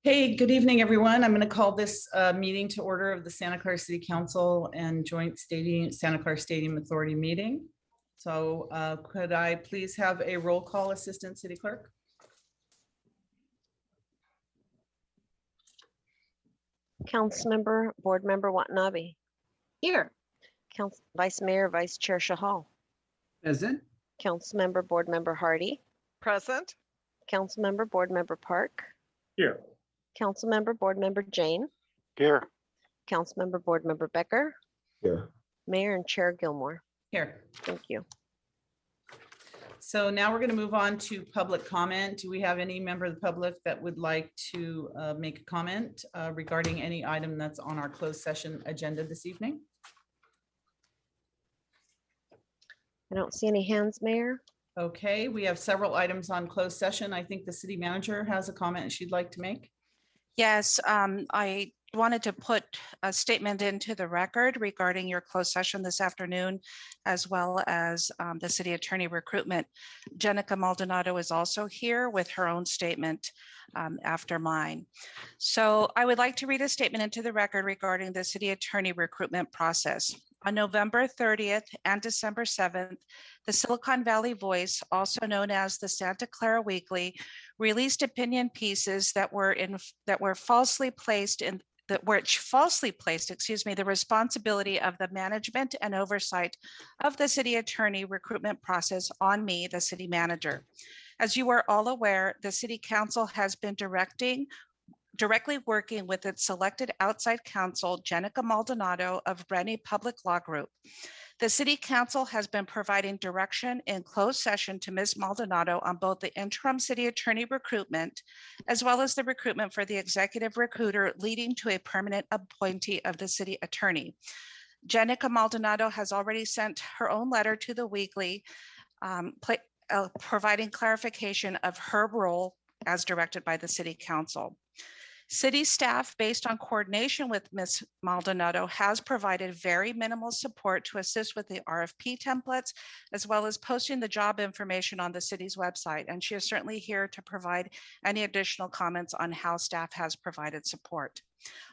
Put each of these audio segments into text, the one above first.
Hey, good evening, everyone. I'm going to call this meeting to order of the Santa Clara City Council and Joint Santa Clara Stadium Authority meeting. So could I please have a roll call, Assistant City Clerk? Councilmember, Board Member Watanabe. Here. Vice Mayor, Vice Chair Shahal. Present. Councilmember, Board Member Hardy. Present. Councilmember, Board Member Park. Here. Councilmember, Board Member Jane. Here. Councilmember, Board Member Becker. Here. Mayor and Chair Gilmore. Here. Thank you. So now we're going to move on to public comment. Do we have any member of the public that would like to make a comment regarding any item that's on our closed session agenda this evening? I don't see any hands, Mayor. Okay, we have several items on closed session. I think the city manager has a comment she'd like to make. Yes, I wanted to put a statement into the record regarding your closed session this afternoon, as well as the city attorney recruitment. Jenica Maldonado is also here with her own statement after mine. So I would like to read a statement into the record regarding the city attorney recruitment process. On November 30th and December 7th, the Silicon Valley Voice, also known as the Santa Clara Weekly, released opinion pieces that were falsely placed the responsibility of the management and oversight of the city attorney recruitment process on me, the city manager. As you are all aware, the city council has been directly working with its selected outside counsel, Jenica Maldonado of Rennie Public Law Group. The City Council has been providing direction in closed session to Ms. Maldonado on both the interim city attorney recruitment, as well as the recruitment for the executive recruiter, leading to a permanent appointee of the city attorney. Jenica Maldonado has already sent her own letter to the Weekly, providing clarification of her role as directed by the City Council. City staff, based on coordination with Ms. Maldonado, has provided very minimal support to assist with the RFP templates, as well as posting the job information on the city's website. And she is certainly here to provide any additional comments on how staff has provided support.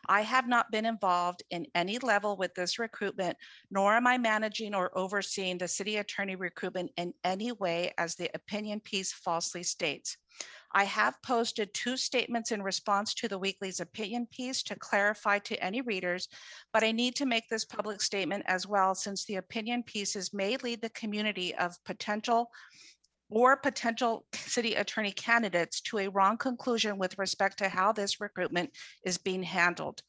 I have not been involved in any level with this recruitment, nor am I managing or overseeing the city attorney recruitment in any way, as the opinion piece falsely states. I have posted 2 statements in response to the Weekly's opinion piece to clarify to any readers, but I need to make this public statement as well, since the opinion pieces may lead the community of potential city attorney candidates to a wrong conclusion with respect to how this recruitment is being handled.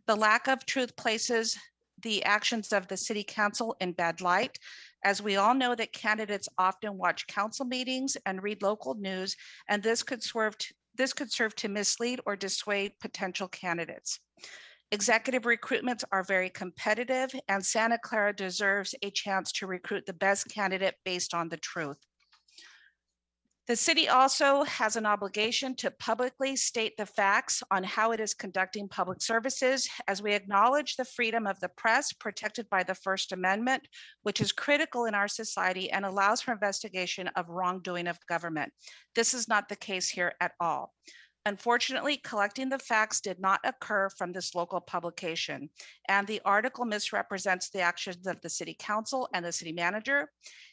The lack of truth places the actions of the city council in bad light, as we all know that candidates often watch council meetings and read local news, and this could serve to mislead or dissuade potential candidates. Executive recruitments are very competitive, and Santa Clara deserves a chance to recruit the best candidate based on the truth. The city also has an obligation to publicly state the facts on how it is conducting public services, as we acknowledge the freedom of the press protected by the First Amendment, which is critical in our society and allows for investigation of wrongdoing of government. This is not the case here at all. Unfortunately, collecting the facts did not occur from this local publication, and the article misrepresents the actions of the city council and the city manager.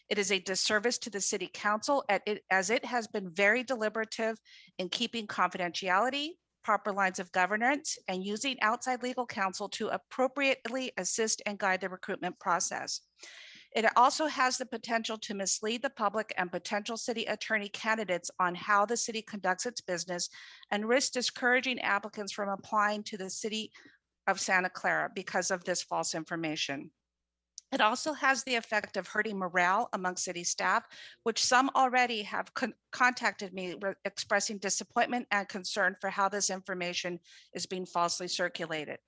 It is a disservice to the city council as it has been very deliberative in keeping confidentiality, proper lines of governance, and using outside legal counsel to appropriately assist and guide the recruitment process. It also has the potential to mislead the public and potential city attorney candidates on how the city conducts its business, and risk discouraging applicants from applying to the city of Santa Clara because of this false information. It also has the effect of hurting morale among city staff, which some already have contacted me expressing disappointment and concern for how this information is being falsely circulated.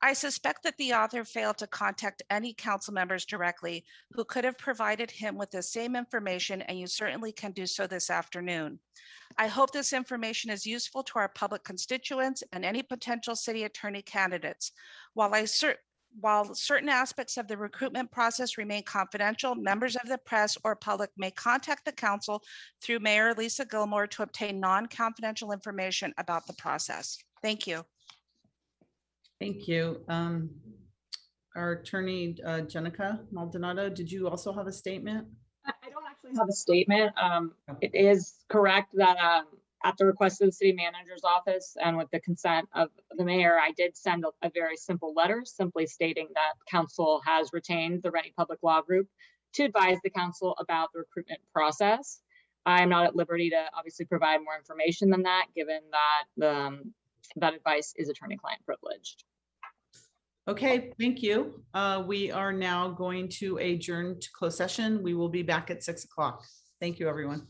I suspect that the author failed to contact any council members directly who could have provided him with the same information, and you certainly can do so this afternoon. I hope this information is useful to our public constituents and any potential city attorney candidates. While I While certain aspects of the recruitment process remain confidential, members of the press or public may contact the council through Mayor Lisa Gilmore to obtain non-confidential information about the process. Thank you. Thank you. Our attorney, Jenica Maldonado, did you also have a statement? I don't actually have a statement. It is correct that at the request of the city manager's office and with the consent of the mayor, I did send a very simple letter simply stating that council has retained the Rennie Public Law Group to advise the council about the recruitment process. I'm not at liberty to obviously provide more information than that, given that that advice is attorney-client privileged. Okay, thank you. We are now going to adjourn to closed session. We will be back at 6 o'clock. Thank you, everyone.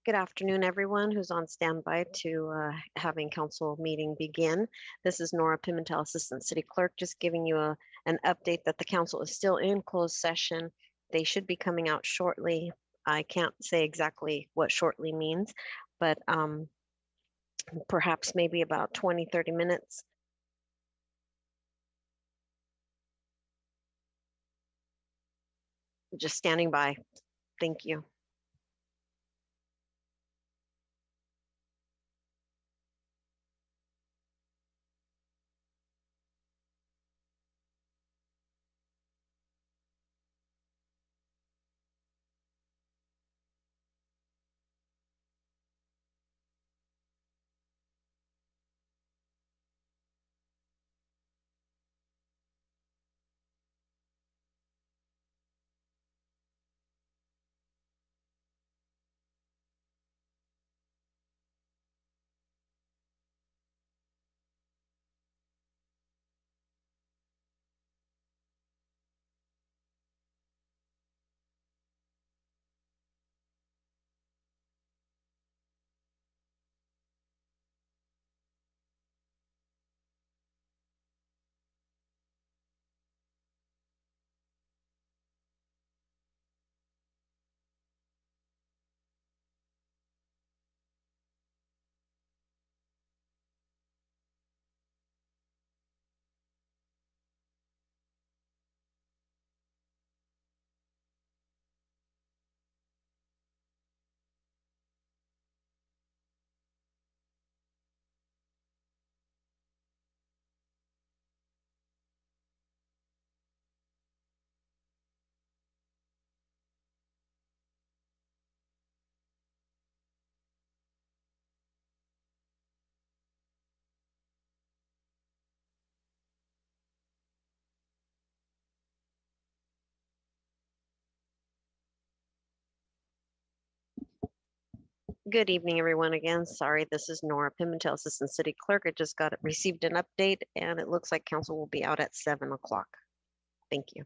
Good afternoon, everyone who's on standby to having council meeting begin. This is Nora Pimentel, Assistant City Clerk, just giving you an update that the council is still in closed session. They should be coming out shortly. I can't say exactly what shortly means, but perhaps maybe about 20-30 minutes. Just standing by. Thank you. Good evening, everyone. Again, sorry, this is Nora Pimentel, Assistant City Clerk. I just received an update and it looks like council will be out at 7 o'clock. Thank you.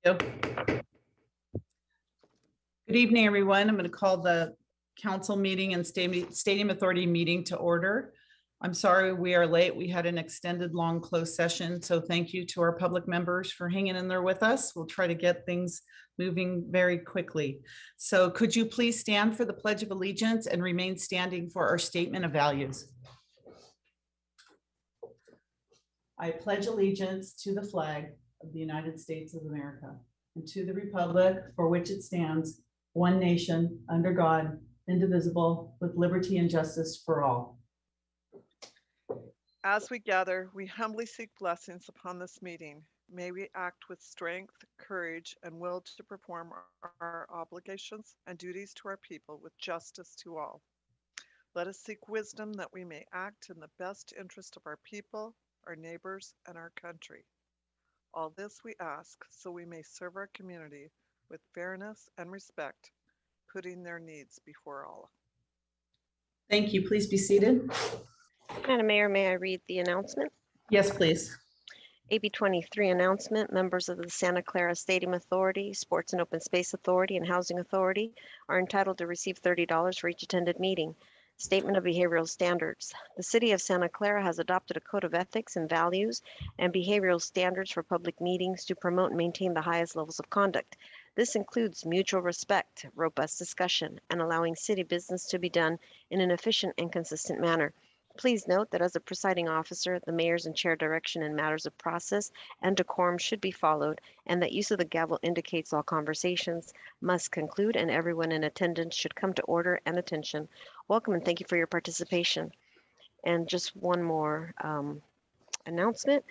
Good evening, everyone. I'm going to call the council meeting and Stadium Authority meeting to order. I'm sorry we are late. We had an extended long closed session, so thank you to our public members for hanging in there with us. We'll try to get things moving very quickly. So could you please stand for the Pledge of Allegiance and remain standing for our statement of values? I pledge allegiance to the flag of the United States of America and to the republic for which it stands, one nation, under God, indivisible, with liberty and justice for all. As we gather, we humbly seek blessings upon this meeting. May we act with strength, courage, and will to perform our obligations and duties to our people with justice to all. Let us seek wisdom that we may act in the best interest of our people, our neighbors, and our country. All this we ask so we may serve our community with fairness and respect, putting their needs before all. Thank you. Please be seated. Madam Mayor, may I read the announcement? Yes, please. AB 23 announcement, members of the Santa Clara Stadium Authority, Sports and Open Space Authority, and Housing Authority are entitled to receive $30 for each attended meeting. Statement of behavioral standards. The City of Santa Clara has adopted a code of ethics and values and behavioral standards for public meetings to promote and maintain the highest levels of conduct. This includes mutual respect, robust discussion, and allowing city business to be done in an efficient and consistent manner. Please note that as a presiding officer, the mayor's and chair direction in matters of process and decorum should be followed, and that use of the gavel indicates all conversations must conclude and everyone in attendance should come to order and attention. Welcome and thank you for your participation. And just one more announcement.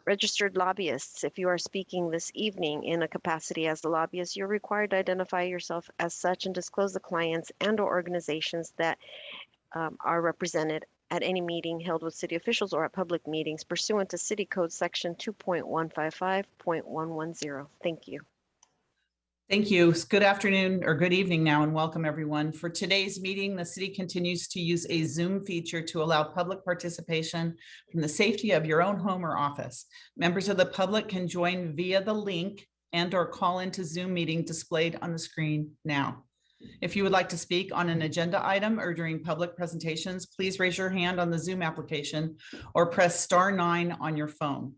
Registered lobbyists, if you are speaking this evening in a capacity as a lobbyist, you're required to identify yourself as such and disclose the clients and/or organizations that are represented at any meeting held with city officials or at public meetings pursuant to City Code Section 2.155.110. Thank you. Thank you. Good afternoon or good evening now and welcome everyone. For today's meeting, the city continues to use a Zoom feature to allow public participation from the safety of your own home or office. Members of the public can join via the link and/or call into Zoom meeting displayed on the screen now. If you would like to speak on an agenda item or during public presentations, please raise your hand on the Zoom application or press *9 on your phone.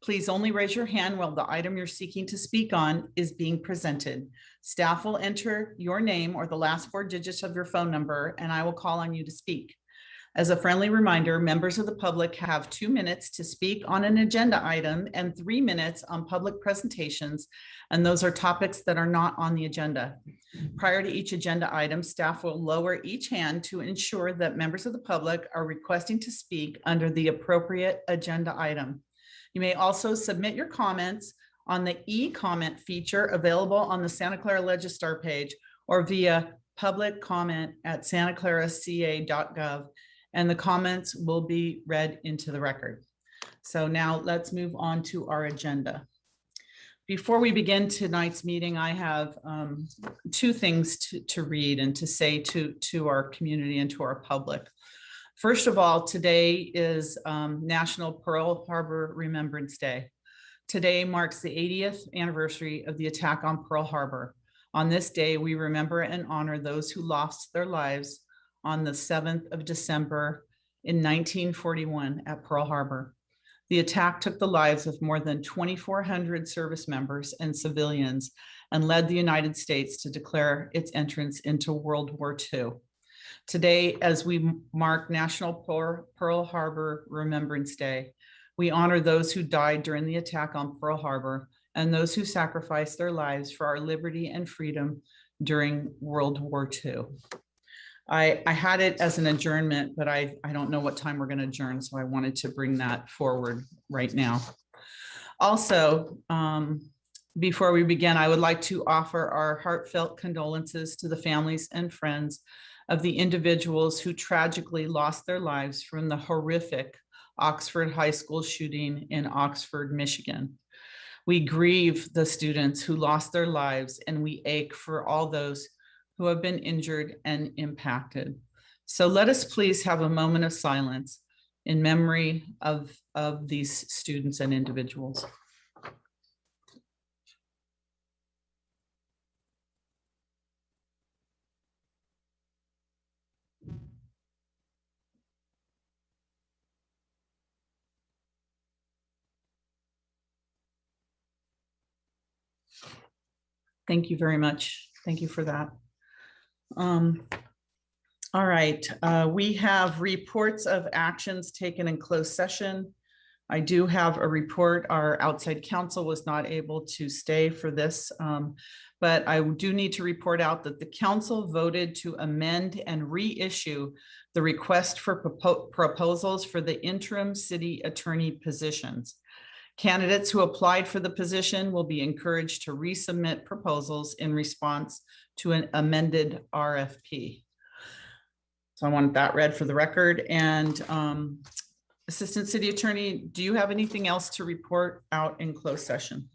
Please only raise your hand while the item you're seeking to speak on is being presented. Staff will enter your name or the last 4 digits of your phone number, and I will call on you to speak. As a friendly reminder, members of the public have 2 minutes to speak on an agenda item and 3 minutes on public presentations, and those are topics that are not on the agenda. Prior to each agenda item, staff will lower each hand to ensure that members of the public are requesting to speak under the appropriate agenda item. You may also submit your comments on the e-comment feature available on the Santa Clara Legistar page or via publiccomment@santaclaraca.gov, and the comments will be read into the record. So now let's move on to our agenda. Before we begin tonight's meeting, I have 2 things to read and to say to our community and to our public. First of all, today is National Pearl Harbor Remembrance Day. Today marks the 80th anniversary of the attack on Pearl Harbor. On this day, we remember and honor those who lost their lives on the 7th of December in 1941 at Pearl Harbor. The attack took the lives of more than 2,400 service members and civilians and led the United States to declare its entrance into World War II. Today, as we mark National Pearl Harbor Remembrance Day, we honor those who died during the attack on Pearl Harbor and those who sacrificed their lives for our liberty and freedom during World War II. I had it as an adjournment, but I don't know what time we're going to adjourn, so I wanted to bring that forward right now. Also, before we begin, I would like to offer our heartfelt condolences to the families and friends of the individuals who tragically lost their lives from the horrific Oxford High School shooting in Oxford, Michigan. We grieve the students who lost their lives, and we ache for all those who have been injured and impacted. So let us please have a moment of silence in memory of these students and individuals. Thank you very much. Thank you for that. All right, we have reports of actions taken in closed session. I do have a report. Our outside counsel was not able to stay for this, but I do need to report out that the council voted to amend and reissue the request for proposals for the interim city attorney positions. Candidates who applied for the position will be encouraged to resubmit proposals in response to an amended RFP. So I want that read for the record. And Assistant City Attorney, do you have anything else to report out in closed session?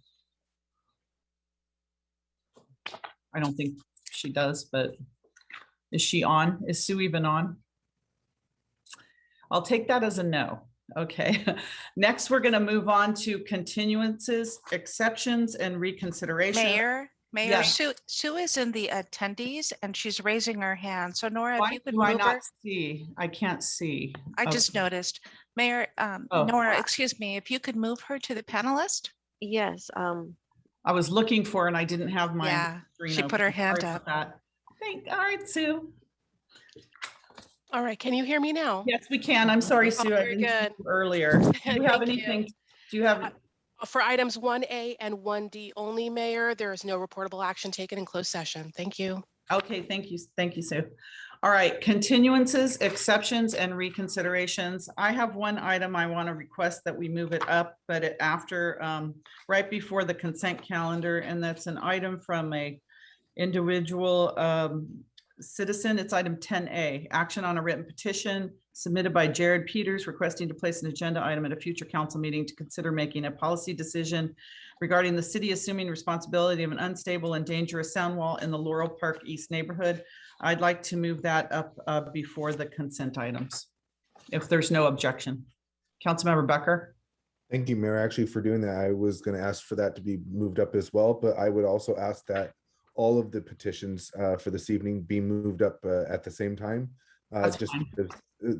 I don't think she does, but is she on? Is Sue even on? I'll take that as a no. Okay. Next, we're going to move on to continuances, exceptions, and reconsideration. Mayor, Yes. Sue is in the attendees and she's raising her hand. So Nora, Why if you could do I move not her. see? I can't see. I just Okay. noticed. Mayor, Oh. Nora, excuse me, if you could move her to the panelist? Yes, I was looking for, and I didn't have my. Yeah, screen she put her open. hand Sorry up. about that. All right, Sue. All right, can you hear me now? Yes, we can. I'm sorry, Sue. I very didn't see good. you earlier. Do you have Thank you. anything? Do you have? For items 1A and 1D only, Mayor, there is no reportable action taken in closed session. Thank you. Okay, thank you. Thank you, Sue. All right, continuances, exceptions, and reconsiderations. I have one item I want to request that we move it up, but after, right before the consent calendar, and that's an item from a individual citizen. It's item 10A, action on a written petition submitted by Jared Peters requesting to place an agenda item at a future council meeting to consider making a policy decision regarding the city assuming responsibility of an unstable and dangerous sound wall in the Laurel Park East neighborhood. I'd like to move that up before the consent items, if there's no objection. Councilmember Becker. Thank you, Mayor, actually for doing that. I was going to ask for that to be moved up as well, but I would also ask that all of the petitions for this evening be moved up at the same time. Just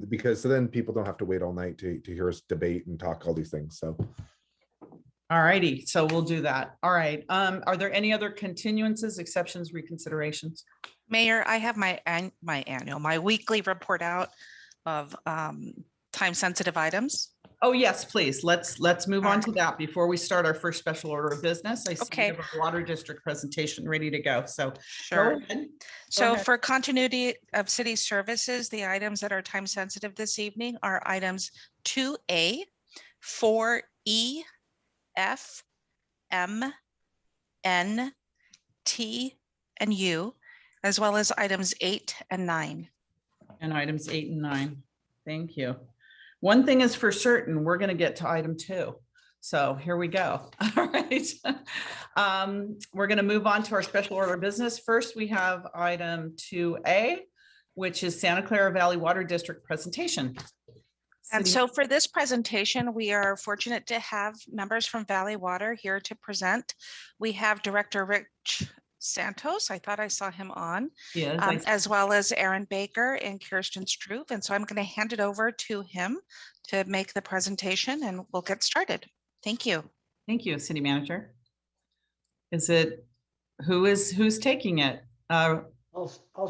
because so then people don't have to wait all night to hear us debate and talk all these things. So. All righty, so we'll do that. All right. Are there any other continuances, exceptions, reconsiderations? Mayor, I have my weekly report out of time-sensitive items. Oh, yes, please. Let's move on to that before we start our first special order of business. I see we have a water district presentation ready to go. So sure. Go ahead. So for continuity of city services, the items that are time sensitive this evening are items 2A, 4E, F, M, N, T, and U, as well as items 8 and 9. And items 8 and 9. Thank you. One thing is for certain, we're going to get to item 2. So here we go. All right. We're going to move on to our special order of business. First, we have item 2A, which is Santa Clara Valley Water District presentation. And so for this presentation, we are fortunate to have members from Valley Water here to present. We have Director Rich Santos, I thought I saw him on, as well as Aaron Baker and Kirsten Struve. And so I'm going to hand it over to him to make the presentation and we'll get started. Thank you. Thank you, City Manager. Who's taking it? I'll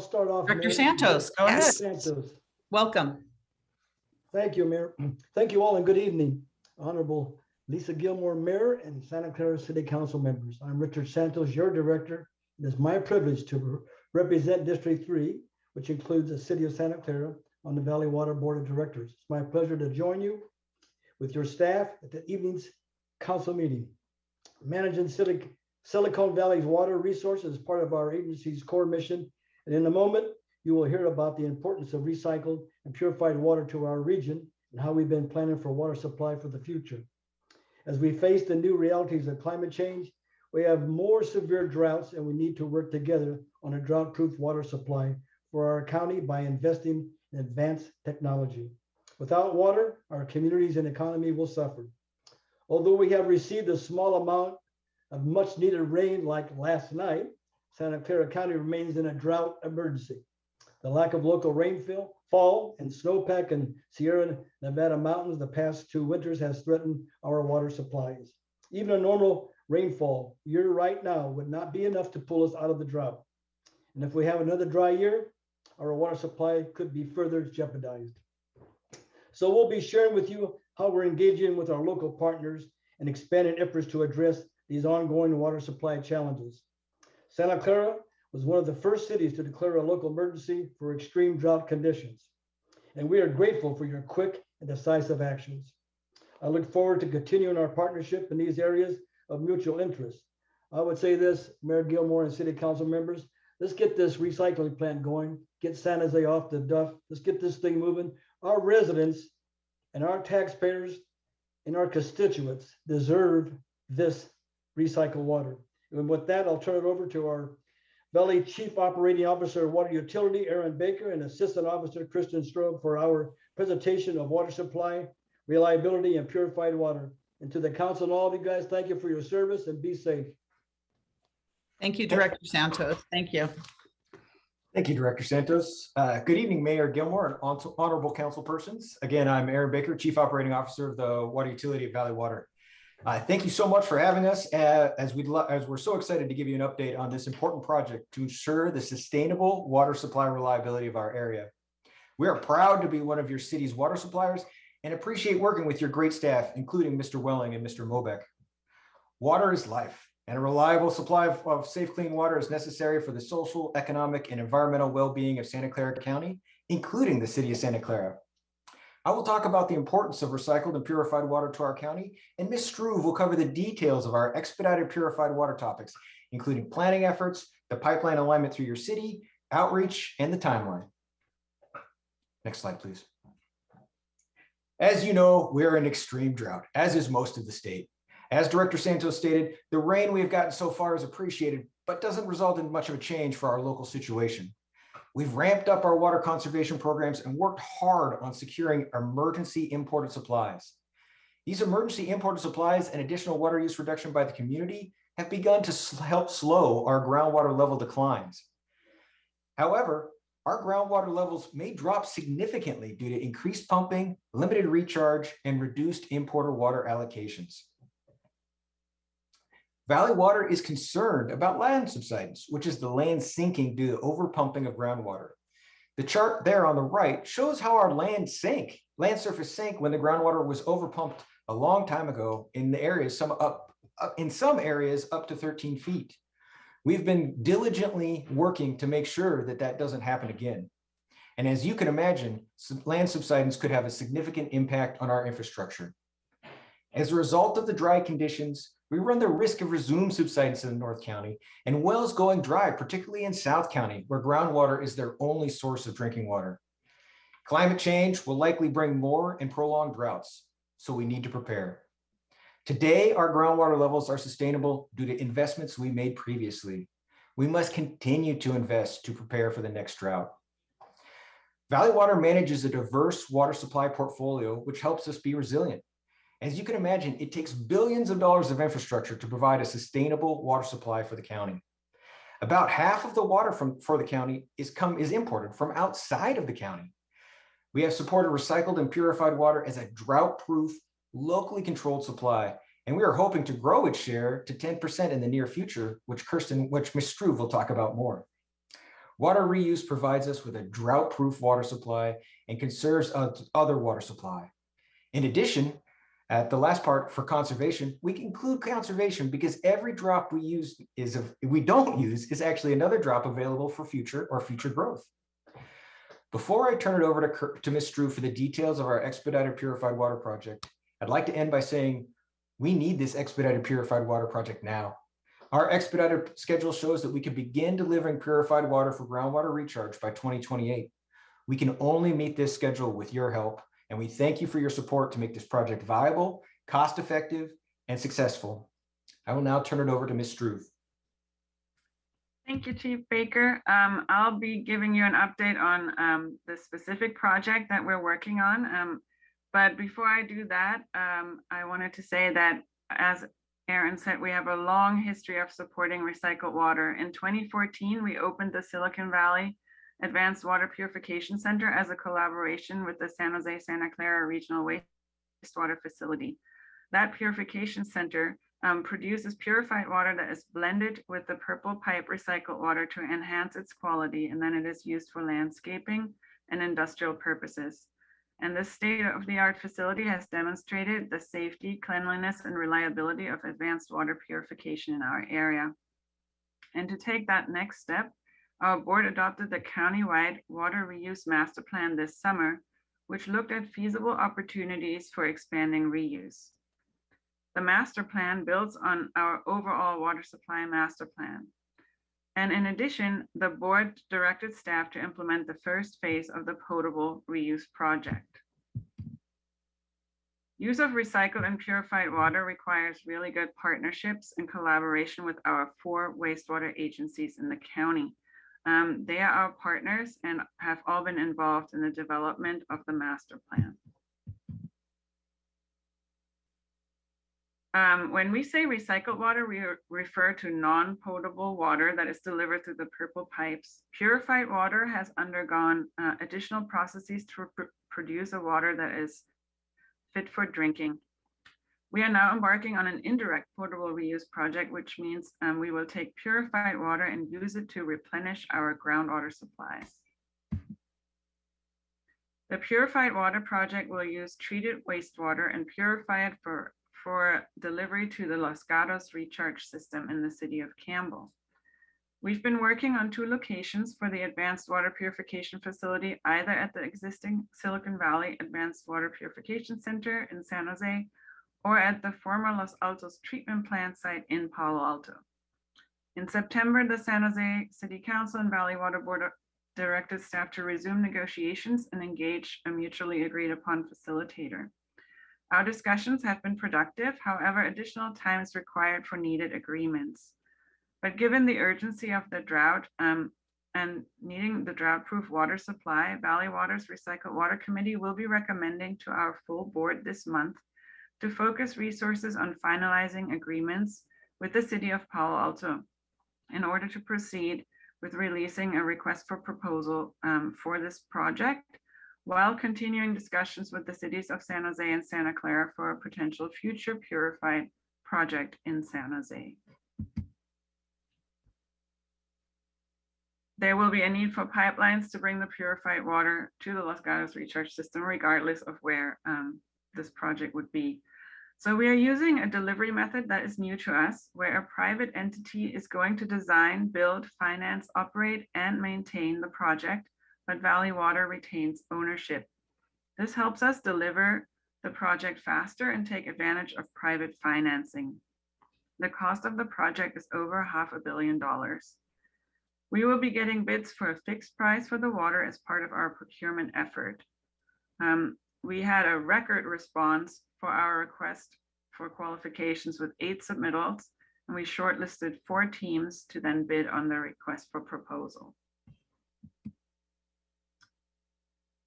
start off. Director Mayor. Santos, go ahead. Santos. Welcome. Thank you, Mayor. Thank you all and good evening. Honorable Lisa Gilmore, Mayor and Santa Clara City Council members. I'm Richard Santos, your director. It is my privilege to represent District 3, which includes the City of Santa Clara on the Valley Water Board of Directors. It's my pleasure to join you with your staff at the evening's council meeting. Managing Silicon Valley's water resources is part of our agency's core mission. And in a moment, you will hear about the importance of recycled and purified water to our region and how we've been planning for water supply for the future. As we face the new realities of climate change, we have more severe droughts and we need to work together on a drought-proof water supply for our county by investing in advanced technology. Without water, our communities and economy will suffer. Although we have received a small amount of much needed rain like last night, Santa Clara County remains in a drought emergency. The lack of local rainfall and snowpack in Sierra Nevada mountains the past 2 winters has threatened our water supplies. Even a normal rainfall year right now would not be enough to pull us out of the drought. And if we have another dry year, our water supply could be further jeopardized. So we'll be sharing with you how we're engaging with our local partners and expanding efforts to address these ongoing water supply challenges. Santa Clara was one of the first cities to declare a local emergency for extreme drought conditions. And we are grateful for your quick and decisive actions. I look forward to continuing our partnership in these areas of mutual interest. I would say this, Mayor Gilmore and City Council members, let's get this recycling plant going, get San Jose off the duff, let's get this thing moving. Our residents and our taxpayers and our constituents deserve this recycled water. And with that, I'll turn it over to our Valley Chief Operating Officer of Water Utility, Aaron Baker, and Assistant Officer Kristen Strobe for our presentation of water supply, reliability, and purified water. And to the council and all of you guys, thank you for your service and be safe. Thank you, Director Santos. Thank you. Thank you, Director Santos. Good evening, Mayor Gilmore and honorable council persons. Again, I'm Aaron Baker, Chief Operating Officer of the Water Utility of Valley Water. Thank you so much for having us as we're so excited to give you an update on this important project to ensure the sustainable water supply reliability of our area. We are proud to be one of your city's water suppliers and appreciate working with your great staff, including Mr. Welling and Mr. Mobeck. Water is life, and a reliable supply of safe, clean water is necessary for the social, economic, and environmental well-being of Santa Clara County, including the city of Santa Clara. I will talk about the importance of recycled and purified water to our county, and Ms. Struve will cover the details of our expedited purified water topics, including planning efforts, the pipeline alignment through your city, outreach, and the timeline. Next slide, please. As you know, we're in extreme drought, as is most of the state. As Director Santos stated, the rain we have gotten so far is appreciated, but doesn't result in much of a change for our local situation. We've ramped up our water conservation programs and worked hard on securing emergency imported supplies. These emergency imported supplies and additional water use reduction by the community have begun to help slow our groundwater level declines. However, our groundwater levels may drop significantly due to increased pumping, limited recharge, and reduced importer water allocations. Valley Water is concerned about land subsidence, which is the land sinking due to overpumping of groundwater. The chart there on the right shows how our land surface sank when the groundwater was overpumped a long time ago in the areas, in some areas up to 13 feet. We've been diligently working to make sure that that doesn't happen again. And as you can imagine, land subsidence could have a significant impact on our infrastructure. As a result of the dry conditions, we run the risk of resumed subsidence in North County and wells going dry, particularly in South County, where groundwater is their only source of drinking water. Climate change will likely bring more and prolonged droughts, so we need to prepare. Today, our groundwater levels are sustainable due to investments we made previously. We must continue to invest to prepare for the next drought. Valley Water manages a diverse water supply portfolio, which helps us be resilient. As you can imagine, it takes billions of dollars of infrastructure to provide a sustainable water supply for the county. About half of the water for the county is imported from outside of the county. We have supported recycled and purified water as a drought-proof, locally controlled supply, and we are hoping to grow its share to 10% in the near future, which Ms. Struve will talk about more. Water reuse provides us with a drought-proof water supply and conserves other water supply. In addition, at the last part for conservation, we can include conservation because every drop we don't use is actually another drop available for future growth. Before I turn it over to Ms. Struve for the details of our expedited purified water project, I'd like to end by saying we need this expedited purified water project now. Our expedited schedule shows that we can begin delivering purified water for groundwater recharge by 2028. We can only meet this schedule with your help, and we thank you for your support to make this project viable, cost-effective, and successful. I will now turn it over to Ms. Struve. Thank you, Chief Baker. I'll be giving you an update on the specific project that we're working on. But before I do that, I wanted to say that, as Aaron said, we have a long history of supporting recycled water. In 2014, we opened the Silicon Valley Advanced Water Purification Center as a collaboration with the San Jose Santa Clara Regional Wastewater Facility. That purification center produces purified water that is blended with the purple pipe recycled water to enhance its quality, and then it is used for landscaping and industrial purposes. And this state-of-the-art facility has demonstrated the safety, cleanliness, and reliability of advanced water purification in our area. And to take that next step, our board adopted the countywide water reuse master plan this summer, which looked at feasible opportunities for expanding reuse. The master plan builds on our overall water supply master plan. And in addition, the board directed staff to implement the first phase of the potable reuse project. Use of recycled and purified water requires really good partnerships and collaboration with our 4 wastewater agencies in the county. They are our partners and have all been involved in the development of the master plan. When we say recycled water, we refer to non-potable water that is delivered through the purple pipes. Purified water has undergone additional processes to produce a water that is fit for drinking. We are now embarking on an indirect potable reuse project, which means we will take purified water and use it to replenish our groundwater supplies. The purified water project will use treated wastewater and purify it for delivery to the Los Gatos recharge system in the city of Campbell. We've been working on 2 locations for the advanced water purification facility, either at the existing Silicon Valley Advanced Water Purification Center in San Jose, or at the former Los Altos treatment plant site in Palo Alto. In September, the San Jose City Council and Valley Water Board directed staff to resume negotiations and engage a mutually agreed upon facilitator. Our discussions have been productive. However, additional time is required for needed agreements. But given the urgency of the drought and needing the drought-proof water supply, Valley Water's Recycled Water Committee will be recommending to our full board this month to focus resources on finalizing agreements with the city of Palo Alto in order to proceed with releasing a request for proposal for this project, while continuing discussions with the cities of San Jose and Santa Clara for a potential future purified project in San Jose. There will be a need for pipelines to bring the purified water to the Los Gatos recharge system, regardless of where this project would be. So we are using a delivery method that is new to us, where a private entity is going to design, build, finance, operate, and maintain the project, but Valley Water retains ownership. This helps us deliver the project faster and take advantage of private financing. The cost of the project is over $500 million. We will be getting bids for a fixed price for the water as part of our procurement effort. We had a record response for our request for qualifications with 8 submittals, and we shortlisted 4 teams to then bid on the request for proposal.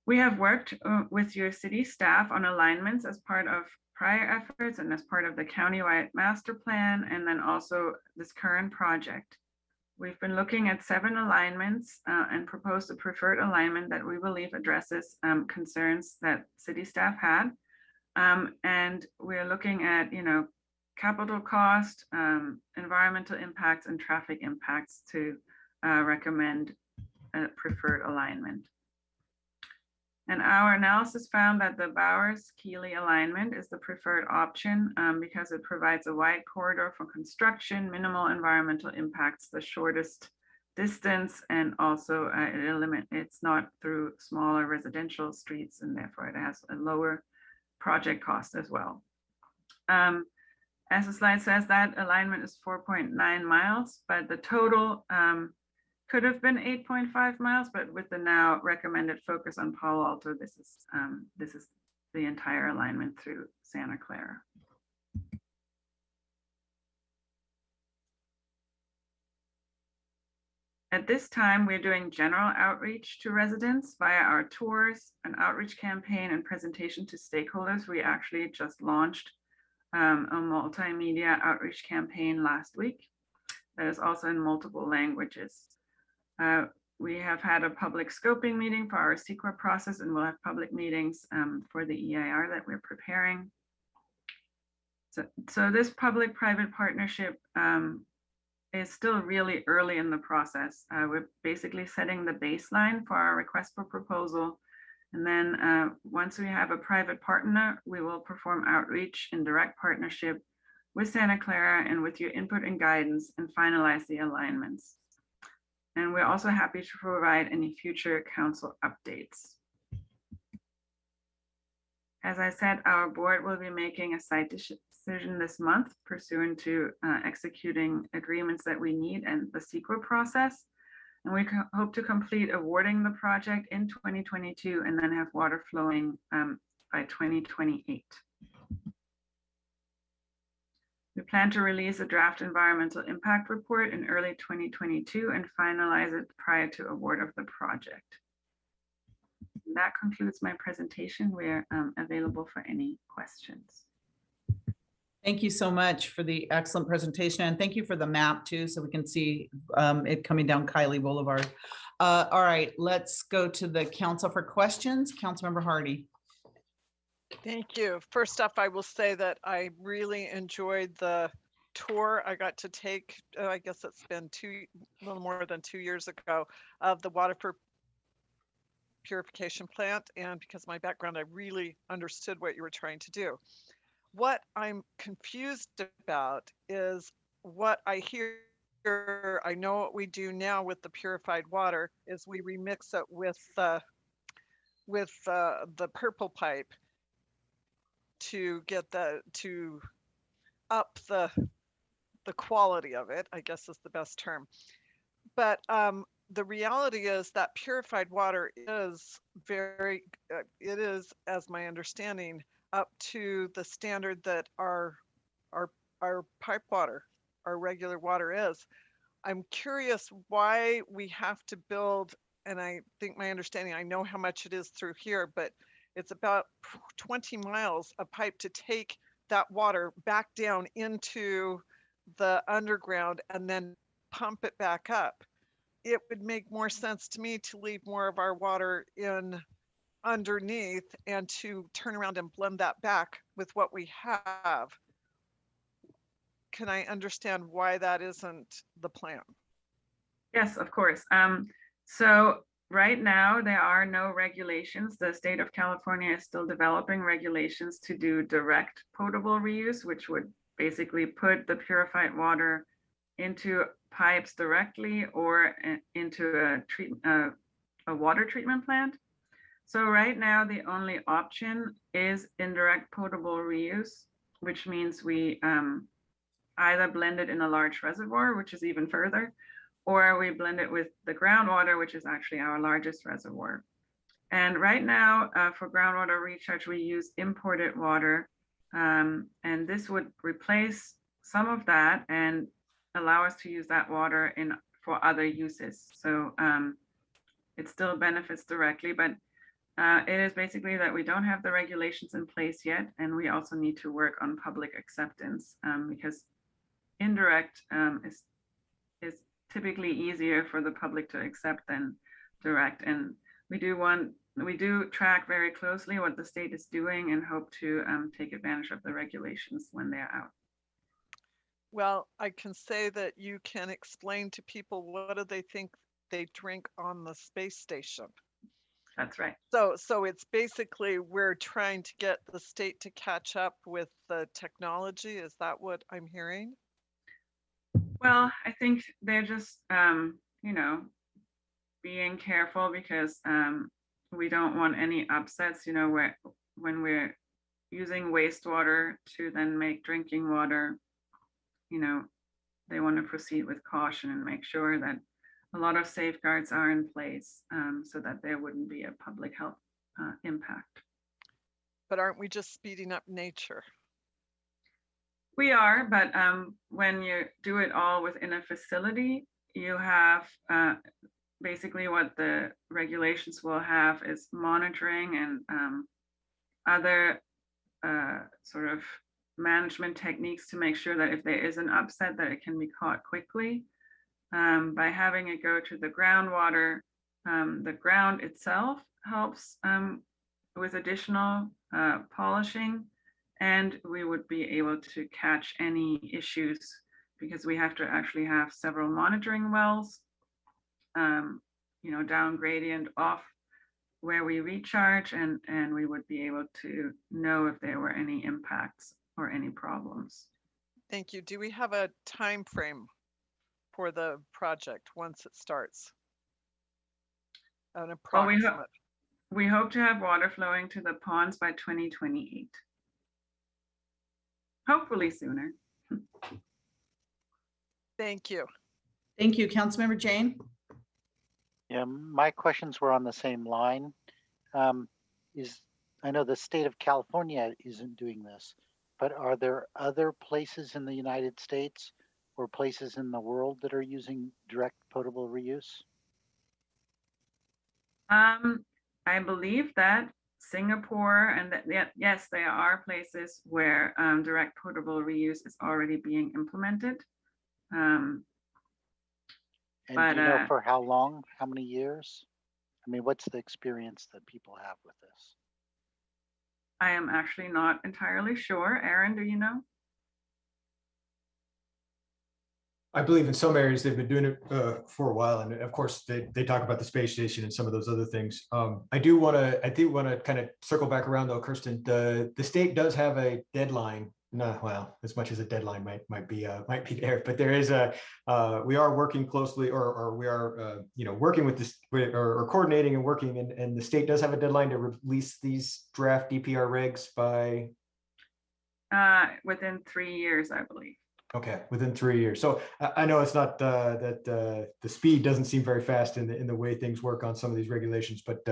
We have worked with your city staff on alignments as part of prior efforts and as part of the countywide master plan, and then also this current project. We've been looking at 7 alignments and proposed a preferred alignment that we believe addresses concerns that city staff had. And we're looking at, capital cost, environmental impacts, and traffic impacts to recommend a preferred alignment. And our analysis found that the Bowers-Keeley alignment is the preferred option because it provides a wide corridor for construction, minimal environmental impacts, the shortest distance, and also it's not through smaller residential streets, and therefore it has a lower project cost as well. As the slide says, that alignment is 4.9 miles, but the total could have been 8.5 miles, but with the now recommended focus on Palo Alto, this is the entire alignment through Santa Clara. At this time, we're doing general outreach to residents via our tours, an outreach campaign, and presentation to stakeholders. We actually just launched a multimedia outreach campaign last week that is also in multiple languages. We have had a public scoping meeting for our CEQA process, and we'll have public meetings for the EIR that we're preparing. So this public-private partnership is still really early in the process. We're basically setting the baseline for our request for proposal. And then once we have a private partner, we will perform outreach in direct partnership with Santa Clara and with your input and guidance and finalize the alignments. And we're also happy to provide any future council updates. As I said, our board will be making a site decision this month pursuant to executing agreements that we need and the CEQA process. And we hope to complete awarding the project in 2022 and then have water flowing by 2028. We plan to release a draft environmental impact report in early 2022 and finalize it prior to award of the project. And that concludes my presentation. We're available for any questions. Thank you so much for the excellent presentation, and thank you for the map too, so we can see it coming down Kylie Boulevard. All right, let's go to the council for questions. Councilmember Hardy. Thank you. First off, I will say that I really enjoyed the tour I got to take. I guess it's been a little more than 2 years ago, of the water purification plant. And because of my background, I really understood what you were trying to do. What I'm confused about is what I hear. I know what we do now with the purified water is we remix it with the purple pipe to get to up the quality of it, I guess is the best term. But the reality is that purified water is very, it is, as my understanding, up to the standard that our pipe water, our regular water is. I'm curious why we have to build, and I think my understanding, I know how much it is through here, but it's about 20 miles of pipe to take that water back down into the underground and then pump it back up. It would make more sense to me to leave more of our water in underneath and to turn around and blend that back with what we have. Can I understand why that isn't the plan? Yes, of course. So right now, there are no regulations. The state of California is still developing regulations to do direct potable reuse, which would basically put the purified water into pipes directly or into a water treatment plant. So right now, the only option is indirect potable reuse, which means we either blend it in a large reservoir, which is even further, or we blend it with the groundwater, which is actually our largest reservoir. And right now, for groundwater recharge, we use imported water, and this would replace some of that and allow us to use that water for other uses. So it still benefits directly, but it is basically that we don't have the regulations in place yet, and we also need to work on public acceptance because indirect is typically easier for the public to accept than direct. And we do track very closely what the state is doing and hope to take advantage of the regulations when they're out. Well, I can say that you can explain to people what do they think they drink on the space station. That's right. So it's basically we're trying to get the state to catch up with the technology. Is that what I'm hearing? Well, I think they're just, being careful because we don't want any upsets, when we're using wastewater to then make drinking water, they want to proceed with caution and make sure that a lot of safeguards are in place so that there wouldn't be a public health impact. But aren't we just speeding up nature? We are, but when you do it all within a facility, you have basically what the regulations will have is monitoring and other sort of management techniques to make sure that if there is an upset that it can be caught quickly. By having it go to the groundwater, the ground itself helps with additional polishing And we would be able to catch any issues because we have to actually have several monitoring wells, down gradient off where we recharge, and we would be able to know if there were any impacts or any problems. Thank you. Do we have a time frame for the project once it starts? An Well, approximate. we hope to have water flowing to the ponds by 2028. Hopefully sooner. Thank you. Thank you. Councilmember Jane? Yeah, my questions were on the same line. I know the state of California isn't doing this, but are there other places in the United States or places in the world that are using direct potable reuse? I believe that Singapore and yes, there are places where direct potable reuse is already being implemented. And do you know for how long, how many years? I mean, what's the experience that people have with this? I am actually not entirely sure. Aaron, do you know? I believe in some areas they've been doing it for a while, and of course they talk about the space station and some of those other things. I do want to kind of circle back around though, Kirsten. The state does have a deadline. No, well, as much as a deadline might be there, but there is we are working closely, or we are working with this or coordinating and working, and the state does have a deadline to release these draft DPR regs by within 3 years, I believe. Okay, within 3 years. So I know it's not that the speed doesn't seem very fast in the way things work on some of these regulations, but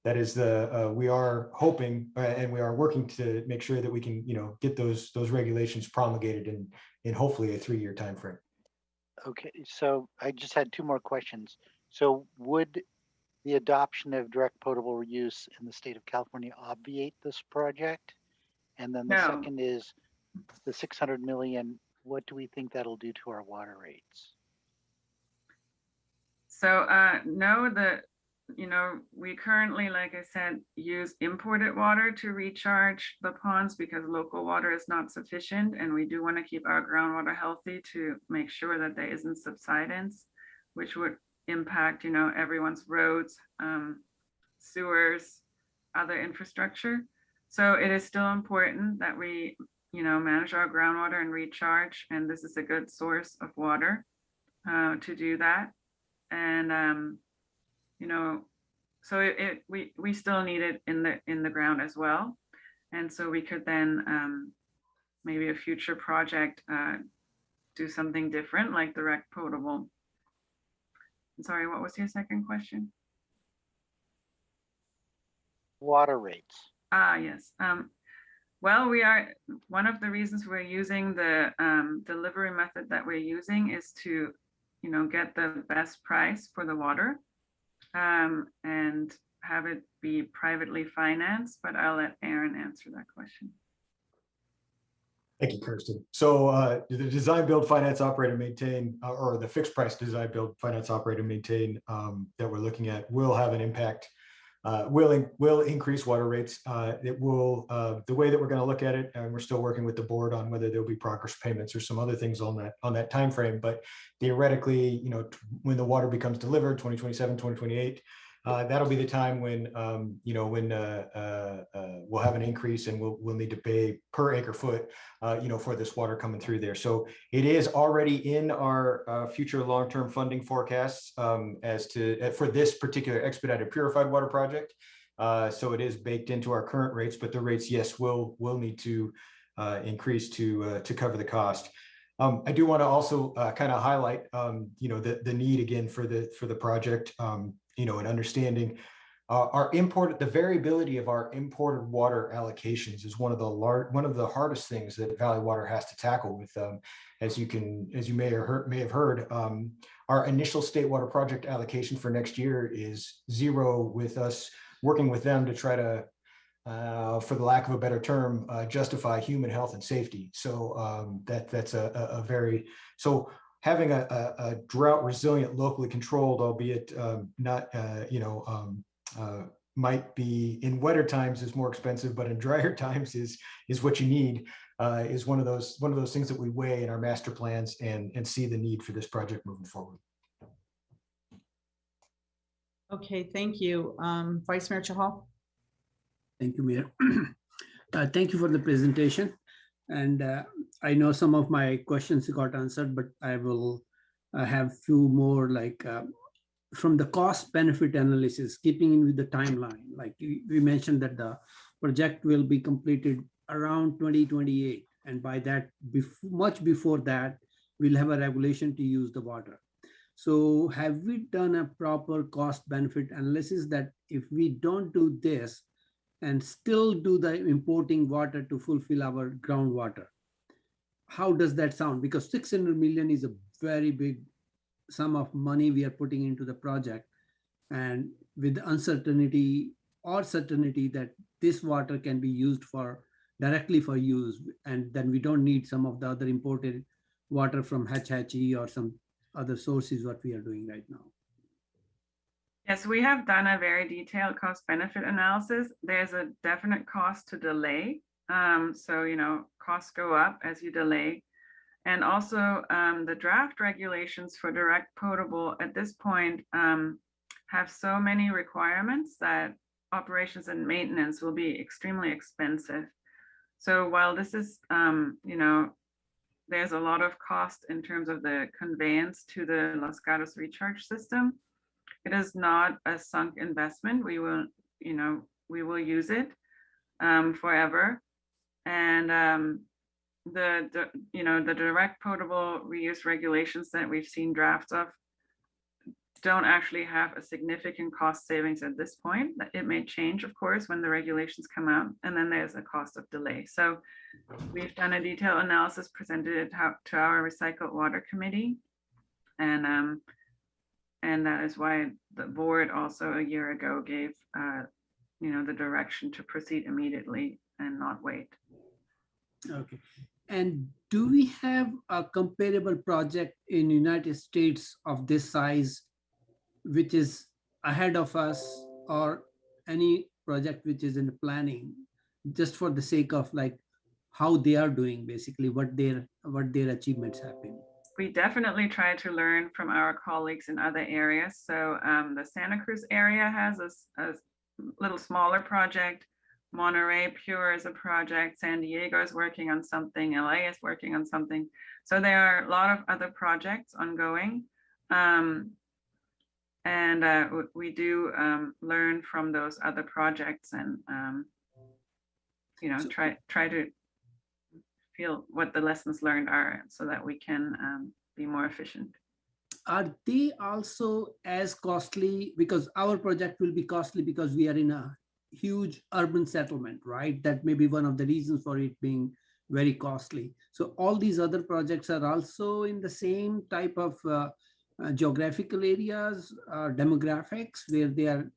that is we are hoping and we are working to make sure that we can get those regulations promulgated in hopefully a 3-year time frame. Okay, so I just had 2 more questions. So would the adoption of direct potable reuse in the state of California obviate this project? And then the second is the 600 million. What do we think that'll do to our water rates? So no, we currently, like I said, use imported water to recharge the ponds because local water is not sufficient, and we do want to keep our groundwater healthy to make sure that there isn't subsidence, which would impact everyone's roads, sewers, other infrastructure. So it is still important that we manage our groundwater and recharge, and this is a good source of water to do that. And so we still need it in the ground as well, and so we could then maybe a future project do something different like direct potable. I'm sorry, what was your second question? Water rates. Yes. Well, one of the reasons we're using the delivery method that we're using is to, get the best price for the water and have it be privately financed, but I'll let Aaron answer that question. Thank you, Kirsten. So the design, build, finance, operate, and maintain, or the fixed price design, build, finance, operate, and maintain that we're looking at will have an impact. Will increase water rates. It will, the way that we're going to look at it, and we're still working with the board on whether there'll be progress payments or some other things on that time frame. But theoretically, when the water becomes delivered, 2027, 2028, that'll be the time when we'll have an increase, and we'll need to pay per acre foot, for this water coming through there. So it is already in our future long-term funding forecasts for this particular expedited purified water project. So it is baked into our current rates, but the rates, yes, will need to increase to cover the cost. I do want to also kind of highlight, the need again for the project. And understanding the variability of our imported water allocations is one of the hardest things that Valley Water has to tackle with, as you may have heard, our initial state water project allocation for next year is 0, with us working with them to try to, for the lack of a better term, justify human health and safety. So that's so having a drought resilient, locally controlled, albeit not might be in wetter times is more expensive, but in drier times is what you need, is one of those things that we weigh in our master plans and see the need for this project moving forward. Okay, thank you. Vice Mayor Chahal? Thank you, Mayor. Thank you for the presentation. And I know some of my questions got answered, but I will have few more, like from the cost benefit analysis, keeping in with the timeline. Like we mentioned that the project will be completed around 2028. And by that, much before that, we'll have a regulation to use the water. So have we done a proper cost benefit analysis that if we don't do this and still do the importing water to fulfill our groundwater, how does that sound? Because 600 million is a very big sum of money we are putting into the project, and with uncertainty or certainty that this water can be used for directly for use, and then we don't need some of the other imported water from Hatch-Hatchie or some other sources what we are doing right now. Yes, we have done a very detailed cost benefit analysis. There's a definite cost to delay. So, you know, costs go up as you delay. And also the draft regulations for direct potable at this point have so many requirements that operations and maintenance will be extremely expensive. So while this is, you know, there's a lot of cost in terms of the conveyance to the Los Gatos recharge system, it is not a sunk investment. We will, you know, we will use it forever. And you know, the direct potable reuse regulations that we've seen drafts of don't actually have a significant cost savings at this point. It may change, of course, when the regulations come out, and then there's a cost of delay. So we've done a detailed analysis, presented it to our recycled water committee, and that is why the board also a year ago gave you know, the direction to proceed immediately and not wait. Okay. And do we have a comparable project in United States of this size, which is ahead of us, or any project which is in the planning, just for the sake of like how they are doing, basically what their achievements have been? We definitely try to learn from our colleagues in other areas. So the Santa Cruz area has a little smaller project. Monterey Pure is a project. San Diego is working on something. LA is working on something. So there are a lot of other projects ongoing. And we do learn from those other projects, and you know, try to feel what the lessons learned are so that we can be more efficient. Are they also as costly? Because our project will be costly because we are in a huge urban settlement, right? That may be one of the reasons for it being very costly. So all these other projects are also in the same type of geographical areas, demographics, where they are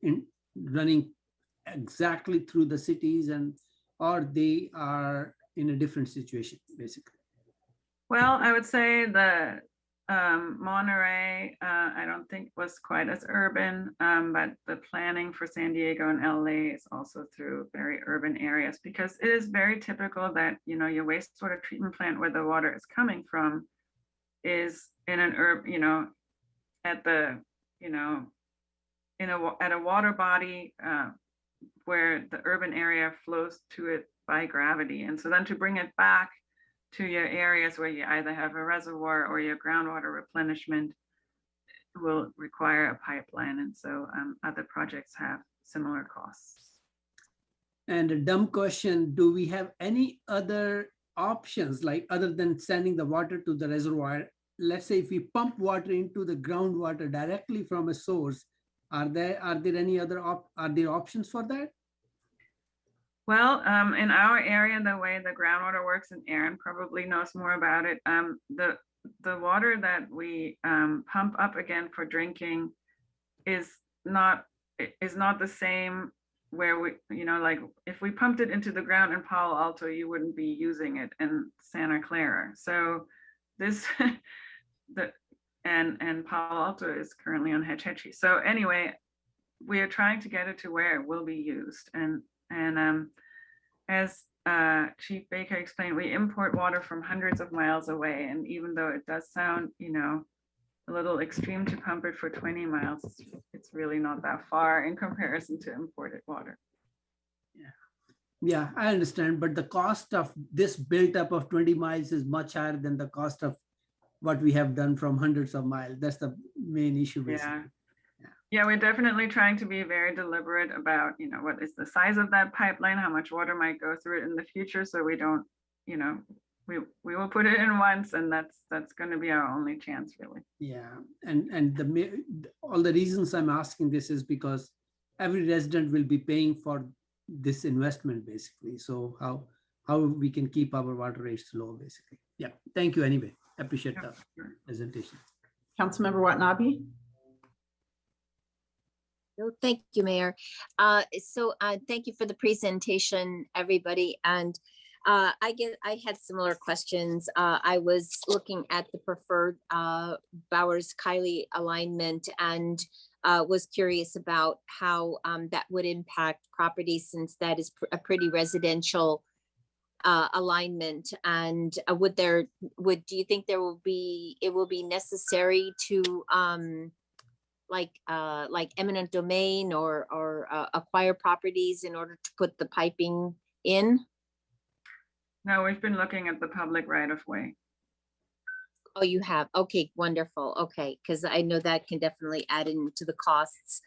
running exactly through the cities, and or they are in a different situation, basically? Well, I would say the Monterey, I don't think was quite as urban, but the planning for San Diego and LA is also through very urban areas, because it is very typical that, you know, your wastewater treatment plant where the water is coming from is in an urban, you know, at the, you know, at a water body where the urban area flows to it by gravity. And so then to bring it back to your areas where you either have a reservoir or your groundwater replenishment will require a pipeline. And so other projects have similar costs. And a dumb question, do we have any other options, like other than sending the water to the reservoir? Let's say if we pump water into the groundwater directly from a source, are there any other options for that? Well, in our area, the way the groundwater works, and Aaron probably knows more about it, the water that we pump up again for drinking is not the same where we, you know, like if we pumped it into the ground in Palo Alto, you wouldn't be using it in Santa Clara. So this, and Palo Alto is currently on Hatch-Hatchie. So anyway, we are trying to get it to where it will be used. And as Chief Baker explained, we import water from hundreds of miles away. And even though it does sound, you know, a little extreme to pump it for 20 miles, it's really not that far in comparison to imported water. Yeah, I understand, but the cost of this built up of 20 miles is much higher than the cost of what we have done from hundreds of miles. That's the main issue, basically. Yeah, we're definitely trying to be very deliberate about, you know, what is the size of that pipeline, how much water might go through it in the future, so we don't, you know, we will put it in once, and that's going to be our only chance, really. Yeah, and all the reasons I'm asking this is because every resident will be paying for this investment, basically. So how we can keep our water rates low, basically. Yeah, thank you anyway. Appreciate the presentation. Councilmember Watanabe. No, thank you, Mayor. Thank you for the presentation, everybody. And I had similar questions. I was looking at the preferred Bowers-Kiley alignment and was curious about how that would impact property, since that is a pretty residential alignment. And do you think it will be necessary to like eminent domain or acquire properties in order to put the piping in? No, we've been looking at the public right of way. Oh, you have? Okay, wonderful. Okay, because I know that can definitely add into the costs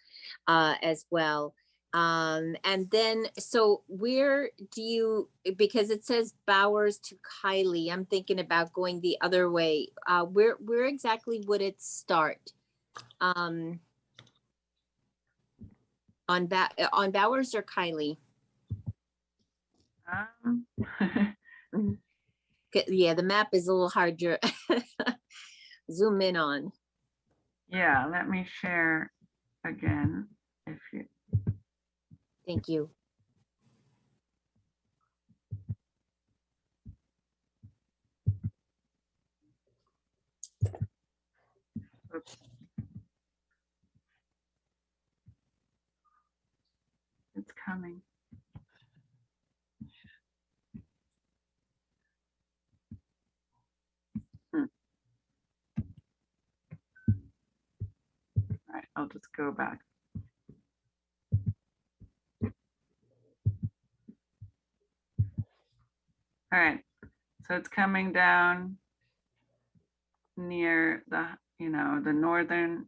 as well. And then, so where do you, because it says Bowers to Kiley, I'm thinking about going the other way. Where exactly would it start? On Bowers or Kiley? Yeah, the map is a little hard to zoom in on. Yeah, let me share again. If you. Thank you. Oops. It's coming. All right, I'll just go back. All right, so it's coming down near the, the northern,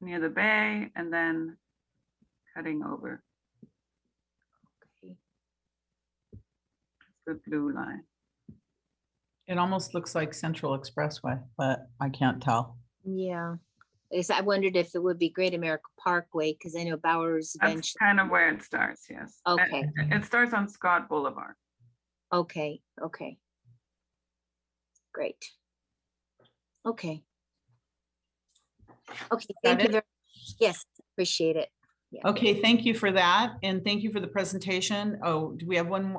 near the bay, and then cutting over. Okay. The blue line. It almost looks like Central Expressway, but I can't tell. Yeah. I wondered if it would be Great America Parkway, because I know Bowers That's eventually. kind of where it starts, yes. Okay. It starts on Scott Boulevard. Okay, okay. Great. Okay. Okay, thank you very much. Yes, appreciate it. Yeah. Okay, thank you for that. And thank you for the presentation. Oh, do we have one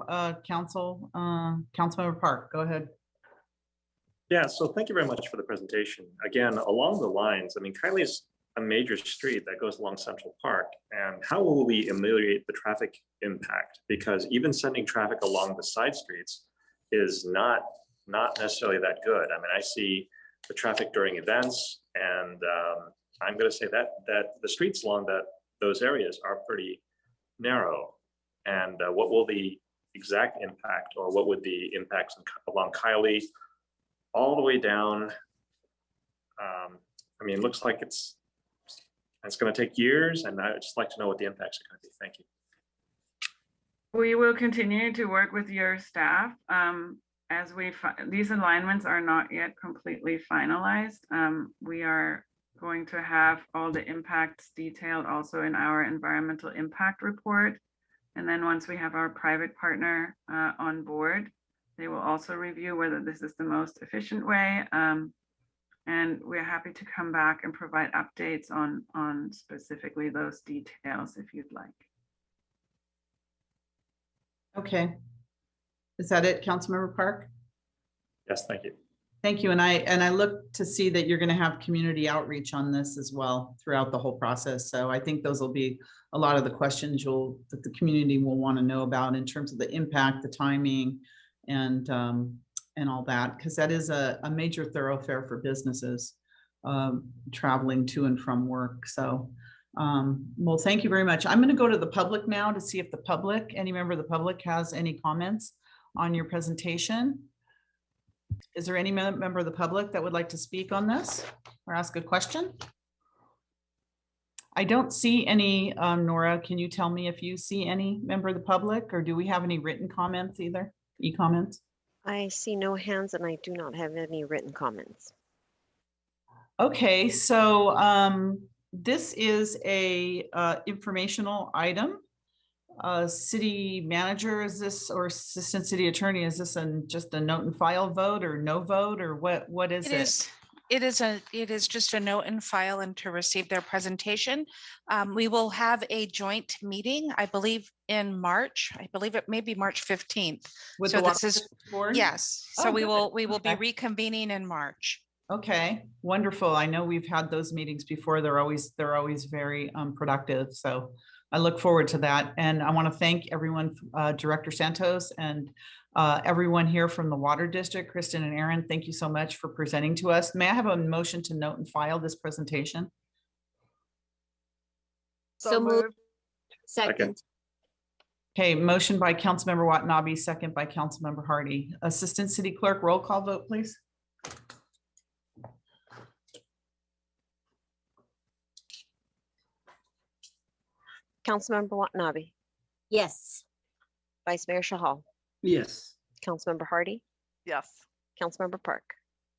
Councilmember Park? Go ahead. Yeah, so thank you very much for the presentation. Again, along the lines, I mean, Kiley is a major street that goes along Central Park, and how will we ameliorate the traffic impact? Because even sending traffic along the side streets is not necessarily that good. I mean, I see the traffic during events, and I'm going to say that the streets along those areas are pretty narrow. And what will the exact impact, or what would the impacts along Kiley all the way down? I mean, it looks like it's going to take years, and I'd just like to know what the impacts are going to be. Thank you. We will continue to work with your staff as these alignments are not yet completely finalized. We are going to have all the impacts detailed also in our environmental impact report. And then once we have our private partner on board, they will also review whether this is the most efficient way. And we're happy to come back and provide updates on specifically those details if you'd like. Okay. Is that it, Councilmember Park? Yes, thank you. Thank you. And I look to see that you're going to have community outreach on this as well throughout the whole process. So I think those will be a lot of the questions that the community will want to know about in terms of the impact, the timing, and all that, because that is a major thoroughfare for businesses traveling to and from work. So, well, thank you very much. I'm going to go to the public now to see if any member of the public has any comments on your presentation. Is there any member of the public that would like to speak on this or ask a question? I don't see any. Nora, can you tell me if you see any member of the public, or do we have any written comments either? E-comments? I see no hands and I do not have any written comments. Okay, so this is a informational item. City manager, is this, or assistant city attorney, is this just a note and file vote or no vote, or what is it? It is just a note and file and to receive their presentation. We will have a joint meeting, I believe in March. I believe it may be March 15th. With So the this is, board? yes. Oh, So we good. will Okay. be reconvening in March. Okay, wonderful. I know we've had those meetings before. They're always very productive. So I look forward to that. And I want to thank everyone, Director Santos and everyone here from the Water District, Kristen and Aaron. Thank you so much for presenting to us. May I have a motion to note and file this presentation? So moved. Second. Okay, motion by Councilmember Watanabe, second by Councilmember Hardy. Assistant City Clerk, roll call vote, please. Councilmember Watanabe, Yes. Vice Mayor Shahal, Yes. Councilmember Hardy, Yes. Councilmember Park,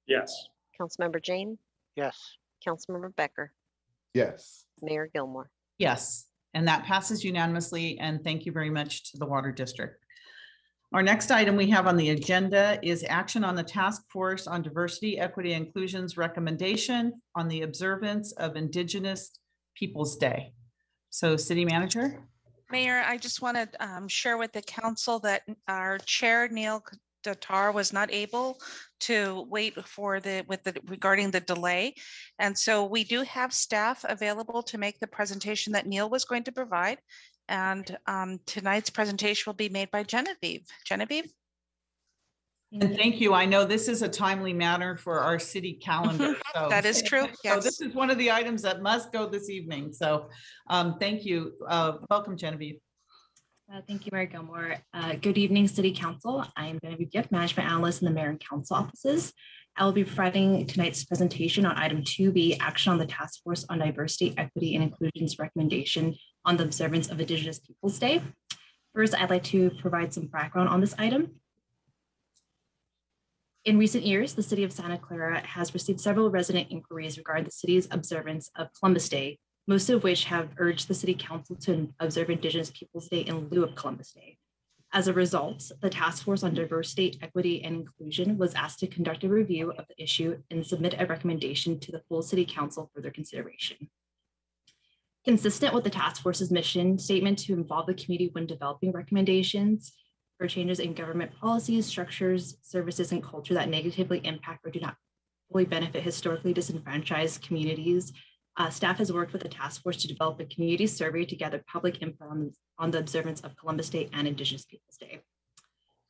Yes. Councilmember Jane, Yes. Councilmember Becker, Yes. Mayor Gilmore. Yes, and that passes unanimously, and thank you very much to the Water District. Our next item we have on the agenda is action on the Task Force on Diversity, Equity, and Inclusion's recommendation on the observance of Indigenous Peoples' Day. So, City Manager? Mayor, I just want to share with the council that our chair, Neil Datar, was not able to wait for regarding the delay. And so we do have staff available to make the presentation that Neil was going to provide. And tonight's presentation will be made by Genevieve. Genevieve? And thank you. I know this is a timely matter for our city calendar. So That is true. So Yes. this is one of the items that must go this evening. So thank you. Welcome, Genevieve. Thank you, Mayor Gilmore. Good evening, City Council. I am Genevieve Gift, Management Analyst in the Mayor and Council offices. I will be providing tonight's presentation on item 2B, action on the Task Force on Diversity, Equity, and Inclusion's recommendation on the observance of Indigenous Peoples' Day. First, I'd like to provide some background on this item. In recent years, the City of Santa Clara has received several resident inquiries regarding the city's observance of Columbus Day, most of which have urged the City Council to observe Indigenous Peoples' Day in lieu of Columbus Day. As a result, the Task Force on Diversity, Equity, and Inclusion was asked to conduct a review of the issue and submit a recommendation to the full City Council for their consideration. Consistent with the Task Force's mission statement to involve the community when developing recommendations for changes in government policies, structures, services, and culture that negatively impact or do not fully benefit historically disenfranchised communities, staff has worked with the task force to develop a community survey to gather public input on the observance of Columbus Day and Indigenous Peoples' Day.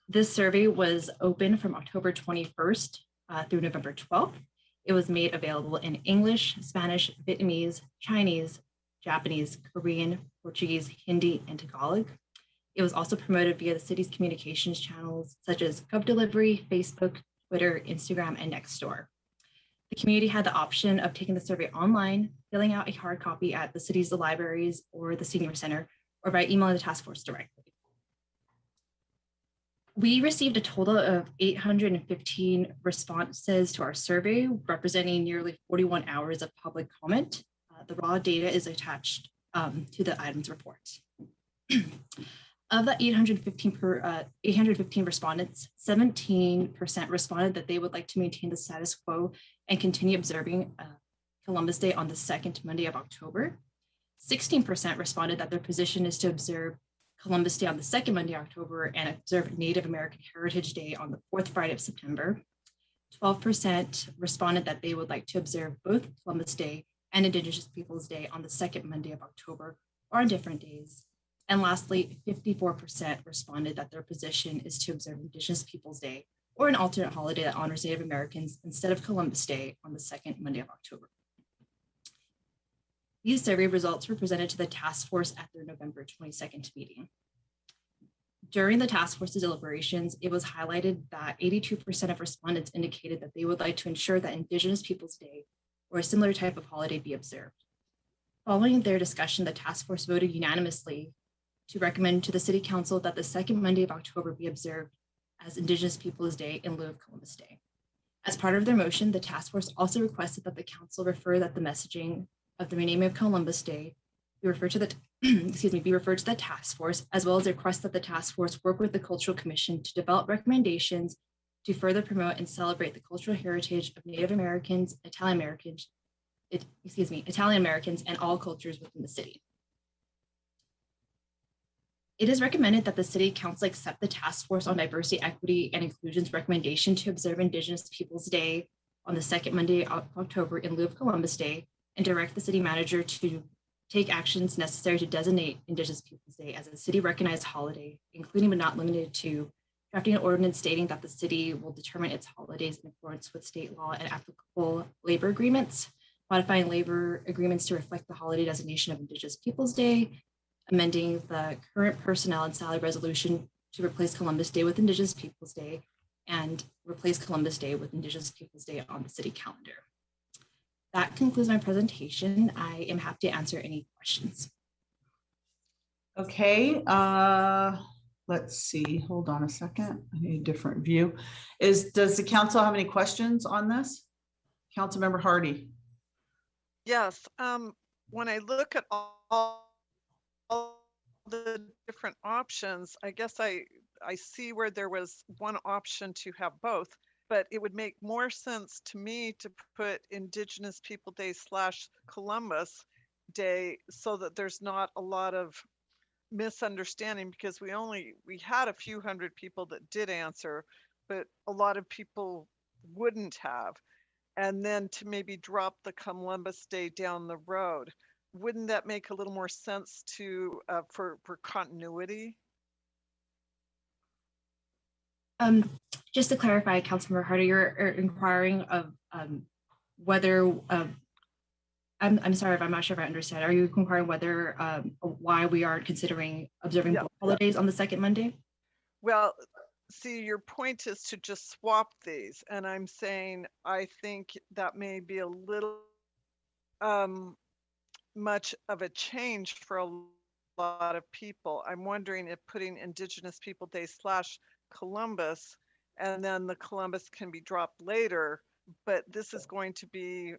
This survey was open from October 21st through November 12th. It was made available in English, Spanish, Vietnamese, Chinese, Japanese, Korean, Portuguese, Hindi, and Tagalog. It was also promoted via the city's communications channels such as GovDelivery, Facebook, Twitter, Instagram, and Nextdoor. The community had the option of taking the survey online, filling out a hard copy at the city's libraries or the senior center, or by emailing the task force directly. We received a total of 815 responses to our survey, representing nearly 41 hours of public comment. The raw data is attached to the items report. Of the 815 respondents, 17% responded that they would like to maintain the status quo and continue observing Columbus Day on the second Monday of October. 16% responded that their position is to observe Columbus Day on the second Monday of October and observe Native American Heritage Day on the fourth Friday of September. 12% responded that they would like to observe both Columbus Day and Indigenous Peoples Day on the second Monday of October or on different days. And lastly, 54% responded that their position is to observe Indigenous Peoples Day or an alternate holiday that honors Native Americans instead of Columbus Day on the second Monday of October. These survey results were presented to the task force at their November 22nd meeting. During the task force's deliberations, it was highlighted that 82% of respondents indicated that they would like to ensure that Indigenous Peoples Day or a similar type of holiday be observed. Following their discussion, the task force voted unanimously to recommend to the City Council that the second Monday of October be observed as Indigenous Peoples Day in lieu of Columbus Day. As part of their motion, the task force also requested that the council refer that the messaging of the renaming of Columbus Day be referred to the be referred to the task force, as well as request that the task force work with the Cultural Commission to develop recommendations to further promote and celebrate the cultural heritage of Native Americans, Italian Americans, and all cultures within the city. It is recommended that the City Council accept the Task Force on Diversity, Equity, and Inclusion's recommendation to observe Indigenous Peoples Day on the second Monday of October in lieu of Columbus Day, and direct the city manager to take actions necessary to designate Indigenous Peoples Day as a city-recognized holiday, including but not limited to drafting an ordinance stating that the city will determine its holidays in accordance with state law and applicable labor agreements, modifying labor agreements to reflect the holiday designation of Indigenous Peoples Day, amending the current personnel and salary resolution to replace Columbus Day with Indigenous Peoples Day, and replace Columbus Day with Indigenous Peoples Day on the city calendar. That concludes my presentation. I am happy to answer any questions. Okay, let's see, hold on a second. I need a different view. Does the council have any questions on this? Councilmember Hardy. Yes, when I look at all the different options, I guess I see where there was one option to have both, but it would make more sense to me to put Indigenous People Day / Columbus Day so that there's not a lot of misunderstanding, because we had a few hundred people that did answer, but a lot of people wouldn't have. And then to maybe drop the Columbus Day down the road. Wouldn't that make a little more sense to for continuity? Just to clarify, Councilmember Harder, you're inquiring of whether, I'm sorry if I'm not sure if I understand. Are you inquiring whether, why we are considering observing both holidays on the second Monday? Well, see, your point is to just swap these. And I'm saying, I think that may be a little much of a change for a lot of people. I'm wondering if putting Indigenous People Day / Columbus, and then the Columbus can be dropped later, but this is going to be,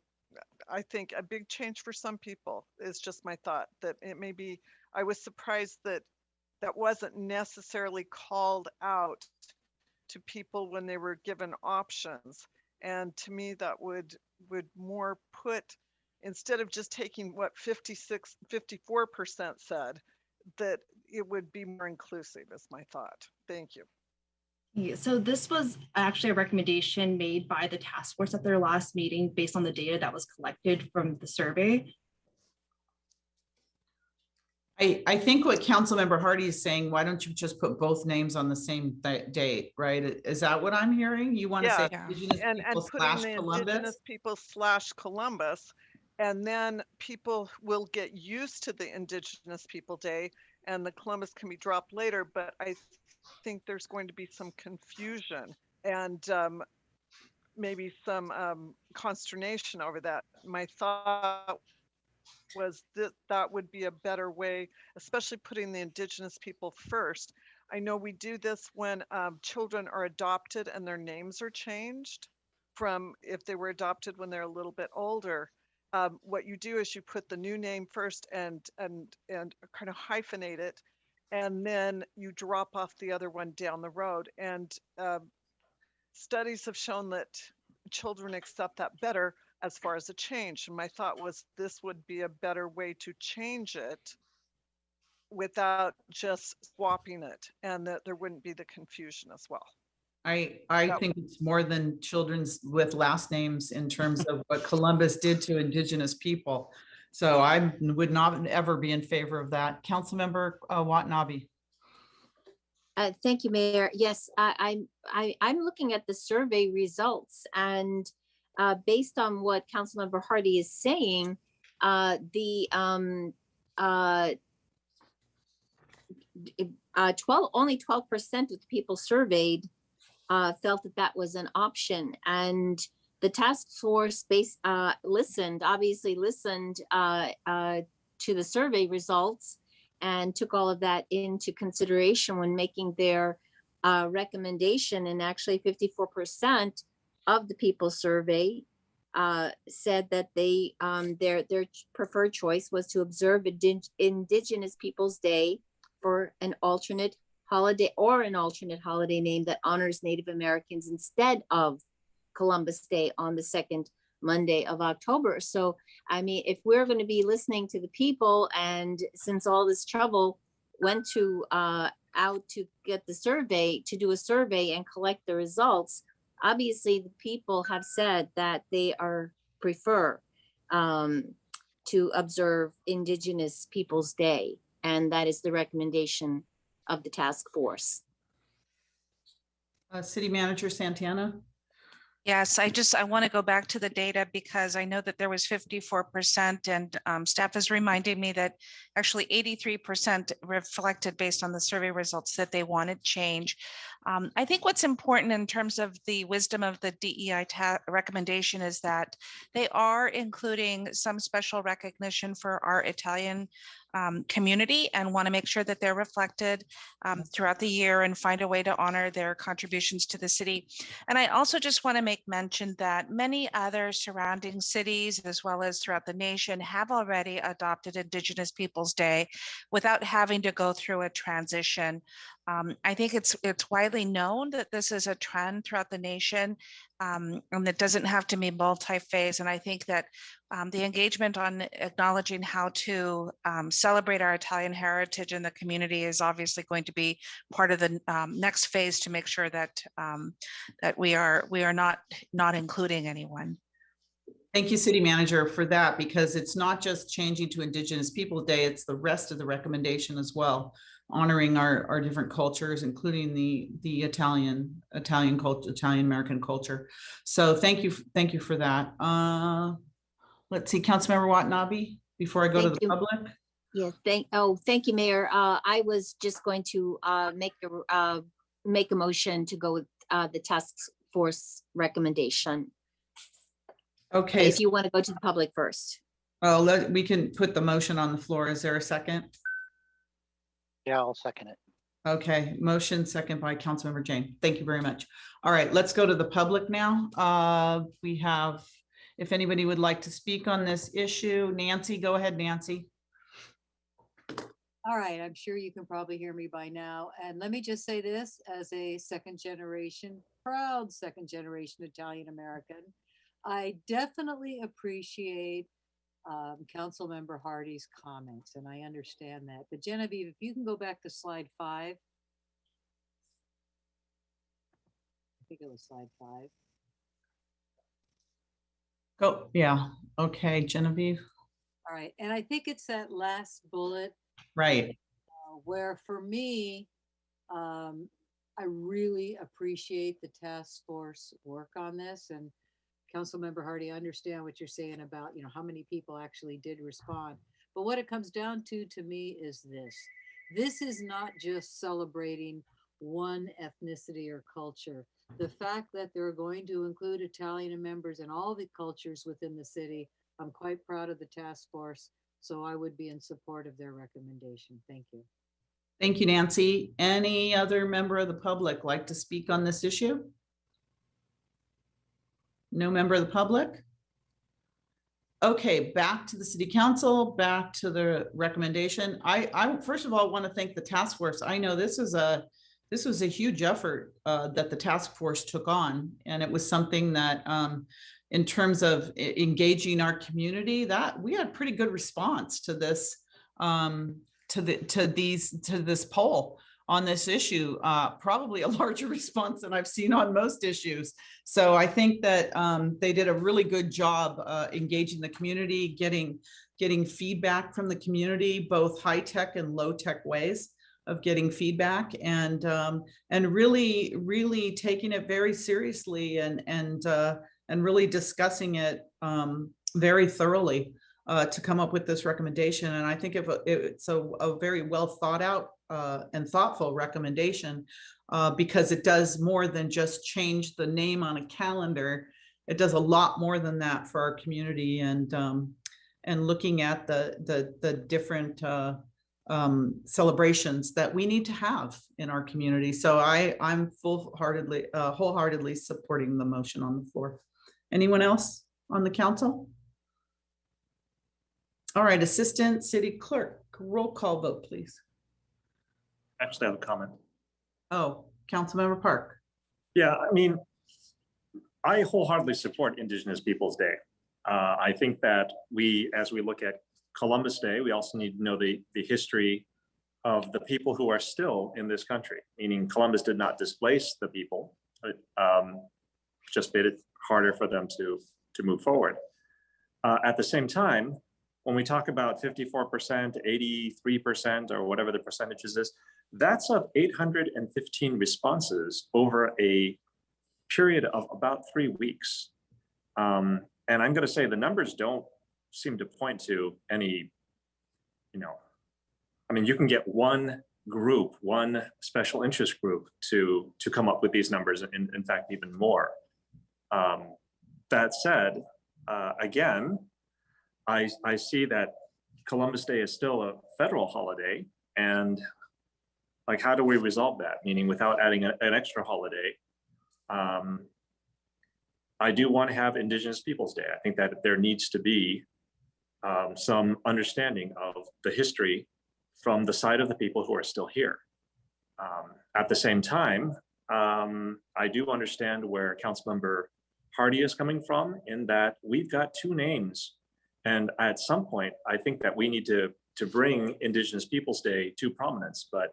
I think, a big change for some people. Is just my thought, that it may be, I was surprised that that wasn't necessarily called out to people when they were given options. And to me, that would more put, instead of just taking what 54% said, that it would be more inclusive, is my thought. Thank you. Yeah, so this was actually a recommendation made by the task force at their last meeting based on the data that was collected from the survey. I think what Councilmember Hardy is saying, why don't you just put both names on the same date, right? Is that what I'm hearing? You want to say Indigenous people and putting the Columbus? Indigenous people / Columbus, and then people will get used to the Indigenous People Day, and the Columbus can be dropped later. But I think there's going to be some confusion and maybe some consternation over that. My thought was that would be a better way, especially putting the Indigenous people first. I know we do this when children are adopted and their names are changed from if they were adopted when they're a little bit older. What you do is you put the new name first and kind of hyphenate it, and then you drop off the other one down the road. And studies have shown that children accept that better as far as a change. And my thought was this would be a better way to change it without just swapping it, and that there wouldn't be the confusion as well. I think it's more than children's with last names in terms of what Columbus did to Indigenous people. So I would not ever be in favor of that. Councilmember Watanabe. Thank you, Mayor. Yes, I'm looking at the survey results, and based on what Councilmember Hardy is saying, only 12% of the people surveyed felt that that was an option, and the task force obviously listened to the survey results and took all of that into consideration when making their recommendation. And actually 54% of the people surveyed said that their preferred choice was to observe Indigenous Peoples Day for an alternate holiday name that honors Native Americans instead of Columbus Day on the second Monday of October. So, I mean, if we're going to be listening to the people, and since all this trouble went to out to get the survey, to do a survey and collect the results, obviously the people have said that they prefer to observe Indigenous Peoples Day, and that is the recommendation of the task force. City Manager Santana. Yes, I want to go back to the data because I know that there was 54%, and staff is reminding me that actually 83% reflected based on the survey results that they wanted change. I think what's important in terms of the wisdom of the DEI recommendation is that they are including some special recognition for our Italian community, and want to make sure that they're reflected throughout the year and find a way to honor their contributions to the city. And I also just want to make mention that many other surrounding cities, as well as throughout the nation, have already adopted Indigenous Peoples Day without having to go through a transition. I think it's widely known that this is a trend throughout the nation, and it doesn't have to be multi-phase. And I think that the engagement on acknowledging how to celebrate our Italian heritage in the community is obviously going to be part of the next phase to make sure that that we are not including anyone. Thank you, City Manager, for that, because it's not just changing to Indigenous Peoples Day, it's the rest of the recommendation as well, honoring our different cultures, including the Italian culture, Italian American culture. So thank you for that. Let's see, Councilmember Watanabe, before I go to the public. Yeah, thank you, Mayor. I was just going to make a motion to go with the task force recommendation. Okay. If you want to go to the public first. Oh, we can put the motion on the floor. Is there a second? Yeah, I'll second it. Okay, motion second by Councilmember Jane. Thank you very much. All right, let's go to the public now. We have, if anybody would like to speak on this issue, Nancy, go ahead, Nancy. All right, I'm sure you can probably hear me by now. And let me just say this, as a proud second generation Italian American, I definitely appreciate Councilmember Hardy's comments, and I understand that. But Genevieve, if you can go back to slide 5. I think it was slide 5. Go, yeah, okay, Genevieve. All right, and I think it's that last bullet. Right. Where for me, I really appreciate the task force work on this. And Councilmember Hardy, I understand what you're saying about, how many people actually did respond. But what it comes down to me is this. This is not just celebrating one ethnicity or culture. The fact that they're going to include Italian members in all the cultures within the city, I'm quite proud of the task force. So I would be in support of their recommendation. Thank you. Thank you, Nancy. Any other member of the public like to speak on this issue? No member of the public? Okay, back to the city council, back to the recommendation. I first of all want to thank the task force. I know this was a huge effort that the task force took on, and it was something that in terms of engaging our community, that we had pretty good response to this to this poll. on this issue, probably a larger response than I've seen on most issues. So I think that they did a really good job engaging the community, getting feedback from the community, both high tech and low tech ways of getting feedback, and really taking it very seriously and really discussing it very thoroughly to come up with this recommendation. And I think it's a very well thought out and thoughtful recommendation because it does more than just change the name on a calendar. It does a lot more than that for our community, and looking at the different celebrations that we need to have in our community. So I'm wholeheartedly supporting the motion on the floor. Anyone else on the council? All right, Assistant City Clerk, roll call vote, please. Actually, I have a comment. Oh, Councilmember Park. Yeah, I mean, I wholeheartedly support Indigenous Peoples Day. I think that as we look at Columbus Day, we also need to know the history of the people who are still in this country, meaning Columbus did not displace the people, but just made it harder for them to move forward. At the same time, when we talk about 54%, 83%, or whatever the percentages is, that's of 815 responses over a period of about 3 weeks. And I'm going to say the numbers don't seem to point to any, I mean, you can get one group, one special interest group to come up with these numbers, and in fact, even more. That said, again, I see that Columbus Day is still a federal holiday, and like, how do we resolve that? Meaning without adding an extra holiday. I do want to have Indigenous Peoples Day. I think that there needs to be some understanding of the history from the side of the people who are still here. At the same time, I do understand where Councilmember Hardy is coming from, in that we've got two names. And at some point, I think that we need to bring Indigenous Peoples Day to prominence, but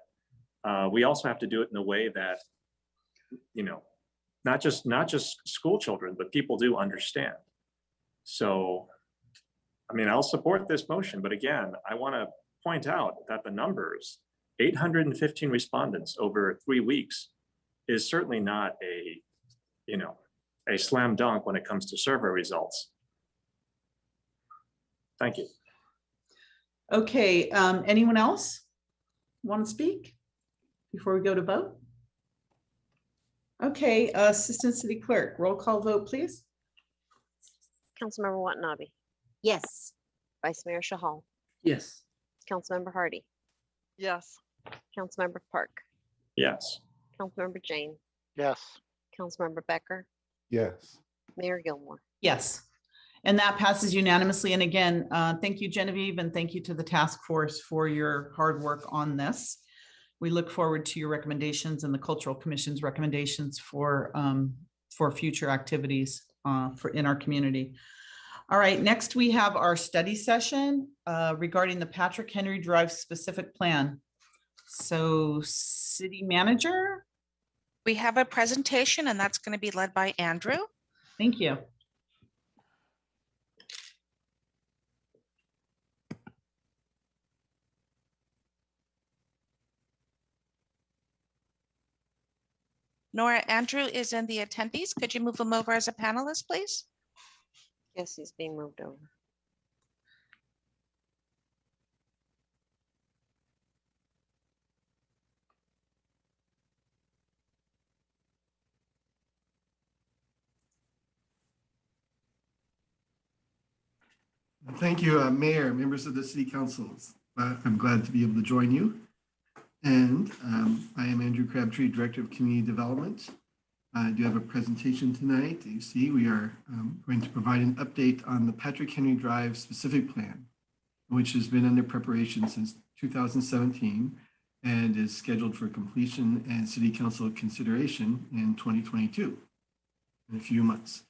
we also have to do it in a way that, not just school children, but people do understand. So, I mean, I'll support this motion, but again, I want to point out that the numbers, 815 respondents over 3 weeks, is certainly not a slam dunk when it comes to survey results. Thank you. Okay, anyone else want to speak before we go to vote? Okay, Assistant City Clerk, roll call vote, please. Councilmember Watanabe. Yes. Vice Mayor Shahal. Yes. Councilmember Hardy. Yes. Councilmember Park. Yes. Councilmember Jane. Yes. Councilmember Becker. Yes. Mayor Gilmore. Yes. And that passes unanimously. And again, thank you, Genevieve, and thank you to the task force for your hard work on this. We look forward to your recommendations and the Cultural Commission's recommendations for future activities in our community. All right, next we have our study session regarding the Patrick Henry Drive specific plan. So, City Manager. We have a presentation, and that's going to be led by Andrew. Thank you. Nora, Andrew is in the attendees. Could you move him over as a panelist, please? Yes, he's being moved over. Thank you, Mayor, members of the City Council. I'm glad to be able to join you. And I am Andrew Crabtree, Director of Community Development. I do have a presentation tonight. You see, we are going to provide an update on the Patrick Henry Drive specific plan, which has been under preparation since 2017 and is scheduled for completion and City Council consideration in 2022, in a few months.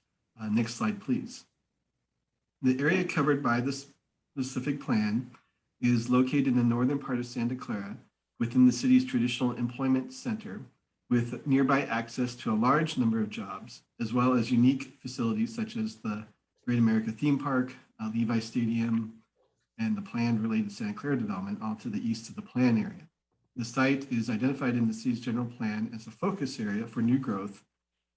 Next slide, please. The area covered by this specific plan is located in the northern part of Santa Clara, within the city's traditional employment center, with nearby access to a large number of jobs, as well as unique facilities such as the Great America Theme Park, Levi Stadium, and the planned related Santa Clara development all to the east of the plan area. The site is identified in the city's general plan as a focus area for new growth,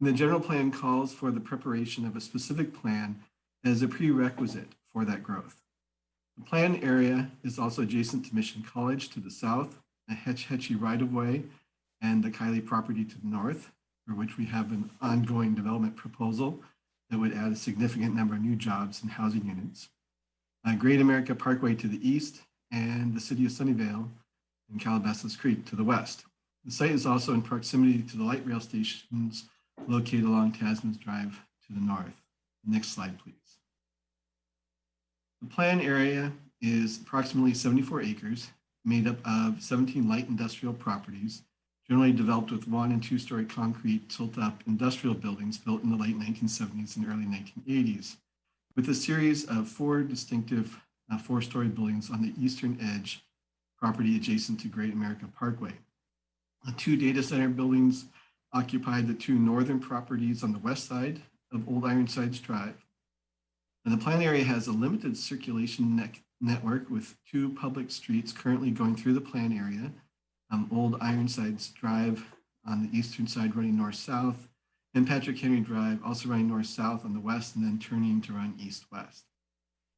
and the general plan calls for the preparation of a specific plan as a prerequisite for that growth. The plan area is also adjacent to Mission College to the south, a Hetch Hetchy right-of-way, and the Kylie property to the north, for which we have an ongoing development proposal that would add a significant number of new jobs and housing units. Great America Parkway to the east, and the city of Sunnyvale and Calabasas Creek to the west. The site is also in proximity to the light rail stations located along Tasman's Drive to the north. Next slide, please. The plan area is approximately 74 acres, made up of 17 light industrial properties, generally developed with 1- and 2-story concrete tilt-up industrial buildings built in the late 1970s and early 1980s, with a series of 4 distinctive 4-story buildings on the eastern edge property adjacent to Great America Parkway. 2 data center buildings occupied the 2 northern properties on the west side of Old Ironsides Drive. And the plan area has a limited circulation network with 2 public streets currently going through the plan area. Old Ironsides Drive on the eastern side running north-south, and Patrick Henry Drive also running north-south on the west and then turning to run east-west.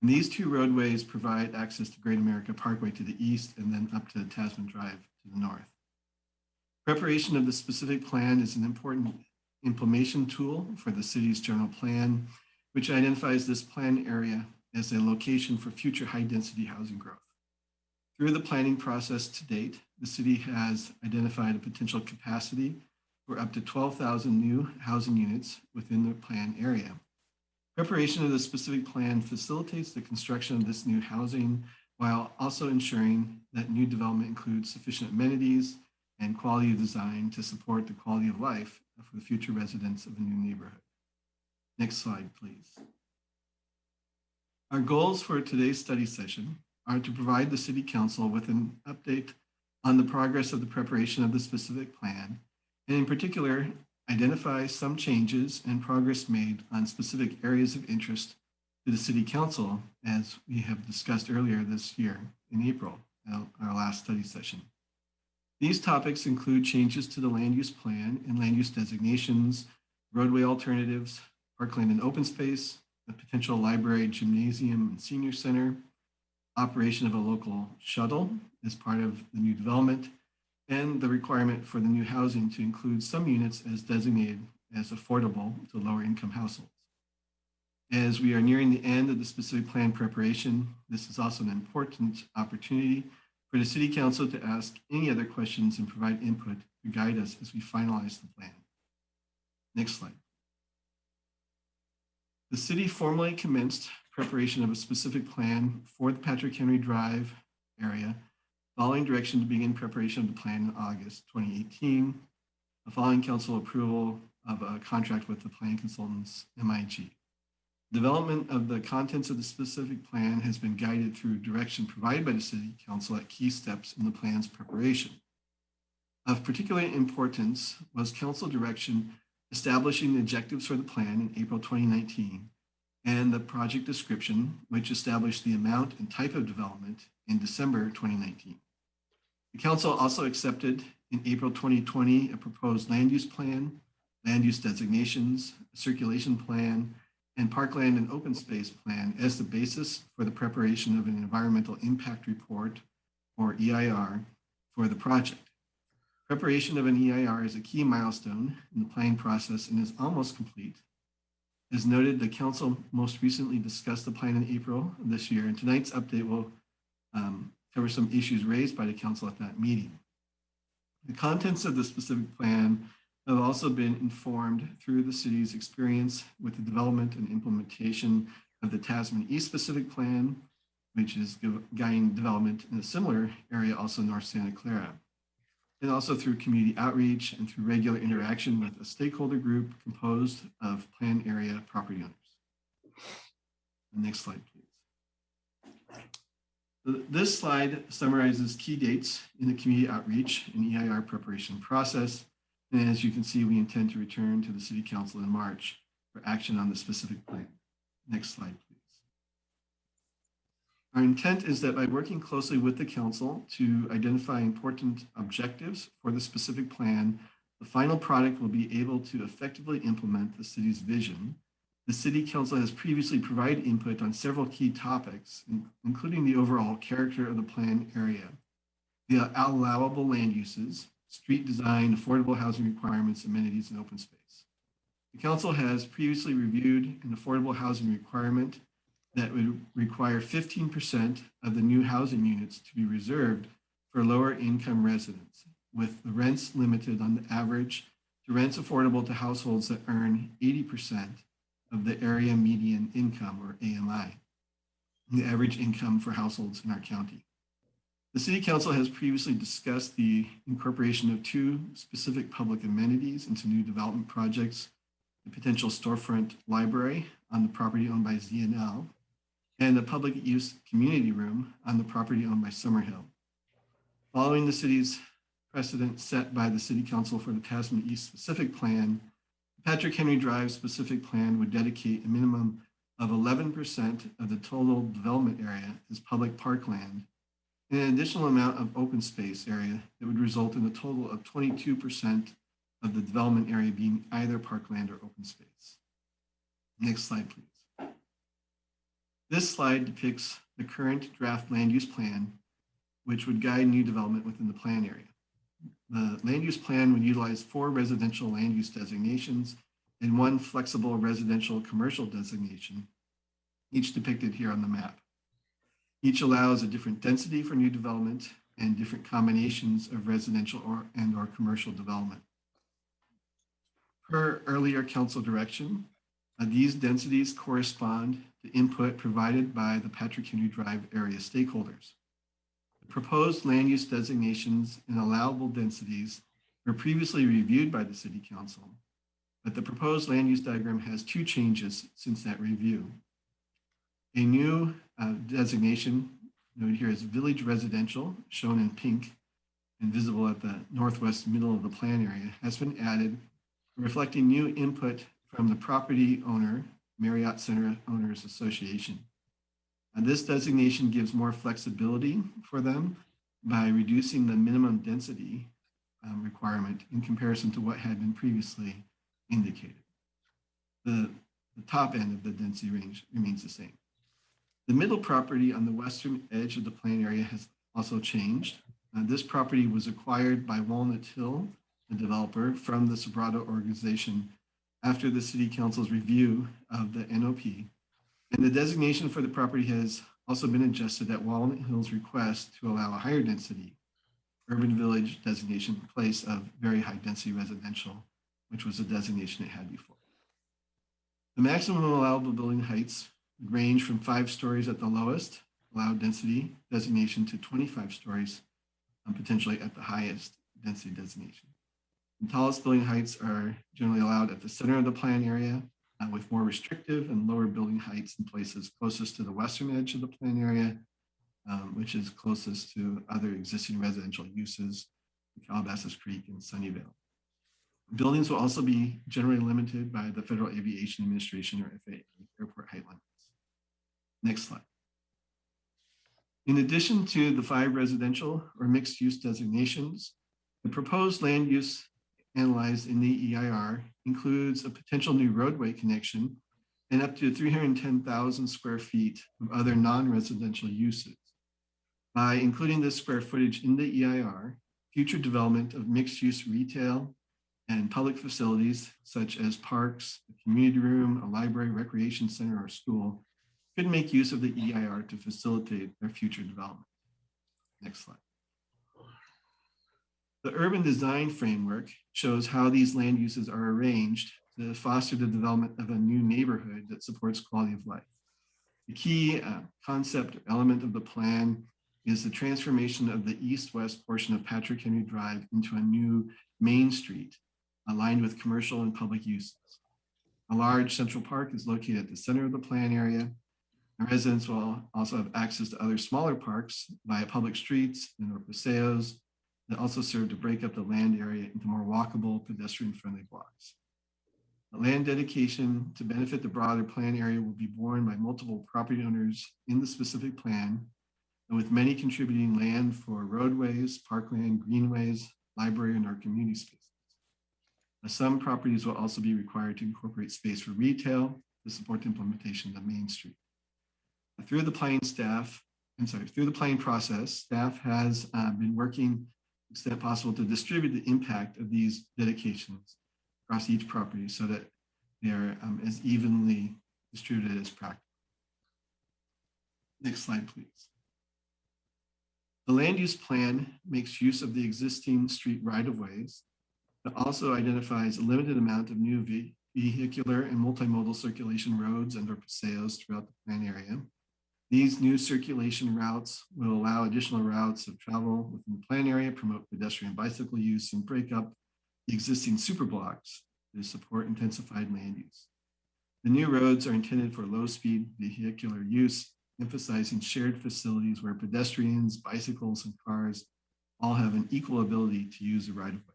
And these 2 roadways provide access to Great America Parkway to the east and then up to Tasman Drive to the north. Preparation of the specific plan is an important implementation tool for the city's general plan, which identifies this plan area as a location for future high-density housing growth. Through the planning process to date, the city has identified a potential capacity for up to 12,000 new housing units within the plan area. Preparation of the specific plan facilitates the construction of this new housing while also ensuring that new development includes sufficient amenities and quality of design to support the quality of life for the future residents of a new neighborhood. Next slide, please. Our goals for today's study session are to provide the City Council with an update on the progress of the preparation of the specific plan, and in particular, identify some changes and progress made on specific areas of interest to the City Council, as we have discussed earlier this year in April, our last study session. These topics include changes to the land use plan and land use designations, roadway alternatives, parkland and open space, the potential library, gymnasium, and senior center, operation of a local shuttle as part of the new development, and the requirement for the new housing to include some units as designated as affordable to lower income households. As we are nearing the end of the specific plan preparation, this is also an important opportunity for the City Council to ask any other questions and provide input to guide us as we finalize the plan. Next slide. The city formally commenced preparation of a specific plan for the Patrick Henry Drive area, following direction to begin preparation of the plan in August 2018, following council approval of a contract with the planning consultants, MIG. Development of the contents of the specific plan has been guided through direction provided by the City Council at key steps in the plan's preparation. Of particular importance was council direction establishing the objectives for the plan in April 2019 and the project description, which established the amount and type of development in December 2019. The council also accepted in April 2020 a proposed land use plan, land use designations, a circulation plan, and parkland and open space plan as the basis for the preparation of an environmental impact report, or EIR, for the project. Preparation of an EIR is a key milestone in the planning process and is almost complete. As noted, the council most recently discussed the plan in April of this year, and tonight's update will cover some issues raised by the council at that meeting. The contents of the specific plan have also been informed through the city's experience with the development and implementation of the Tasman East specific plan, which is guiding development in a similar area, also North Santa Clara, and also through community outreach and through regular interaction with a stakeholder group composed of plan area property owners. The next slide, please. This slide summarizes key dates in the community outreach and EIR preparation process. And as you can see, we intend to return to the City Council in March for action on the specific plan. Next slide, please. Our intent is that by working closely with the council to identify important objectives for the specific plan, the final product will be able to effectively implement the city's vision. The City Council has previously provided input on several key topics, including the overall character of the plan area, the allowable land uses, street design, affordable housing requirements, amenities, and open space. The Council has previously reviewed an affordable housing requirement that would require 15% of the new housing units to be reserved for lower income residents, with the rents limited on the average to rents affordable to households that earn 80% of the area median income, or AMI, the average income for households in our county. The City Council has previously discussed the incorporation of 2 specific public amenities into new development projects, the potential storefront library on the property owned by ZNL, and the public use community room on the property owned by Summerhill. Following the city's precedent set by the City Council for the Tasman East specific plan, Patrick Henry Drive specific plan would dedicate a minimum of 11% of the total development area as public parkland and an additional amount of open space area that would result in a total of 22% of the development area being either parkland or open space. Next slide, please. This slide depicts the current draft land use plan, which would guide new development within the plan area. The land use plan would utilize 4 residential land use designations and 1 flexible residential commercial designation, each depicted here on the map. Each allows a different density for new development and different combinations of residential or commercial development. Per earlier council direction, these densities correspond to input provided by the Patrick Henry Drive area stakeholders. The proposed land use designations and allowable densities were previously reviewed by the City Council, but the proposed land use diagram has 2 changes since that review. A new designation noted here is village residential, shown in pink and visible at the northwest middle of the plan area, has been added, reflecting new input from the property owner, Marriott Center Owners Association. And this designation gives more flexibility for them by reducing the minimum density requirement in comparison to what had been previously indicated. The top end of the density range remains the same. The middle property on the western edge of the plan area has also changed. This property was acquired by Walnut Hill, the developer, from the Sobrato organization after the City Council's review of the NOP. And the designation for the property has also been adjusted at Walnut Hill's request to allow a higher density urban village designation in place of very high density residential, which was the designation it had before. The maximum allowable building heights range from 5 stories at the lowest allowed density designation to 25 stories, potentially at the highest density designation. The tallest building heights are generally allowed at the center of the plan area, with more restrictive and lower building heights in places closest to the western edge of the plan area, which is closest to other existing residential uses, Calabasas Creek and Sunnyvale. Buildings will also be generally limited by the Federal Aviation Administration, or FAA, airport height limits. Next slide. In addition to the 5 residential or mixed use designations, the proposed land use analyzed in the EIR includes a potential new roadway connection and up to 310,000 square feet of other non-residential uses. By including this square footage in the EIR, future development of mixed-use retail and public facilities such as parks, a community room, a library, recreation center, or school could make use of the EIR to facilitate their future development. Next slide. The urban design framework shows how these land uses are arranged to foster the development of a new neighborhood that supports quality of life. The key concept or element of the plan is the transformation of the east-west portion of Patrick Henry Drive into a new main street aligned with commercial and public uses. A large central park is located at the center of the plan area. And residents will also have access to other smaller parks via public streets and or paseos that also serve to break up the land area into more walkable, pedestrian-friendly blocks. The land dedication to benefit the broader plan area will be borne by multiple property owners in the specific plan, and with many contributing land for roadways, parkland, greenways, library, and our community spaces. Some properties will also be required to incorporate space for retail to support the implementation of Main Street. Through the planning process, staff has been working to the extent possible to distribute the impact of these dedications across each property so that they are as evenly distributed as practical. Next slide, please. The land use plan makes use of the existing street right-of-ways, but also identifies a limited amount of new vehicular and multimodal circulation roads and or paseos throughout the plan area. These new circulation routes will allow additional routes of travel within the plan area, promote pedestrian bicycle use, and break up the existing superblocks to support intensified land use. The new roads are intended for low-speed vehicular use, emphasizing shared facilities where pedestrians, bicycles, and cars all have an equal ability to use the right-of-way.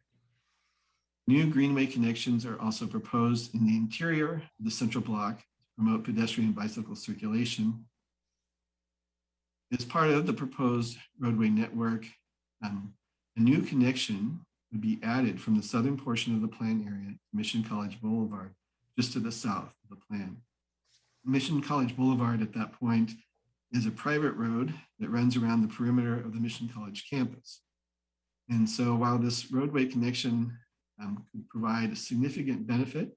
New greenway connections are also proposed in the interior of the central block to promote pedestrian and bicycle circulation. As part of the proposed roadway network, a new connection would be added from the southern portion of the plan area, Mission College Boulevard, just to the south of the plan. Mission College Boulevard at that point is a private road that runs around the perimeter of the Mission College campus. And so while this roadway connection could provide a significant benefit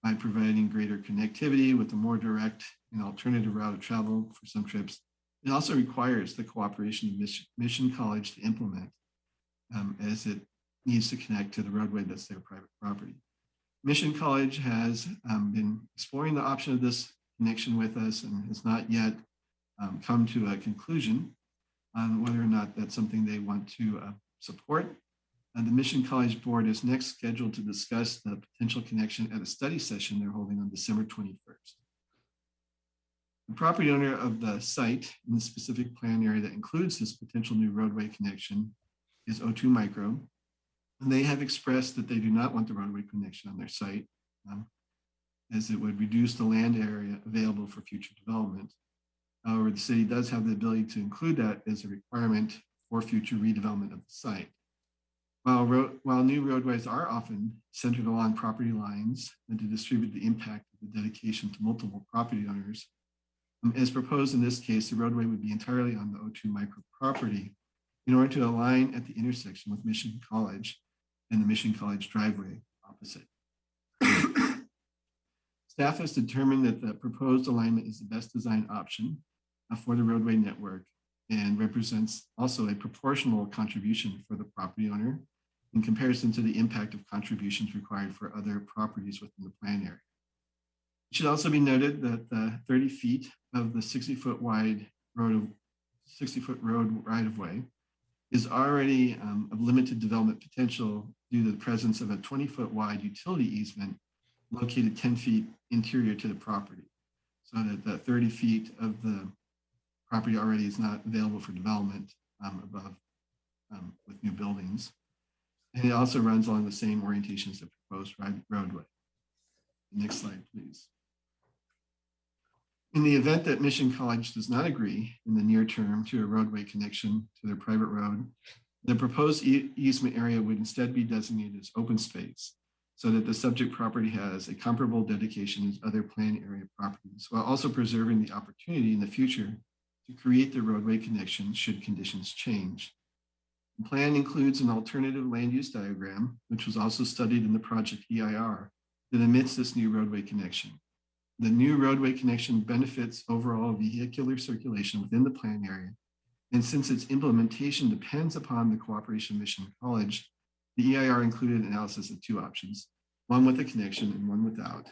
by providing greater connectivity with a more direct and alternative route of travel for some trips, it also requires the cooperation of Mission College to implement as it needs to connect to the roadway that's their private property. Mission College has been exploring the option of this connection with us and has not yet come to a conclusion on whether or not that's something they want to support. The Mission College Board is next scheduled to discuss the potential connection at a study session they're holding on December 21st. The property owner of the site in the specific plan area that includes this potential new roadway connection is O2 Micro. And they have expressed that they do not want the roadway connection on their site as it would reduce the land area available for future development. However, the city does have the ability to include that as a requirement for future redevelopment of the site. While new roadways are often centered along property lines and to distribute the impact of the dedication to multiple property owners, as proposed in this case, the roadway would be entirely on the O2 Micro property in order to align at the intersection with Mission College and the Mission College driveway opposite. Staff has determined that the proposed alignment is the best design option for the roadway network and represents also a proportional contribution for the property owner in comparison to the impact of contributions required for other properties within the plan area. It should also be noted that the 30 feet of the 60-foot wide road, 60-foot road right-of-way is already of limited development potential due to the presence of a 20-foot wide utility easement located 10 feet interior to the property, so that the 30 feet of the property already is not available for development above with new buildings. And it also runs along the same orientation as the proposed roadway. Next slide, please. In the event that Mission College does not agree in the near term to a roadway connection to their private road, the proposed easement area would instead be designated as open space so that the subject property has a comparable dedication as other plan area properties, while also preserving the opportunity in the future to create the roadway connection should conditions change. The plan includes an alternative land use diagram, which was also studied in the project EIR, that omits this new roadway connection. The new roadway connection benefits overall vehicular circulation within the plan area. And since its implementation depends upon the cooperation of Mission College, the EIR included analysis of two options, one with a connection and one without.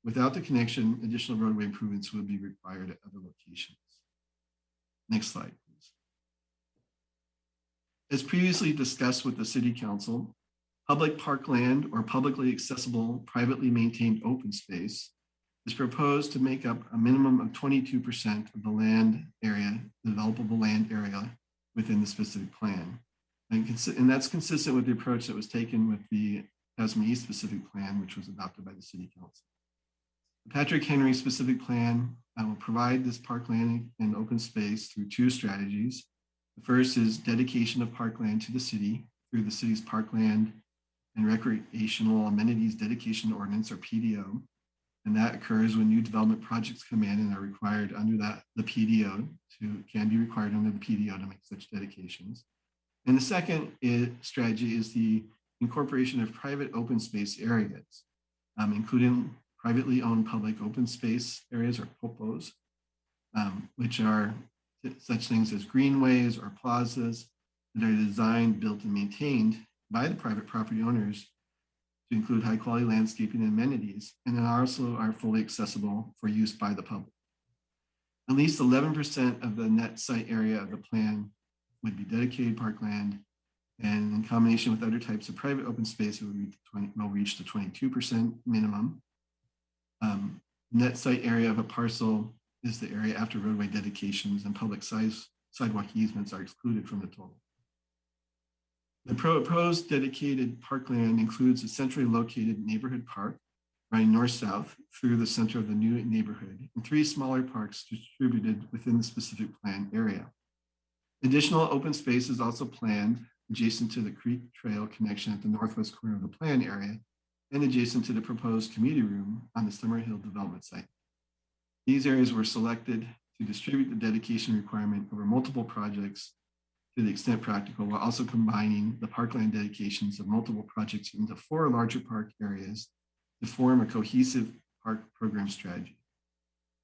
Without the connection, additional roadway improvements will be required at other locations. Next slide, please. As previously discussed with the City Council, public parkland or publicly accessible, privately maintained open space is proposed to make up a minimum of 22% of the land area, developable land area within the specific plan. And that's consistent with the approach that was taken with the Tasman East specific plan, which was adopted by the City Council. The Patrick Henry specific plan will provide this parkland and open space through two strategies. The first is dedication of parkland to the city through the city's parkland and recreational amenities dedication ordinance, or PDO. And that occurs when new development projects come in and are required under the PDO can be required under the PDO to make such dedications. And the second strategy is the incorporation of private open space areas, including privately owned public open space areas, or POPOs, which are such things as greenways or plazas that are designed, built, and maintained by the private property owners to include high quality landscaping and amenities, and then also are fully accessible for use by the public. At least 11% of the net site area of the plan would be dedicated parkland, and in combination with other types of private open space, it will reach the 22% minimum. Net site area of a parcel is the area after roadway dedications and public sidewalk easements are excluded from the total. The proposed dedicated parkland includes a centrally located neighborhood park running north-south through the center of the new neighborhood, and 3 smaller parks distributed within the specific plan area. Additional open space is also planned adjacent to the Creek Trail connection at the northwest corner of the plan area and adjacent to the proposed community room on the Summer Hill development site. These areas were selected to distribute the dedication requirement over multiple projects to the extent practical, while also combining the parkland dedications of multiple projects into 4 larger park areas to form a cohesive park program strategy.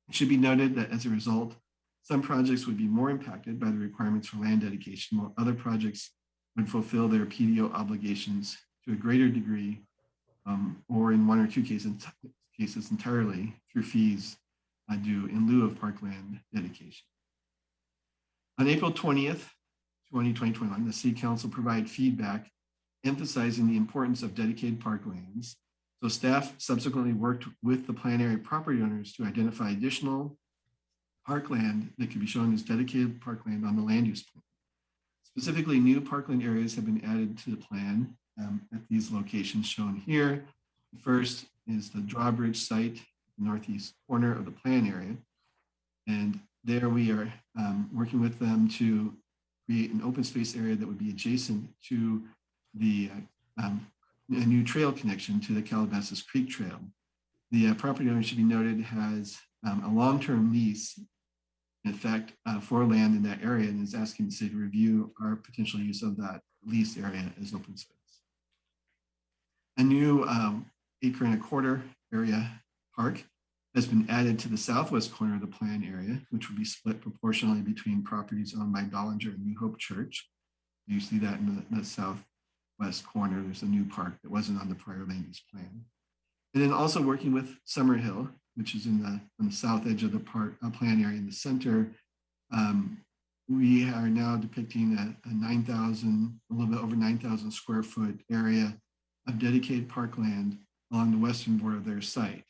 It should be noted that as a result, some projects would be more impacted by the requirements for land dedication, while other projects would fulfill their PDO obligations to a greater degree, or in 1 or 2 cases entirely through fees due in lieu of parkland dedication. On April 20th, 2021, the City Council provided feedback emphasizing the importance of dedicated parklands. So staff subsequently worked with the plan area property owners to identify additional parkland that could be shown as dedicated parkland on the land use plan. Specifically, new parkland areas have been added to the plan at these locations shown here. The first is the drawbridge site, the northeast corner of the plan area. And there we are working with them to create an open space area that would be adjacent to the a new trail connection to the Calabasas Creek Trail. The property owner, should be noted, has a long-term lease, in fact, for land in that area, and is asking the city to review our potential use of that leased area as open space. A new 1.25 acre area park has been added to the southwest corner of the plan area, which will be split proportionally between properties owned by Dollinger and New Hope Church. You see that in the southwest corner. There's a new park that wasn't on the prior land use plan. And then also working with Summer Hill, which is on the south edge of the plan area in the center. We are now depicting a 9,000, a little bit over 9,000 square foot area of dedicated parkland along the western border of their site.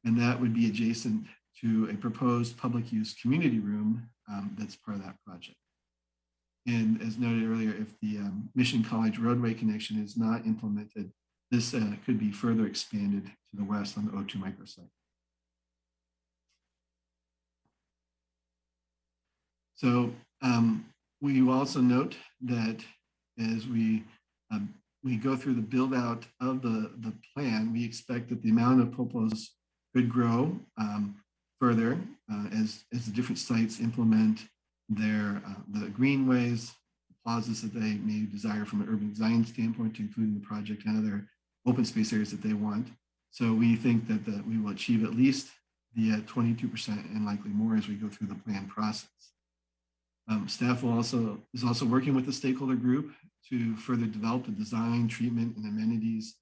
And that would be adjacent to a proposed public use community room that's part of that project. And as noted earlier, if the Mission College roadway connection is not implemented, this could be further expanded to the west on the O2 microsite. So we also note that as we go through the build out of the plan, we expect that the amount of POPOs could grow further as the different sites implement their the greenways, the plazas that they may desire from an urban design standpoint to include in the project, and other open space areas that they want. So we think that we will achieve at least the 22% and likely more as we go through the plan process. Staff is also working with the stakeholder group to further develop the design, treatment, and amenities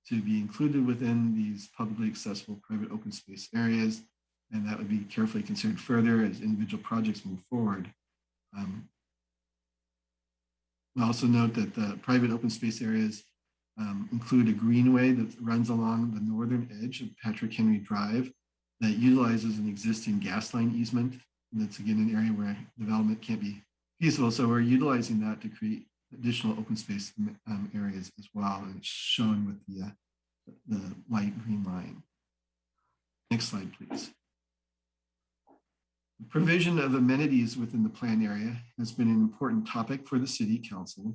to be included within these publicly accessible private open space areas. And that would be carefully considered further as individual projects move forward. We also note that the private open space areas include a greenway that runs along the northern edge of Patrick Henry Drive that utilizes an existing gas line easement. That's again an area where development can't be feasible. So we're utilizing that to create additional open space areas as well. And it's shown with the light green line. Next slide, please. The provision of amenities within the plan area has been an important topic for the City Council.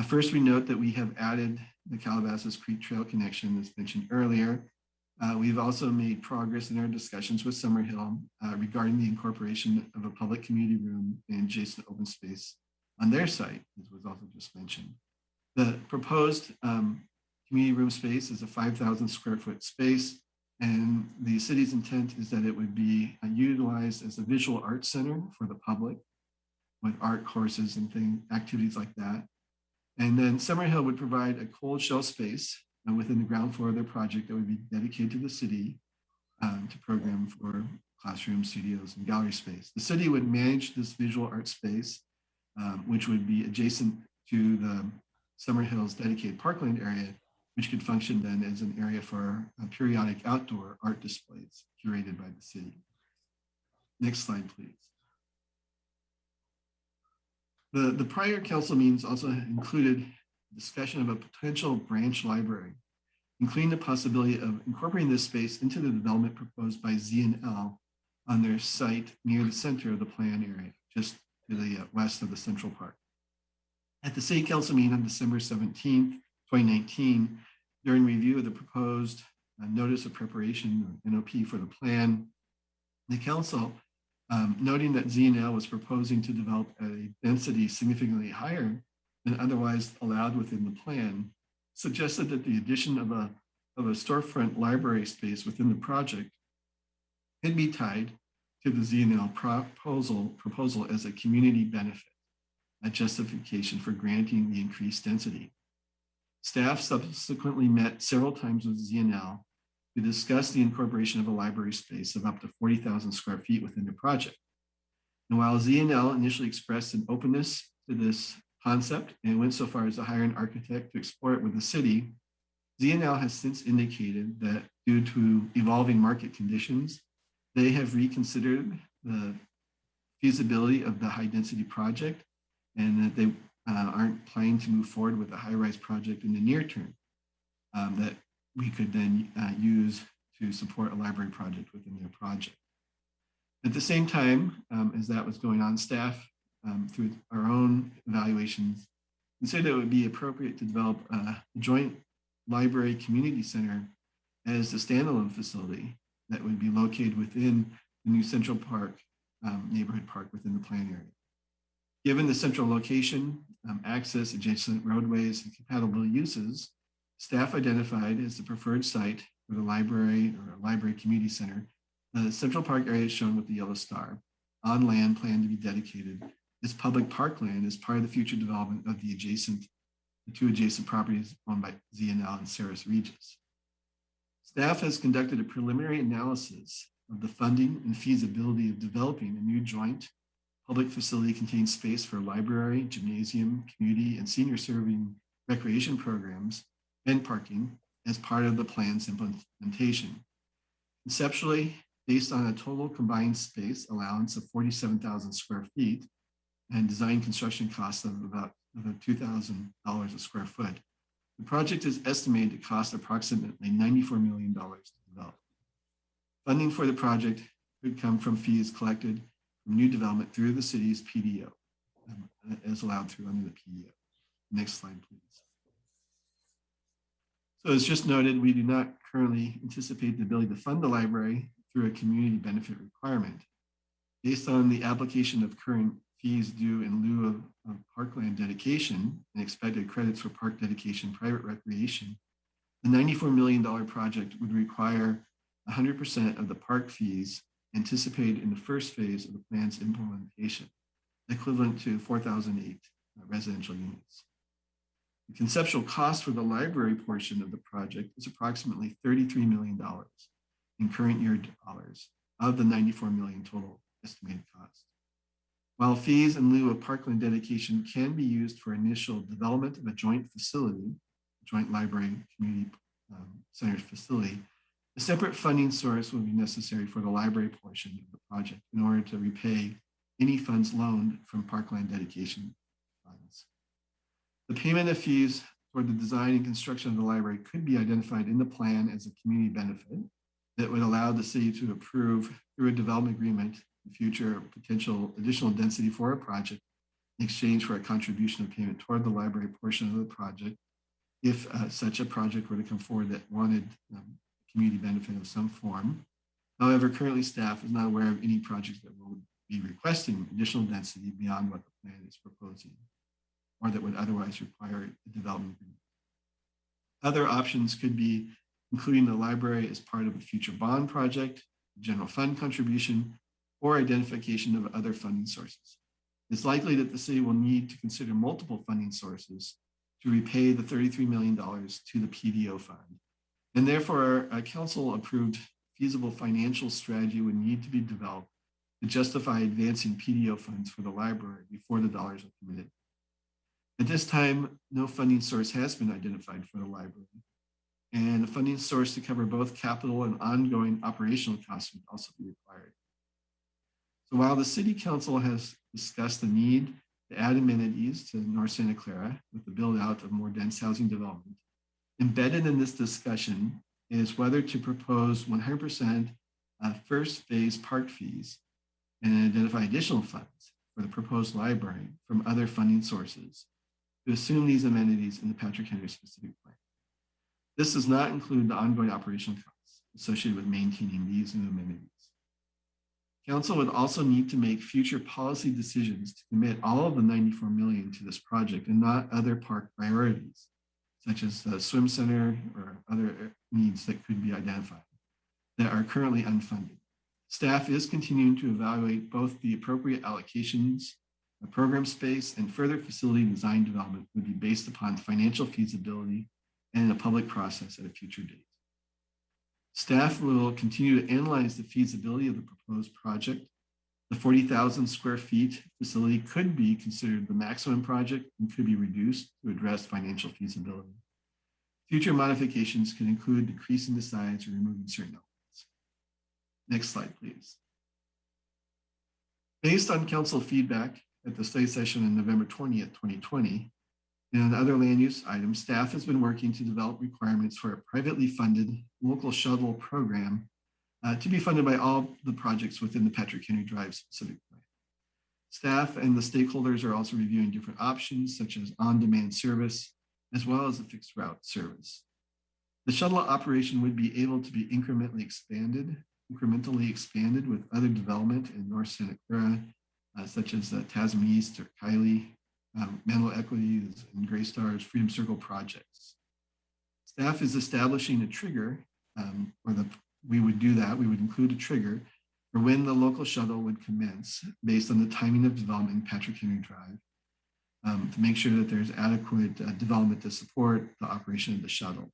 First, we note that we have added the Calabasas Creek Trail connection as mentioned earlier. We've also made progress in our discussions with Summerhill regarding the incorporation of a public community room and adjacent open space on their site, as was also just mentioned. The proposed community room space is a 5,000 square foot space, and the city's intent is that it would be utilized as a visual arts center for the public with art courses and activities like that. And then Summerhill would provide a cold shell space within the ground floor of their project that would be dedicated to the city to program for classrooms, studios, and gallery space. The city would manage this visual art space, which would be adjacent to the Summerhill's dedicated parkland area, which could function then as an area for periodic outdoor art displays curated by the city. Next slide, please. The prior council meetings also included discussion of a potential branch library, including the possibility of incorporating this space into the development proposed by Z&L on their site near the center of the plan area, just to the west of the Central Park. At the City Council meeting on December 17th, 2019, during review of the proposed notice of preparation, or NOP, for the plan, the council, noting that Z&L was proposing to develop a density significantly higher than otherwise allowed within the plan, suggested that the addition of a storefront library space within the project could be tied to the Z&L proposal as a community benefit, a justification for granting the increased density. Staff subsequently met several times with Z&L to discuss the incorporation of a library space of up to 40,000 square feet within the project. And while Z&L initially expressed an openness to this concept and went so far as to hire an architect to explore it with the city, Z&L has since indicated that due to evolving market conditions, they have reconsidered the feasibility of the high density project and that they aren't planning to move forward with a high-rise project in the near term that we could then use to support a library project within their project. At the same time, as that was going on, staff, through our own evaluations, considered it would be appropriate to develop a joint library community center as a standalone facility that would be located within the new Central Park neighborhood park within the plan area. Given the central location, access, adjacent roadways, and compatible uses, staff identified as the preferred site for the library or a library community center, the Central Park area is shown with the yellow star, on land planned to be dedicated as public parkland as part of the future development of the two adjacent properties owned by Z&L and Ceres Regis. Staff has conducted a preliminary analysis of the funding and feasibility of developing a new joint public facility containing space for library, gymnasium, community, and senior serving recreation programs and parking as part of the plan's implementation. Conceptually, based on a total combined space allowance of 47,000 square feet and design construction costs of about $2,000 a square foot, the project is estimated to cost approximately $94 million to develop. Funding for the project could come from fees collected from new development through the city's PDO, as allowed through under the PDO. Next slide, please. So as just noted, we do not currently anticipate the ability to fund the library through a community benefit requirement. Based on the application of current fees due in lieu of parkland dedication and expected credits for park dedication, private recreation, the $94 million project would require 100% of the park fees anticipated in the first phase of the plan's implementation, equivalent to 4,008 residential units. The conceptual cost for the library portion of the project is approximately $33 million in current year dollars of the $94 million total estimated cost. While fees in lieu of parkland dedication can be used for initial development of a joint facility, joint library community center facility, A separate funding source will be necessary for the library portion of the project in order to repay any funds loaned from parkland dedication funds. The payment of fees for the design and construction of the library could be identified in the plan as a community benefit that would allow the city to approve through a development agreement the future potential additional density for a project in exchange for a contribution of payment toward the library portion of the project if such a project were to come forward that wanted community benefit of some form. However, currently staff is not aware of any projects that will be requesting additional density beyond what the plan is proposing, or that would otherwise require a development agreement. Other options could be including the library as part of a future bond project, general fund contribution, or identification of other funding sources. It's likely that the city will need to consider multiple funding sources to repay the $33 million to the PDO fund. And therefore, a council approved feasible financial strategy would need to be developed to justify advancing PDO funds for the library before the dollars are committed. At this time, no funding source has been identified for the library, and a funding source to cover both capital and ongoing operational costs would also be required. So while the City Council has discussed the need to add amenities to North Santa Clara with the build out of more dense housing development, embedded in this discussion is whether to propose 100% first phase park fees and identify additional funds for the proposed library from other funding sources to assume these amenities in the Patrick Henry specific plan. This does not include the ongoing operational costs associated with maintaining these new amenities. Council would also need to make future policy decisions to commit all of the $94 million to this project and not other park priorities, such as the swim center or other needs that could be identified that are currently unfunded. Staff is continuing to evaluate both the appropriate allocations, the program space, and further facility design development would be based upon financial feasibility and a public process at a future date. Staff will continue to analyze the feasibility of the proposed project. The 40,000 square feet facility could be considered the maximum project and could be reduced to address financial feasibility. Future modifications can include decreasing the size or removing certain elements. Next slide, please. Based on council feedback at the study session on November 20th, 2020, and on other land use items, staff has been working to develop requirements for a privately funded local shuttle program to be funded by all the projects within the Patrick Henry Drive specific plan. Staff and the stakeholders are also reviewing different options such as on-demand service, as well as a fixed route service. The shuttle operation would be able to be incrementally expanded with other development in North Santa Clara, such as Tasman East or Kylie, Menlo Equities and Gray Stars Freedom Circle projects. Staff is establishing a trigger, we would include a trigger for when the local shuttle would commence based on the timing of development in Patrick Henry Drive to make sure that there's adequate development to support the operation of the shuttle.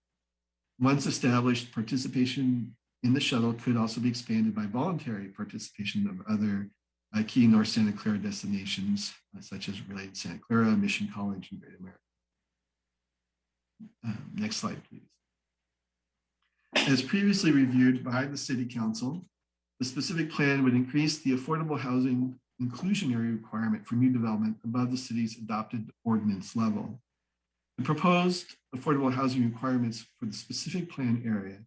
Once established, participation in the shuttle could also be expanded by voluntary participation of other key North Santa Clara destinations, such as Related Santa Clara, Mission College, and Great America. Next slide, please. As previously reviewed by the City Council, the specific plan would increase the affordable housing inclusionary requirement for new development above the city's adopted ordinance level. The proposed affordable housing requirements for the specific plan area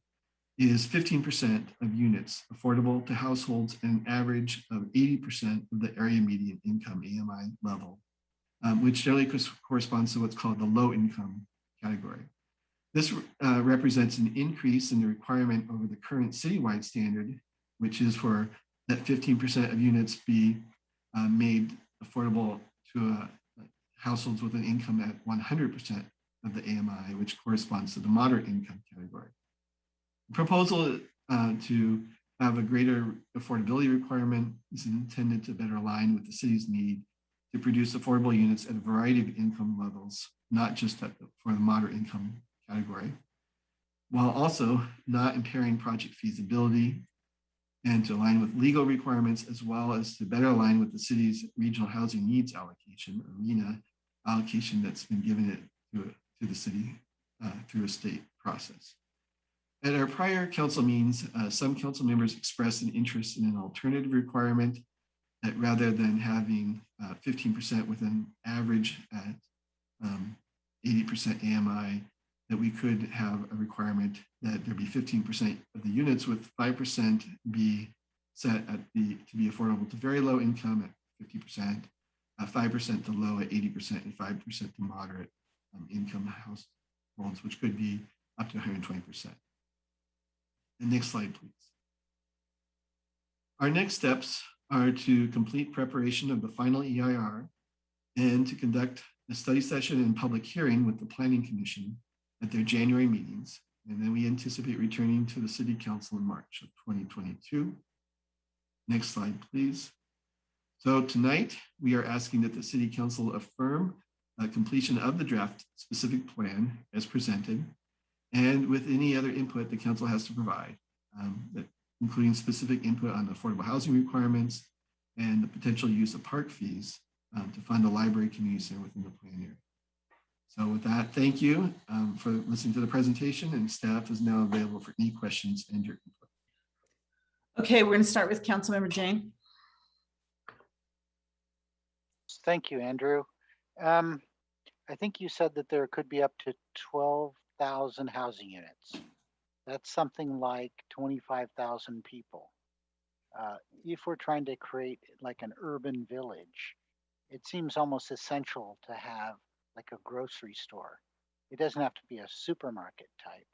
is 15% of units affordable to households and an average of 80% of the area median income AMI level, which generally corresponds to what's called the low income category. This represents an increase in the requirement over the current citywide standard, which is for that 15% of units be made affordable to households with an income at 100% of the AMI, which corresponds to the moderate income category. The proposal to have a greater affordability requirement is intended to better align with the city's need to produce affordable units at a variety of income levels, not just for the moderate income category, while also not impairing project feasibility and to align with legal requirements, as well as to better align with the city's regional housing needs allocation, or RHNA allocation that's been given it to the city through a state process. At our prior council meetings, some council members expressed an interest in an alternative requirement that rather than having 15% with an average at 80% AMI, that we could have a requirement that there be 15% of the units with 5% be set at to be affordable to very low income at 50%, 5% to low at 80%, and 5% to moderate income households, which could be up to 120%. And next slide, please. Our next steps are to complete preparation of the final EIR and to conduct a study session and public hearing with the Planning Commission at their January meetings. And then we anticipate returning to the City Council in March of 2022. Next slide, please. So tonight, we are asking that the City Council affirm completion of the draft specific plan as presented, and with any other input the council has to provide, including specific input on affordable housing requirements and the potential use of park fees to fund the library community center within the plan area. So with that, thank you for listening to the presentation, and staff is now available for any questions and your input. Okay, we're going to start with Councilmember Jane. Thank you, Andrew. I think you said that there could be up to 12,000 housing units. That's something like 25,000 people. If we're trying to create like an urban village, it seems almost essential to have like a grocery store. It doesn't have to be a supermarket type,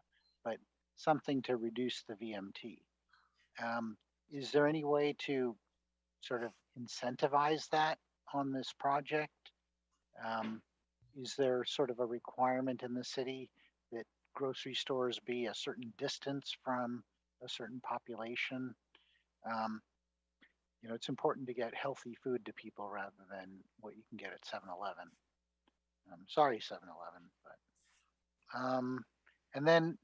but something to reduce the VMT. Is there any way to sort of incentivize that on this project? Is there sort of a requirement in the city that grocery stores be a certain distance from a certain population? You know, it's important to get healthy food to people rather than what you can get at 7-Eleven. Sorry, 7-Eleven, but and then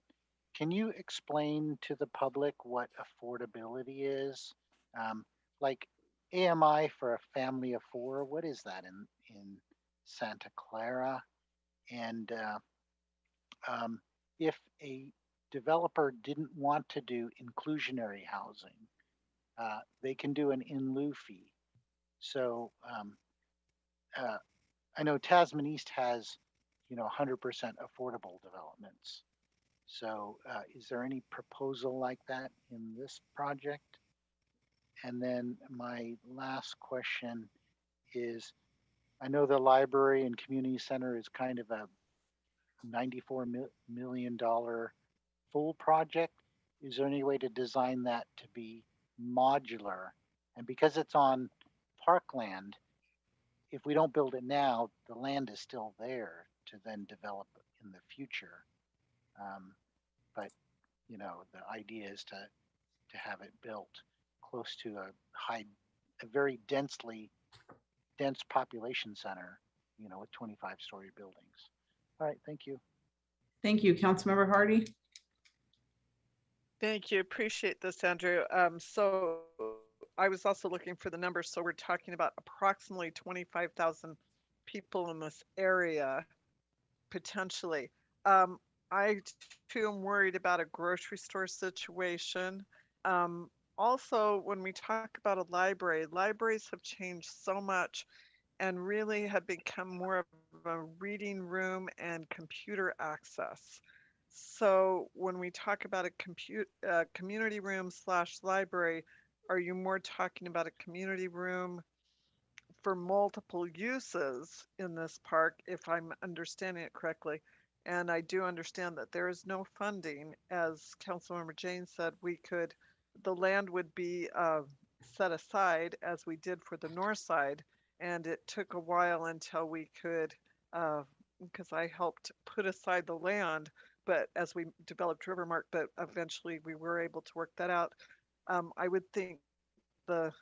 can you explain to the public what affordability is? Like AMI for a family of 4, what is that in Santa Clara? And if a developer didn't want to do inclusionary housing, they can do an in lieu fee. So I know Tasman East has, 100% affordable developments. So is there any proposal like that in this project? And then my last question is, I know the library and community center is kind of a $94 million full project. Is there any way to design that to be modular? And because it's on parkland, if we don't build it now, the land is still there to then develop in the future. But the idea is to have it built close to a very dense population center, with 25-story buildings. All right, thank you. Thank you, Councilmember Hardy. Thank you. Appreciate this, Andrew. So I was also looking for the numbers. So we're talking about approximately 25,000 people in this area, potentially. I too am worried about a grocery store situation. Also, when we talk about a library, libraries have changed so much and really have become more of a reading room and computer access. So when we talk about a community room / library, are you more talking about a community room for multiple uses in this park, if I'm understanding it correctly? And I do understand that there is no funding. As Councilmember Jane said, the land would be set aside as we did for the north side. And it took a while until we could, because I helped put aside the land, but as we developed Rivermark, but eventually we were able to work that out. I would think the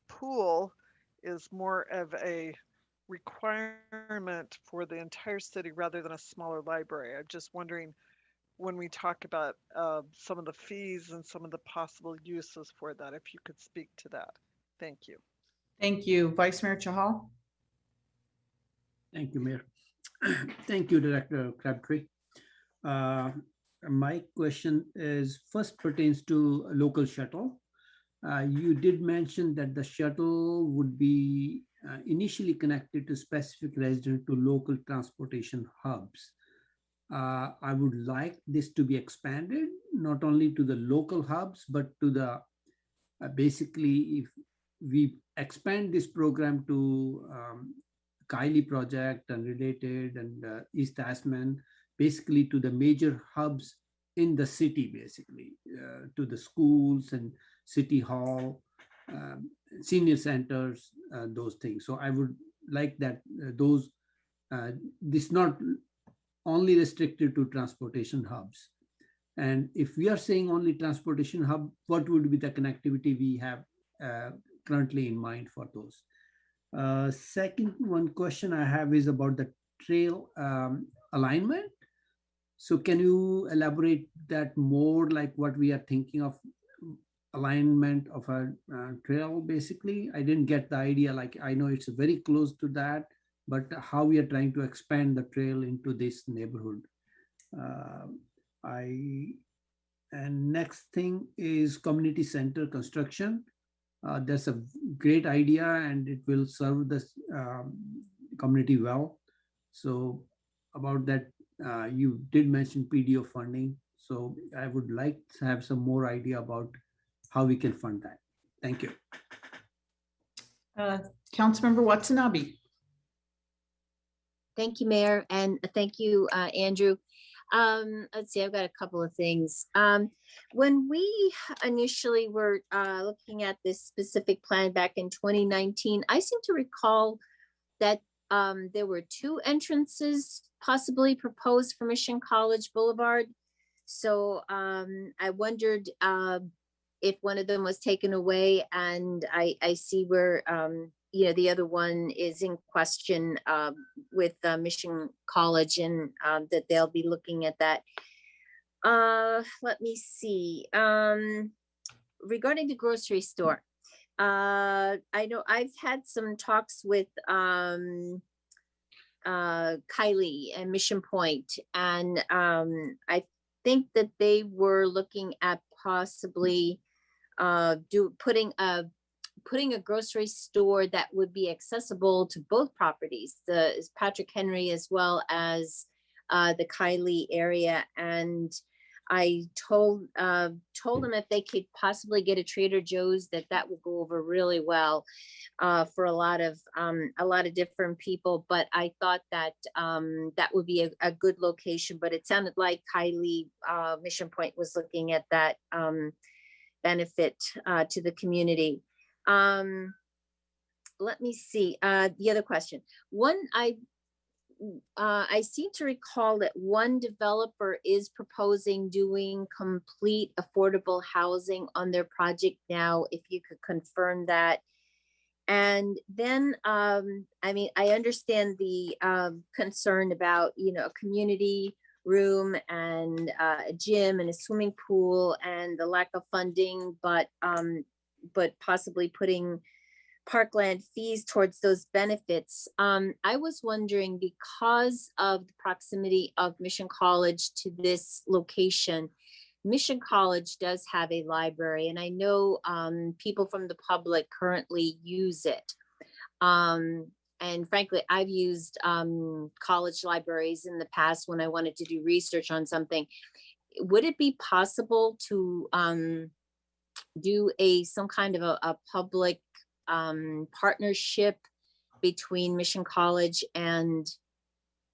pool is more of a requirement for the entire city rather than a smaller library. I'm just wondering, when we talk about some of the fees and some of the possible uses for that, if you could speak to that. Thank you. Thank you. Vice Mayor Chahal. Thank you, Mayor. Thank you, Director Crabtree. My question is first pertains to a local shuttle. You did mention that the shuttle would be initially connected to specific resident to local transportation hubs. I would like this to be expanded, not only to the local hubs, but to the basically, if we expand this program to Kylie project and related and East Asman, basically to the major hubs in the city, basically to the schools and city hall, senior centers, those things. So I would like that this not only restricted to transportation hubs. And if we are saying only transportation hub, what would be the connectivity we have currently in mind for those? Second one question I have is about the trail alignment. So can you elaborate that more, like what we are thinking of alignment of a trail, basically? I didn't get the idea, like I know it's very close to that, but how we are trying to expand the trail into this neighborhood. And next thing is community center construction. That's a great idea and it will serve the community well. So about that, you did mention PDO funding. So I would like to have some more idea about how we can fund that. Thank you. Councilmember Watanabe. Thank you, Mayor, and thank you, Andrew. Let's see, I've got a couple of things. When we initially were looking at this specific plan back in 2019, I seem to recall that there were two entrances possibly proposed for Mission College Boulevard. So I wondered if one of them was taken away, and I see where the other one is in question with Mission College, and that they'll be looking at that. Let me see. Regarding the grocery store, I know I've had some talks with Kylie and Mission Point, and I think that they were looking at possibly putting a grocery store that would be accessible to both properties, the Patrick Henry as well as the Kylie area. And I told them if they could possibly get a Trader Joe's, that would go over really well for a lot of different people. But I thought that that would be a good location. But it sounded like Kylie Mission Point was looking at that benefit to the community. Let me see, the other question. I seem to recall that one developer is proposing doing complete affordable housing on their project now, if you could confirm that. And then, I mean, I understand the concern about, a community room and a gym and a swimming pool and the lack of funding, but possibly putting parkland fees towards those benefits. I was wondering, because of the proximity of Mission College to this location, Mission College does have a library, and I know people from the public currently use it. And frankly, I've used college libraries in the past when I wanted to do research on something. Would it be possible to do some kind of a public partnership between Mission College and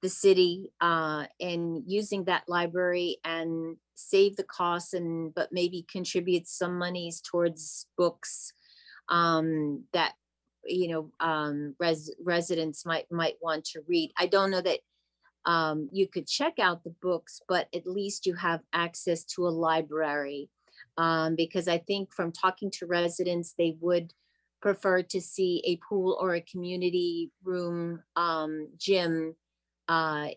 the city and using that library and save the costs, but maybe contribute some monies towards books that residents might want to read? I don't know that you could check out the books, but at least you have access to a library, because I think from talking to residents, they would prefer to see a pool or a community room gym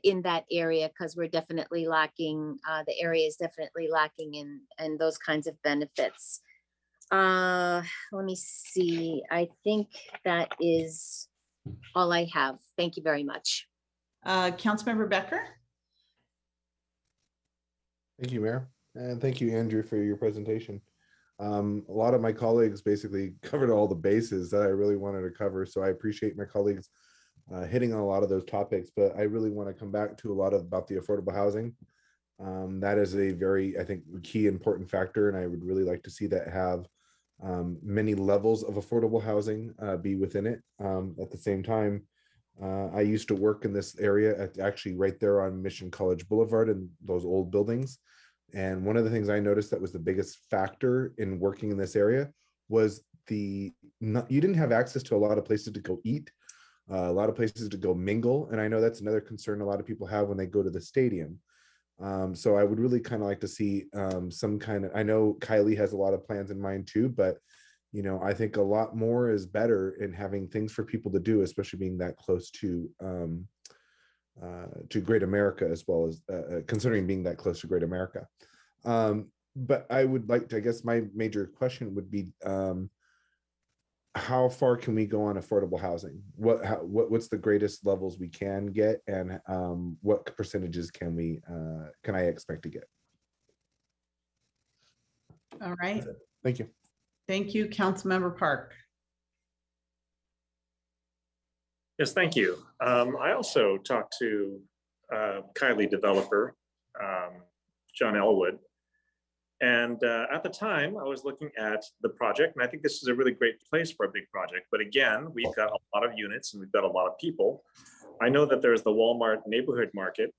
in that area, because we're definitely lacking, the area is definitely lacking in those kinds of benefits. Let me see. I think that is all I have. Thank you very much. Councilmember Becker. Thank you, Mayor. And thank you, Andrew, for your presentation. A lot of my colleagues basically covered all the bases that I really wanted to cover. So I appreciate my colleagues hitting on a lot of those topics, but I really want to come back to a lot about the affordable housing. That is a very, I think, key important factor. And I would really like to see that have many levels of affordable housing be within it. At the same time, I used to work in this area actually right there on Mission College Boulevard in those old buildings. And one of the things I noticed that was the biggest factor in working in this area was you didn't have access to a lot of places to go eat, a lot of places to go mingle. And I know that's another concern a lot of people have when they go to the stadium. So I would really kind of like to see some kind of, I know Kylie has a lot of plans in mind too, but I think a lot more is better in having things for people to do, especially being that close to Great America, as well as considering being that close to Great America. But I would like to, I guess my major question would be, how far can we go on affordable housing? What's the greatest levels we can get, and what percentages can I expect to get? All right. Thank you. Thank you, Councilmember Park. Yes, thank you. I also talked to Kylie developer, John Elwood. And at the time, I was looking at the project, and I think this is a really great place for a big project. But again, we've got a lot of units and we've got a lot of people. I know that there's the Walmart neighborhood market,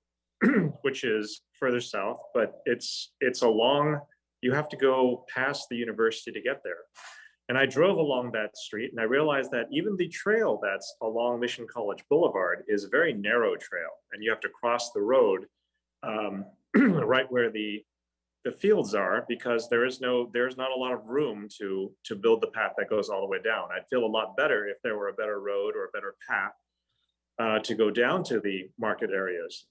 which is further south, but it's a long, you have to go past the university to get there. And I drove along that street and I realized that even the trail that's along Mission College Boulevard is a very narrow trail, and you have to cross the road right where the fields are, because there's not a lot of room to build the path that goes all the way down. I'd feel a lot better if there were a better road or a better path to go down to the market areas.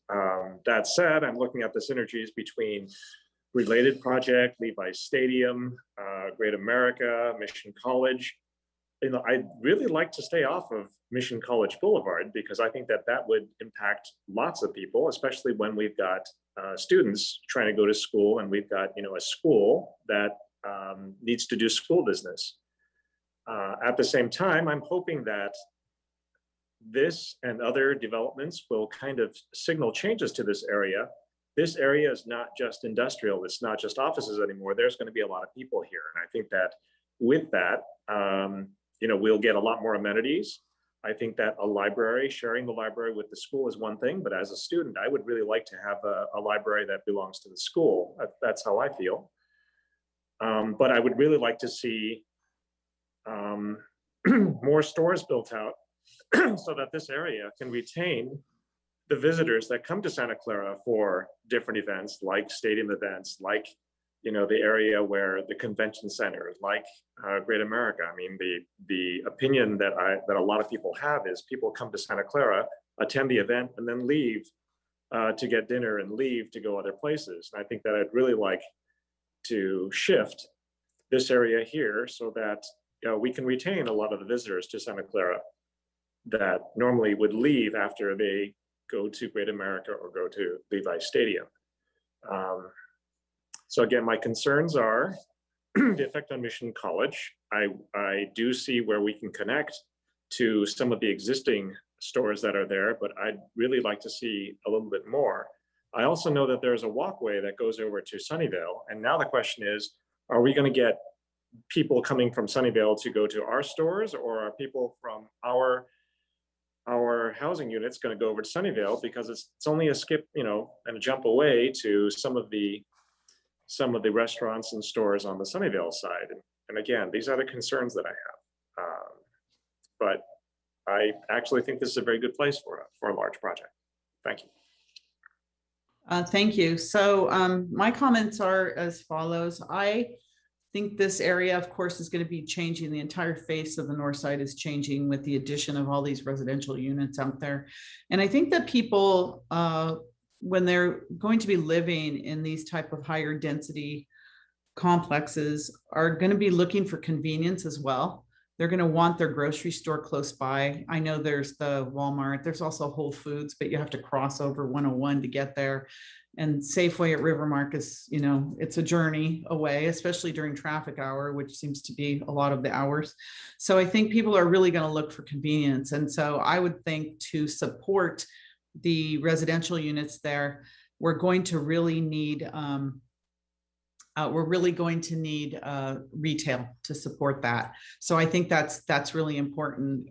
That said, I'm looking at the synergies between related project, Levi Stadium, Great America, Mission College. I'd really like to stay off of Mission College Boulevard, because I think that would impact lots of people, especially when we've got students trying to go to school, and we've got a school that needs to do school business. At the same time, I'm hoping that this and other developments will kind of signal changes to this area. This area is not just industrial, it's not just offices anymore. There's going to be a lot of people here. And I think that with that, we'll get a lot more amenities. I think that a library, sharing the library with the school is one thing, but as a student, I would really like to have a library that belongs to the school. That's how I feel. But I would really like to see more stores built out so that this area can retain the visitors that come to Santa Clara for different events, like stadium events, like the area where the convention center, like Great America. I mean, the opinion that a lot of people have is people come to Santa Clara, attend the event, and then leave to get dinner and leave to go other places. And I think that I'd really like to shift this area here so that we can retain a lot of the visitors to Santa Clara that normally would leave after they go to Great America or go to Levi Stadium. So again, my concerns are the effect on Mission College. I do see where we can connect to some of the existing stores that are there, but I'd really like to see a little bit more. I also know that there's a walkway that goes over to Sunnyvale. And now the question is, are we going to get people coming from Sunnyvale to go to our stores, or are people from our housing units going to go over to Sunnyvale, because it's only a skip, and a jump away to some of the restaurants and stores on the Sunnyvale side. And again, these are the concerns that I have. But I actually think this is a very good place for a large project. Thank you. Thank you. So my comments are as follows. I think this area, of course, is going to be changing. The entire face of the north side is changing with the addition of all these residential units out there. And I think that people, when they're going to be living in these type of higher density complexes, are going to be looking for convenience as well. They're going to want their grocery store close by. I know there's the Walmart, there's also Whole Foods, but you have to cross over 101 to get there. and Safeway at Rivermark is, you know, it's a journey away, especially during traffic hour, which seems to be a lot of the hours. So I think people are really going to look for convenience. And so I would think to support the residential units there, we're going to really need retail to support that. So I think that's really important.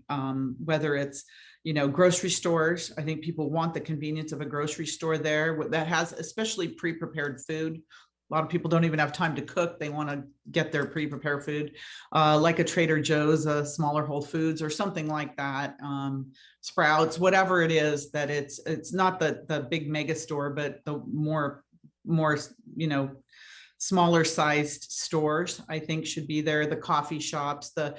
Whether it's, you know, grocery stores, I think people want the convenience of a grocery store there that has especially pre-prepared food. A lot of people don't even have time to cook. They want to get their pre-prepared food, like a Trader Joe's, a smaller Whole Foods or something like that. Sprouts, whatever it is, that it's not the big mega store, but the more, you know, smaller sized stores, I think should be there. The coffee shops, the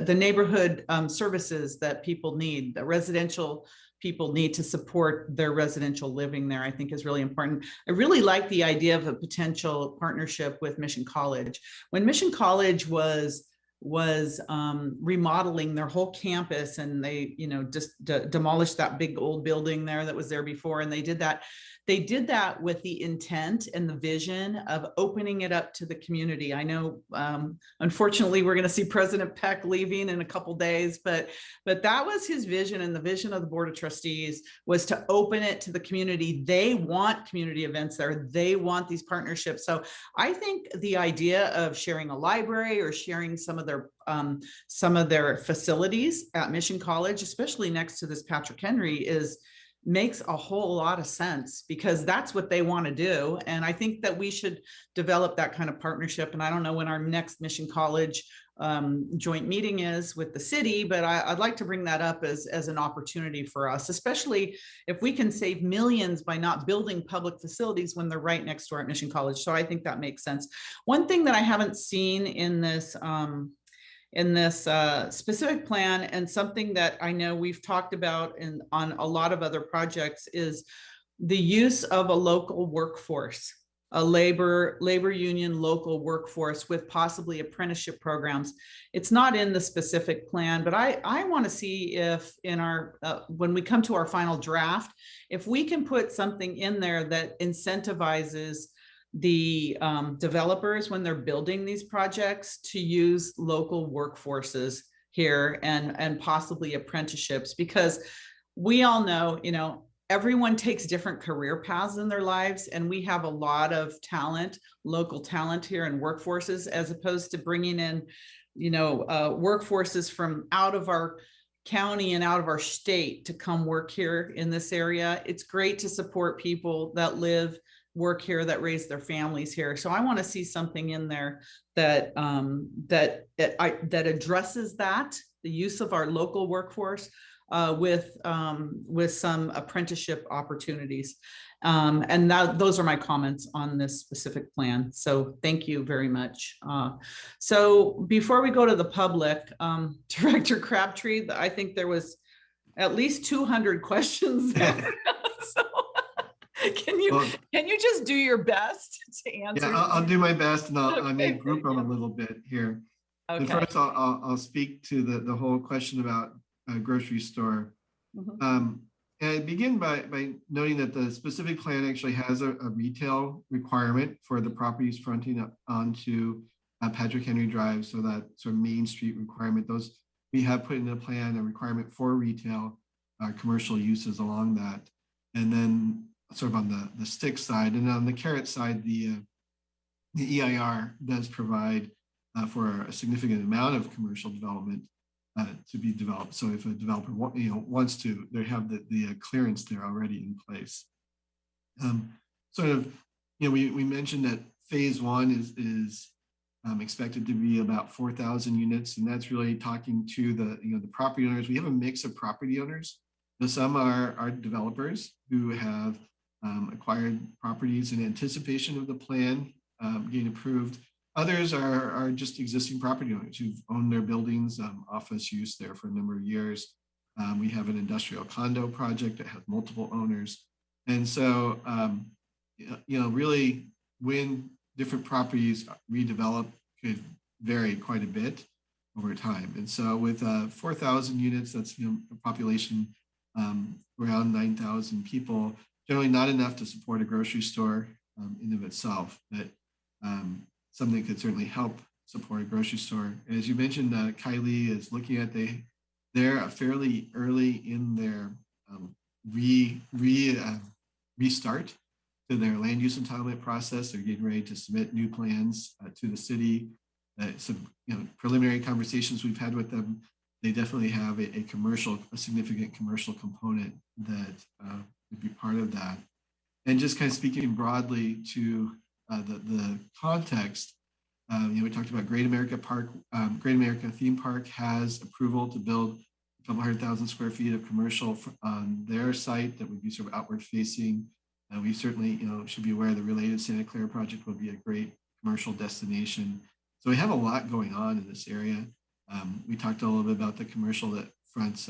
neighborhood services that people need, the residential people need to support their residential living there, I think is really important. I really like the idea of a potential partnership with Mission College. When Mission College was remodeling their whole campus, and they, you know, just demolished that big old building there that was there before, and they did that with the intent and the vision of opening it up to the community. I know, unfortunately, we're going to see President Peck leaving in a couple days, but that was his vision, and the vision of the Board of Trustees was to open it to the community. They want community events there. They want these partnerships. So I think the idea of sharing a library or sharing some of their facilities at Mission College, especially next to this Patrick Henry, makes a whole lot of sense, because that's what they want to do. And I think that we should develop that kind of partnership. And I don't know when our next Mission College joint meeting is with the city, but I'd like to bring that up as an opportunity for us, especially if we can save millions by not building public facilities when they're right next door at Mission College. So I think that makes sense. One thing that I haven't seen in this specific plan, and something that I know we've talked about on a lot of other projects, is the use of a local workforce, a labor union local workforce with possibly apprenticeship programs. It's not in the specific plan, but I want to see if in our when we come to our final draft, if we can put something in there that incentivizes the developers when they're building these projects to use local workforces here and possibly apprenticeships, because we all know, you know, everyone takes different career paths in their lives, and we have a lot of talent, local talent here in workforces, as opposed to bringing in, you know, workforces from out of our county and out of our state to come work here in this area. It's great to support people that work here, that raise their families here. So I want to see something in there that addresses that, the use of our local workforce with some apprenticeship opportunities. And those are my comments on this specific plan. So thank you very much. So before we go to the public, Director Crabtree, I think there was at least 200 questions there. So can you just do your best to answer? Yeah, I'll do my best, and I may group them a little bit here. Okay. But first, I'll speak to the whole question about a grocery store. And I begin by noting that the specific plan actually has a retail requirement for the properties fronting up onto Patrick Henry Drive. So that sort of Main Street requirement, those we have put in the plan a requirement for retail commercial uses along that. And then sort of on the stick side, and on the carrot side, the EIR does provide for a significant amount of commercial development to be developed. So if a developer wants to, they have the clearance there already in place. We mentioned that phase one is expected to be about 4,000 units, and that's really talking to the property owners. We have a mix of property owners. Some are developers who have acquired properties in anticipation of the plan getting approved. Others are just existing property owners who've owned their buildings, office use there for a number of years. We have an industrial condo project that has multiple owners. And so, really when different properties redevelop could vary quite a bit over time. And so with 4,000 units, that's a population around 9,000 people, generally not enough to support a grocery store in of itself, but something could certainly help support a grocery store. And as you mentioned, Kylie is looking at they're fairly early in their restart to their land use entitlement process. They're getting ready to submit new plans to the city. Some preliminary conversations we've had with them, they definitely have a significant commercial component that would be part of that. And just kind of speaking broadly to the context, we talked about Great America Park. Great America Theme Park has approval to build a couple 100,000 square feet of commercial on their site that would be sort of outward facing. We certainly, should be aware the related Santa Clara project will be a great commercial destination. So we have a lot going on in this area. We talked a little bit about the commercial that fronts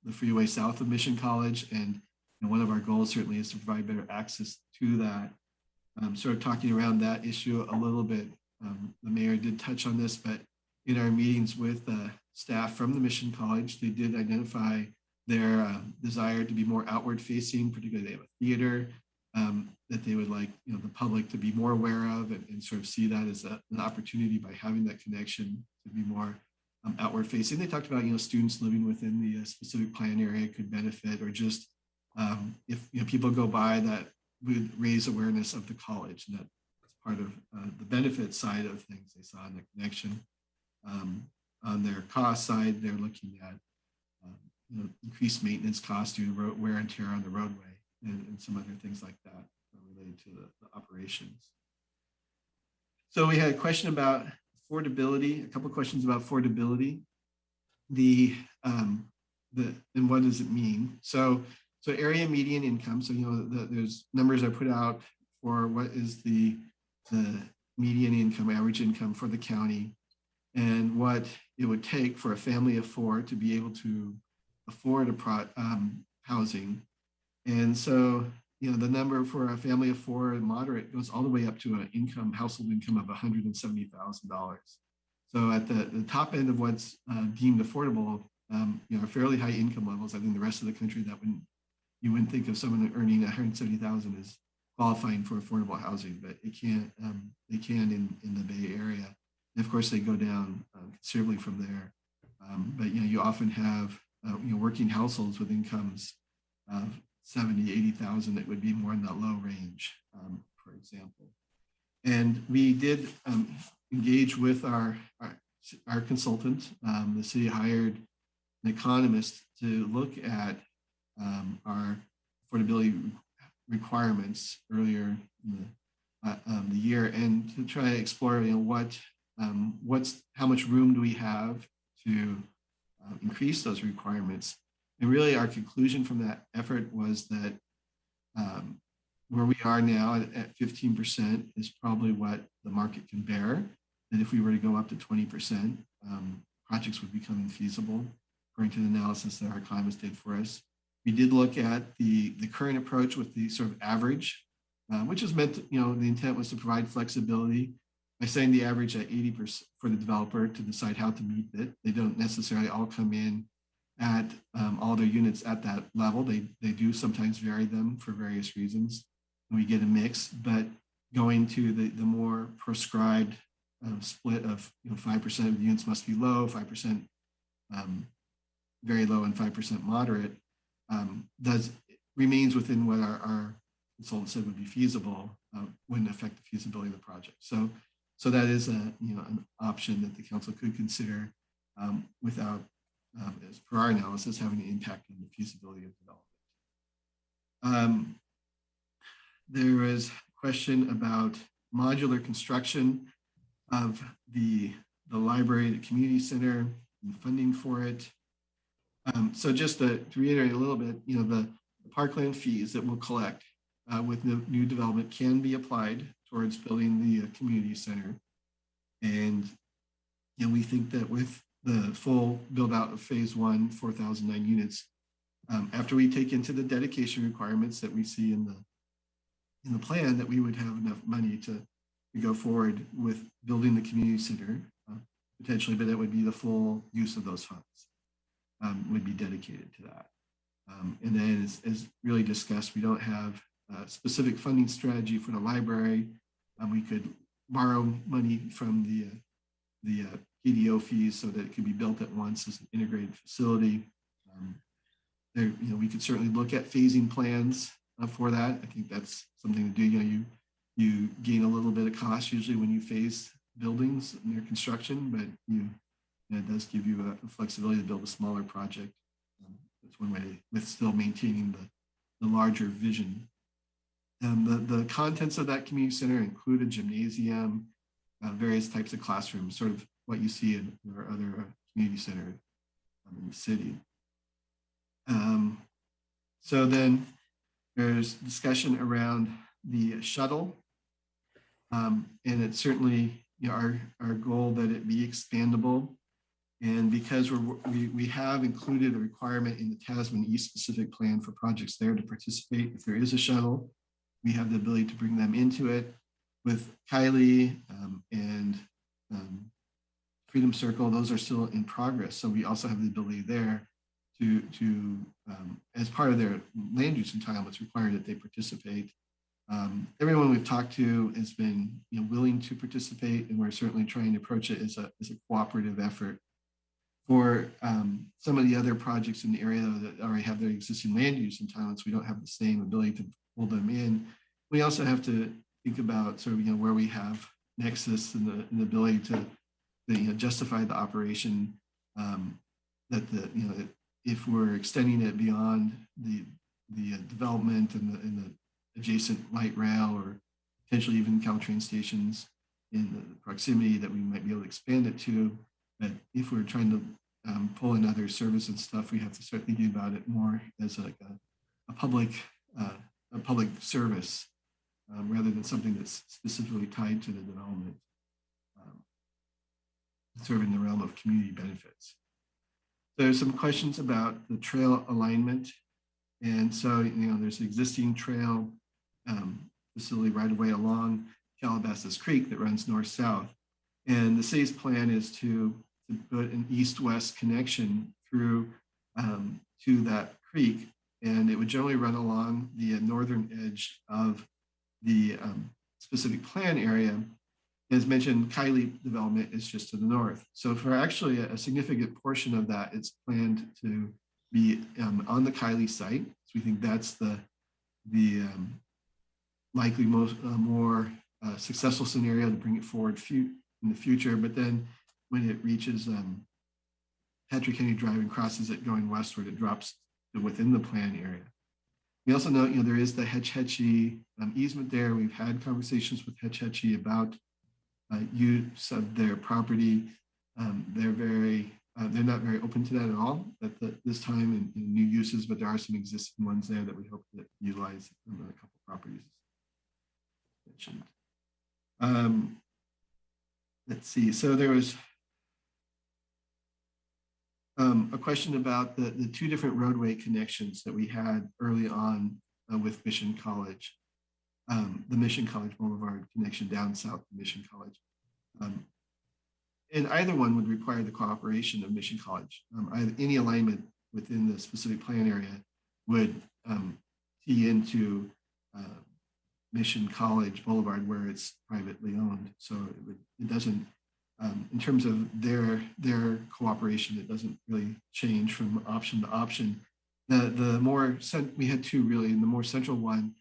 the freeway south of Mission College, and one of our goals certainly is to provide better access to that. Sort of talking around that issue a little bit. The mayor did touch on this, but in our meetings with staff from the Mission College, they did identify their desire to be more outward facing, particularly they have a theater that they would like the public to be more aware of and sort of see that as an opportunity by having that connection to be more outward facing. They talked about students living within the specific plan area could benefit, or just if people go by, that would raise awareness of the college, and that's part of the benefit side of things. They saw in the connection. On their cost side, they're looking at increased maintenance costs due to wear and tear on the roadway and some other things like that related to the operations. So we had a question about affordability, a couple of questions about affordability. And what does it mean? So area median income. So there's numbers I put out for what is the median income, average income for the county, and what it would take for a family of four to be able to afford housing. And so, the number for a family of four and moderate goes all the way up to an household income of $170,000. So at the top end of what's deemed affordable, fairly high income levels. I think the rest of the country you wouldn't think of someone earning $170,000 as qualifying for affordable housing, but they can in the Bay Area. And of course, they go down considerably from there. But you often have working households with incomes of 70, 80,000 that would be more in that low range, for example. And we did engage with our consultant. The city hired an economist to look at our affordability requirements earlier in the year, and to try to explore, how much room do we have to increase those requirements. And really our conclusion from that effort was that where we are now at 15% is probably what the market can bear. And if we were to go up to 20%, projects would become infeasible, according to the analysis that our economist did for us. We did look at the current approach with the sort of average, which is meant to, the intent was to provide flexibility by setting the average at 80% for the developer to decide how to meet it. They don't necessarily all come in at all their units at that level. They do sometimes vary them for various reasons. And we get a mix, but going to the more prescribed split of 5% of the units must be low, 5% very low, and 5% moderate, remains within what our consultant said would be feasible, wouldn't affect the feasibility of the project. So that is an option that the council could consider without, as per our analysis, having an impact on the feasibility of development. There was a question about modular construction of the library, the community center, and the funding for it. So just to reiterate a little bit, the parkland fees that we'll collect with new development can be applied towards building the community center. And we think that with the full build out of phase 1, 4,009 units, after we take into the dedication requirements that we see in the plan, that we would have enough money to go forward with building the community center potentially, but that would be the full use of those funds would be dedicated to that. And then as really discussed, we don't have specific funding strategy for the library. We could borrow money from the PDO fees so that it could be built at once as an integrated facility. There, we could certainly look at phasing plans for that. I think that's something to do. You gain a little bit of cost usually when you phase buildings in their construction, but it does give you a flexibility to build a smaller project. That's one way with still maintaining the larger vision. The contents of that community center include a gymnasium, various types of classrooms, sort of what you see in our other community center in the city. So then there's discussion around the shuttle. And it's certainly our goal that it be expandable. And because we have included a requirement in the Tasman East specific plan for projects there to participate, if there is a shuttle, we have the ability to bring them into it. With Kylie and Freedom Circle, those are still in progress. So we also have the ability there to as part of their land use entitlements, require that they participate. Everyone we've talked to has been willing to participate, and we're certainly trying to approach it as a cooperative effort. For some of the other projects in the area that already have their existing land use entitlements, we don't have the same ability to pull them in. We also have to think about sort of where we have nexus and the ability to justify the operation. That if we're extending it beyond the development and the adjacent light rail or potentially even Caltrain stations in the proximity, that we might be able to expand it to. But if we're trying to pull in other service and stuff, we have to start thinking about it more as like a public service rather than something that's specifically tied to the development, sort of in the realm of community benefits. There's some questions about the trail alignment. And so, there's an existing trail facility right away along Calabasas Creek that runs north-south. And the city's plan is to put an east-west connection through to that creek. And it would generally run along the northern edge of the specific plan area. As mentioned, Kylie development is just to the north. So for actually a significant portion of that, it's planned to be on the Kylie site. So we think that's the likely more successful scenario to bring it forward in the future. But then when it reaches Patrick Henry Drive and crosses it going westward, it drops within the plan area. We also know, there is the Hetch Hetchy easement there. We've had conversations with Hetch Hetchy about use of their property. They're not very open to that at all at this time in new uses, but there are some existing ones there that we hope to utilize in a couple properties mentioned. Let's see. So there was a question about the two different roadway connections that we had early on with Mission College, the Mission College Boulevard connection down south of Mission College. And either one would require the cooperation of Mission College. Any alignment within the specific plan area would tee into Mission College Boulevard where it's privately owned. So it doesn't, in terms of their cooperation, it doesn't really change from option to option. We had two really, and the more central one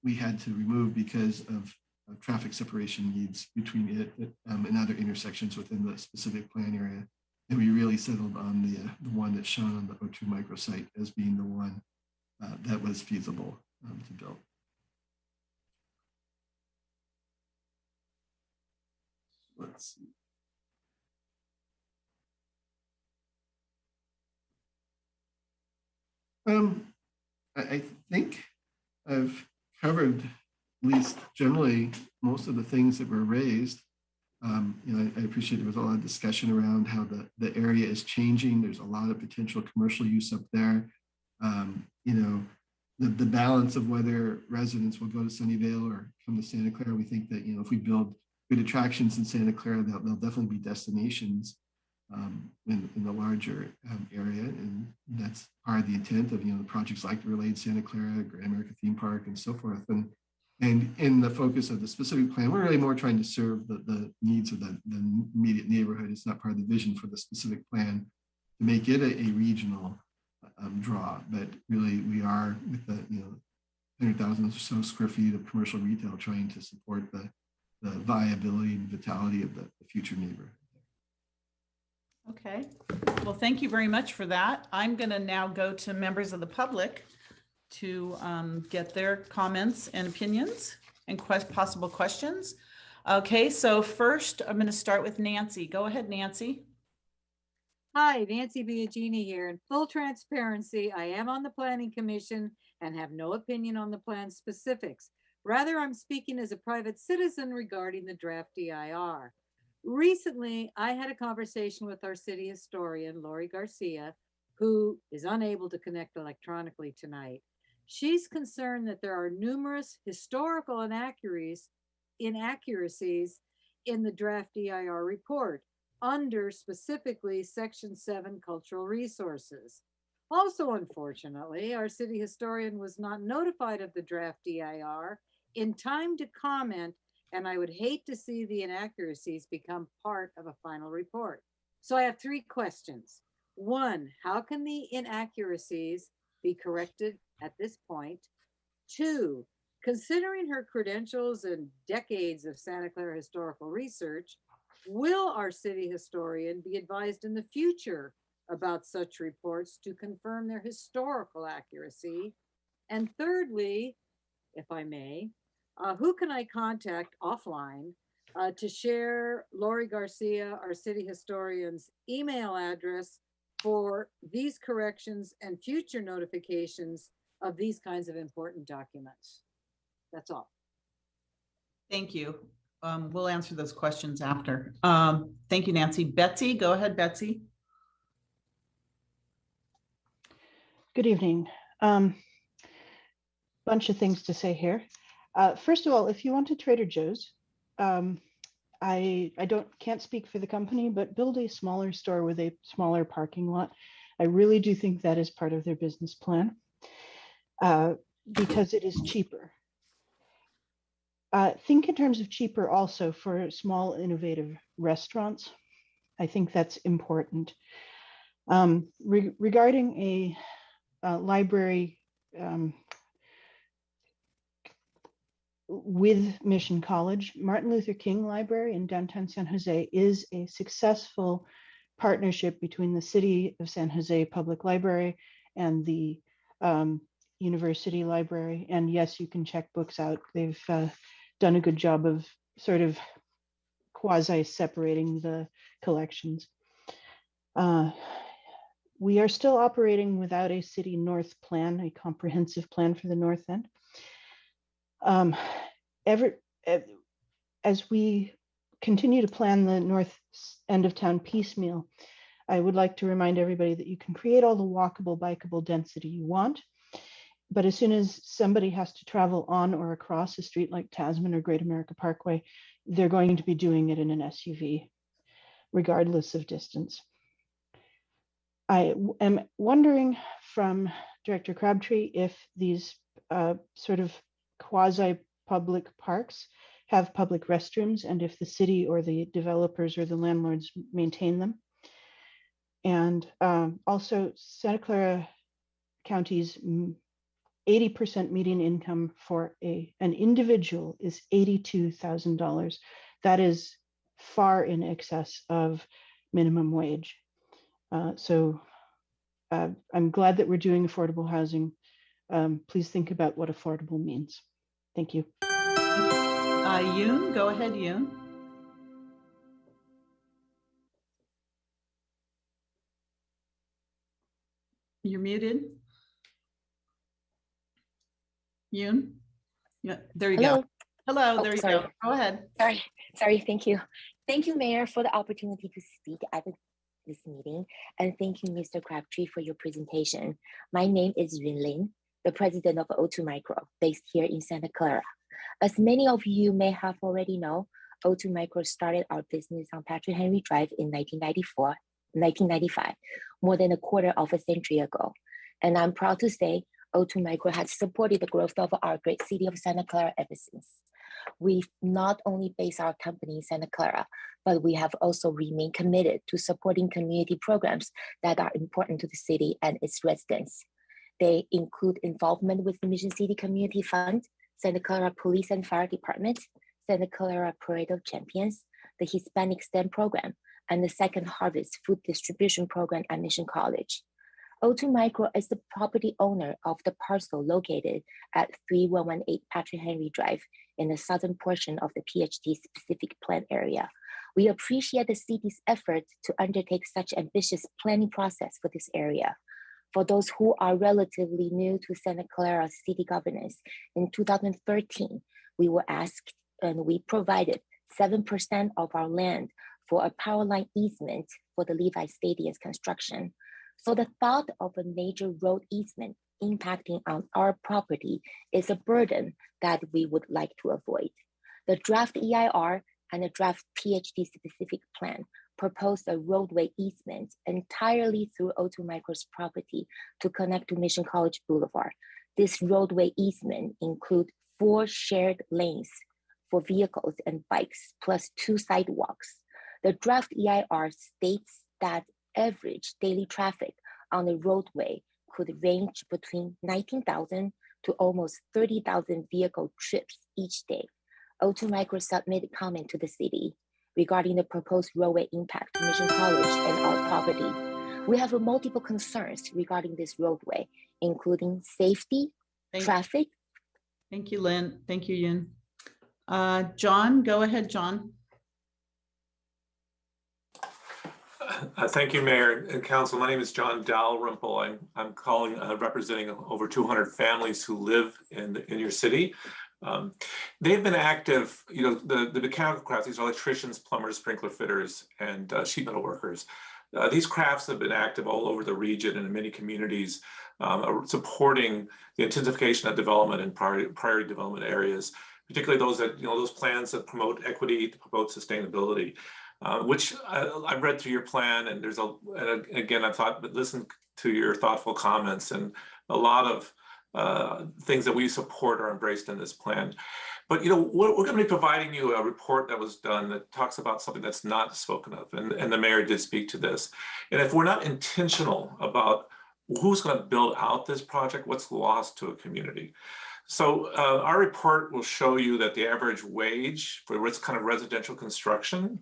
we had to remove because of traffic separation needs between it and other intersections within the specific plan area. And we really settled on the one that's shown on the O2 microsite as being the one that was feasible to build. Let's see. I think I've covered, at least generally, most of the things that were raised. I appreciate there was a lot of discussion around how the area is changing. There's a lot of potential commercial use up there. The balance of whether residents will go to Sunnyvale or come to Santa Clara. We think that if we build good attractions in Santa Clara, there'll definitely be destinations in the larger area. And that's part of the intent of, the projects like the Related Santa Clara, Grand America Theme Park, and so forth. And in the focus of the specific plan, we're really more trying to serve the needs of the immediate neighborhood. It's not part of the vision for the specific plan to make it a regional draw. But really, we are with the 100,000 or so square feet of commercial retail trying to support the viability and vitality of the future neighborhood. Okay, well, thank you very much for that. I'm going to now go to members of the public to get their comments and opinions and possible questions. Okay, so first I'm going to start with Nancy. Go ahead, Nancy. Hi, Nancy Biagini here. In full transparency, I am on the Planning Commission and have no opinion on the plan specifics. Rather, I'm speaking as a private citizen regarding the draft DIR. Recently, I had a conversation with our city historian, Lori Garcia, who is unable to connect electronically tonight. She's concerned that there are numerous historical inaccuracies in the draft DIR report under specifically Section 7 Cultural Resources. Also, unfortunately, our city historian was not notified of the draft DIR in time to comment, and I would hate to see the inaccuracies become part of a final report. So I have 3 questions. 1, how can the inaccuracies be corrected at this point? 2, considering her credentials and decades of Santa Clara historical research, will our city historian be advised in the future about such reports to confirm their historical accuracy? And thirdly, if I may, who can I contact offline to share Lori Garcia, our city historian's email address for these corrections and future notifications of these kinds of important documents? That's all. Thank you. We'll answer those questions after. Thank you, Nancy. Betsy, go ahead, Betsy. Good evening. Bunch of things to say here. First of all, if you want to Trader Joe's, I can't speak for the company, but build a smaller store with a smaller parking lot. I really do think that is part of their business plan because it is cheaper. Think in terms of cheaper also for small innovative restaurants. I think that's important. Regarding a library with Mission College, Martin Luther King Library in downtown San Jose is a successful partnership between the City of San Jose Public Library and the University Library. And yes, you can check books out. They've done a good job of sort of quasi separating the collections. We are still operating without a city north plan, a comprehensive plan for the north end. As we continue to plan the north end of town piecemeal, I would like to remind everybody that you can create all the walkable, bikeable density you want, but as soon as somebody has to travel on or across a street like Tasman or Great America Parkway, they're going to be doing it in an SUV, regardless of distance. I am wondering from Director Crabtree if these sort of quasi-public parks have public restrooms and if the city or the developers or the landlords maintain them. And also Santa Clara County's 80% median income for an individual is $82,000. That is far in excess of minimum wage. So I'm glad that we're doing affordable housing. Please think about what affordable means. Thank you. Yoon, go ahead, Yoon. You're muted. Yoon? Yeah, there you go. Hello, there you go. Go ahead. Sorry, thank you. Thank you, Mayor, for the opportunity to speak at this meeting. And thank you, Mr. Crabtree, for your presentation. My name is Yun Lin, the president of O2 Micro, based here in Santa Clara. As many of you may have already know, O2 Micro started our business on Patrick Henry Drive in 1994 1995, more than a quarter of a century ago. And I'm proud to say O2 Micro has supported the growth of our great city of Santa Clara ever since. We've not only based our company in Santa Clara, but we have also remained committed to supporting community programs that are important to the city and its residents. They include involvement with the Mission City Community Fund, Santa Clara Police and Fire Department, Santa Clara Parade of Champions, the Hispanic STEM program, and the Second Harvest Food Distribution Program at Mission College. O2 Micro is the property owner of the parcel located at 3118 Patrick Henry Drive in the southern portion of the PHD specific plan area. We appreciate the city's effort to undertake such ambitious planning process for this area. For those who are relatively new to Santa Clara city governance, in 2013, we were asked and we provided 7% of our land for a power line easement for the Levi Stadium's construction. So the thought of a major road easement impacting on our property is a burden that we would like to avoid. The draft EIR and the draft PHD specific plan proposed a roadway easement entirely through O2 Micro's property to connect to Mission College Boulevard. This roadway easement includes 4 shared lanes for vehicles and bikes, plus 2 sidewalks. The draft EIR states that average daily traffic on the roadway could range between 19,000 to almost 30,000 vehicle trips each day. O2 Micro submitted comment to the city regarding the proposed roadway impact to Mission College and our property. We have multiple concerns regarding this roadway, including safety, traffic. Thank you, Lynn. Thank you, Yin. John, go ahead, John. Thank you, Mayor and Council. My name is John Dalrymple. I'm calling, representing over 200 families who live in your city. They've been active, you know, the mechanical crafts, these are electricians, plumbers, sprinkler fitters, and sheet metal workers. These crafts have been active all over the region and in many communities, supporting the intensification of development in priority development areas, particularly those that, you know, those plans that promote equity, to promote sustainability. Which I've read through your plan, and there's again, I've listened to your thoughtful comments, and a lot of things that we support are embraced in this plan. But you know, we're going to be providing you a report that was done that talks about something that's not spoken of, and the mayor did speak to this. And if we're not intentional about who's going to build out this project, what's lost to a community. So our report will show you that the average wage for this kind of residential construction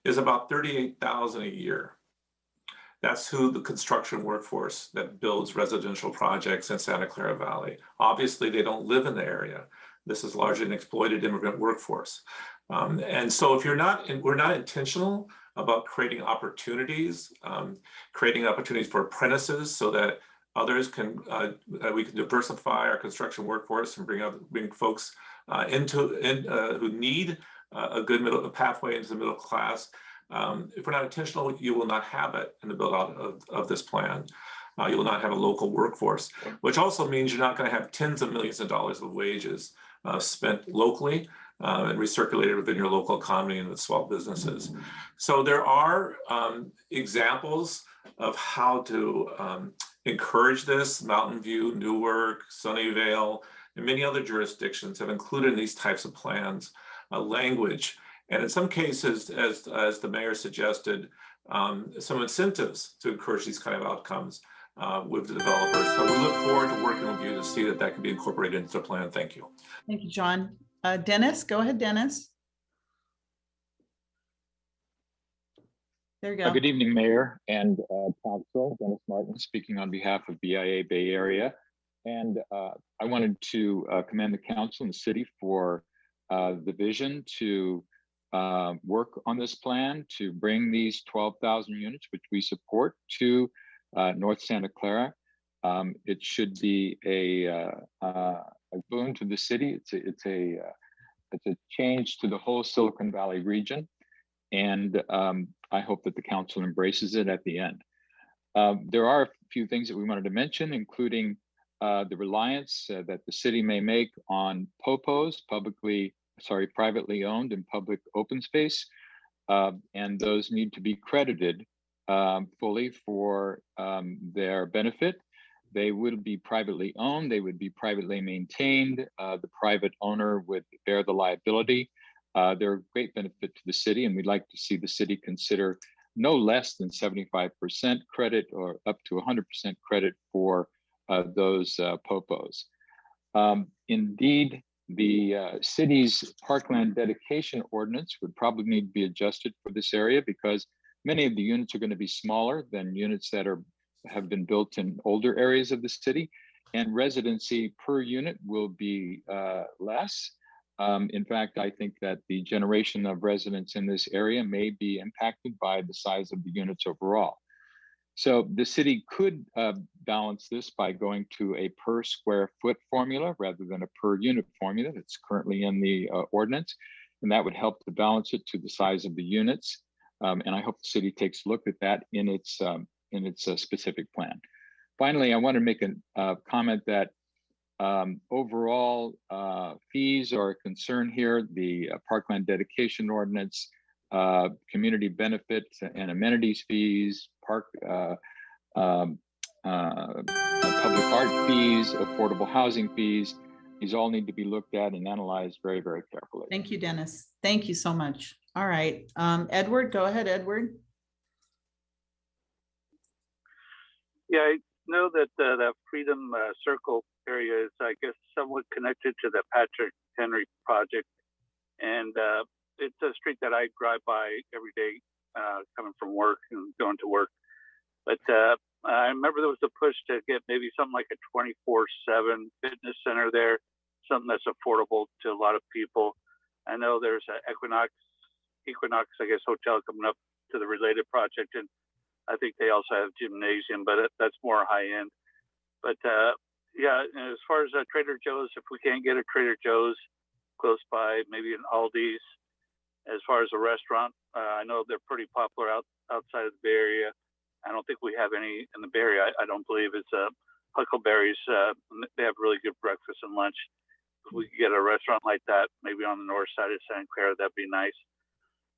is about $38,000 a year. That's who the construction workforce that builds residential projects in Santa Clara Valley. Obviously, they don't live in the area. This is largely an exploited immigrant workforce. And so if we're not intentional about creating opportunities for apprentices so that others can, we can diversify our construction workforce and bring folks who need a pathway into the middle class. If we're not intentional, you will not have it in the build out of this plan. You will not have a local workforce, which also means you're not going to have tens of millions of dollars of wages spent locally and recirculated within your local economy and with small businesses. So there are examples of how to encourage this. Mountain View, Newark, Sunnyvale, and many other jurisdictions have included in these types of plans language, and in some cases, as the mayor suggested, some incentives to encourage these kind of outcomes with the developers. So we look forward to working with you to see that that can be incorporated into the plan. Thank you. Thank you, John. Dennis, go ahead, Dennis. There you go. Good evening, Mayor and Council. Dennis Martin speaking on behalf of BIA Bay Area. And I wanted to commend the council and the city for the vision to work on this plan to bring these 12,000 units, which we support, to North Santa Clara. It should be a boon to the city. It's a change to the whole Silicon Valley region, and I hope that the council embraces it at the end. There are a few things that we wanted to mention, including the reliance that the city may make on POPOs, privately owned and public open space, and those need to be credited fully for their benefit. They would be privately owned. They would be privately maintained. The private owner would bear the liability. They're a great benefit to the city, and we'd like to see the city consider no less than 75% credit or up to 100% credit for those popos. Indeed, the city's parkland dedication ordinance would probably need to be adjusted for this area because many of the units are going to be smaller than units that have been built in older areas of the city, and residency per unit will be less. In fact, I think that the generation of residents in this area may be impacted by the size of the units overall. So the city could balance this by going to a per square foot formula rather than a per unit formula that's currently in the ordinance. And that would help to balance it to the size of the units. And I hope the city takes a look at that in its specific plan. Finally, I want to make a comment that overall fees are a concern here. The parkland dedication ordinance, community benefit and amenities fees, public art fees, affordable housing fees, these all need to be looked at and analyzed very, very carefully. Thank you, Dennis. Thank you so much. All right, Edward, go ahead, Edward. Yeah, I know that that Freedom Circle area is, I guess, somewhat connected to the Patrick Henry project. And it's a street that I drive by every day coming from work and going to work. But I remember there was a push to get maybe something like a 24/7 fitness center there, something that's affordable to a lot of people. I know there's an Equinox, I guess, hotel coming up to the related project. And I think they also have gymnasium, but that's more high end. But yeah, as far as Trader Joe's, if we can't get a Trader Joe's close by, maybe an Aldi's. As far as a restaurant, I know they're pretty popular outside of the Bay Area. I don't think we have any in the Bay Area. I don't believe it's Huckleberry's. They have really good breakfast and lunch. If we could get a restaurant like that, maybe on the north side of Santa Clara, that'd be nice.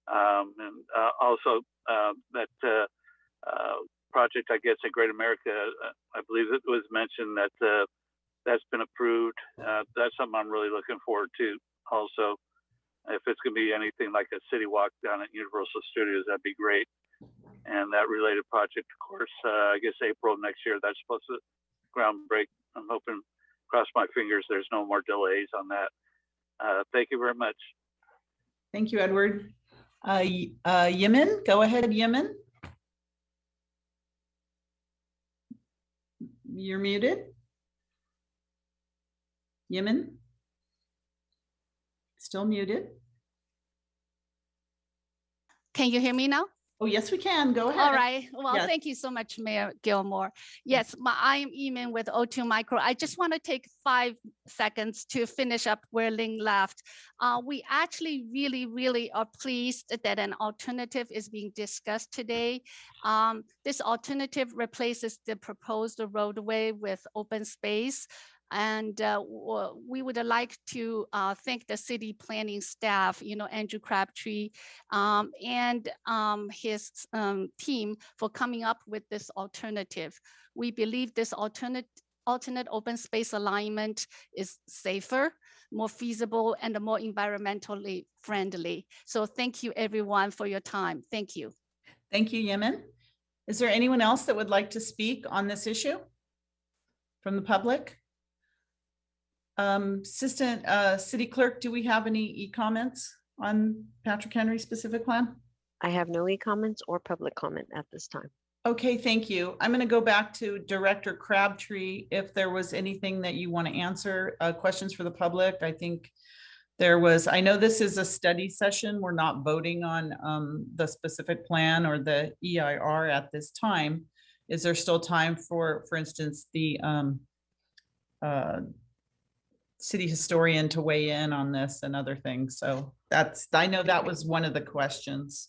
And also that project, I guess, at Great America, I believe it was mentioned that that's been approved. That's something I'm really looking forward to also. If it's going to be anything like a city walk down at Universal Studios, that'd be great. And that related project, of course, I guess April next year, that's supposed to ground break. I'm hoping, cross my fingers, there's no more delays on that. Thank you very much. Thank you, Edward. Yemen, go ahead, Yemen. You're muted. Yemen. Still muted. Can you hear me now? Oh, yes, we can. Go ahead. All right. Well, yes. Thank you so much, Mayor Gilmore. Yes, I am Eamon with O2 Micro. I just want to take 5 seconds to finish up where Ling left. We actually really are pleased that an alternative is being discussed today. This alternative replaces the proposed roadway with open space. And we would like to thank the city planning staff, Andrew Crabtree and his team for coming up with this alternative. We believe this alternate open space alignment is safer, more feasible, and more environmentally friendly. So thank you everyone for your time. Thank you. Thank you, Yemen. Is there anyone else that would like to speak on this issue from the public? Assistant City Clerk, do we have any e-comments on Patrick Henry specific plan? I have no e-comments or public comment at this time. Okay, thank you. I'm going to go back to Director Crabtree. If there was anything that you want to answer, questions for the public, I think there was. I know this is a study session. We're not voting on the specific plan or the EIR at this time. Is there still time for instance, the city historian to weigh in on this and other things? So I know that was one of the questions.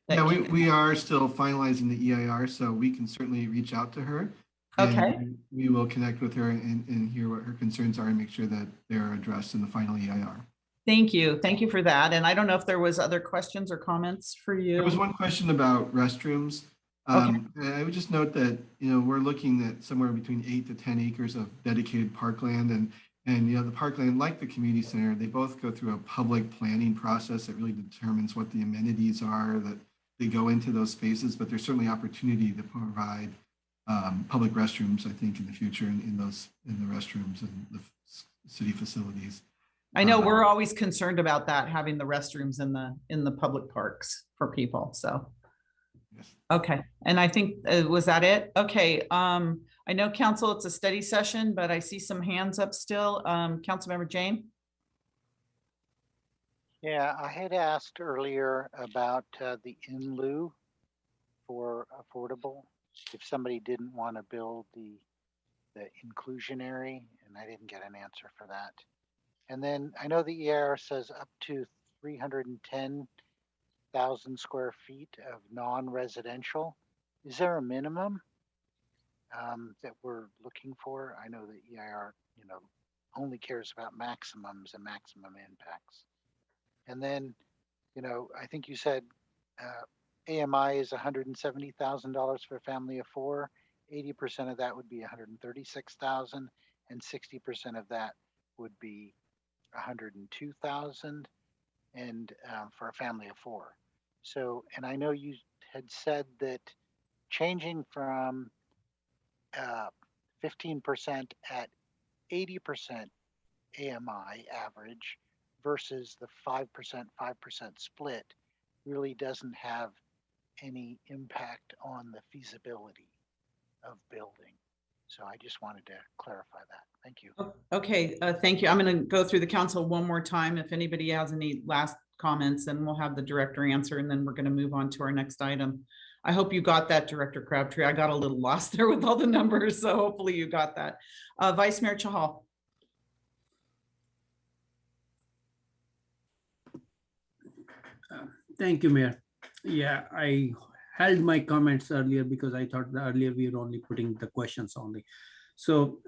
Yeah, we are still finalizing the EIR, so we can certainly reach out to her. Okay. We will connect with her and hear what her concerns are and make sure that they're addressed in the final EIR. Thank you. Thank you for that. And I don't know if there was other questions or comments for you. There was one question about restrooms. And I would just note that, we're looking at somewhere between 8 to 10 acres of dedicated parkland, and the parkland, like the community center, they both go through a public planning process that really determines what the amenities are that they go into those spaces. But there's certainly opportunity to provide public restrooms, I think, in the future in the restrooms and the city facilities. I know we're always concerned about that, having the restrooms in the public parks for people. So. Okay, and I think, was that it? Okay, I know council, it's a study session, but I see some hands up still. Councilmember Jane? Yeah, I had asked earlier about the in lieu for affordable. If somebody didn't want to build the inclusionary, and I didn't get an answer for that. And then I know the EIR says up to 310,000 square feet of non-residential. Is there a minimum that we're looking for? I know the EIR, only cares about maximums and maximum impacts. And then, I think you said AMI is $170,000 for a family of 4. 80% of that would be 136,000, and 60% of that would be 102,000, and for a family of 4. So, and I know you had said that changing from 15% at 80% AMI average versus the 5% split really doesn't have any impact on the feasibility of building. So I just wanted to clarify that. Thank you. Okay, thank you. I'm going to go through the council one more time. If anybody has any last comments, then we'll have the director answer, and then we're going to move on to our next item. I hope you got that, Director Crabtree. I got a little lost there with all the numbers, so hopefully you got that. Vice Mayor Chahal. Thank you, Mayor. Yeah, I held my comments earlier because I thought that earlier we were only putting the questions only. So,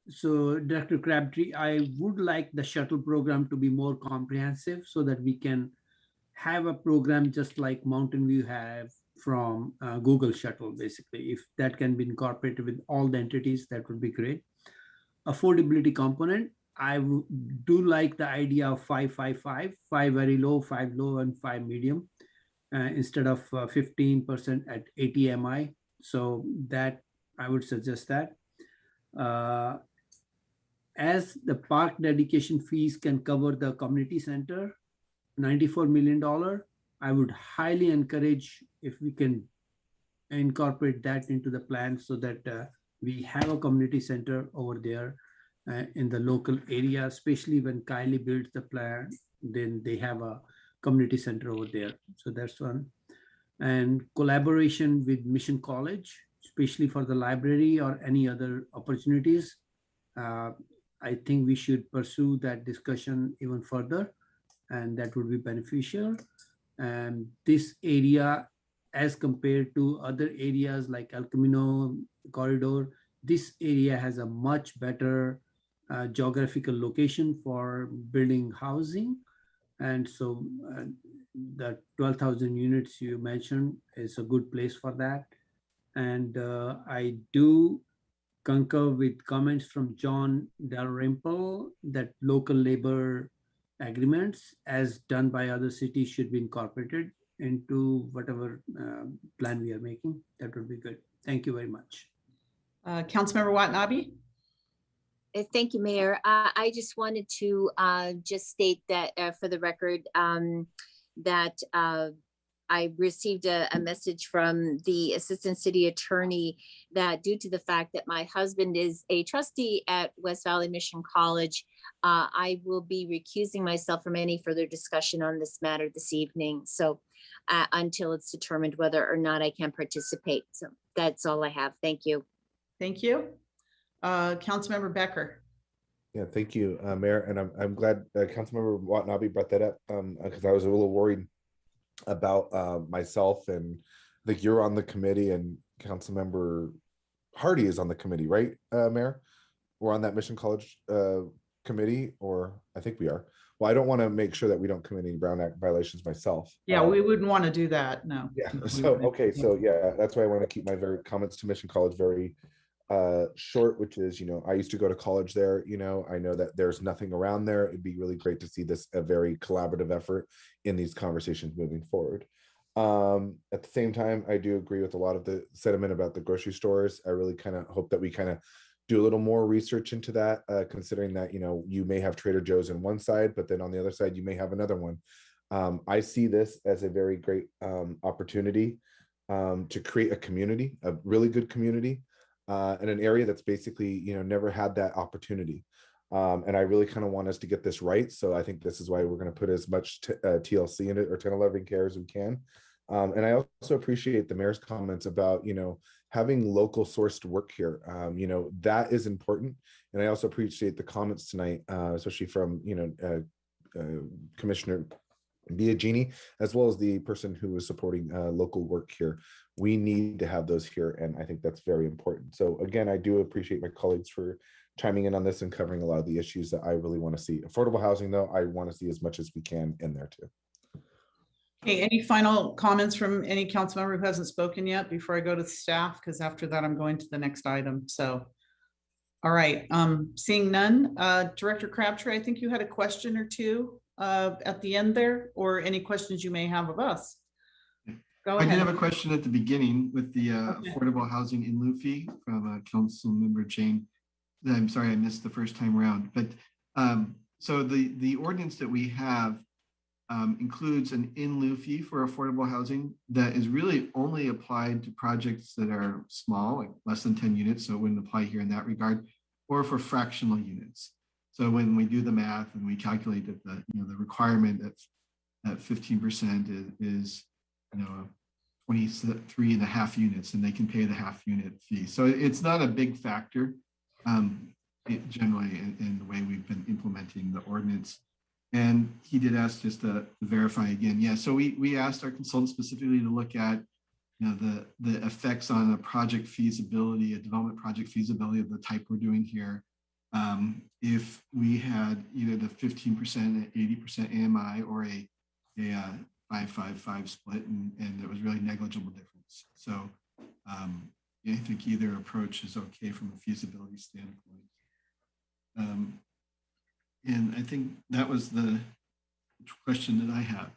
so Director Crabtree, I would like the shuttle program to be more comprehensive so that we can have a program just like Mountain View have from Google Shuttle, basically. If that can be incorporated with all the entities, that would be great. Affordability component, I do like the idea of 5-5-5, 5 very low, 5 low, and 5 medium, instead of 15% at 80 MI. So that I would suggest that. As the park dedication fees can cover the community center, $94 million, I would highly encourage if we can incorporate that into the plan so that we have a community center over there in the local area, especially when Kylie builds the plan, then they have a community center over there. So that's one. And collaboration with Mission College, especially for the library or any other opportunities. I think we should pursue that discussion even further, and that would be beneficial. And this area, as compared to other areas like El Camino corridor, this area has a much better geographical location for building housing. And so the 12,000 units you mentioned is a good place for that. And I do concur with comments from John Dalrymple that local labor agreements as done by other cities should be incorporated into whatever plan we are making. That would be good. Thank you very much. Councilmember Watanabe. Thank you, Mayor. I just wanted to just state that for the record that I received a message from the Assistant City Attorney that due to the fact that my husband is a trustee at West Valley Mission College, I will be recusing myself from any further discussion on this matter this evening. So until it's determined whether or not I can participate. So that's all I have. Thank you. Thank you. Councilmember Becker. Yeah, thank you, Mayor. And I'm glad Councilmember Watanabe brought that up because I was a little worried about myself, and I think you're on the committee and Councilmember Hardy is on the committee, right, Mayor? We're on that Mission College committee, or I think we are. well, I don't want to make sure that we don't commit any Brown Act violations myself. Yeah, we wouldn't want to do that. No. Yeah. So, okay. So yeah, that's why I want to keep my comments to Mission College very short, which is, I used to go to college there. I know that there's nothing around there. It'd be really great to see this a very collaborative effort in these conversations moving forward. At the same time, I do agree with a lot of the sentiment about the grocery stores. I really kind of hope that we kind of do a little more research into that, considering that, you may have Trader Joe's on one side, but then on the other side, you may have another one. I see this as a very great opportunity to create a community, a really good community, in an area that's basically, never had that opportunity. And I really kind of want us to get this right. So I think this is why we're going to put as much TLC in it, or 1011 care, as we can. And I also appreciate the mayor's comments about, having local sourced work here. That is important. And I also appreciate the comments tonight, especially from, Commissioner Biagini, as well as the person who was supporting local work here. We need to have those here. And I think that's very important. So again, I do appreciate my colleagues for chiming in on this and covering a lot of the issues that I really want to see. Affordable housing, though, I want to see as much as we can in there too. Okay, any final comments from any council member who hasn't spoken yet before I go to staff? Because after that, I'm going to the next item. So, all right, seeing none, Director Crabtree, I think you had a question or two at the end there, or any questions you may have of us. Go ahead. I did have a question at the beginning with the affordable housing in lieu fee from Council Member Jane. I'm sorry, I missed the first time around, but so the ordinance that we have includes an in lieu fee for affordable housing that is really only applied to projects that are small, like less than 10 units. So it wouldn't apply here in that regard, or for fractional units. So when we do the math and we calculate that the requirement at 15% is 23 and a half units, and they can pay the half unit fee. So it's not a big factor generally in the way we've been implementing the ordinance. And he did ask just to verify again. Yeah, so we asked our consultant specifically to look at the effects on a project feasibility, a development project feasibility of the type we're doing here. If we had either the 15% and 80% AMI or a 5-5-5 split, and it was really negligible difference. So I think either approach is okay from a feasibility standpoint. And I think that was the question that I have.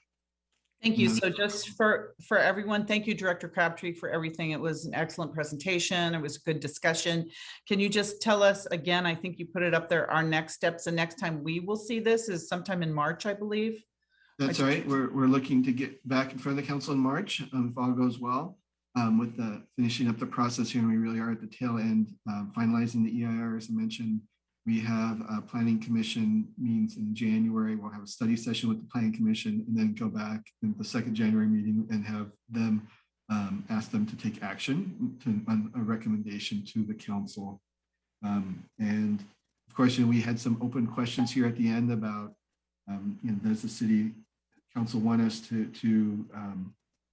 Thank you. So just for everyone, thank you, Director Crabtree, for everything. It was an excellent presentation. It was a good discussion. Can you just tell us again, I think you put it up there, our next steps, the next time we will see this is sometime in March, I believe. That's right. We're looking to get back in front of the council in March, if all goes well, with the finishing up the process here. And we really are at the tail end, finalizing the EIR, as I mentioned. We have a planning commission meetings in January. We'll have a study session with the planning commission, and then go back in the second January meeting and have them ask them to take action on a recommendation to the council. And of course, we had some open questions here at the end about, does the city council want us to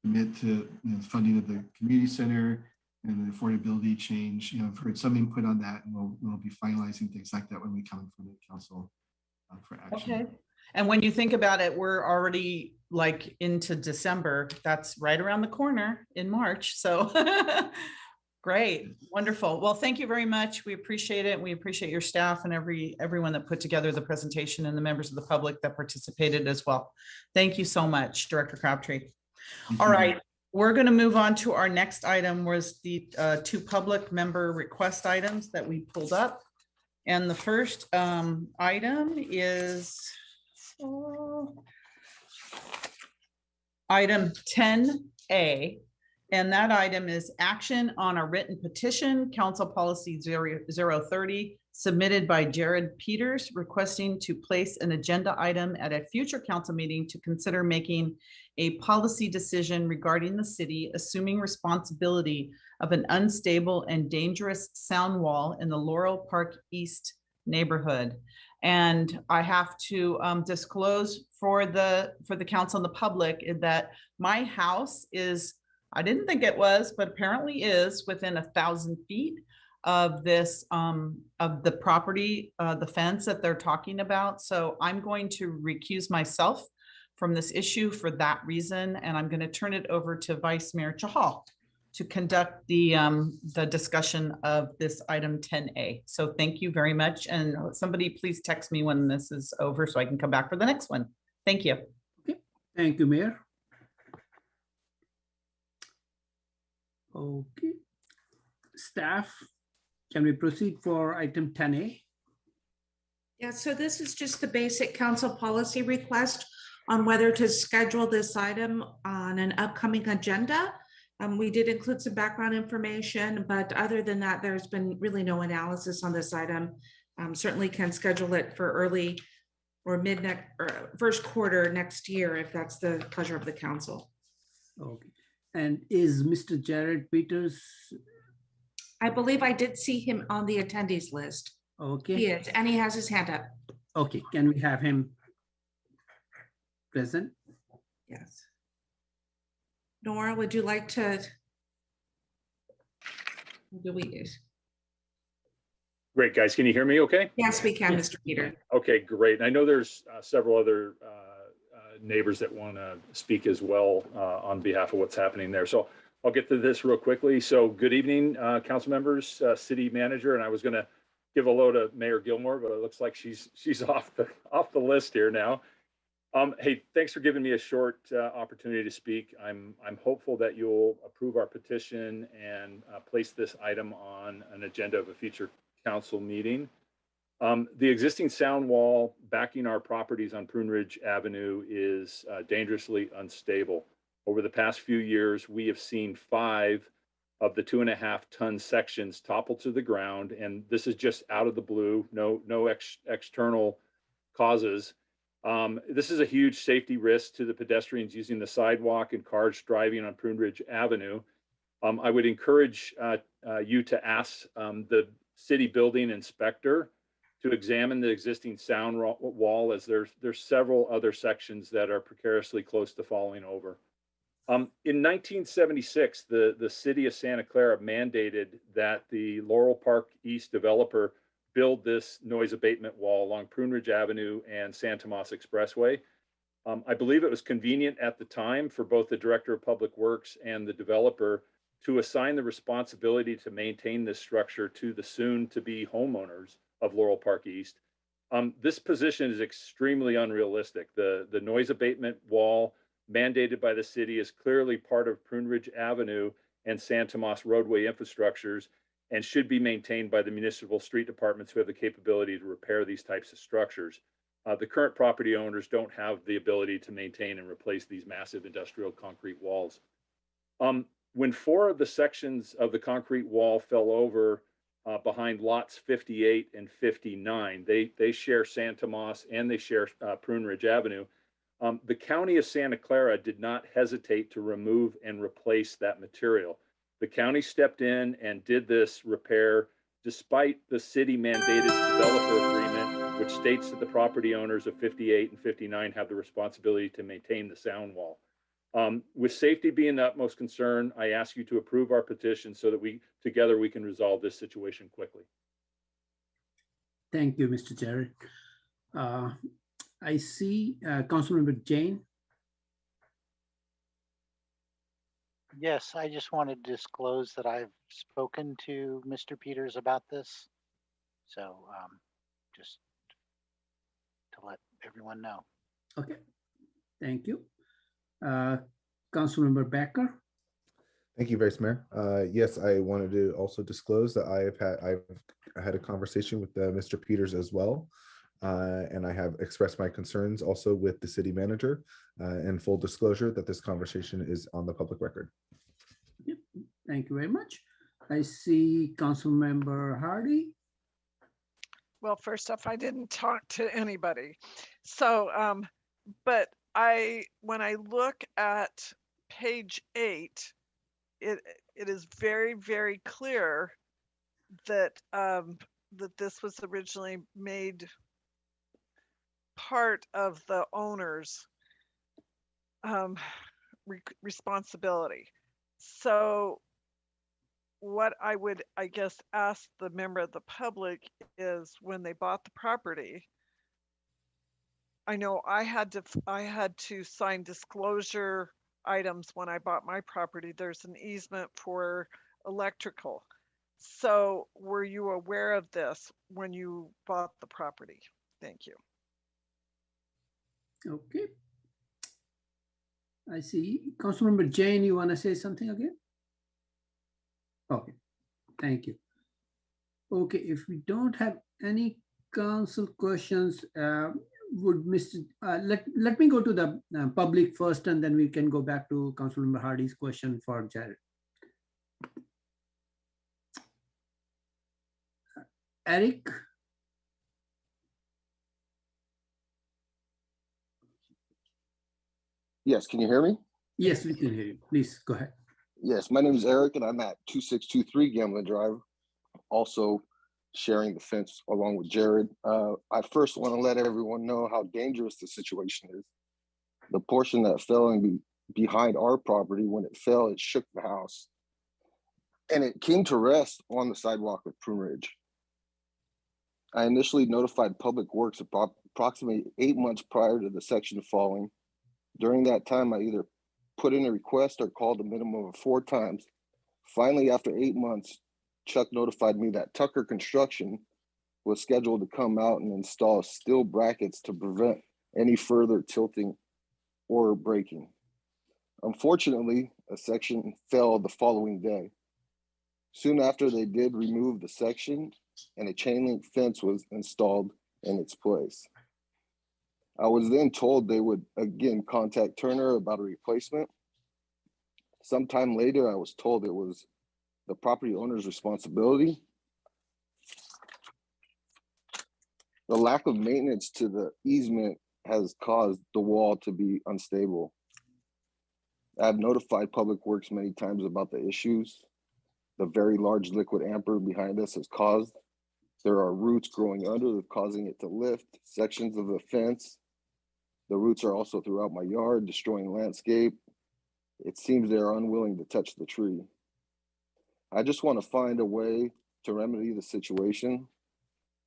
commit to funding of the community center and the affordability change? I've heard some input on that, and we'll be finalizing things like that when we come in from the council for action. Okay. And when you think about it, we're already like into December. That's right around the corner in March. So great, wonderful. Well, thank you very much. We appreciate it. We appreciate your staff and everyone that put together the presentation, and the members of the public that participated as well. Thank you so much, Director Crabtree. All right. We're going to move on to our next item, was the two public member request items that we pulled up. And the first item is item 10A. And that item is action on a written petition, Council Policy 030, submitted by Jared Peters, requesting to place an agenda item at a future council meeting to consider making a policy decision regarding the city assuming responsibility of an unstable and dangerous sound wall in the Laurel Park East neighborhood. And I have to disclose for the council and the public that my house is, I didn't think it was, but apparently is, within 1,000 feet of this, of the property, the fence that they're talking about. So I'm going to recuse myself from this issue for that reason, and I'm going to turn it over to Vice Mayor Chahal to conduct the discussion of this item 10A. So thank you very much. And somebody please text me when this is over so I can come back for the next one. Thank you. Okay. Thank you, Mayor. Okay. Staff, can we proceed for item 10A? Yeah, so this is just the basic council policy request on whether to schedule this item on an upcoming agenda. We did include some background information, but other than that, there's been really no analysis on this item. Certainly can schedule it for early or mid-next or first quarter next year if that's the pleasure of the council. Okay. And is Mr. Jared Peters? I believe I did see him on the attendees list. Okay. He is, and he has his hand up. Okay, can we have him present? Yes. Nora, would you like to? Do we use? Great, guys. Can you hear me okay? Yes, we can, Mr. Peter. Okay, great. And I know there's several other neighbors that want to speak as well on behalf of what's happening there. So I'll get to this real quickly. So good evening, council members, city manager, and I was going to give a hello to Mayor Gilmore, but it looks like she's off the list here now. Hey, thanks for giving me a short opportunity to speak. I'm hopeful that you'll approve our petition and place this item on an agenda of a future council meeting. The existing sound wall backing our properties on Prune Ridge Avenue is dangerously unstable. Over the past few years, we have seen 5 of the 2.5-ton sections topple to the ground, and this is just out of the blue, no external causes. This is a huge safety risk to the pedestrians using the sidewalk and cars driving on Prune Ridge Avenue. I would encourage you to ask the city building inspector to examine the existing sound wall, as there's several other sections that are precariously close to falling over. In 1976, the city of Santa Clara mandated that the Laurel Park East developer build this noise abatement wall along Prune Ridge Avenue and San Tomas Expressway. I believe it was convenient at the time for both the Director of Public Works and the developer to assign the responsibility to maintain this structure to the soon-to-be homeowners of Laurel Park East. This position is extremely unrealistic. The noise abatement wall mandated by the city is clearly part of Prune Ridge Avenue and San Tomas roadway infrastructures and should be maintained by the municipal street departments who have the capability to repair these types of structures. The current property owners don't have the ability to maintain and replace these massive industrial concrete walls. When 4 of the sections of the concrete wall fell over behind lots 58 and 59, they share San Tomas and they share Prune Ridge Avenue. The County of Santa Clara did not hesitate to remove and replace that material. The county stepped in and did this repair despite the city mandated developer agreement, which states that the property owners of 58 and 59 have the responsibility to maintain the sound wall. With safety being the utmost concern, I ask you to approve our petition so that together we can resolve this situation quickly. Thank you, Mr. Jared. I see Councilmember Jane. Yes, I just want to disclose that I've spoken to Mr. Peters about this. So just to let everyone know. Okay, thank you. Councilmember Becker. Thank you, Vice Mayor. Yes, I wanted to also disclose that I've had a conversation with Mr. Peters as well. And I have expressed my concerns also with the city manager, and full disclosure that this conversation is on the public record. Yep. Thank you very much. I see Councilmember Hardy. Well, first off, I didn't talk to anybody. So, but when I look at page 8, it is very, very clear that that this was originally made part of the owner's responsibility. So what I would, I guess, ask the member of the public is when they bought the property, I know I had to sign disclosure items when I bought my property. There's an easement for electrical. So were you aware of this when you bought the property? Thank you. Okay. I see. Councilmember Jane, you want to say something again? Okay, thank you. Okay, if we don't have any council questions, would Mr. Let me go to the public first, and then we can go back to Councilmember Hardy's question for Jared. Eric? Yes, can you hear me? Yes, we can hear you. Please go ahead. Yes, my name is Eric and I'm at 2623 Gambling Drive, also sharing the fence along with Jared. I first want to let everyone know how dangerous the situation is. The portion that fell in behind our property, when it fell, it shook the house. And it came to rest on the sidewalk of Prune Ridge. I initially notified Public Works approximately 8 months prior to the section falling. During that time, I either put in a request or called a minimum of 4 times. Finally, after 8 months, Chuck notified me that Tucker Construction was scheduled to come out and install steel brackets to prevent any further tilting or breaking. Unfortunately, a section fell the following day. Soon after, they did remove the section and a chain link fence was installed in its place. I was then told they would again contact Turner about a replacement. Sometime later, I was told it was the property owner's responsibility. The lack of maintenance to the easement has caused the wall to be unstable. I've notified Public Works many times about the issues the very large liquid amper behind us has caused. There are roots growing under, causing it to lift sections of the fence. The roots are also throughout my yard, destroying landscape. It seems they are unwilling to touch the tree. I just want to find a way to remedy the situation.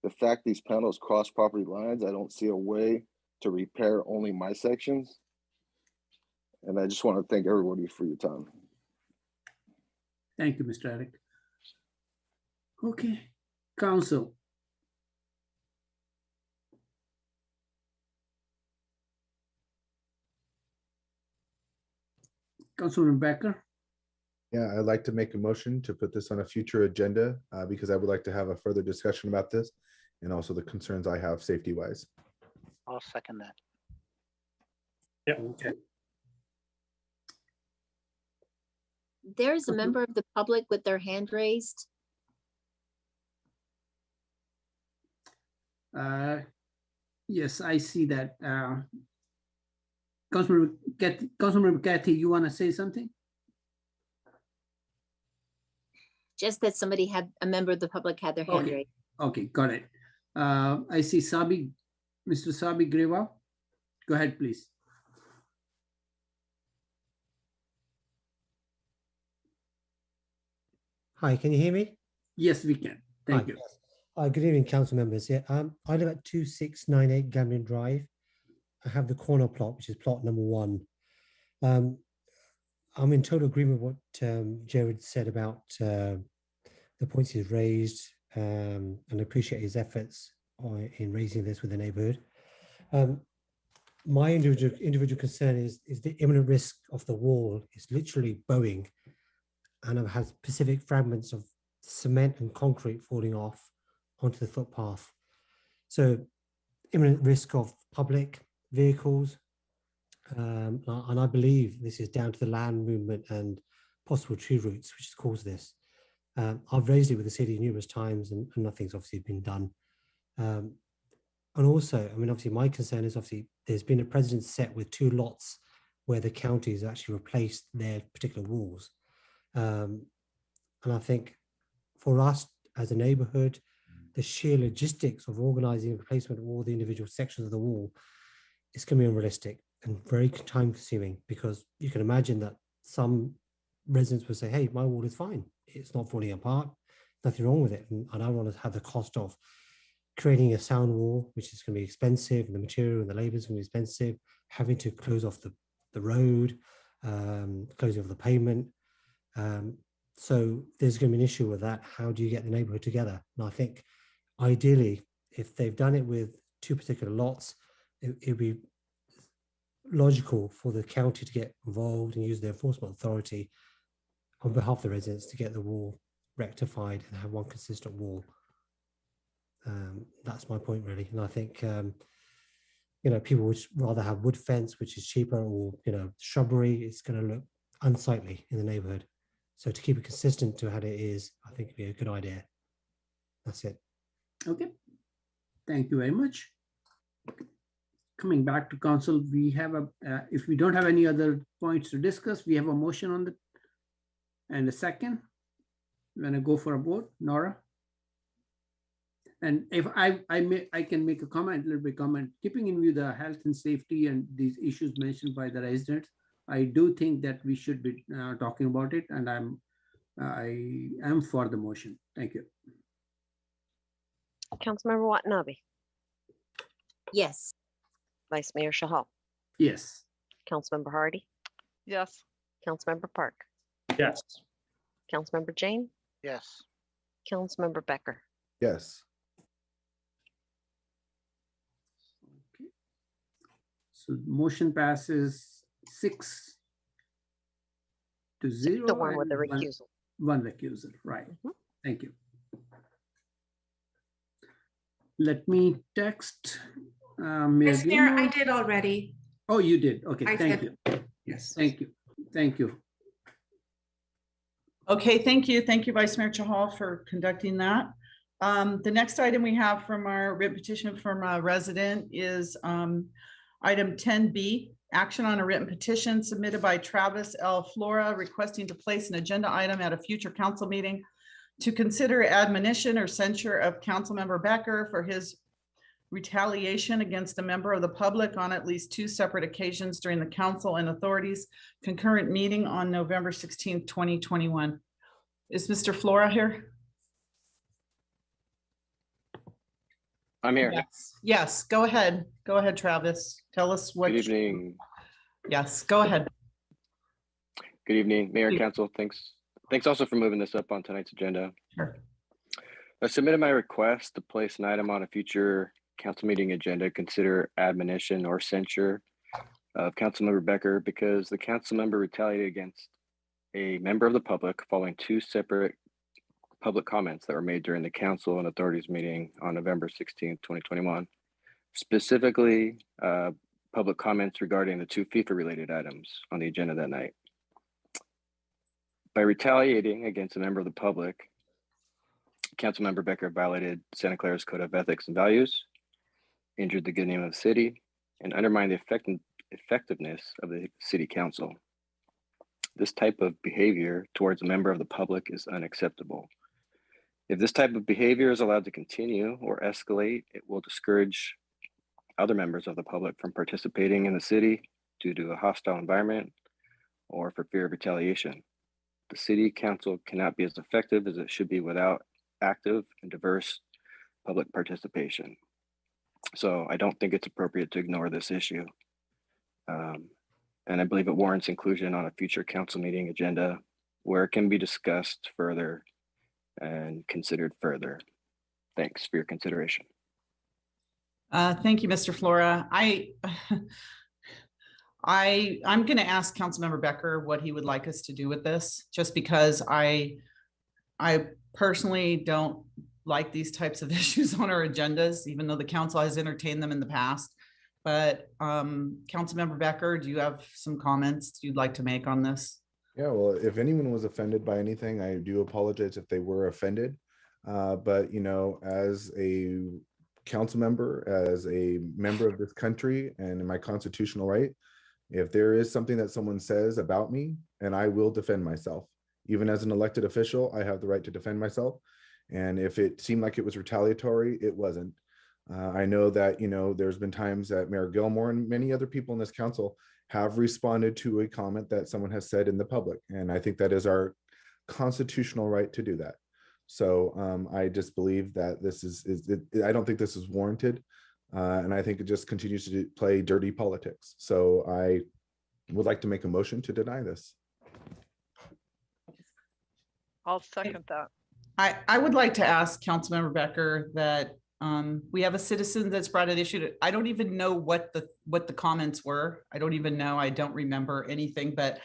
The fact these panels cross property lines, I don't see a way to repair only my sections. And I just want to thank everybody for your time. Thank you, Mr. Eric. Okay, Council. Councilman Becker. Yeah, I'd like to make a motion to put this on a future agenda because I would like to have a further discussion about this and also the concerns I have safety-wise. I'll second that. Yeah, okay. There's a member of the public with their hand raised. Yes, I see that. Councilmember Kathy, you want to say something? Just that somebody had, a member of the public had their hand raised. Okay, got it. I see Sabi, Mr. Sabi Grewal. Go ahead, please. Hi, can you hear me? Yes, we can. Thank you. Good evening, council members. Yeah, I live at 2698 Gambling Drive. I have the corner plot, which is plot number 1. I'm in total agreement with what Jared said about the points he's raised, and I appreciate his efforts in raising this with the neighborhood. My individual concern is the imminent risk of the wall is literally bowing, and it has specific fragments of cement and concrete falling off onto the footpath. So imminent risk of public vehicles, and I believe this is down to the land movement and possible tree roots which has caused this. I've raised it with the city numerous times and nothing's obviously been done. And also, I mean, obviously my concern is obviously there's been a precedent set with 2 lots where the counties actually replaced their particular walls. And I think for us as a neighborhood, the sheer logistics of organizing a replacement of all the individual sections of the wall is going to be unrealistic and very time consuming, because you can imagine that some residents would say, hey, my wall is fine. It's not falling apart. Nothing wrong with it. And I don't want to have the cost of creating a sound wall, which is going to be expensive, and the material and the labor is going to be expensive, having to close off the road, closing off the pavement. So there's going to be an issue with that. How do you get the neighborhood together? And I think ideally, if they've done it with 2 particular lots, it'd be logical for the county to get involved and use the enforcement authority on behalf of the residents to get the wall rectified and have one consistent wall. That's my point, really. And I think, people would rather have wood fence, which is cheaper, or, shrubbery. It's going to look unsightly in the neighborhood. So to keep it consistent to how it is, I think it'd be a good idea. That's it. Okay. Thank you very much. Coming back to council, we have if we don't have any other points to discuss, we have a motion on and a second. I'm gonna go for a vote, Nora. And if I can make a little bit comment, keeping in view the health and safety and these issues mentioned by the residents, I do think that we should be talking about it, and I am for the motion. Thank you. Councilmember Watanabe. Yes. Vice Mayor Shahal. Yes. Councilmember Hardy. Yes. Councilmember Park. Yes. Councilmember Jane. Yes. Councilmember Becker. Yes. Okay. So the motion passes 6-0. The one with the and recusal. One recusal, right. Thank you. Let me text Mayor Yes, Mayor, I Gilmore. did already. Oh, you did. Okay, I thank did. you. Yes. Thank you. Thank you. Okay, thank you. Thank you, Vice Mayor Chahal, for conducting that. The next item we have from our writ petition from a resident is item 10B, action on a written petition submitted by Travis L. Flora requesting to place an agenda item at a future council meeting to consider admonition or censure of Councilmember Becker for his retaliation against a member of the public on at least 2 separate occasions during the council and authorities concurrent meeting on November 16th, 2021. Is Mr. Flora here? I'm here. Yes, go ahead. Go ahead, Travis. Tell us what. Good evening. Yes, go ahead. Good evening, Mayor, Council. Thanks also for moving this up on tonight's agenda. Sure. I submitted my request to place an item on a future council meeting agenda, consider admonition or censure of Councilmember Becker because the council member retaliated against a member of the public following 2 separate public comments that were made during the council and authorities meeting on November 16th, 2021. Specifically, public comments regarding the 2 FIFA related items on the agenda that night. By retaliating against a member of the public, Councilmember Becker violated Santa Clara's Code of Ethics and Values, injured the good name of the city, and undermined the effectiveness of the city council. This type of behavior towards a member of the public is unacceptable. If this type of behavior is allowed to continue or escalate, it will discourage other members of the public from participating in the city due to a hostile environment or for fear of retaliation. The city council cannot be as effective as it should be without active and diverse public participation. So I don't think it's appropriate to ignore this issue. And I believe it warrants inclusion on a future council meeting agenda where it can be discussed further and considered further. Thanks for your consideration. Thank you, Mr. Flora. I'm going to ask Councilmember Becker what he would like us to do with this, just because I personally don't like these types of issues on our agendas, even though the council has entertained them in the past. But Councilmember Becker, do you have some comments you'd like to make on this? Yeah, well, if anyone was offended by anything, I do apologize if they were offended. But, as a council member, as a member of this country and in my constitutional right, if there is something that someone says about me, and I will defend myself. Even as an elected official, I have the right to defend myself. And if it seemed like it was retaliatory, it wasn't. I know that, there's been times that Mayor Gilmore and many other people in this council have responded to a comment that someone has said in the public. And I think that is our constitutional right to do that. So I just believe that I don't think this is warranted. And I think it just continues to play dirty politics. So I would like to make a motion to deny this. I'll second that. I would like to ask Councilmember Becker that we have a citizen that's brought an issue to, I don't even know what the comments were. I don't even know. I don't remember anything, but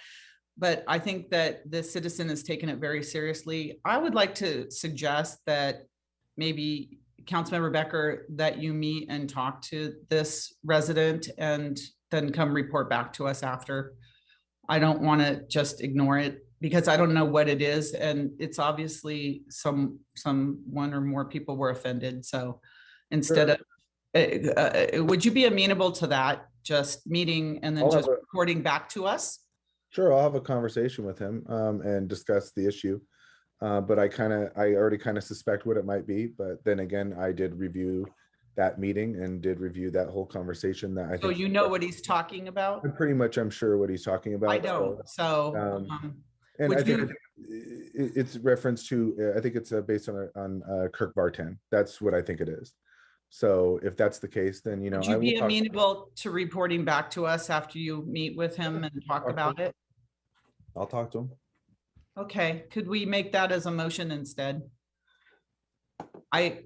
I think that the citizen has taken it very seriously. I would like to suggest that maybe Councilmember Becker, that you meet and talk to this resident and then come report back to us after. I don't want to just ignore it because I don't know what it is. And it's obviously one or more people were offended. So instead of, would you be amenable to that? Just meeting and then just reporting back to us? Sure, I'll have a conversation with him and discuss the issue. But I already kind of suspect what it might be. But then again, I did review that meeting and did review that whole conversation that I think. So you know what he's talking about? I'm sure what he's talking about. I don't. So and I think it's reference to, I think it's based on Kirk Vartan. That's what I think it is. So if that's the case, then, would you be amenable to reporting back to us after you meet with him and talk about it? I'll talk to him. Okay, could we make that as a motion instead? I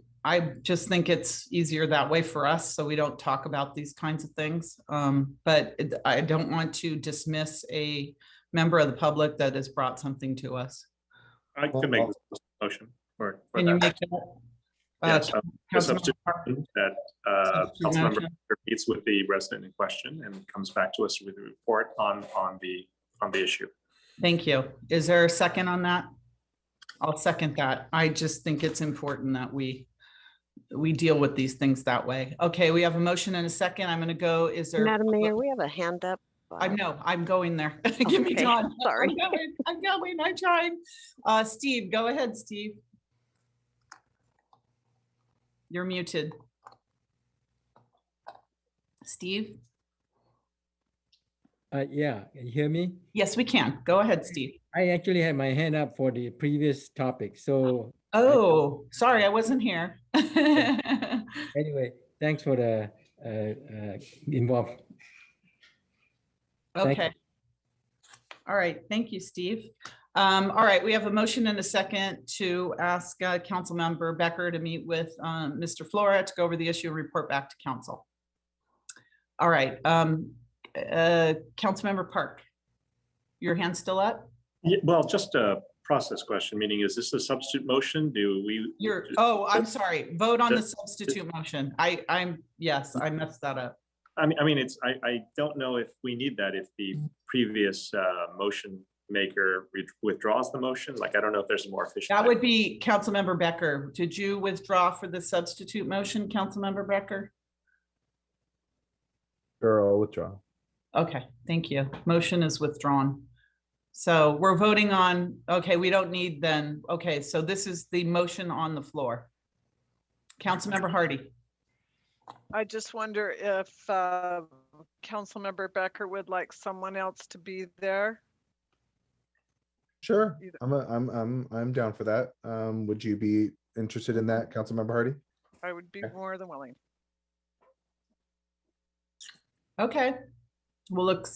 just think it's easier that way for us, so we don't talk about these kinds of things. But I don't want to dismiss a member of the public that has brought something to us. I can make this motion for Can that. you make that? Yes, a substitution that Councilmember meets with the resident in question and comes back to us with a report on the issue. Thank you. Is there a second on that? I'll second that. I just think it's important that we deal with these things that way. Okay, we have a motion and a second. I'm going to go. Is there? Madam Mayor, we have a hand up. I know. I'm going there. Give me time. Sorry. I'm going. I'm trying. Steve, go ahead, Steve. You're muted. Steve? Yeah, can you hear me? Yes, we can. Go ahead, Steve. I actually had my hand up for the previous topic, so. Oh, sorry, I wasn't here. Anyway, thanks for the involved. Okay. All right, thank you, Steve. All right, we have a motion and a second to ask Councilmember Becker to meet with Mr. Flora to go over the issue and report back to council. All right, Councilmember Park, your hand still up? Yeah, well, just a process question, meaning is this a substitute motion? Do we? I'm sorry. Vote on the substitute motion. Yes, I messed that up. I mean, I don't know if we need that if the previous motion maker withdraws the motion. Like, I don't know if there's a more efficient. That would be Councilmember Becker. Did you withdraw for the substitute motion, Councilmember Becker? Sure, I'll withdraw. Okay, thank you. Motion is withdrawn. So we're voting on, okay, we don't need then. Okay, so this is the motion on the floor. Councilmember Hardy. I just wonder if Councilmember Becker would like someone else to be there. Sure, I'm down for that. Would you be interested in that, Councilmember Hardy? I would be more than willing. Okay, we'll look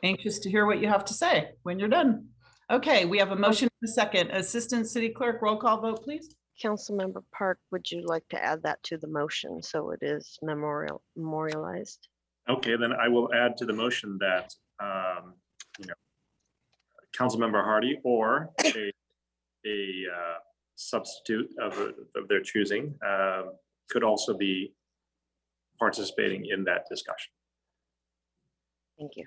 anxious to hear what you have to say when you're done. Okay, we have a motion in a second. Assistant City Clerk, roll call vote, please. Councilmember Park, would you like to add that to the motion so it is memorialized? Okay, then I will add to the motion that Councilmember Hardy or a substitute of their choosing could also be participating in that discussion. Thank you.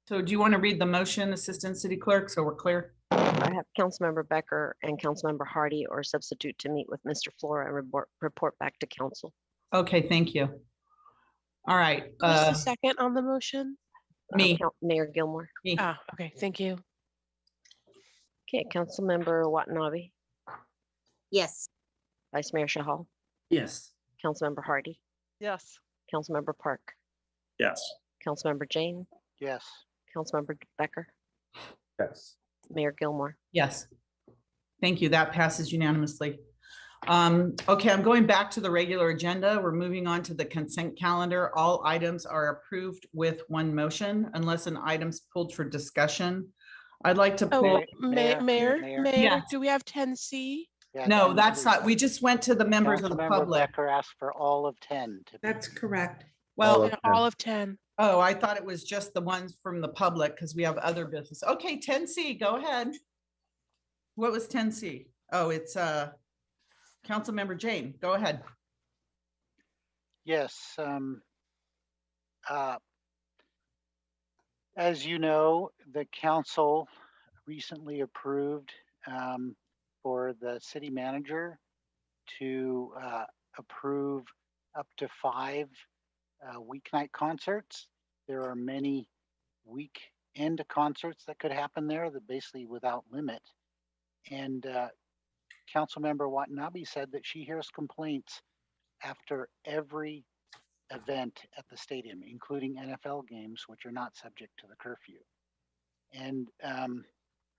So do you want to read the motion, Assistant City Clerk, so we're clear? I have Councilmember Becker and Councilmember Hardy or substitute to meet with Mr. Flora and report back to council. Okay, thank you. All right. Who's the second on the motion? Me. Mayor Gilmore. Me. Ah, okay, thank you. Okay, Councilmember Watanabe, Yes. Vice Mayor Shahal, Yes. Councilmember Hardy, Yes. Councilmember Park, Yes. Councilmember Jane, Yes. Councilmember Becker, Yes. Mayor Gilmore. Yes. Thank you. That passes unanimously. Okay, I'm going back to the regular agenda. We're moving on to the consent calendar. All items are approved with one motion unless an item's pulled for discussion. I'd like to pull. Mayor, Yes. do we have 10C? Yeah, No, 10 that's please. not, we just went to the members of the Councilmember public. Becker asked for all of 10 to be. That's correct. Well, All of 10. oh, I thought it was just the ones from the public because we have other business. Okay, 10C, go ahead. What was 10C? Oh, it's Councilmember Jane, go ahead. Yes. As you know, the council recently approved for the city manager to approve up to 5 weeknight concerts. There are many weekend concerts that could happen there that basically without limit. And Councilmember Watanabe said that she hears complaints after every event at the stadium, including NFL games, which are not subject to the curfew. And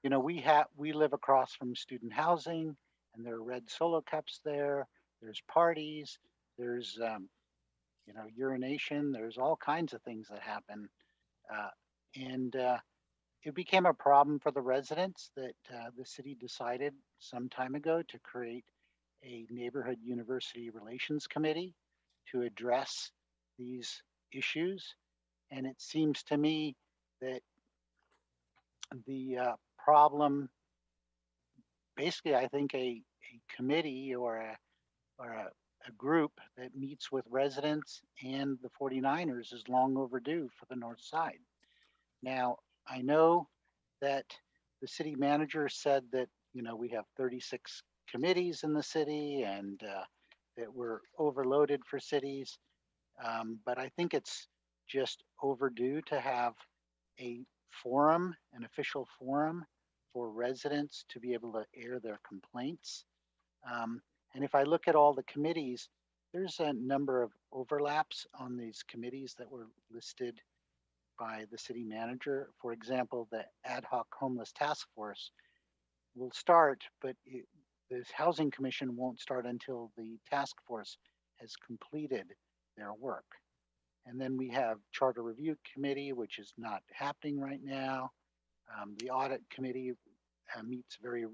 you know, we live across from student housing, and there are red Solo cups there. There's parties. There's you know, urination. There's all kinds of things that happen, and it became a problem for the residents that the city decided some time ago to create a neighborhood university relations committee to address these issues. And it seems to me that the problem, basically, I think a committee or a group that meets with residents and the 49ers is long overdue for the north side. Now, I know that the city manager said that, you know, we have 36 committees in the city and that we're overloaded for cities. But I think it's just overdue to have a forum, an official forum for residents to be able to air their complaints. And if I look at all the committees, there's a number of overlaps on these committees that were listed by the city manager. For example, the ad hoc homeless task force will start, but this housing commission won't start until the task force has completed their work. And then we have charter review committee, which is not happening right now. The audit committee meets very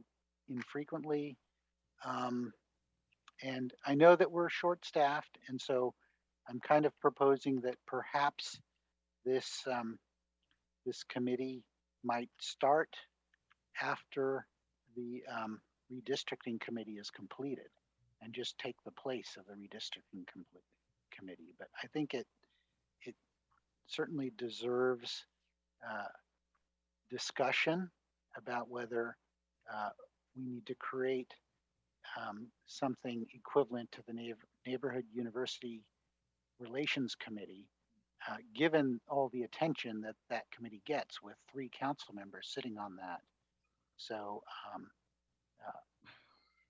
infrequently. And I know that we're short-staffed, and so I'm kind of proposing that perhaps this this committee might start after the redistricting committee is completed and just take the place of the redistricting committee. But I think it certainly deserves discussion about whether we need to create something equivalent to the neighborhood university relations committee, given all the attention that that committee gets with 3 council members sitting on that. So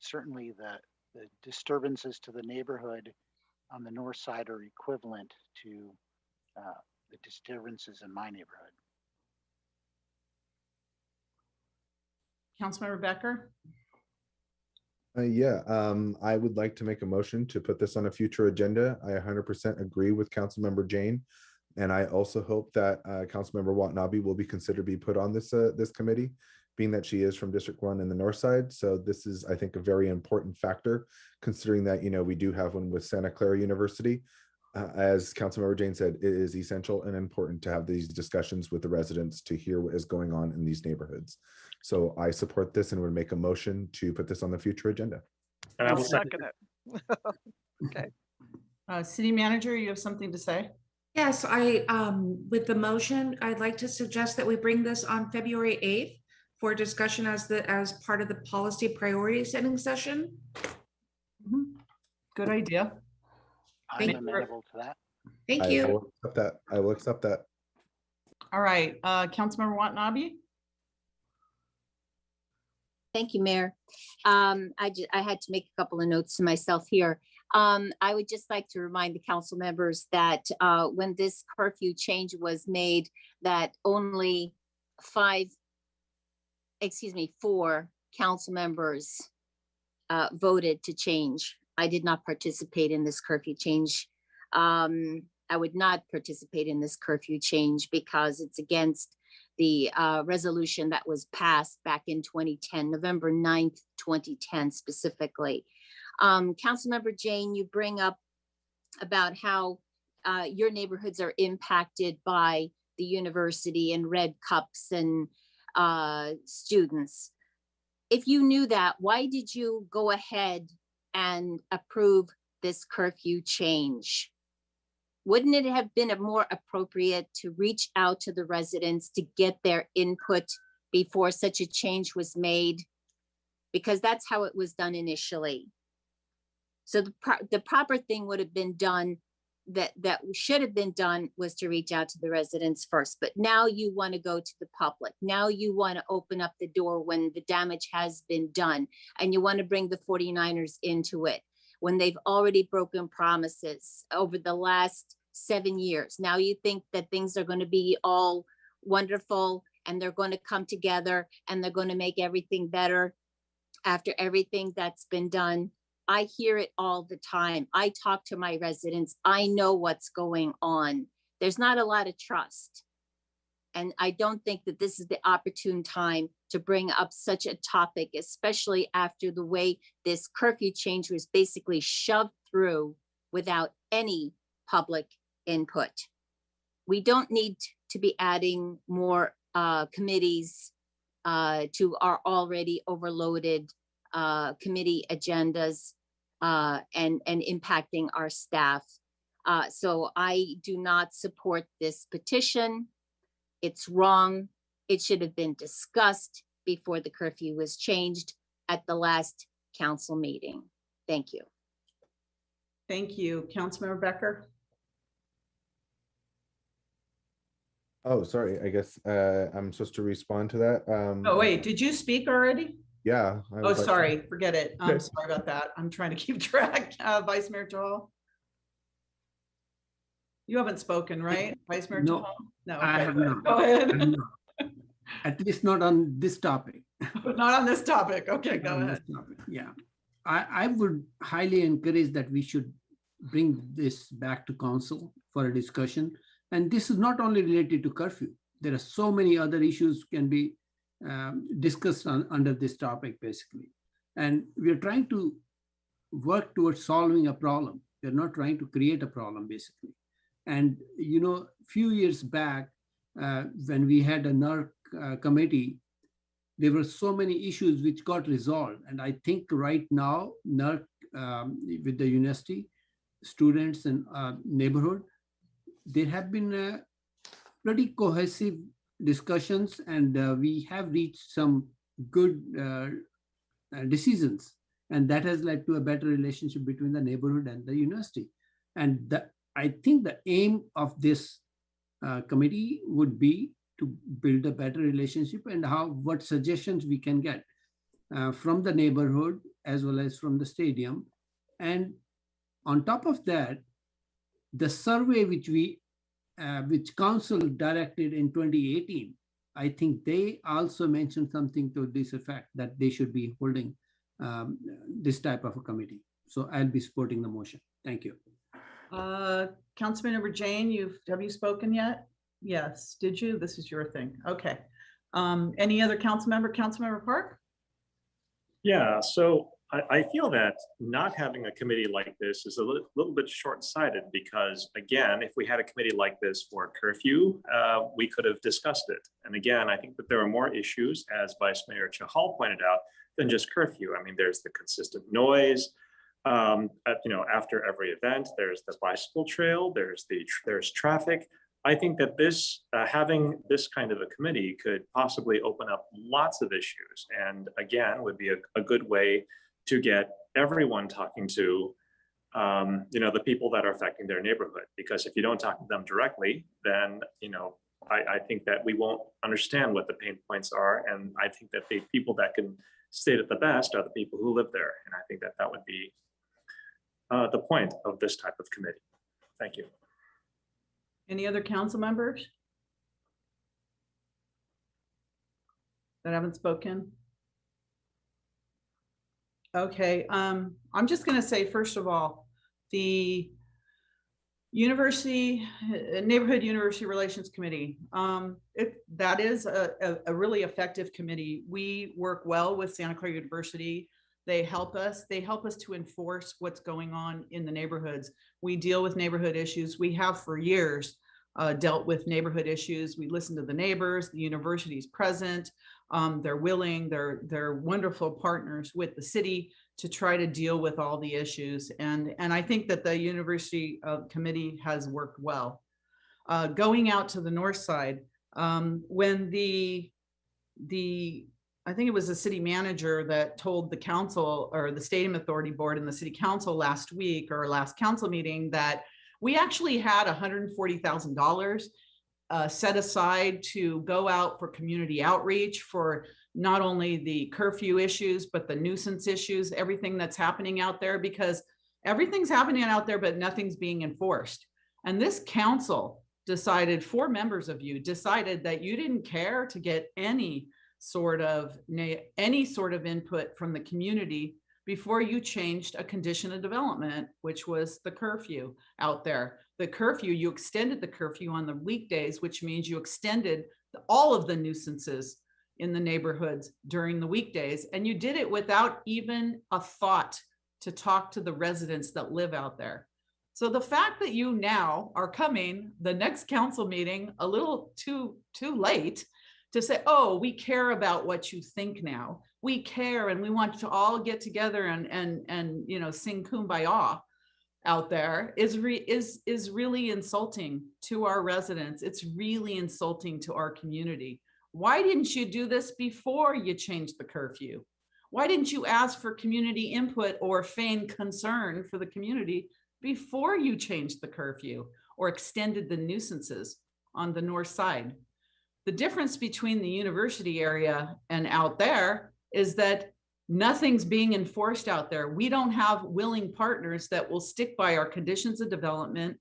certainly the disturbances to the neighborhood on the north side are equivalent to the disturbances in my neighborhood. Councilmember Becker? Yeah, I would like to make a motion to put this on a future agenda. I 100% agree with Councilmember Jane. And I also hope that Councilmember Watanabe will be considered to be put on this this committee, being that she is from District 1 in the north side. So this is, I think, a very important factor, considering that, you know, we do have one with Santa Clara University. As Councilmember Jane said, it is essential and important to have these discussions with the residents to hear what is going on in these neighborhoods. So I support this and would make a motion to put this on the future agenda. And I will second it. Okay. City manager, you have something to say? Yes, with the motion, I'd like to suggest that we bring this on February 8th for discussion as part of the policy priority setting session. Good idea. I'm amenable to that. Thank you. I will accept that. I will accept that. All right, Councilmember Watanabe? Thank you, Mayor. I had to make a couple of notes to myself here. I would just like to remind the council members that when this curfew change was made, that only 4 council members voted to change. I did not participate in this curfew change. I would not participate in this curfew change because it's against the resolution that was passed back in 2010, November 9th, 2010 specifically. Councilmember Jane, you bring up about how your neighborhoods are impacted by the university and red cups and students. If you knew that, why did you go ahead and approve this curfew change? Wouldn't it have been more appropriate to reach out to the residents to get their input before such a change was made? Because that's how it was done initially. So the proper thing would have been done, that should have been done, was to reach out to the residents first. But now you want to go to the public. Now you want to open up the door when the damage has been done, and you want to bring the 49ers into it when they've already broken promises over the last 7 years. Now you think that things are going to be all wonderful and they're going to come together and they're going to make everything better after everything that's been done. I hear it all the time. I talk to my residents. I know what's going on. There's not a lot of trust. And I don't think that this is the opportune time to bring up such a topic, especially after the way this curfew change was basically shoved through without any public input. We don't need to be adding more committees to our already overloaded committee agendas and impacting our staff. So I do not support this petition. It's wrong. It should have been discussed before the curfew was changed at the last council meeting. Thank you. Thank you. Councilmember Becker. Oh, sorry. I guess I'm supposed to respond to that. Oh, wait, did you speak already? Yeah. Oh, sorry. Forget it. I'm sorry about that. I'm trying to keep track. Vice Mayor Chahal. You haven't spoken, right? Vice Mayor No, Chahal? No. I Okay, have go not. Go ahead. I have not. At least not on this topic. Not on this topic. Okay, go ahead. Yeah, I would highly encourage that we should bring this back to council for a discussion. And this is not only related to curfew. There are so many other issues can be discussed under this topic, basically. And we're trying to work towards solving a problem. We're not trying to create a problem, basically. And, you know, a few years back, when we had a NERC committee, there were so many issues which got resolved. And I think right now, NERC with the university, students and neighborhood, there have been pretty cohesive discussions, and we have reached some good decisions. And that has led to a better relationship between the neighborhood and the university. And I think the aim of this committee would be to build a better relationship, and what suggestions we can get from the neighborhood as well as from the stadium. And on top of that, the survey which council directed in 2018, I think they also mentioned something to this effect, that they should be holding this type of a committee. So I'll be supporting the motion. Thank you. Councilmember Jane, have you spoken yet? Yes. Did you? This is your thing. Okay. Any other Councilmember Park? Yeah, so I feel that not having a committee like this is a little bit short-sighted, because again, if we had a committee like this for curfew, we could have discussed it. And again, I think that there are more issues, as Vice Mayor Chahal pointed out, than just curfew. I mean, there's the consistent noise. After every event, there's the bicycle trail, there's traffic. I think that having this kind of a committee could possibly open up lots of issues, and again, would be a good way to get everyone talking to, the people that are affecting their neighborhood. Because if you don't talk to them directly, then, I think that we won't understand what the pain points are. And I think that the people that can stated the best are the people who live there. And I think that that would be the point of this type of committee. Thank you. Any other council members that haven't spoken? Okay, I'm just going to say, first of all, the Neighborhood University Relations Committee, that is a really effective committee. We work well with Santa Clara University. They help us to enforce what's going on in the neighborhoods. We deal with neighborhood issues. We have for years dealt with neighborhood issues. We listen to the neighbors, the university's present. They're willing, they're wonderful partners with the city to try to deal with all the issues. And I think that the university committee has worked well. Going out to the north side, when I think it was the city manager that told the council or the Stadium Authority Board and the city council last week or last council meeting that we actually had $140,000 set aside to go out for community outreach for not only the curfew issues, but the nuisance issues, everything that's happening out there, because everything's happening out there, but nothing's being enforced. And this council decided, 4 members of you decided that you didn't care to get any sort of input from the community before you changed a condition of development, which was the curfew out there. The curfew, you extended the curfew on the weekdays, which means you extended all of the nuisances in the neighborhoods during the weekdays. And you did it without even a thought to talk to the residents that live out there. So the fact that you now are coming the next council meeting a little too late to say, oh, we care about what you think now. We care and we want to all get together and you know, sing Kumbaya out there is really insulting to our residents. It's really insulting to our community. Why didn't you do this before you changed the curfew? Why didn't you ask for community input or feign concern for the community before you changed the curfew or extended the nuisances on the north side? The difference between the university area and out there is that nothing's being enforced out there. We don't have willing partners that will stick by our conditions of development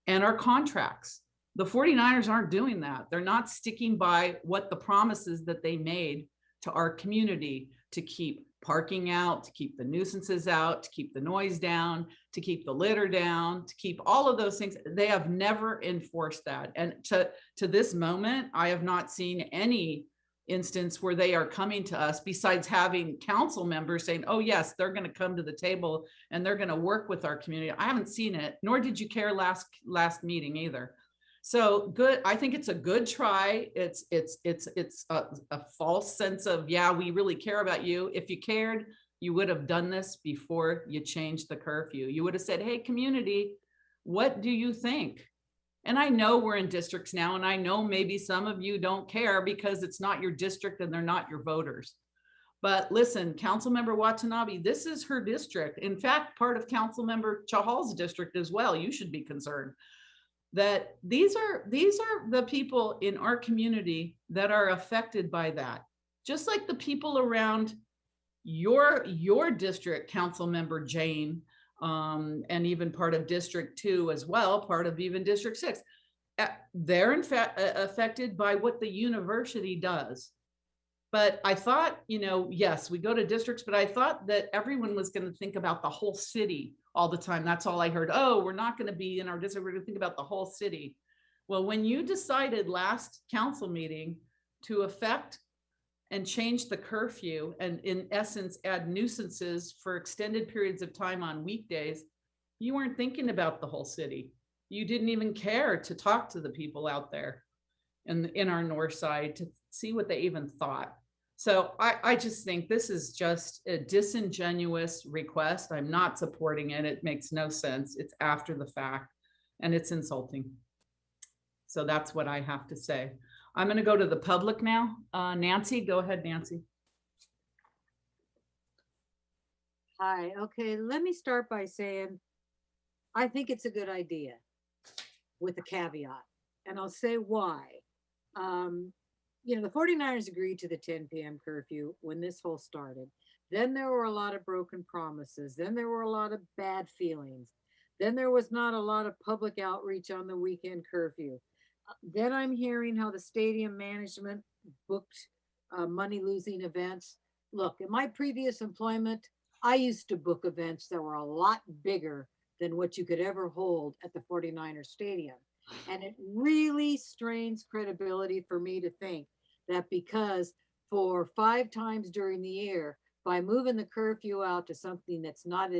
and our contracts. The 49ers aren't doing that. They're not sticking by what the promises that they made to our community to keep parking out, to keep the nuisances out, to keep the noise down, to keep the litter down, to keep all of those things. They have never enforced that. And to this moment, I have not seen any instance where they are coming to us besides having council members saying, oh yes, they're going to come to the table and they're going to work with our community. I haven't seen it, nor did you care last meeting either. So good. I think it's a good try. It's a false sense of, yeah, we really care about you. If you cared, you would have done this before you changed the curfew. You would have said, hey, community, what do you think? And I know we're in districts now, and I know maybe some of you don't care because it's not your district and they're not your voters. But listen, Councilmember Watanabe, this is her district. In fact, part of Councilmember Chahal's district as well. You should be concerned that these are the people in our community that are affected by that. Just like the people around your district, Councilmember Jane, and even part of District 2 as well, part of even District 6. They're in fact affected by what the university does. But I thought, you know, yes, we go to districts, but I thought that everyone was going to think about the whole city all the time. That's all I heard. Oh, we're not going to be in our district. We're going to think about the whole city. Well, when you decided last council meeting to affect and change the curfew and in essence add nuisances for extended periods of time on weekdays, you weren't thinking about the whole city. You didn't even care to talk to the people out there in our north side to see what they even thought. So I just think this is just a disingenuous request. I'm not supporting it. It makes no sense. It's after the fact and it's insulting. So that's what I have to say. I'm going to go to the public now. Nancy, go ahead, Nancy. Hi, okay, let me start by saying, I think it's a good idea with a caveat, and I'll say why. the 49ers agreed to the 10 p.m. curfew when this whole started. Then there were a lot of broken promises. Then there were a lot of bad feelings. Then there was not a lot of public outreach on the weekend curfew. Then I'm hearing how the stadium management booked money-losing events. Look, in my previous employment, I used to book events that were a lot bigger than what you could ever hold at the 49ers stadium. And it really strains credibility for me to think that because for 5 times during the year, by moving the curfew out to something that's not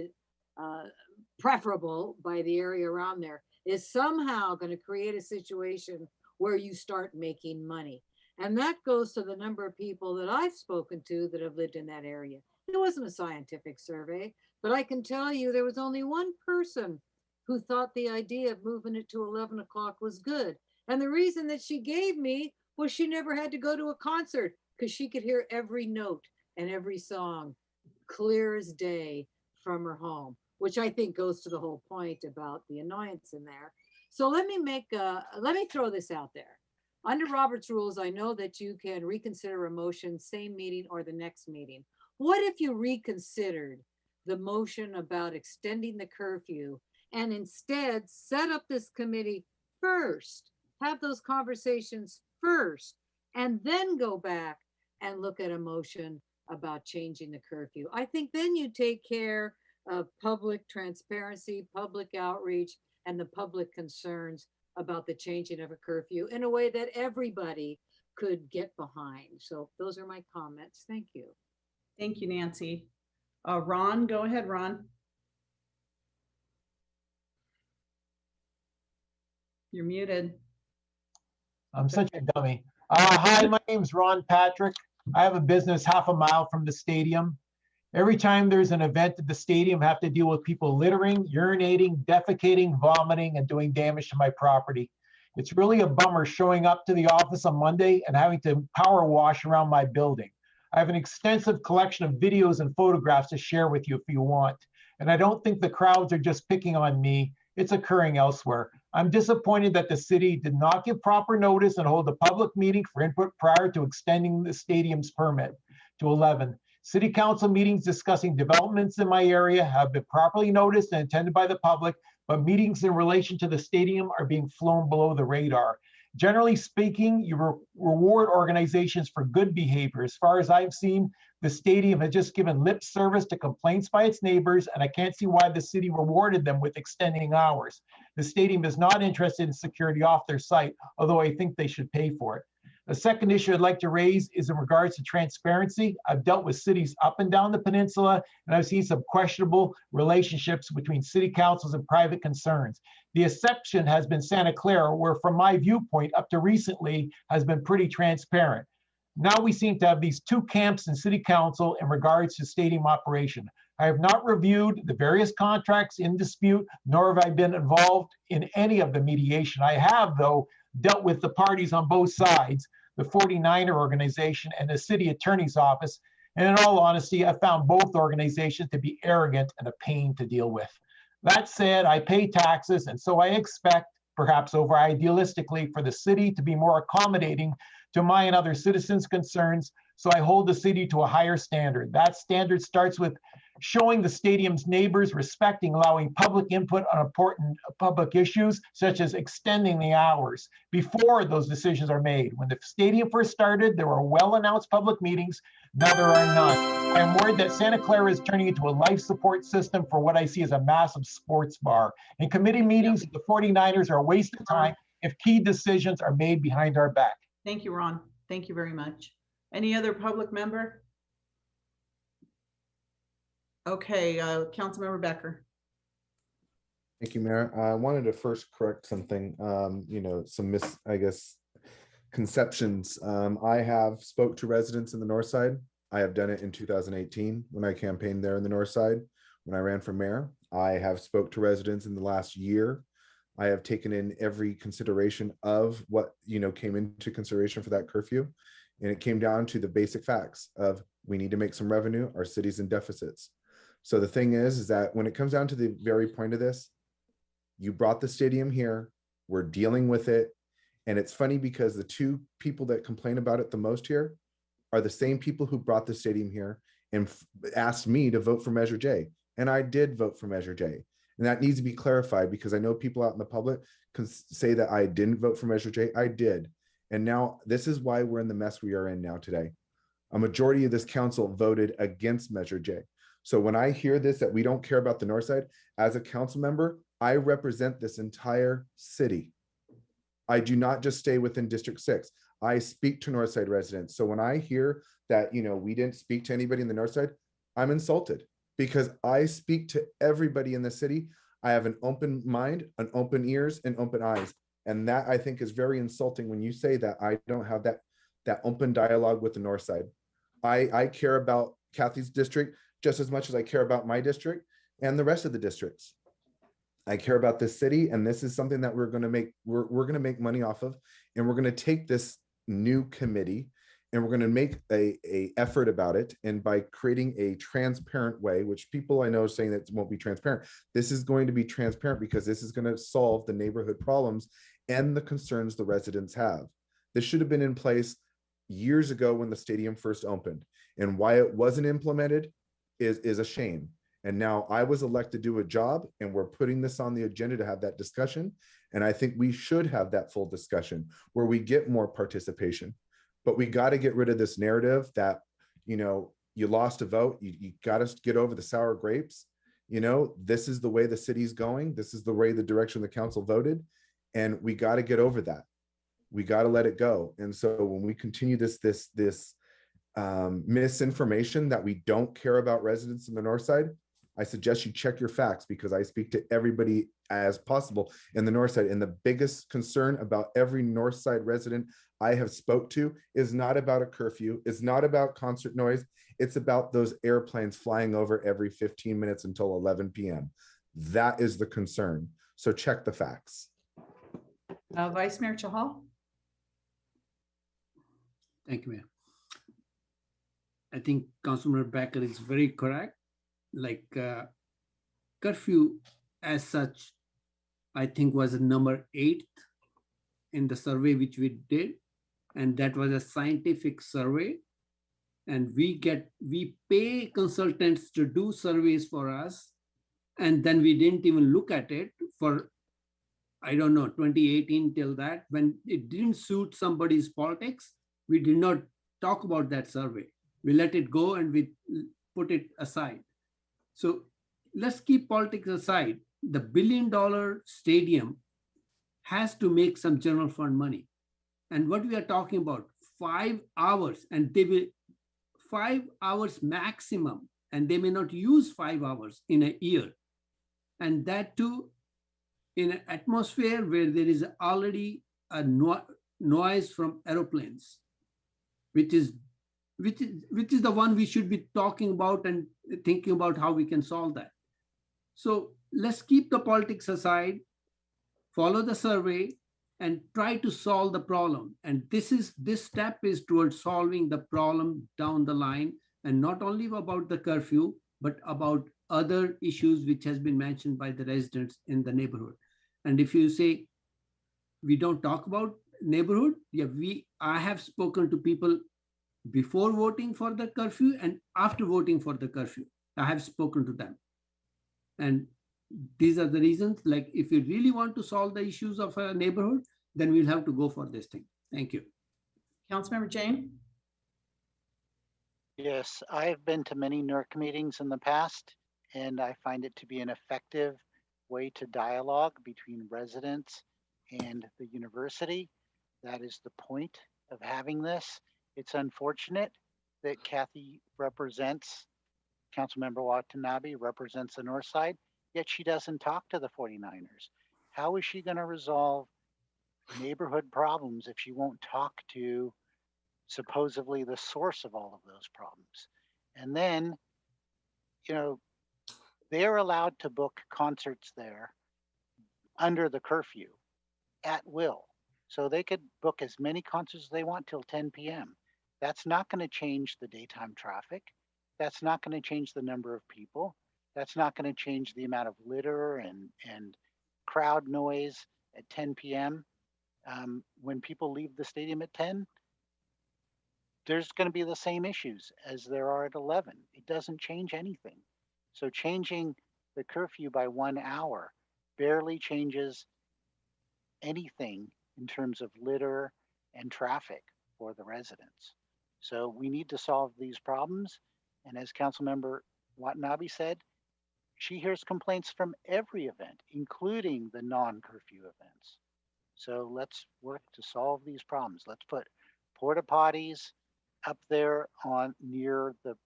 preferable by the area around there, is somehow going to create a situation where you start making money. And that goes to the number of people that I've spoken to that have lived in that area. It wasn't a scientific survey, but I can tell you there was only one person who thought the idea of moving it to 11 o'clock was good. And the reason that she gave me was she never had to go to a concert because she could hear every note and every song clear as day from her home, which I think goes to the whole point about the annoyance in there. So let me throw this out there. Under Robert's rules, I know that you can reconsider a motion, same meeting or the next meeting. What if you reconsidered the motion about extending the curfew and instead set up this committee first, have those conversations first, and then go back and look at a motion about changing the curfew? I think then you take care of public transparency, public outreach, and the public concerns about the changing of a curfew in a way that everybody could get behind. So those are my comments. Thank you. Thank you, Nancy. Ron, go ahead, Ron. You're muted. I'm such a dummy. Hi, my name's Ron Patrick. I have a business half a mile from the stadium. Every time there's an event at the stadium, I have to deal with people littering, urinating, defecating, vomiting, and doing damage to my property. It's really a bummer showing up to the office on Monday and having to power wash around my building. I have an extensive collection of videos and photographs to share with you if you want. And I don't think the crowds are just picking on me. It's occurring elsewhere. I'm disappointed that the city did not give proper notice and hold a public meeting for input prior to extending the stadium's permit to 11. City council meetings discussing developments in my area have been properly noticed and attended by the public, but meetings in relation to the stadium are being flown below the radar. Generally speaking, you reward organizations for good behavior. As far as I've seen, the stadium has just given lip service to complaints by its neighbors, and I can't see why the city rewarded them with extending hours. The stadium is not interested in security off their site, although I think they should pay for it. The second issue I'd like to raise is in regards to transparency. I've dealt with cities up and down the peninsula, and I've seen some questionable relationships between city councils and private concerns. The exception has been Santa Clara, where from my viewpoint up to recently has been pretty transparent. Now we seem to have these two camps in city council in regards to stadium operation. I have not reviewed the various contracts in dispute, nor have I been involved in any of the mediation. I have, though, dealt with the parties on both sides, the 49er organization and the city attorney's office. And in all honesty, I found both organizations to be arrogant and a pain to deal with. That said, I pay taxes, and so I expect, perhaps over idealistically, for the city to be more accommodating to my and other citizens' concerns, so I hold the city to a higher standard. That standard starts with showing the stadium's neighbors respecting allowing public input on important public issues, such as extending the hours before those decisions are made. When the stadium first started, there were well-announced public meetings. Now there are none. I'm worried that Santa Clara is turning into a life support system for what I see as a massive sports bar. And committee meetings of the 49ers are a waste of time if key decisions are made behind our back. Thank you, Ron. Thank you very much. Any other public member? Okay, Councilmember Becker. Thank you, Mayor. I wanted to first correct something, some conceptions. I have spoke to residents in the north side. I have done it in 2018 when I campaigned there in the north side. When I ran for mayor, I have spoke to residents in the last year. I have taken in every consideration of what came into consideration for that curfew. And it came down to the basic facts of we need to make some revenue, our city's in deficits. So the thing is that when it comes down to the very point of this, you brought the stadium here, we're dealing with it. And it's funny because the two people that complain about it the most here are the same people who brought the stadium here and asked me to vote for Measure J. And I did vote for Measure J. And that needs to be clarified because I know people out in the public can say that I didn't vote for Measure J. I did. And now this is why we're in the mess we are in now today. A majority of this council voted against Measure J. So when I hear this, that we don't care about the north side, as a council member, I represent this entire city. I do not just stay within District 6. I speak to Northside residents. So when I hear that, we didn't speak to anybody in the north side, I'm insulted because I speak to everybody in the city. I have an open mind, an open ears, and open eyes. And that I think is very insulting when you say that I don't have that open dialogue with the north side. I care about Kathy's district just as much as I care about my district and the rest of the districts. I care about this city, and this is something that we're going to make money off of, and we're going to take this new committee and we're going to make a effort about it. And by creating a transparent way, which people I know are saying that it won't be transparent, this is going to be transparent because this is going to solve the neighborhood problems and the concerns the residents have. This should have been in place years ago when the stadium first opened, and why it wasn't implemented is a shame. And now I was elected to do a job, and we're putting this on the agenda to have that discussion. And I think we should have that full discussion where we get more participation. But we got to get rid of this narrative that, you lost a vote, you got to get over the sour grapes. This is the way the city's going. This is the way the direction the council voted. And we got to get over that. We got to let it go. And so when we continue this misinformation that we don't care about residents in the north side, I suggest you check your facts because I speak to everybody as possible in the north side. And the biggest concern about every north side resident I have spoke to is not about a curfew. It's not about concert noise. It's about those airplanes flying over every 15 minutes until 11 p.m. That is the concern. So check the facts. Vice Mayor Chahal. Thank you, Mayor. I think Councilmember Becker is very correct. Like curfew as such, I think was number 8 in the survey which we did. And that was a scientific survey. And we pay consultants to do surveys for us. And then we didn't even look at it for, 2018 till that. When it didn't suit somebody's politics, we did not talk about that survey. We let it go and we put it aside. So let's keep politics aside. The $1 billion stadium has to make some general fund money. And what we are talking about, 5 hours, and they will 5 hours maximum, and they may not use 5 hours in a year. And that too, in an atmosphere where there is already a noise from aeroplanes, which is the one we should be talking about and thinking about how we can solve that. So let's keep the politics aside, follow the survey, and try to solve the problem. And this step is towards solving the problem down the line, and not only about the curfew, but about other issues which has been mentioned by the residents in the neighborhood. And if you say we don't talk about neighborhood, I have spoken to people before voting for the curfew and after voting for the curfew. I have spoken to them. And these are the reasons, like if you really want to solve the issues of a neighborhood, then we'll have to go for this thing. Thank you. Councilmember Jane. Yes, I've been to many NERC meetings in the past, and I find it to be an effective way to dialogue between residents and the university. That is the point of having this. It's unfortunate that Kathy represents, Councilmember Watanabe represents the north side, yet she doesn't talk to the 49ers. How is she going to resolve neighborhood problems if she won't talk to supposedly the source of all of those problems? And then, they're allowed to book concerts there under the curfew at will. So they could book as many concerts as they want till 10 p.m. That's not going to change the daytime traffic. That's not going to change the number of people. That's not going to change the amount of litter and crowd noise at 10 p.m. When people leave the stadium at 10, there's going to be the same issues as there are at 11. It doesn't change anything. So changing the curfew by 1 hour barely changes anything in terms of litter and traffic for the residents. So we need to solve these problems. And as Councilmember Watanabe said, she hears complaints from every event, including the non-curfew events. So let's work to solve these problems. Let's put porta potties up there on near the,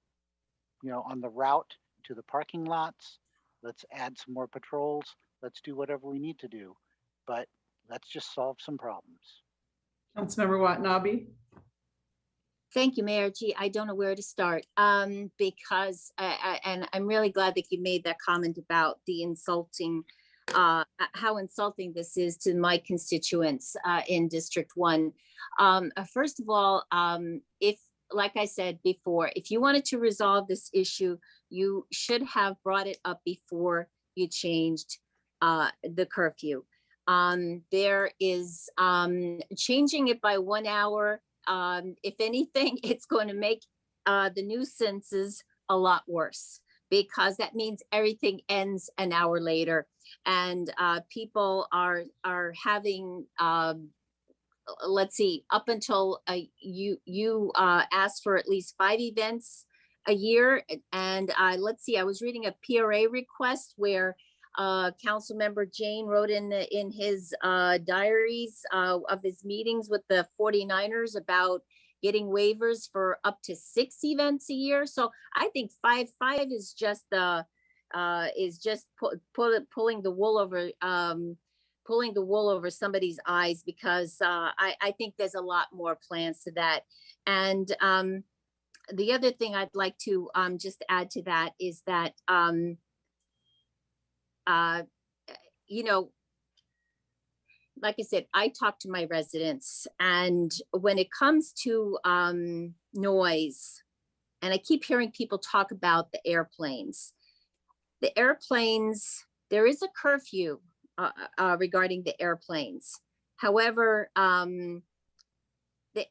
on the route to the parking lots. Let's add some more patrols. Let's do whatever we need to do, but let's just solve some problems. Councilmember Watanabe. Thank you, Mayor. Gee, I don't know where to start because, and I'm really glad that you made that comment about the insulting, how insulting this is to my constituents in District 1. First of all, if, like I said before, if you wanted to resolve this issue, you should have brought it up before you changed the curfew. There is changing it by 1 hour. If anything, it's going to make the nuisances a lot worse because that means everything ends an hour later, and people are having let's see, up until you asked for at least 5 events a year, and let's see, I was reading a PRA request where Councilmember Jane wrote in his diaries of his meetings with the 49ers about getting waivers for up to 6 events a year. So I think five is just pulling the wool over somebody's eyes, because I think there's a lot more plans to that. And the other thing I'd like to just add to that is that like I said, I talk to my residents, and when it comes to noise, and I keep hearing people talk about the airplanes. The airplanes, there is a curfew regarding the airplanes. However, the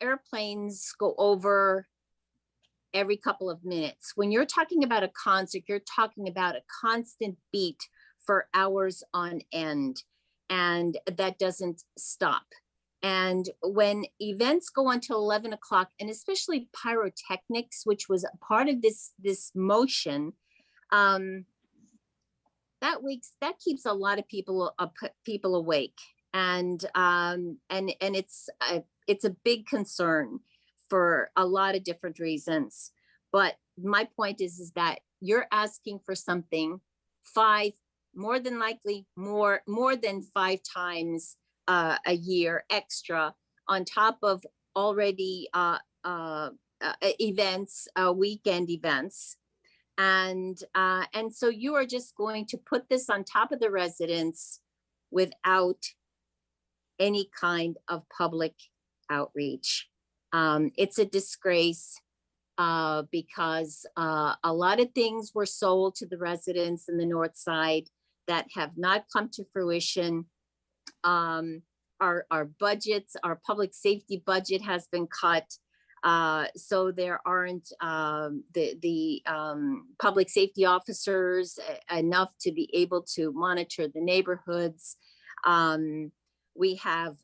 airplanes go over every couple of minutes. When you're talking about a concert, you're talking about a constant beat for hours on end, and that doesn't stop. And when events go until 11 o'clock, and especially pyrotechnics, which was a part of this motion, that keeps a lot of people awake, and it's a big concern for a lot of different reasons. But my point is that you're asking for something more than 5 times a year extra on top of already events, weekend events. And so you are just going to put this on top of the residents without any kind of public outreach. It's a disgrace because a lot of things were sold to the residents in the North Side that have not come to fruition. Our budgets, our public safety budget has been cut. So there aren't the public safety officers enough to be able to monitor the neighborhoods. We have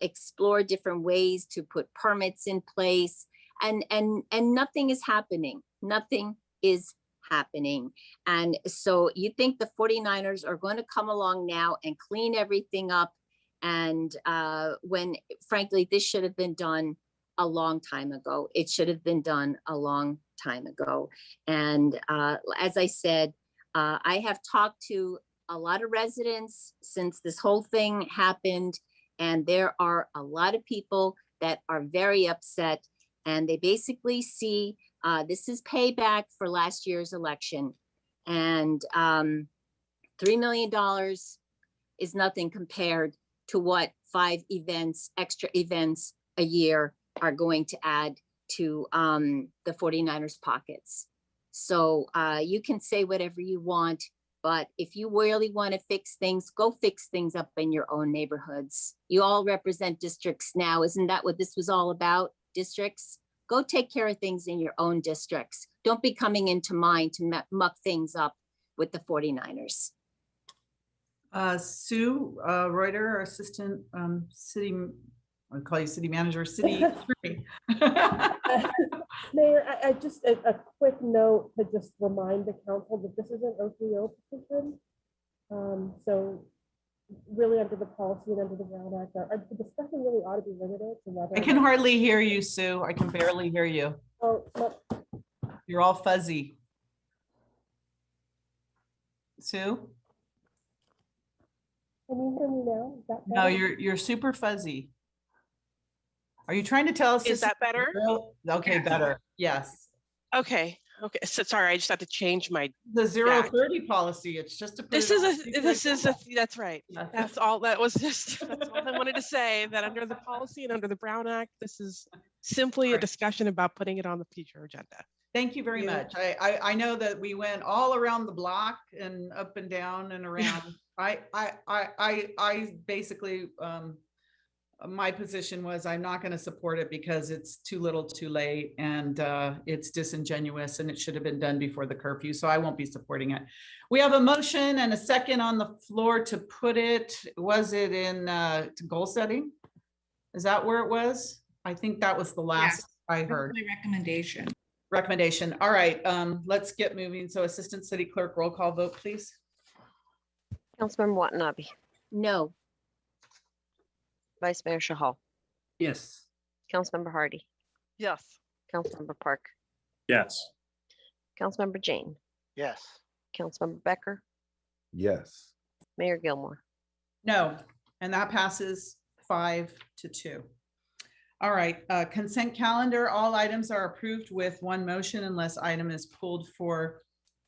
explored different ways to put permits in place, and nothing is happening. Nothing is happening. And so you think the 49ers are going to come along now and clean everything up, and when frankly this should have been done a long time ago. It should have been done a long time ago. And as I said, I have talked to a lot of residents since this whole thing happened, and there are a lot of people that are very upset, and they basically see this is payback for last year's election. And $3 million is nothing compared to what 5 events, extra events a year are going to add to the 49ers pockets. So you can say whatever you want, But if you really want to fix things, go fix things up in your own neighborhoods. You all represent districts now. Isn't that what this was all about? Districts? Go take care of things in your own districts. Don't be coming into mine to muck things up with the 49ers. Sue Reuter, our assistant city, I'll call you city manager, city attorney. Mayor, I just a quick note to just remind the council that this is an OTO petition. So really under the policy and under the Brown Act, the discussion really ought to be limited to whether. I can hardly hear you, Sue. I can barely hear you. Oh, you're all fuzzy. Sue? Can you hear me now? Is that No, better? you're super fuzzy. Are you trying to tell us? Is that better? Okay, better. Yes. Okay. Okay. So sorry, I just had to change my. The 030 policy. It's just to. This is a. That's right. That's all. That was just. That's all I wanted to say. That under the policy and under the Brown Act, this is simply a discussion about putting it on the future agenda. Thank you very much. I know that we went all around the block and up and down and around. I basically, my position was I'm not going to support it because it's too little too late and it's disingenuous and it should have been done before the curfew. So I won't be supporting it. We have a motion and a second on the floor to put it. Was it in goal setting? Is that where it was? I think that was the last I heard. Recommendation. All right, let's get moving. So Assistant City Clerk, roll call vote, please. Councilmember Watanabe. No. Vice Mayor Shahal. Yes. Councilmember Hardy. Yes. Councilmember Park. Yes. Councilmember Jane. Yes. Councilmember Becker. Yes. Mayor Gilmore. No, and that passes 5-2. All right, consent calendar, all items are approved with one motion unless item is pulled for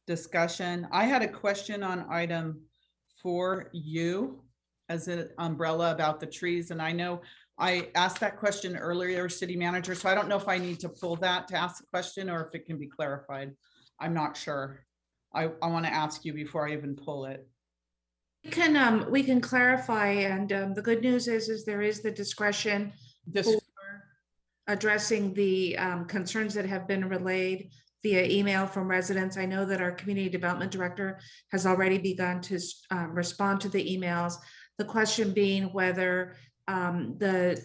discussion. I had a question on item 4U as an umbrella about the trees. And I know I asked that question earlier, city manager, so I don't know if I need to pull that to ask the question or if it can be clarified. I'm not sure. I want to ask you before I even pull it. We can clarify, and the good news is there is the discretion for addressing the concerns that have been relayed via email from residents. I know that our community development director has already begun to respond to the emails. The question being whether the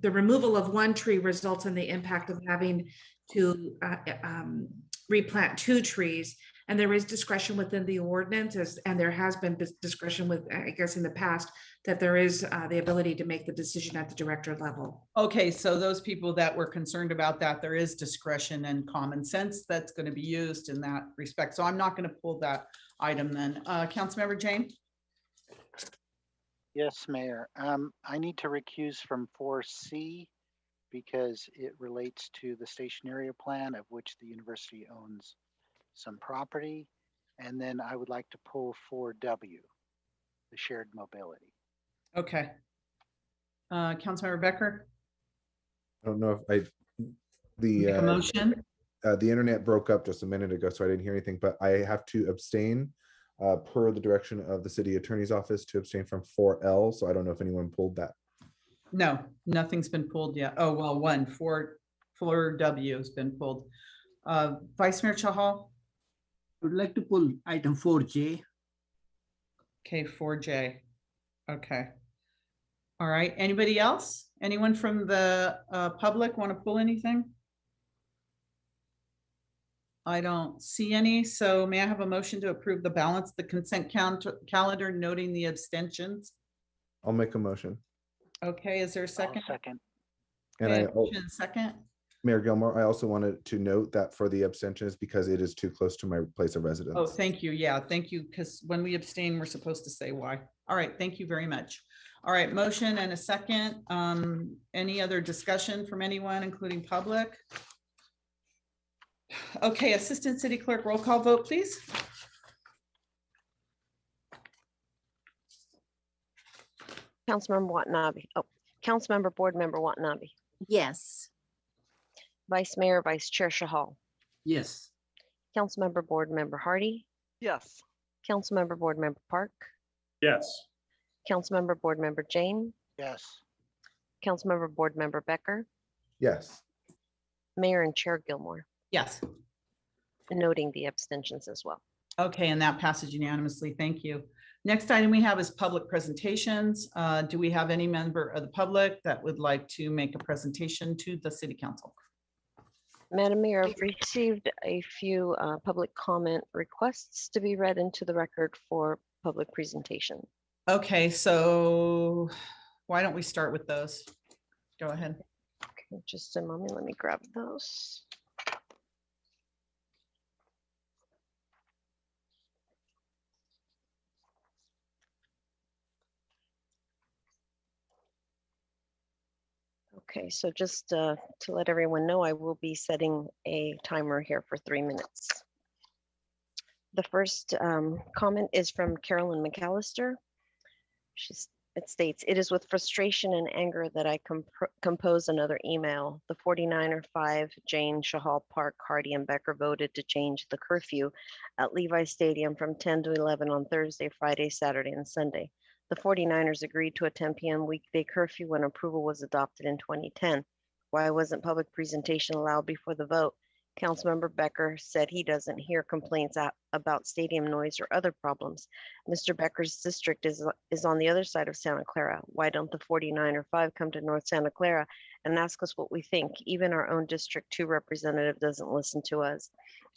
removal of one tree results in the impact of having to replant 2 trees. And there is discretion within the ordinance, and there has been discretion with, I guess, in the past, that there is the ability to make the decision at the director level. Okay, so those people that were concerned about that, there is discretion and common sense that's going to be used in that respect. So I'm not going to pull that item then. Councilmember Jane? Yes, Mayor. I need to recuse from 4C because it relates to the station area plan of which the university owns some property. And then I would like to pull 4W, the shared mobility. Okay. Councilmember Becker? I don't know if Make a motion. The internet broke up just a minute ago, so I didn't hear anything, but I have to abstain per the direction of the city attorney's office to abstain from 4L. So I don't know if anyone pulled that. No, nothing's been pulled yet. Oh, well, 4W has been pulled. Vice Mayor Chahal? I would like to pull item 4J. Okay, 4J. Okay. All right. Anybody else? Anyone from the public want to pull anything? I don't see any. So may I have a motion to approve the balance, the consent calendar, noting the abstentions? I'll make a motion. Okay, is there a second? Second. And Okay, motion second. Mayor Gilmore, I also wanted to note that for the abstentions, because it is too close to my place of residence. Oh, thank you. Yeah, thank you. Because when we abstain, we're supposed to say why. All right, thank you very much. All right, motion and a second. Any other discussion from anyone, including public? Okay, Assistant City Clerk, roll call vote, please. Councilmember Watanabe. Oh, Councilmember Board Member Watanabe. Yes. Vice Mayor, Vice Chair Shahal. Yes. Councilmember Board Member Hardy. Yes. Councilmember Board Member Park, Yes. Councilmember Board Member Jane, Yes. Councilmember Board Member Becker, Yes. Mayor and Chair Gilmore, Yes. noting the abstentions as well. Okay, and that passes unanimously. Thank you. Next item we have is public presentations. Do we have any member of the public that would like to make a presentation to the city council? Madam Mayor, I've received a few public comment requests to be read into the record for public presentation. Okay, so why don't we start with those? Go ahead. Okay, just a moment, let me grab those. Okay, so just to let everyone know, I will be setting a timer here for 3 minutes. The first comment is from Carolyn McAllister. It states, "It is with frustration and anger that I compose another email. The 49er Jane, Shahal Park, Hardy, and Becker voted to change the curfew at Levi Stadium from 10 to 11 on Thursday, Friday, Saturday, and Sunday. The 49ers agreed to a 10 p.m. weekday curfew when approval was adopted in 2010. Why wasn't public presentation allowed before the vote? Councilmember Becker said he doesn't hear complaints about stadium noise or other problems. Mr. Becker's district is on the other side of Santa Clara. Why don't the 49er 5 come to North Santa Clara and ask us what we think? Even our own District 2 representative doesn't listen to us.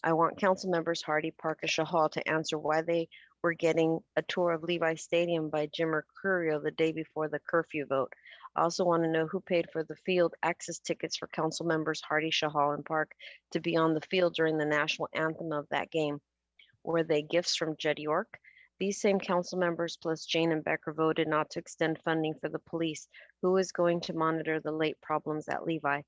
I want council members Hardy, Park, and Shahal to answer why they were getting a tour of Levi Stadium by Jim Mercurio the day before the curfew vote. I also want to know who paid for the field access tickets for council members Hardy, Shahal, and Park to be on the field during the national anthem of that game. Were they gifts from Jed York? These same council members plus Jane and Becker voted not to extend funding for the police. Who is going to monitor the late problems at Levi?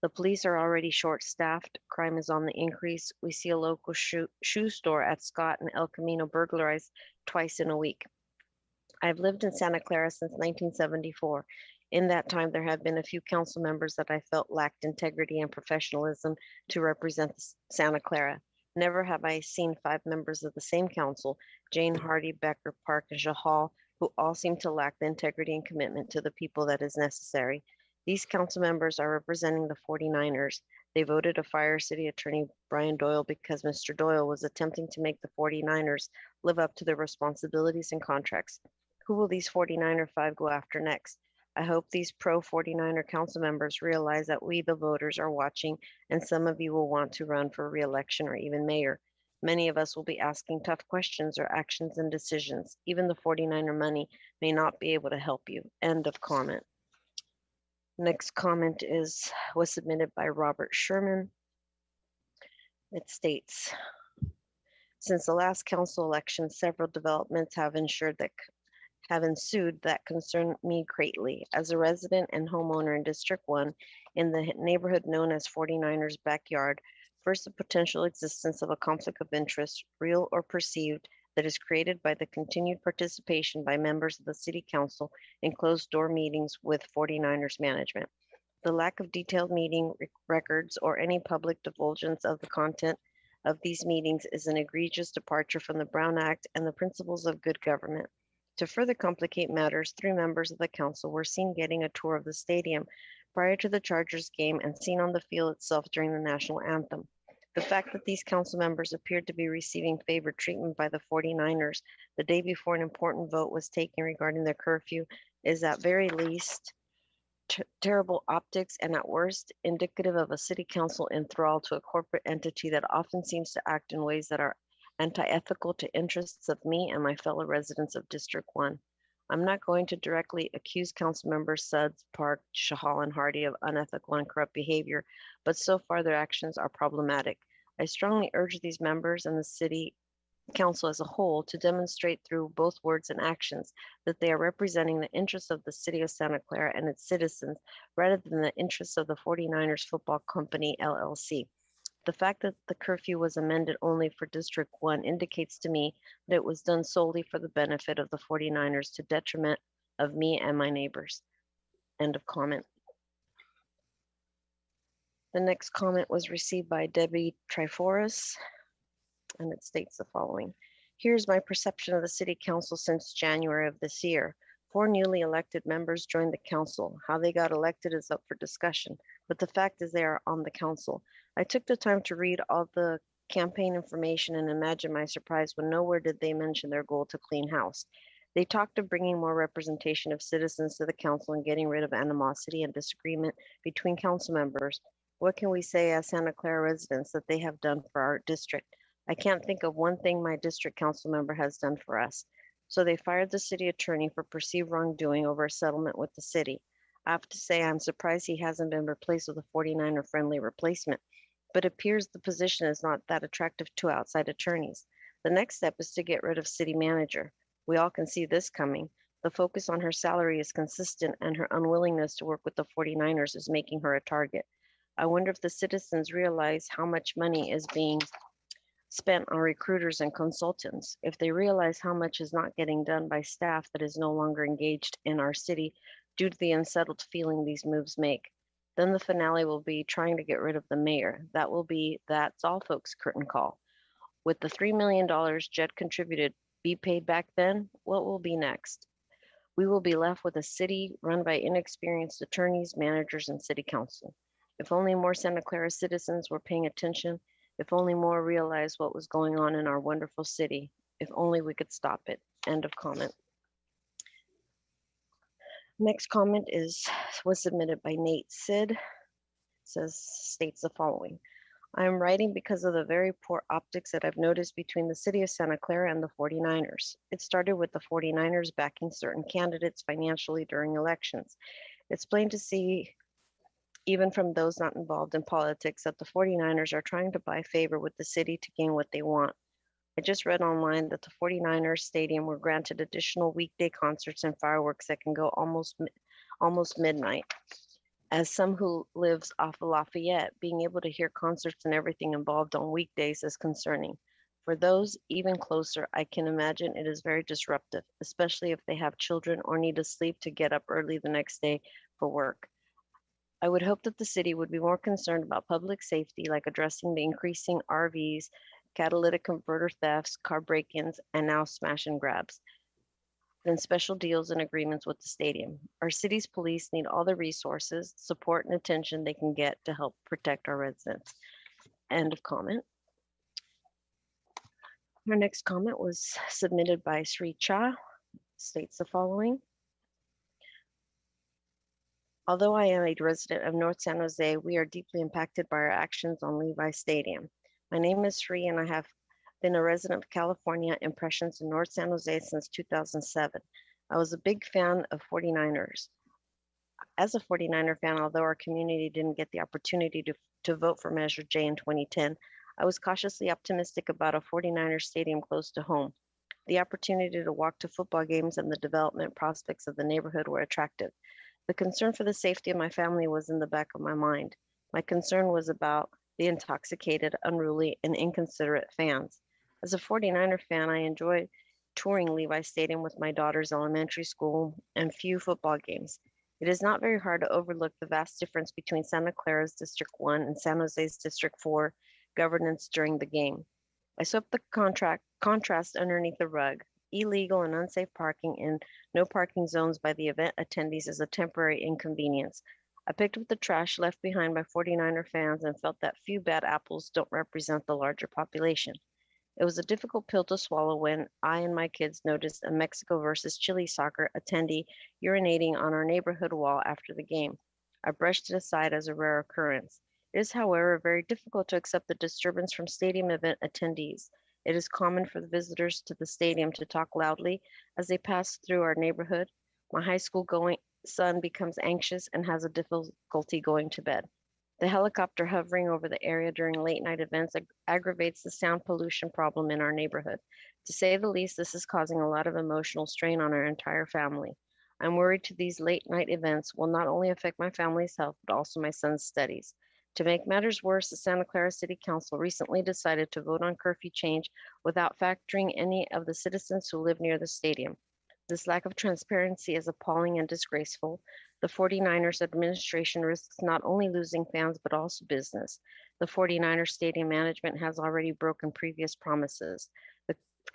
The police are already short-staffed. Crime is on the increase. We see a local shoe store at Scott and El Camino burglarized twice in a week. I've lived in Santa Clara since 1974. In that time, there have been a few council members that I felt lacked integrity and professionalism to represent Santa Clara. Never have I seen 5 members of the same council, Jane, Hardy, Becker, Park, and Shahal, who all seem to lack the integrity and commitment to the people that is necessary. These council members are representing the 49ers. They voted to fire City Attorney Brian Doyle because Mr. Doyle was attempting to make the 49ers live up to their responsibilities and contracts. Who will these 49er 5 go after next? I hope these pro-49er council members realize that we, the voters, are watching, and some of you will want to run for re-election or even mayor. Many of us will be asking tough questions or actions and decisions. Even the 49er money may not be able to help you." End of comment. Next comment was submitted by Robert Sherman. It states, "Since the last council election, several developments have ensued that concern me greatly. As a resident and homeowner in District 1 in the neighborhood known as 49ers Backyard, first, the potential existence of a conflict of interest, real or perceived, that is created by the continued participation by members of the City Council in closed-door meetings with 49ers management. The lack of detailed meeting records or any public divulgence of the content of these meetings is an egregious departure from the Brown Act and the principles of good government. To further complicate matters, 3 members of the council were seen getting a tour of the stadium prior to the Chargers game and seen on the field itself during the national anthem. The fact that these council members appeared to be receiving favored treatment by the 49ers the day before an important vote was taken regarding their curfew is at very least terrible optics and at worst indicative of a city council enthralled to a corporate entity that often seems to act in ways that are anti-ethical to interests of me and my fellow residents of District 1. I'm not going to directly accuse council members Suggs, Park, Shahal, and Hardy of unethical and corrupt behavior, but so far their actions are problematic. I strongly urge these members and the city council as a whole to demonstrate through both words and actions that they are representing the interests of the city of Santa Clara and its citizens rather than the interests of the 49ers Football Company, LLC. The fact that the curfew was amended only for District 1 indicates to me that it was done solely for the benefit of the 49ers to detriment of me and my neighbors. End of comment. The next comment was received by Debbie Triforis, and it states the following. Here's my perception of the city council since January of this year. 4 newly elected members joined the council. How they got elected is up for discussion, but the fact is they are on the council. I took the time to read all the campaign information and imagine my surprise when nowhere did they mention their goal to clean house. They talked of bringing more representation of citizens to the council and getting rid of animosity and disagreement between council members. What can we say as Santa Clara residents that they have done for our district? I can't think of one thing my district council member has done for us. So they fired the city attorney for perceived wrongdoing over a settlement with the city. I have to say I'm surprised he hasn't been replaced with a 49er friendly replacement, but it appears the position is not that attractive to outside attorneys. The next step is to get rid of city manager. We all can see this coming. The focus on her salary is consistent and her unwillingness to work with the 49ers is making her a target. I wonder if the citizens realize how much money is being spent on recruiters and consultants. If they realize how much is not getting done by staff that is no longer engaged in our city due to the unsettled feeling these moves make, then the finale will be trying to get rid of the mayor. That will be That's All Folks curtain call. With the $3 million Jed contributed be paid back then, what will be next? We will be left with a city run by inexperienced attorneys, managers, and city council. If only more Santa Clara citizens were paying attention, if only more realized what was going on in our wonderful city, if only we could stop it. End of comment. Next comment was submitted by Nate Sid. States the following. I am writing because of the very poor optics that I've noticed between the city of Santa Clara and the 49ers. It started with the 49ers backing certain candidates financially during elections. It's plain to see, even from those not involved in politics, that the 49ers are trying to buy favor with the city to gain what they want. I just read online that the 49ers stadium were granted additional weekday concerts and fireworks that can go almost midnight. As some who lives off of Lafayette, being able to hear concerts and everything involved on weekdays is concerning. For those even closer, I can imagine it is very disruptive, especially if they have children or need to sleep to get up early the next day for work. I would hope that the city would be more concerned about public safety, like addressing the increasing RVs, catalytic converter thefts, car break-ins, and now smash and grabs, than special deals and agreements with the stadium. Our city's police need all the resources, support, and attention they can get to help protect our residents. End of comment. Our next comment was submitted by Sri Cha, states the following. Although I am a resident of North San Jose, we are deeply impacted by our actions on Levi Stadium. My name is Sri and I have been a resident of California Impressions in North San Jose since 2007. I was a big fan of 49ers. As a 49er fan, although our community didn't get the opportunity to vote for Measure J in 2010, I was cautiously optimistic about a 49er stadium close to home. The opportunity to walk to football games and the development prospects of the neighborhood were attractive. The concern for the safety of my family was in the back of my mind. My concern was about the intoxicated, unruly, and inconsiderate fans. As a 49er fan, I enjoy touring Levi Stadium with my daughter's elementary school and few football games. It is not very hard to overlook the vast difference between Santa Clara's District 1 and San Jose's District 4 governance during the game. I swept the contrast underneath the rug. Illegal and unsafe parking in no parking zones by the event attendees is a temporary inconvenience. I picked up the trash left behind by 49er fans and felt that few bad apples don't represent the larger population. It was a difficult pill to swallow when I and my kids noticed a Mexico versus Chile soccer attendee urinating on our neighborhood wall after the game. I brushed it aside as a rare occurrence. It is, however, very difficult to accept the disturbance from stadium event attendees. It is common for the visitors to the stadium to talk loudly as they pass through our neighborhood. My high school going son becomes anxious and has a difficulty going to bed. The helicopter hovering over the area during late night events aggravates the sound pollution problem in our neighborhood. To say the least, this is causing a lot of emotional strain on our entire family. I'm worried these late night events will not only affect my family's health, but also my son's studies. To make matters worse, the Santa Clara City Council recently decided to vote on curfew change without factoring any of the citizens who live near the stadium. This lack of transparency is appalling and disgraceful. The 49ers administration risks not only losing fans, but also business. The 49ers stadium management has already broken previous promises.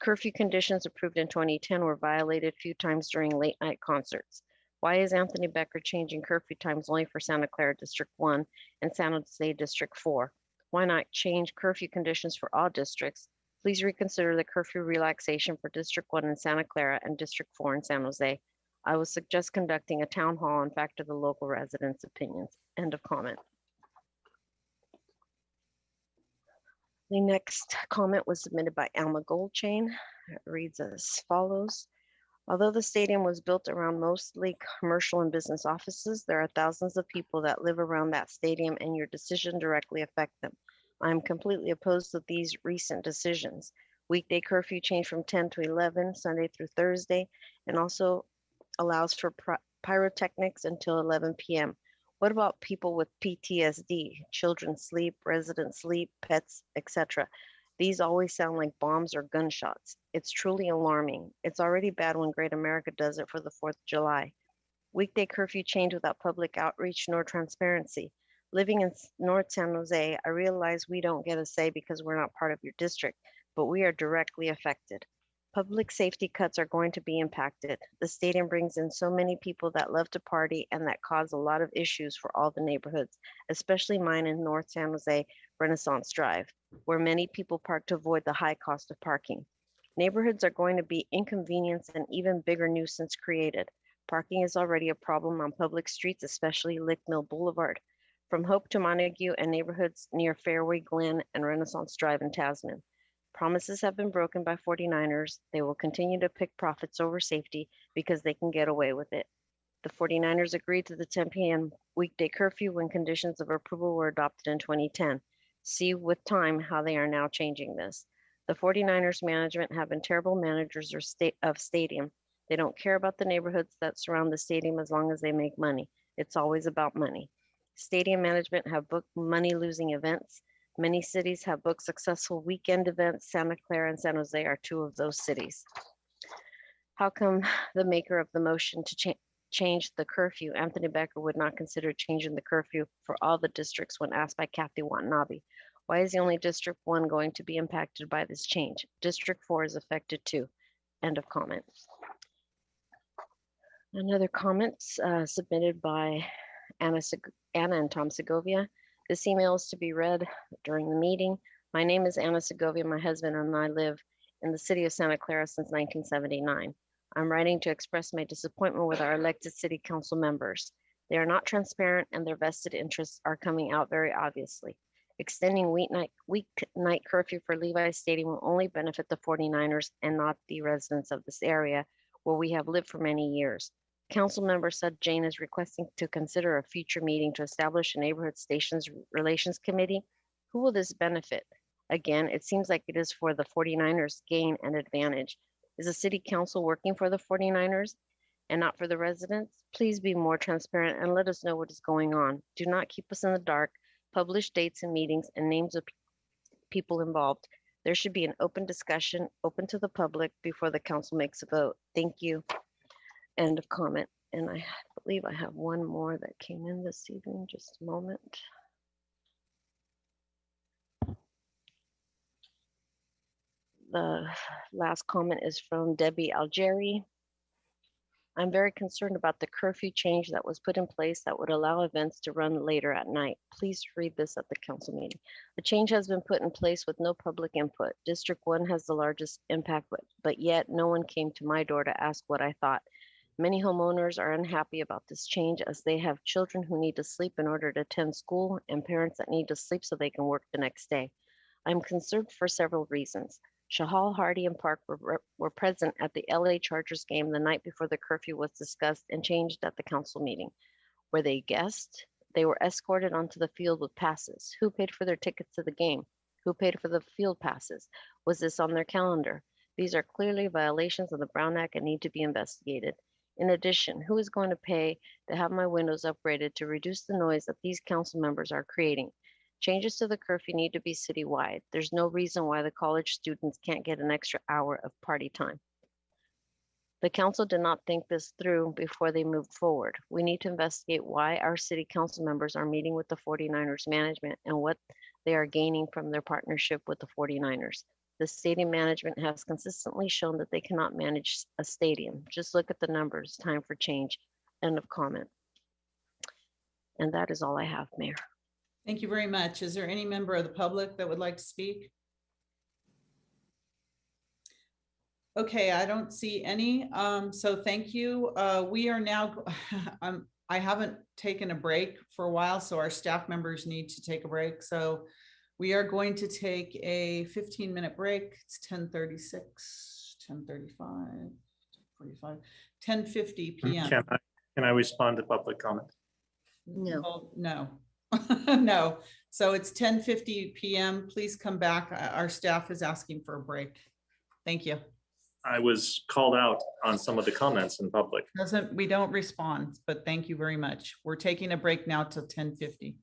Curfew conditions approved in 2010 were violated a few times during late night concerts. Why is Anthony Becker changing curfew times only for Santa Clara District 1 and San Jose District 4? Why not change curfew conditions for all districts? Please reconsider the curfew relaxation for District 1 in Santa Clara and District 4 in San Jose. I would suggest conducting a town hall and factor the local residents' opinions. End of comment. The next comment was submitted by Alma Goldchain. It reads as follows. Although the stadium was built around mostly commercial and business offices, there are thousands of people that live around that stadium and your decision directly affect them. I am completely opposed to these recent decisions. Weekday curfew changed from 10 to 11, Sunday through Thursday, and also allows for pyrotechnics until 11 p.m. What about people with PTSD? Children sleep, residents sleep, pets, etc. These always sound like bombs or gunshots. It's truly alarming. It's already bad when Great America does it for the 4th of July. Weekday curfew changed without public outreach nor transparency. Living in North San Jose, I realize we don't get a say because we're not part of your district, but we are directly affected. Public safety cuts are going to be impacted. The stadium brings in so many people that love to party and that cause a lot of issues for all the neighborhoods, especially mine in North San Jose, Renaissance Drive, where many people park to avoid the high cost of parking. Neighborhoods are going to be inconvenienced and even bigger nuisance created. Parking is already a problem on public streets, especially Lick Mill Boulevard, from Hope to Montague and neighborhoods near Fairway, Glen, and Renaissance Drive in Tasman. Promises have been broken by 49ers. They will continue to pick profits over safety because they can get away with it. The 49ers agreed to the 10 p.m. weekday curfew when conditions of approval were adopted in 2010. See with time how they are now changing this. The 49ers management have been terrible managers of stadium. They don't care about the neighborhoods that surround the stadium as long as they make money. It's always about money. Stadium management have booked money-losing events. Many cities have booked successful weekend events. Santa Clara and San Jose are two of those cities. How come the maker of the motion to change the curfew, Anthony Becker, would not consider changing the curfew for all the districts when asked by Kathy Watanabe? Why is the only District 1 going to be impacted by this change? District 4 is affected too. End of comment. Another comment submitted by Anna and Tom Segovia. This email is to be read during the meeting. My name is Anna Segovia. My husband and I live in the city of Santa Clara since 1979. I'm writing to express my disappointment with our elected city council members. They are not transparent and their vested interests are coming out very obviously. Extending weeknight curfew for Levi Stadium will only benefit the 49ers and not the residents of this area where we have lived for many years. Council member Sud Jane is requesting to consider a future meeting to establish a neighborhood stations relations committee. Who will this benefit? Again, it seems like it is for the 49ers gain and advantage. Is the city council working for the 49ers and not for the residents? Please be more transparent and let us know what is going on. Do not keep us in the dark. Publish dates and meetings and names of people involved. There should be an open discussion, open to the public before the council makes a vote. Thank you. End of comment. And I believe I have one more that came in this evening. Just a moment. The last comment is from Debbie Algeri. I'm very concerned about the curfew change that was put in place that would allow events to run later at night. Please read this at the council meeting. The change has been put in place with no public input. District 1 has the largest impact, but yet no one came to my door to ask what I thought. Many homeowners are unhappy about this change as they have children who need to sleep in order to attend school and parents that need to sleep so they can work the next day. I'm concerned for several reasons. Shahal, Hardy, and Park were present at the LA Chargers game the night before the curfew was discussed and changed at the council meeting. Were they guests? They were escorted onto the field with passes. Who paid for their tickets to the game? Who paid for the field passes? Was this on their calendar? These are clearly violations of the Brown Act and need to be investigated. In addition, who is going to pay to have my windows upgraded to reduce the noise that these council members are creating? Changes to the curfew need to be citywide. There's no reason why the college students can't get an extra hour of party time. The council did not think this through before they moved forward. We need to investigate why our city council members are meeting with the 49ers management and what they are gaining from their partnership with the 49ers. The stadium management has consistently shown that they cannot manage a stadium. Just look at the numbers. Time for change. End of comment. And that is all I have, Mayor. Thank you very much. Is there any member of the public that would like to speak? Okay, I don't see any. So thank you. We are now, I haven't taken a break for a while, so our staff members need to take a break. So we are going to take a 15-minute break. It's 10:36, 10:35, 45, 10:50 p.m. Can I respond to public comment? No. Oh, no. No. So it's 10:50 p.m. Please come back. Our staff is asking for a break. Thank you. I was called out on some of the comments in public. We don't respond, but thank you very much. We're taking a break now till 10:50.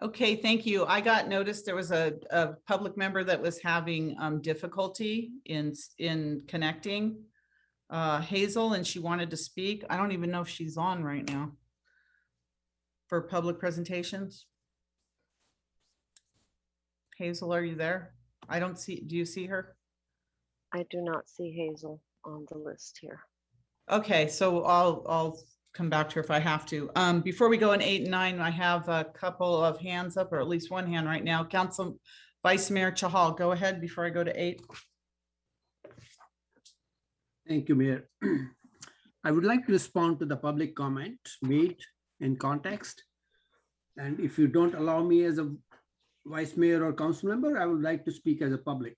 Okay, thank you. I got noticed there was a public member that was having difficulty in connecting. Hazel, and she wanted to speak. I don't even know if she's on right now for public presentations. Hazel, are you there? I don't see, do you see her? I do not see Hazel on the list here. Okay, so I'll come back to her if I have to. Before we go in 8 and 9, I have a couple of hands up, or at least one hand right now. Council Vice Mayor Chahal, go ahead before I go to 8. Thank you, Mayor. I would like to respond to the public comment made in context. And if you don't allow me as a vice mayor or council member, I would like to speak as a public.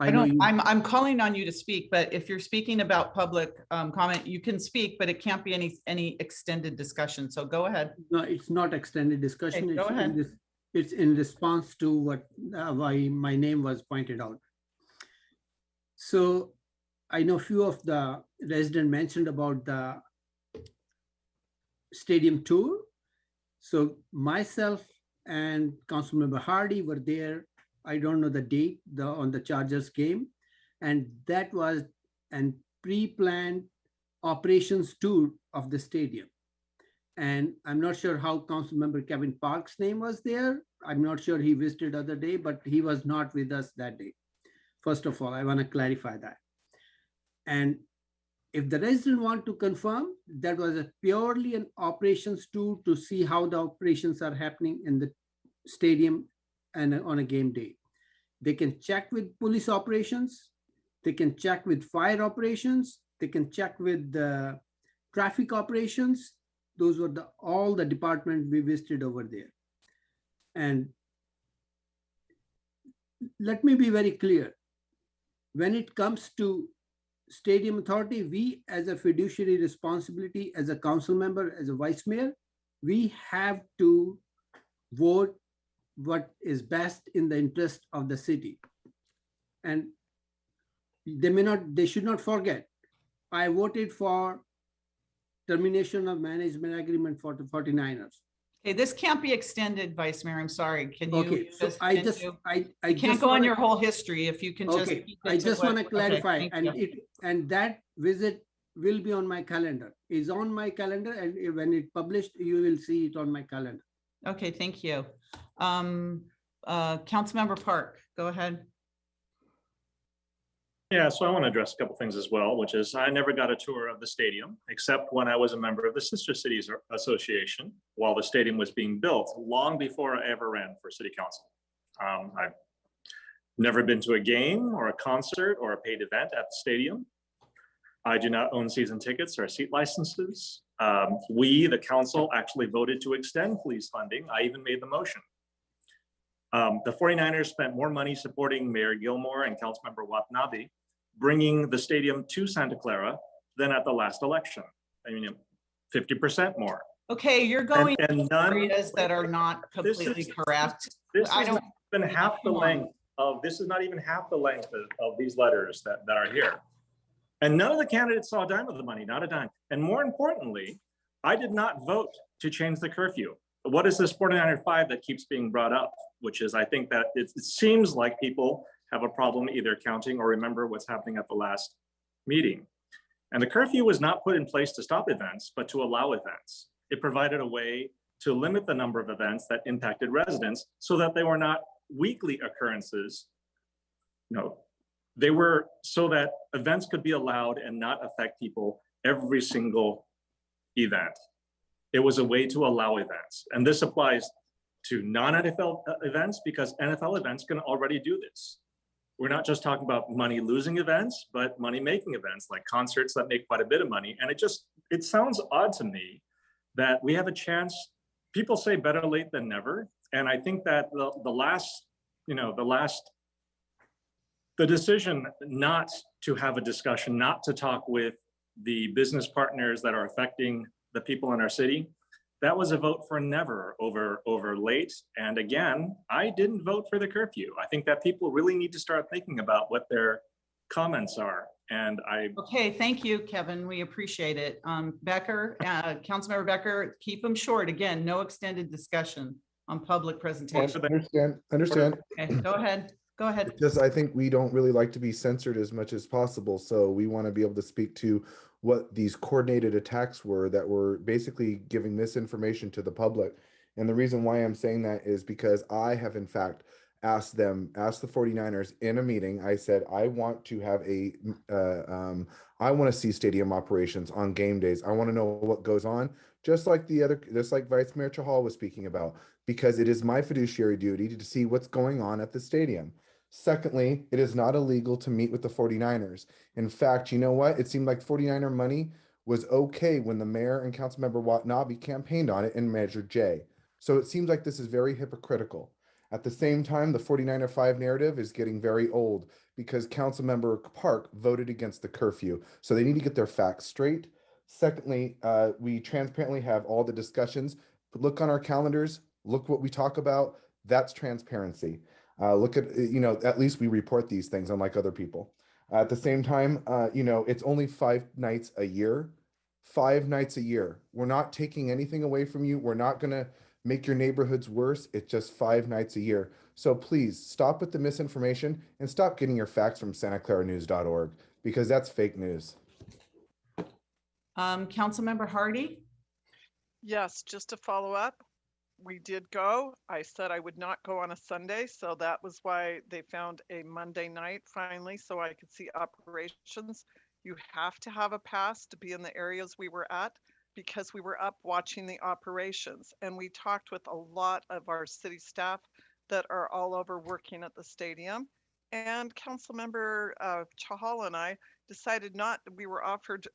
I'm calling on you to speak, but if you're speaking about public comment, you can speak, but it can't be any extended discussion. So go ahead. No, it's not extended discussion. Okay, go ahead. It's in response to what why my name was pointed out. So I know few of the residents mentioned about the stadium tour. So myself and Councilmember Hardy were there. I don't know the date on the Chargers game. And that was a pre-planned operations tour of the stadium. And I'm not sure how Councilmember Kevin Park's name was there. I'm not sure he visited other day, but he was not with us that day. First of all, I want to clarify that. And if the resident want to confirm, that was a purely an operations tour to see how the operations are happening in the stadium and on a game day. They can check with police operations. They can check with fire operations. They can check with the traffic operations. Those were all the departments we visited over there. And let me be very clear. When it comes to Stadium Authority, we as a fiduciary responsibility, as a council member, as a vice mayor, we have to vote what is best in the interest of the city. And they should not forget, I voted for termination of management agreement for the 49ers. Okay, this can't be extended, Vice Mayor. I'm sorry. Can you? Okay, so I can't go on your whole history if you can just. Okay, I just want to clarify, and that visit will be on my calendar. Is on my calendar, and when it published, you will see it on my calendar. Okay, thank you. Councilmember Park, go ahead. Yeah, so I want to address a couple things as well, which is I never got a tour of the stadium, except when I was a member of the Sister Cities Association while the stadium was being built, long before I ever ran for city council. I've never been to a game or a concert or a paid event at the stadium. I do not own season tickets or seat licenses. We, the council, actually voted to extend police funding. I even made the motion. The 49ers spent more money supporting Mayor Gilmore and Councilmember Watanabe, bringing the stadium to Santa Clara than at the last election. I mean, 50% more. Okay, you're going and to areas that are not completely correct. This is not even half the length of, this is not even half the length of these letters that are here. And none of the candidates saw a dime of the money, not a dime. And more importantly, I did not vote to change the curfew. What is this 4905 that keeps being brought up? Which is, I think that it seems like people have a problem either counting or remember what's happening at the last meeting. And the curfew was not put in place to stop events, but to allow events. It provided a way to limit the number of events that impacted residents so that they were not weekly occurrences. No, they were so that events could be allowed and not affect people every single event. It was a way to allow events. And this applies to non-NFL events because NFL events can already do this. We're not just talking about money losing events, but money making events like concerts that make quite a bit of money. And it sounds odd to me that we have a chance. People say better late than never. And I think that the decision not to have a discussion, not to talk with the business partners that are affecting the people in our city, that was a vote for never over late. And again, I didn't vote for the curfew. I think that people really need to start thinking about what their comments are. And Okay, thank you, Kevin. We appreciate it. Becker, Councilmember Becker, keep them short. Again, no extended discussion on public presentation. Understand. Okay, go ahead. Go ahead. Just, I think we don't really like to be censored as much as possible. So we want to be able to speak to what these coordinated attacks were that were basically giving misinformation to the public. And the reason why I'm saying that is because I have in fact asked the 49ers in a meeting. I said, I want to have I want to see stadium operations on game days. I want to know what goes on, just like Vice Mayor Chahal was speaking about, because it is my fiduciary duty to see what's going on at the stadium. Secondly, it is not illegal to meet with the 49ers. In fact, you know what? It seemed like 49er money was okay when the mayor and Councilmember Watanabe campaigned on it in Measure J. So it seems like this is very hypocritical. At the same time, the 49er 5 narrative is getting very old because Councilmember Park voted against the curfew. So they need to get their facts straight. Secondly, we transparently have all the discussions. Look on our calendars, look what we talk about. That's transparency. Look at, at least we report these things unlike other people. At the same time, it's only 5 nights a year. 5 nights a year. We're not taking anything away from you. We're not going to make your neighborhoods worse. It's just 5 nights a year. So please stop with the misinformation and stop getting your facts from SantaClaraNews.org because that's fake news. Councilmember Hardy? Yes, just to follow up, we did go. I said I would not go on a Sunday, so that was why they found a Monday night finally, so I could see operations. You have to have a pass to be in the areas we were at because we were up watching the operations, and we talked with a lot of our city staff that are all over working at the stadium. And Councilmember Chahal and I decided we were offered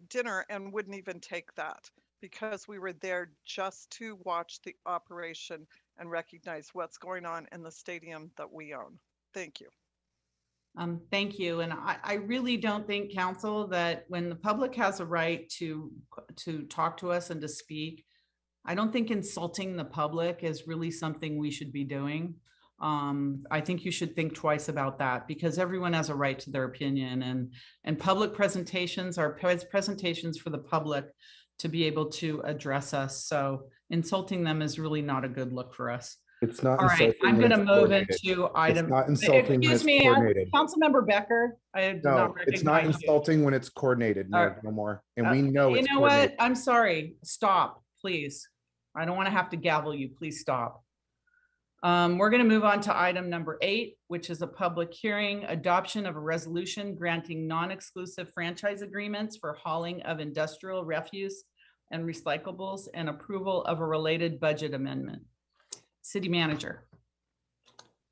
dinner and wouldn't even take that because we were there just to watch the operation and recognize what's going on in the stadium that we own. Thank you. Thank you. And I really don't think, council, that when the public has a right to talk to us and to speak, I don't think insulting the public is really something we should be doing. I think you should think twice about that because everyone has a right to their opinion, and public presentations are presentations for the public to be able to address us. So insulting them is really not a good look for us. It's not. All right, I'm going to move into item. It's not insulting when it's coordinated. Councilmember Becker. It's not insulting when it's coordinated, Mayor Gilmore, and we know it's coordinated. You know what? I'm sorry. Stop, please. I don't want to have to gavel you. Please stop. We're going to move on to item number 8, which is a public hearing, adoption of a resolution granting non-exclusive franchise agreements for hauling of industrial refuse and recyclables and approval of a related budget amendment. City Manager.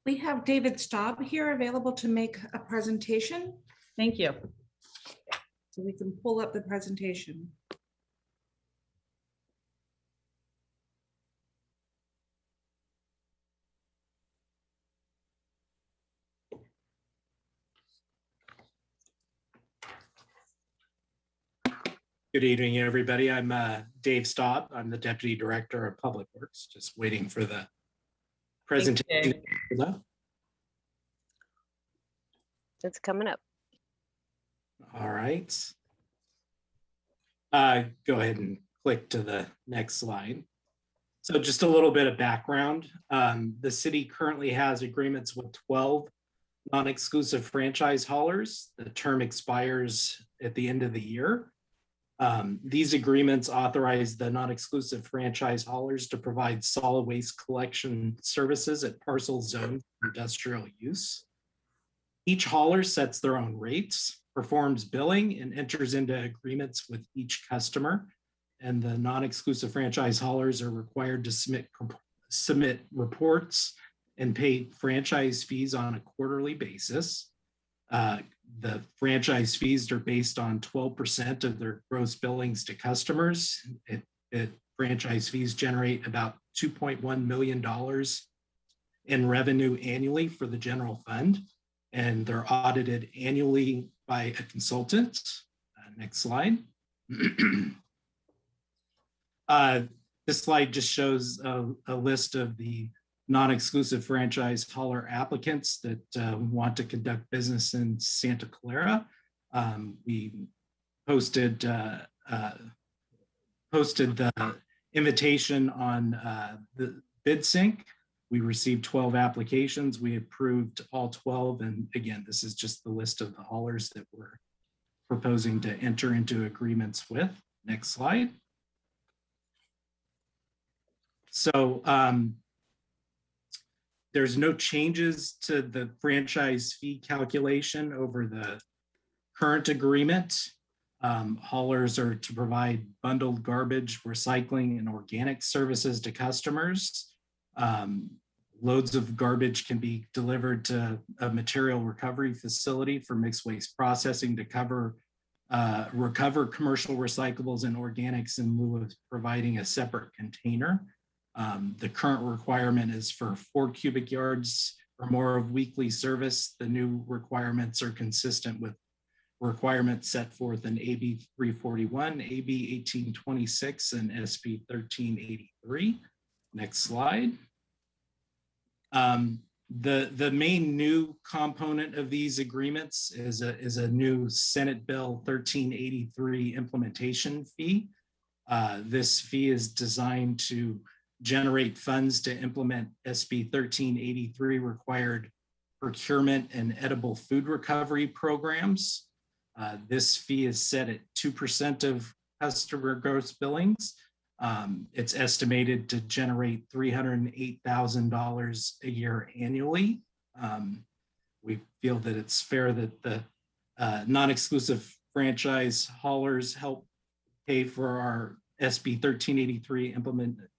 We have David Staub here available to make a presentation. Thank you. So we can pull up the presentation. Good evening, everybody. I'm Dave Staub. I'm the Deputy Director of Public Works, just waiting for the presentation. It's coming up. All right. Go ahead and click to the next slide. So just a little bit of background. The city currently has agreements with 12 non-exclusive franchise haulers. The term expires at the end of the year. These agreements authorize the non-exclusive franchise haulers to provide solid waste collection services at parcel zones for industrial use. Each hauler sets their own rates, performs billing, and enters into agreements with each customer. And the non-exclusive franchise haulers are required to submit reports and pay franchise fees on a quarterly basis. The franchise fees are based on 12% of their gross billings to customers. Franchise fees generate about $2.1 million in revenue annually for the general fund, and they're audited annually by a consultant. Next slide. This slide just shows a list of the non-exclusive franchise hauler applicants that want to conduct business in Santa Clara. We posted the invitation on bid sync. We received 12 applications. We approved all 12. And again, this is just the list of the haulers that we're proposing to enter into agreements with. Next slide. So there's no changes to the franchise fee calculation over the current agreement. Haulers are to provide bundled garbage, recycling, and organic services to customers. Loads of garbage can be delivered to a material recovery facility for mixed waste processing to recover commercial recyclables and organics in lieu of providing a separate container. The current requirement is for 4 cubic yards or more of weekly service. The new requirements are consistent with requirements set forth in AB 341, AB 1826, and SB 1383. Next slide. The main new component of these agreements is a new Senate Bill 1383 implementation fee. This fee is designed to generate funds to implement SB 1383 required procurement and edible food recovery programs. This fee is set at 2% of customer gross billings. It's estimated to generate $308,000 a year annually. We feel that it's fair that the non-exclusive franchise haulers help pay for our SB 1383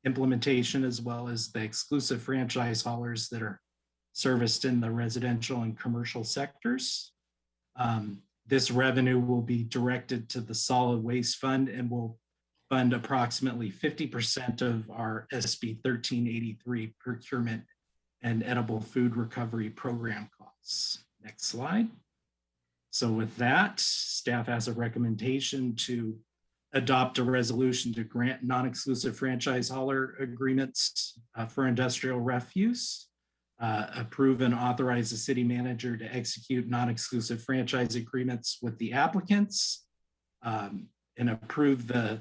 implementation, as well as the exclusive franchise haulers that are serviced in the residential and commercial sectors. This revenue will be directed to the solid waste fund and will fund approximately 50% of our SB 1383 procurement and edible food recovery program costs. Next slide. So with that, staff has a recommendation to adopt a resolution to grant non-exclusive franchise hauler agreements for industrial refuse, approve and authorize the city manager to execute non-exclusive franchise agreements with the applicants, and approve the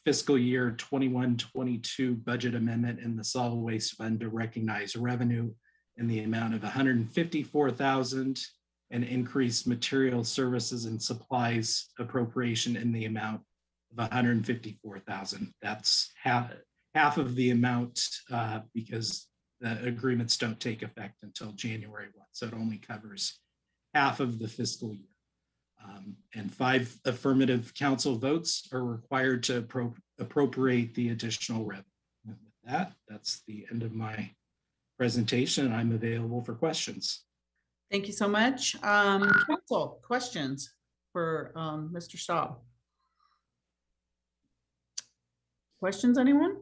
fiscal year 21-22 budget amendment in the solid waste fund to recognize revenue in the amount of $154,000 and increase material services and supplies appropriation in the amount of $154,000. That's half of the amount because the agreements don't take effect until January 1. So it only covers half of the fiscal year. And 5 affirmative council votes are required to appropriate the additional revenue. And with that, that's the end of my presentation. I'm available for questions. Thank you so much. Council, questions for Mr. Staub? Questions, anyone?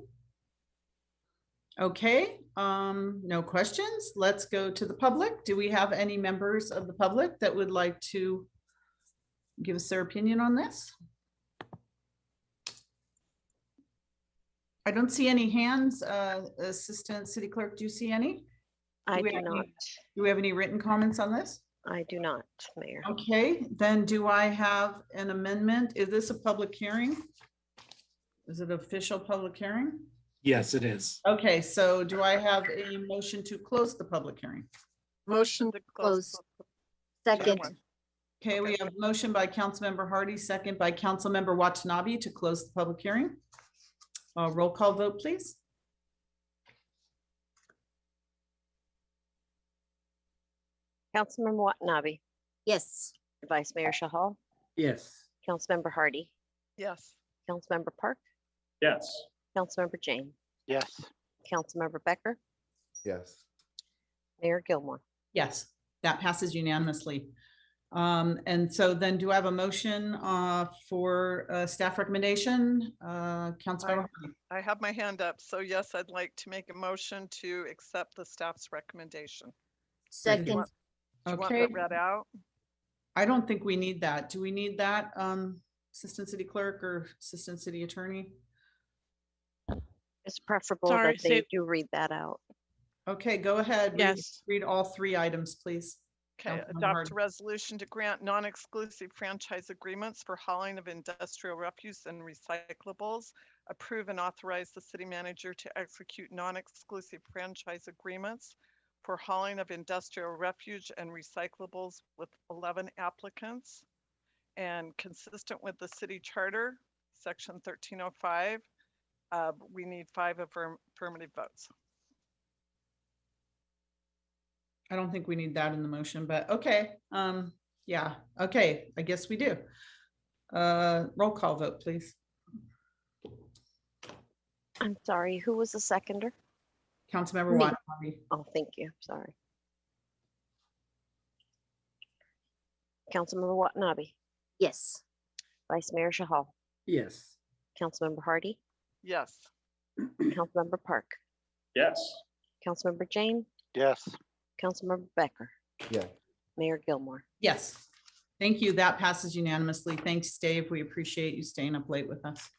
Okay, no questions. Let's go to the public. Do we have any members of the public that would like to give us their opinion on this? I don't see any hands. Assistant City Clerk, do you see any? I do not. Do we have any written comments on this? I do not, Mayor. Okay, then do I have an amendment? Is this a public hearing? Is it official public hearing? Yes, it is. Okay, so do I have a motion to close the public hearing? Motion to close. Second. Okay, we have motion by Councilmember Hardy, second by Councilmember Watanabe to close the public hearing. Roll call vote, please. Councilmember Watanabe. Yes. Vice Mayor Shahal. Yes. Councilmember Hardy. Yes. Councilmember Park. Yes. Councilmember Jane. Yes. Councilmember Becker. Yes. Mayor Gilmore. Yes, that passes unanimously. And so then do I have a motion for staff recommendation? Councilmember Hardy. I have my hand up. So yes, I'd like to make a motion to accept the staff's recommendation. Second. Do you want Okay. that read out? I don't think we need that. Do we need that, Assistant City Clerk or Assistant City Attorney? It's preferable Sorry, that they do read that out. Okay, go ahead. Yes. Read all 3 items, please. Okay, Councilmember adopt Hardy. a resolution to grant non-exclusive franchise agreements for hauling of industrial refuse and recyclables. Approve and authorize the city manager to execute non-exclusive franchise agreements for hauling of industrial refuse and recyclables with 11 applicants. And consistent with the city charter, section 1305, we need 5 affirmative votes. I don't think we need that in the motion, but okay. Yeah, okay, I guess we do. Roll call vote, please. I'm sorry, who was the seconder? Councilmember Me. Watanabe. Oh, thank you, sorry. Councilmember Watanabe, Yes. Vice Mayor Shahal, Yes. Councilmember Hardy, Yes. Councilmember Park, Yes. Councilmember Jane, Yes. Councilmember Becker, Yeah. Mayor Gilmore. Yes. Thank you. That passes unanimously. Thanks, Dave. We appreciate you staying up late with us.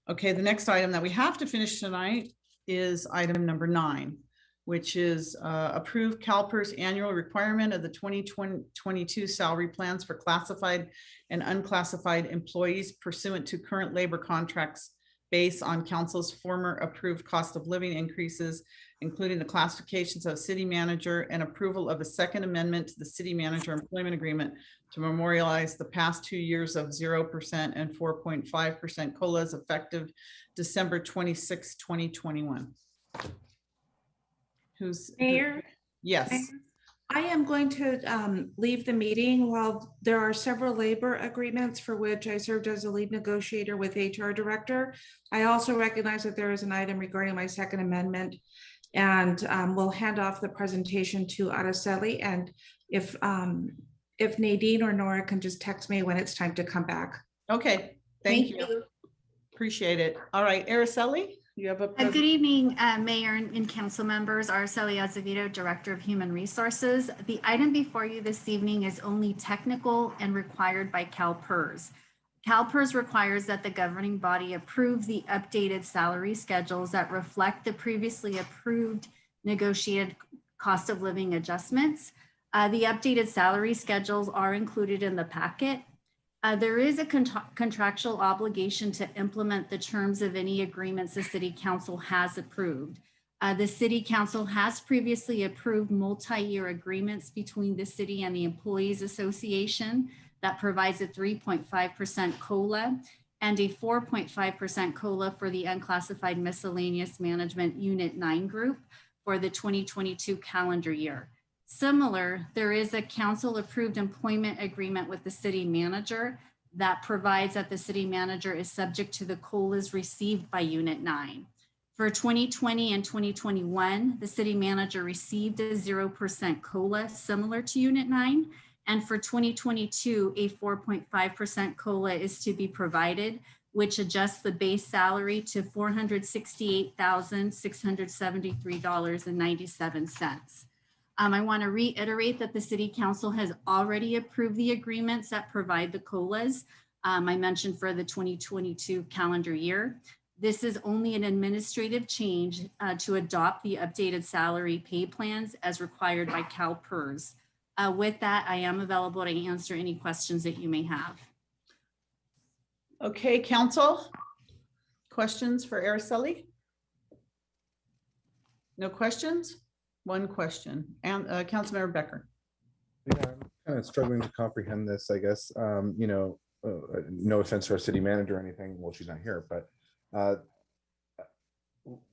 Okay, the next item that we have to finish tonight is item number 9, which is approve CalPERS annual requirement of the 2022 salary plans for classified and unclassified employees pursuant to current labor contracts based on council's former approved cost of living increases, including the classifications of city manager and approval of a second amendment to the city manager employment agreement to memorialize the past 2 years of 0% and 4.5% COLAs effective December 26, 2021. Mayor? Yes. I am going to leave the meeting while there are several labor agreements for which I served as a lead negotiator with HR director. I also recognize that there is an item regarding my second amendment, and we'll hand off the presentation to Araceli. And if Nadine or Nora can just text me when it's time to come back. Okay, thank you. Appreciate it. All right, Araceli, you have a good evening, Mayor and council members. Araceli Azevedo, Director of Human Resources. The item before you this evening is only technical and required by CalPERS. CalPERS requires that the governing body approve the updated salary schedules that reflect the previously approved negotiated cost of living adjustments. The updated salary schedules are included in the packet. There is a contractual obligation to implement the terms of any agreements the City Council has approved. The City Council has previously approved multi-year agreements between the city and the Employees Association that provides a 3.5% COLA and a 4.5% COLA for the Unclassified Miscellaneous Management Unit 9 group for the 2022 calendar year. Similar, there is a council-approved employment agreement with the city manager that provides that the city manager is subject to the COLAs received by Unit 9. For 2020 and 2021, the city manager received a 0% COLA similar to Unit 9. And for 2022, a 4.5% COLA is to be provided, which adjusts the base salary to $468,673.97. I want to reiterate that the City Council has already approved the agreements that provide the COLAs. I mentioned for the 2022 calendar year. This is only an administrative change to adopt the updated salary pay plans as required by CalPERS. With that, I am available to answer any questions that you may have. Okay, council. Questions for Araceli? No questions? One question. And Councilmember Becker. Yeah, I'm kind of struggling to comprehend this, I guess. No offense to our city manager or anything. Well, she's not here, but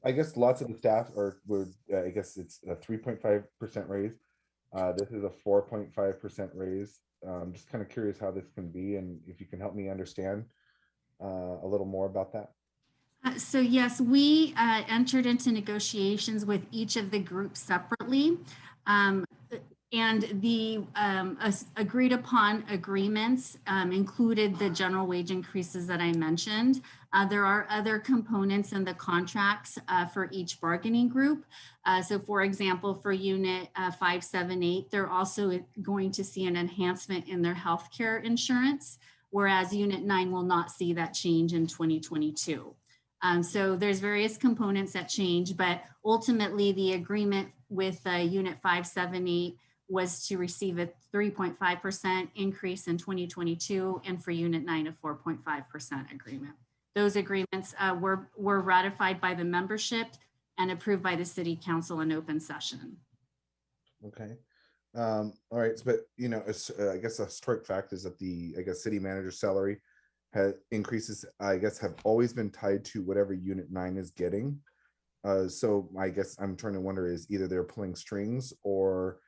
I guess lots of the staff I guess it's a 3.5% raise. This is a 4.5% raise. I'm just kind of curious how this can be, and if you can help me understand a little more about that. So yes, we entered into negotiations with each of the groups separately. And the agreed upon agreements included the general wage increases that I mentioned. There are other components in the contracts for each bargaining group. So for example, for Unit 578, they're also going to see an enhancement in their healthcare insurance, whereas Unit 9 will not see that change in 2022. So there's various components that change, but ultimately the agreement with Unit 578 was to receive a 3.5% increase in 2022, and for Unit 9, a 4.5% agreement. Those agreements were ratified by the membership and approved by the city council in open session. Okay. All right. But, you know, I guess a historic fact is that the, I guess, city manager's salary has increases, I guess, have always been tied to whatever Unit 9 is getting. So I guess I'm trying to wonder is either they're pulling strings or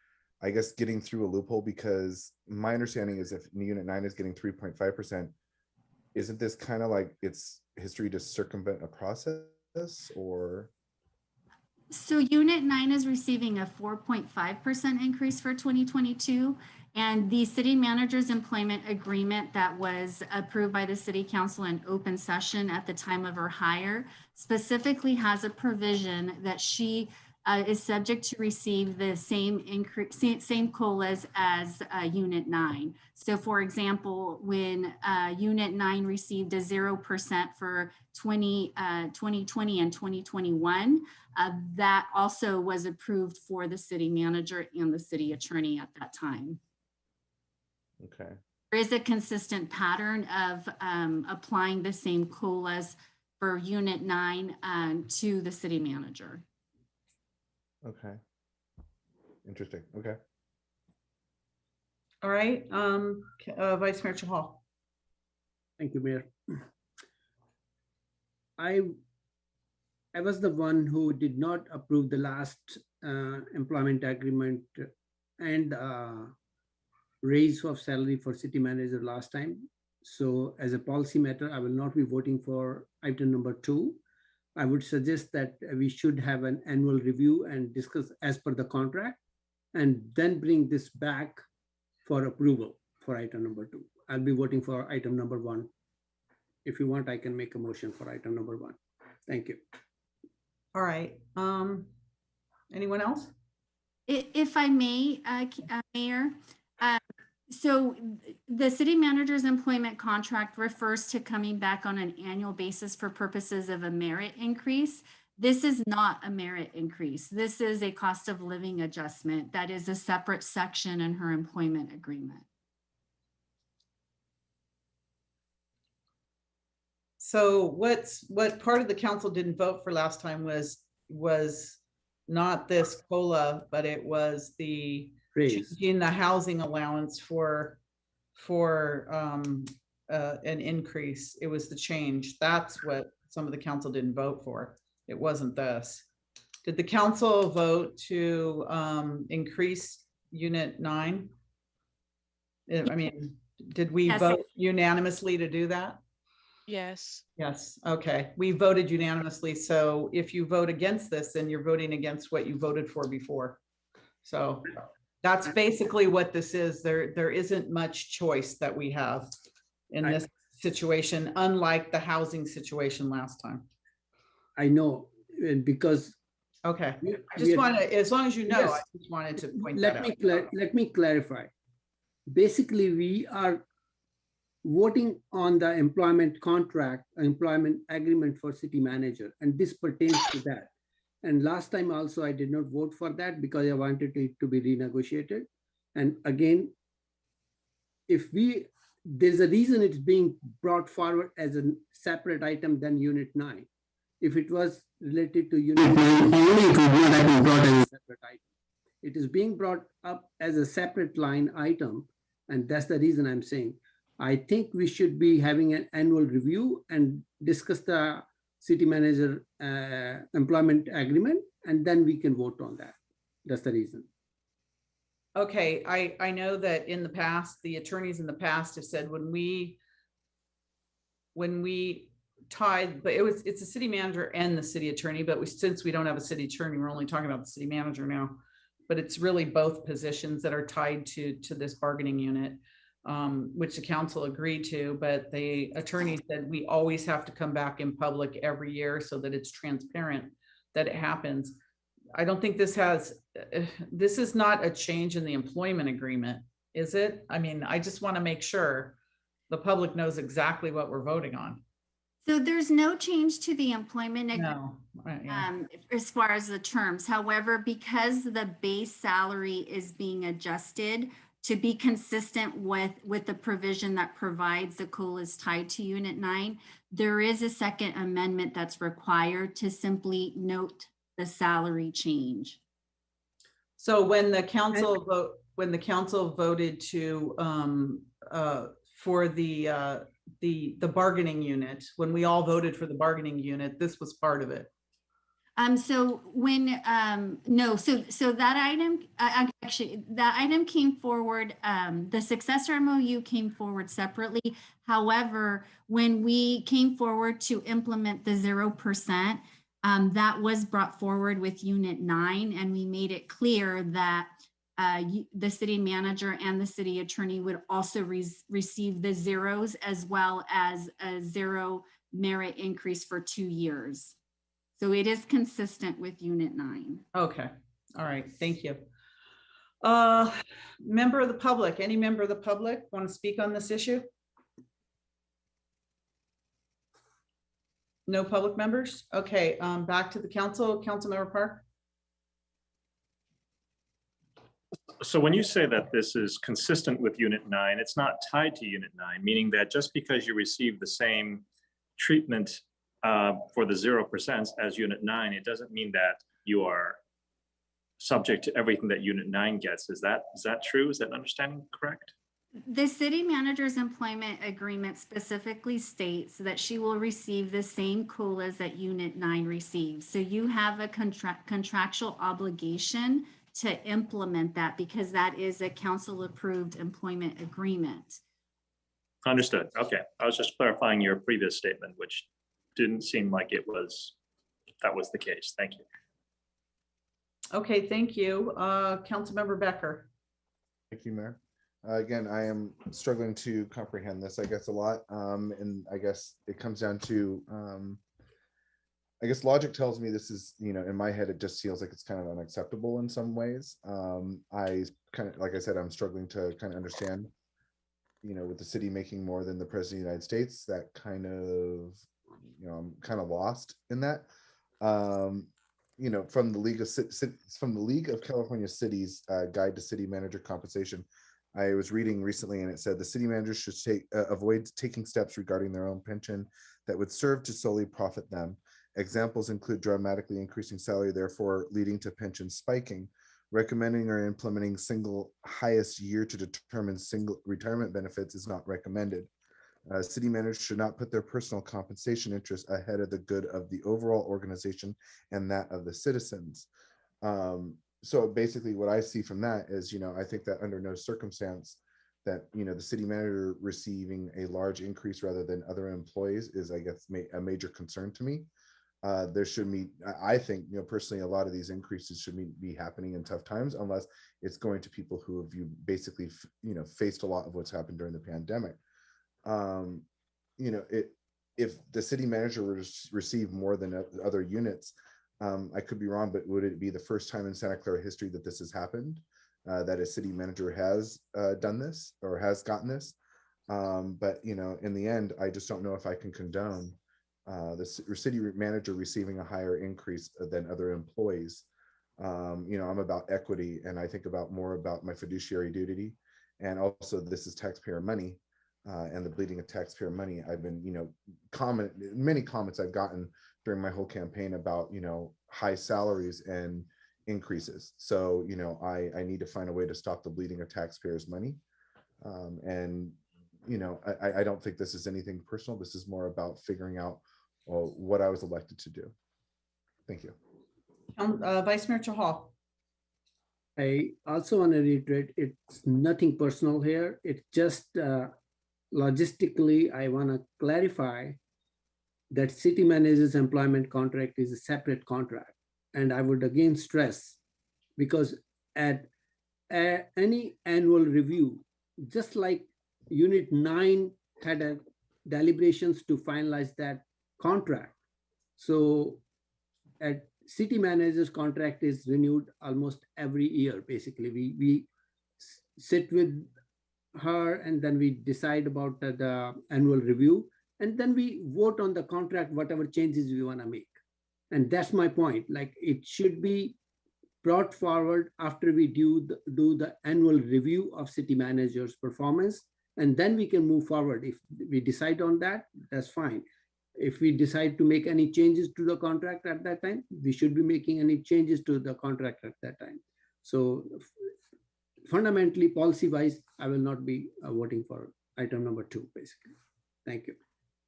I guess getting through a loophole, because my understanding is if Unit 9 is getting 3.5%, isn't this kind of like it's history to circumvent a process, or? So Unit 9 is receiving a 4.5% increase for 2022. And the city manager's employment agreement that was approved by the city council in open session at the time of her hire specifically has a provision that she is subject to receive the same increase, same COLAs as Unit 9. So for example, when Unit 9 received a 0% for 2020 and 2021, that also was approved for the city manager and the city attorney at that time. Okay. There is a consistent pattern of applying the same COLAs for Unit 9 to the city manager. Okay. Interesting. Okay. All right. Vice Mayor Chahal. Thank you, Mayor. I was the one who did not approve the last employment agreement and raise of salary for city manager last time. So as a policy matter, I will not be voting for item number 2. I would suggest that we should have an annual review and discuss as per the contract, and then bring this back for approval for item number 2. I'll be voting for item number 1. If you want, I can make a motion for item number 1. Thank you. All right. Anyone else? If I may, Mayor, so the city manager's employment contract refers to coming back on an annual basis for purposes of a merit increase. This is not a merit increase. This is a cost of living adjustment. That is a separate section in her employment agreement. So what part of the council didn't vote for last time was not this COLA, but it was the changing the housing allowance for an increase. It was the change. That's what some of the council didn't vote for. It wasn't this. Did the council vote to increase Unit 9? I mean, did we vote unanimously to do that? Yes. Yes. Okay. We voted unanimously. So if you vote against this, then you're voting against what you voted for before. So that's basically what this is. There isn't much choice that we have in this situation, unlike the housing situation last time. I know, and because. Okay. I just want to, as long as you know, yes. I just wanted to point that out. Let me clarify. Basically, we are voting on the employment contract, employment agreement for city manager, and this pertains to that. And last time also, I did not vote for that because I wanted it to be renegotiated. And again, there's a reason it's being brought forward as a separate item than Unit 9. If it was related to Unit 9, only it would not have been brought as a separate item. It is being brought up as a separate line item, and that's the reason I'm saying. I think we should be having an annual review and discuss the city manager employment agreement, and then we can vote on that. That's the reason. Okay, I know that in the past, the attorneys in the past have said when we tied, but it's a city manager and the city attorney, but since we don't have a city attorney, we're only talking about the city manager now, but it's really both positions that are tied to this bargaining unit. Which the council agreed to, but the attorney said we always have to come back in public every year so that it's transparent that it happens. I don't think this is not a change in the employment agreement, is it? I mean, I just want to make sure the public knows exactly what we're voting on. So there's no change to the employment agreement. No. Right, yeah. As far as the terms. However, because the base salary is being adjusted to be consistent with the provision that provides the COLAs tied to Unit 9, there is a second amendment that's required to simply note the salary change. So when the council voted to for the bargaining unit, when we all voted for the bargaining unit, this was part of it. So when no, so that item actually that item came forward. The successor MOU came forward separately. However, when we came forward to implement the 0%, that was brought forward with Unit 9, and we made it clear that the city manager and the city attorney would also receive the zeros, as well as a 0 merit increase for 2 years. So it is consistent with Unit 9. Okay, all right, thank you. Member of the public, any member of the public want to speak on this issue? No public members? Okay, back to the council, Councilmember Park. So when you say that this is consistent with Unit 9, it's not tied to Unit 9, meaning that just because you receive the same treatment for the 0% as Unit 9, it doesn't mean that you are subject to everything that Unit 9 gets. Is that true? Is that understanding correct? The city manager's employment agreement specifically states that she will receive the same COLAs that Unit 9 receives. So you have a contractual obligation to implement that, because that is a council-approved employment agreement. Understood. Okay. I was just clarifying your previous statement, which didn't seem like that was the case. Thank you. Okay, thank you. Councilmember Becker. Thank you, Mayor. Again, I am struggling to comprehend this, I guess, a lot. And I guess it comes down to, I guess logic tells me this is, in my head, it just feels like it's kind of unacceptable in some ways. I kind of, like I said, I'm struggling to kind of understand, with the city making more than the President of the United States, that kind of, I'm kind of lost in that. From the League of California Cities Guide to City Manager Compensation, I was reading recently, and it said the city managers should avoid taking steps regarding their own pension that would serve to solely profit them. Examples include dramatically increasing salary, therefore leading to pension spiking. Recommending or implementing single highest year to determine single retirement benefits is not recommended. City managers should not put their personal compensation interests ahead of the good of the overall organization and that of the citizens. So basically what I see from that is, I think that under no circumstance that, the city manager receiving a large increase rather than other employees is, I guess, a major concern to me. There should be, I think, personally, a lot of these increases should be happening in tough times, unless it's going to people who have basically, faced a lot of what's happened during the pandemic. If the city manager were to receive more than other units, I could be wrong, but would it be the first time in Santa Clara history that this has happened, that a city manager has done this or has gotten this? But in the end, I just don't know if I can condone the city manager receiving a higher increase than other employees. I'm about equity, and I think more about my fiduciary duty, and also this is taxpayer money. And the bleeding of taxpayer money. I've been, many comments I've gotten during my whole campaign about, high salaries and increases. So, I need to find a way to stop the bleeding of taxpayers' money. I don't think this is anything personal. This is more about figuring out what I was elected to do. Thank you. Vice Mayor Chahal. I also want to reiterate, it's nothing personal here. It's just logistically, I want to clarify that city manager's employment contract is a separate contract. And I would again stress, because at any annual review, just like Unit 9 had a deliberations to finalize that contract. So at city manager's contract is renewed almost every year. Basically, we sit with her and then we decide about the annual review. and then we vote on the contract, whatever changes we want to make. And that's my point. Like, it should be brought forward after we do the annual review of city manager's performance, and then we can move forward. If we decide on that, that's fine. If we decide to make any changes to the contract at that time, we should be making any changes to the contract at that time. So fundamentally, policy-wise, I will not be voting for item number 2, basically. Thank you.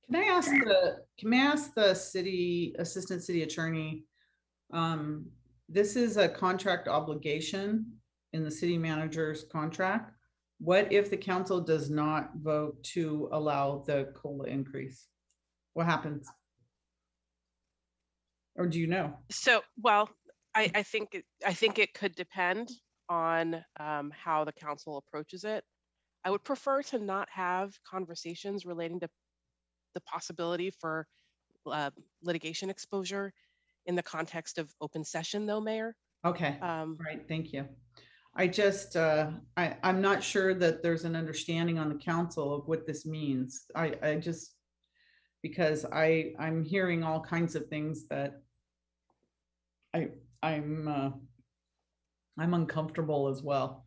Can I ask the city assistant city attorney? This is a contract obligation in the city manager's contract. What if the council does not vote to allow the COLA increase? What happens? Or do you know? So, well, I think it could depend on how the council approaches it. I would prefer to not have conversations relating to the possibility for litigation exposure in the context of open session, though, Mayor. Okay, right, thank you. I just, I'm not sure that there's an understanding on the council of what this means. I just, because I'm hearing all kinds of things that I'm uncomfortable as well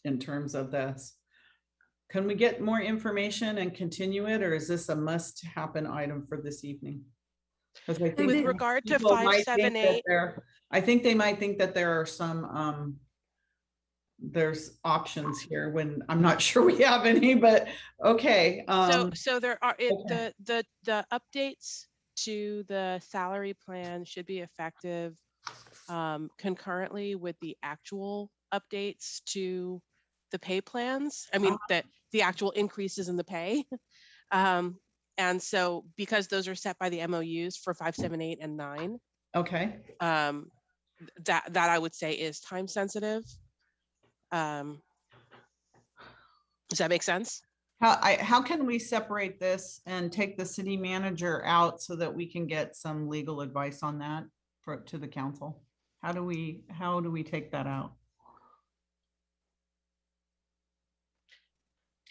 in terms of this. Can we get more information and continue it, or is this a must happen item for this evening? With regard to 578, I think they might think that there are some there's options here when I'm not sure we have any, but okay. So there are the updates to the salary plan should be effective concurrently with the actual updates to the pay plans. I mean, that the actual increases in the pay. And so because those are set by the MOUs for 578 and 9. Okay. That I would say is time sensitive. Does that make sense? How can we separate this and take the city manager out so that we can get some legal advice on that to the council? How do we take that out?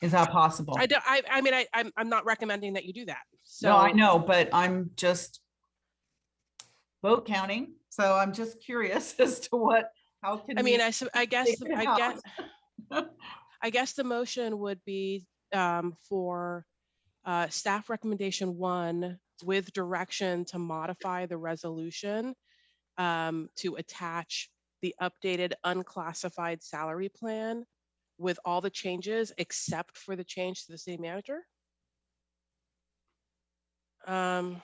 Is that possible? I mean, I'm not recommending that you do that. So no, I know, but I'm just vote counting. So I'm just curious as to how can I mean, I guess the motion would be for staff recommendation 1 with direction to modify the resolution to attach the updated unclassified salary plan with all the changes except for the change to the city manager. I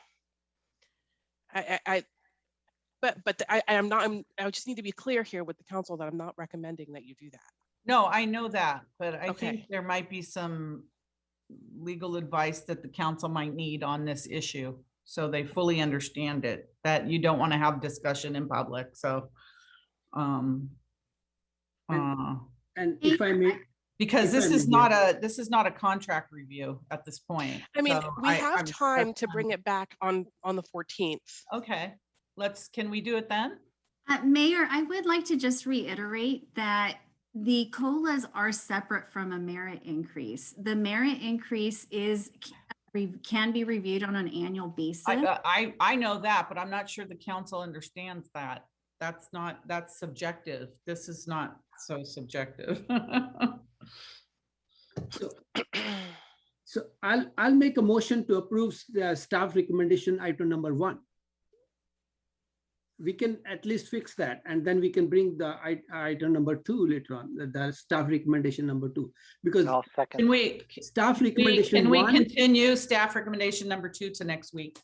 just need to be clear here with the council that I'm not recommending that you do that. No, I know that, but I think there might be some legal advice that the council might need on this issue, so they fully understand it, that you don't want to have discussion in public. So, and if I may, because this is not a contract review at this point. I mean, so we have time to bring it back on the 14th. Okay, can we do it then? Mayor, I would like to just reiterate that the COLAs are separate from a merit increase. The merit increase can be reviewed on an annual basis. I know that, but I'm not sure the council understands that. That's subjective. This is not so subjective. So I'll make a motion to approve the staff recommendation item number 1. We can at least fix that, and then we can bring the item number 2 later on, the staff recommendation number 2. Because can we staff recommendation can we 1, continue staff recommendation number 2 to next week?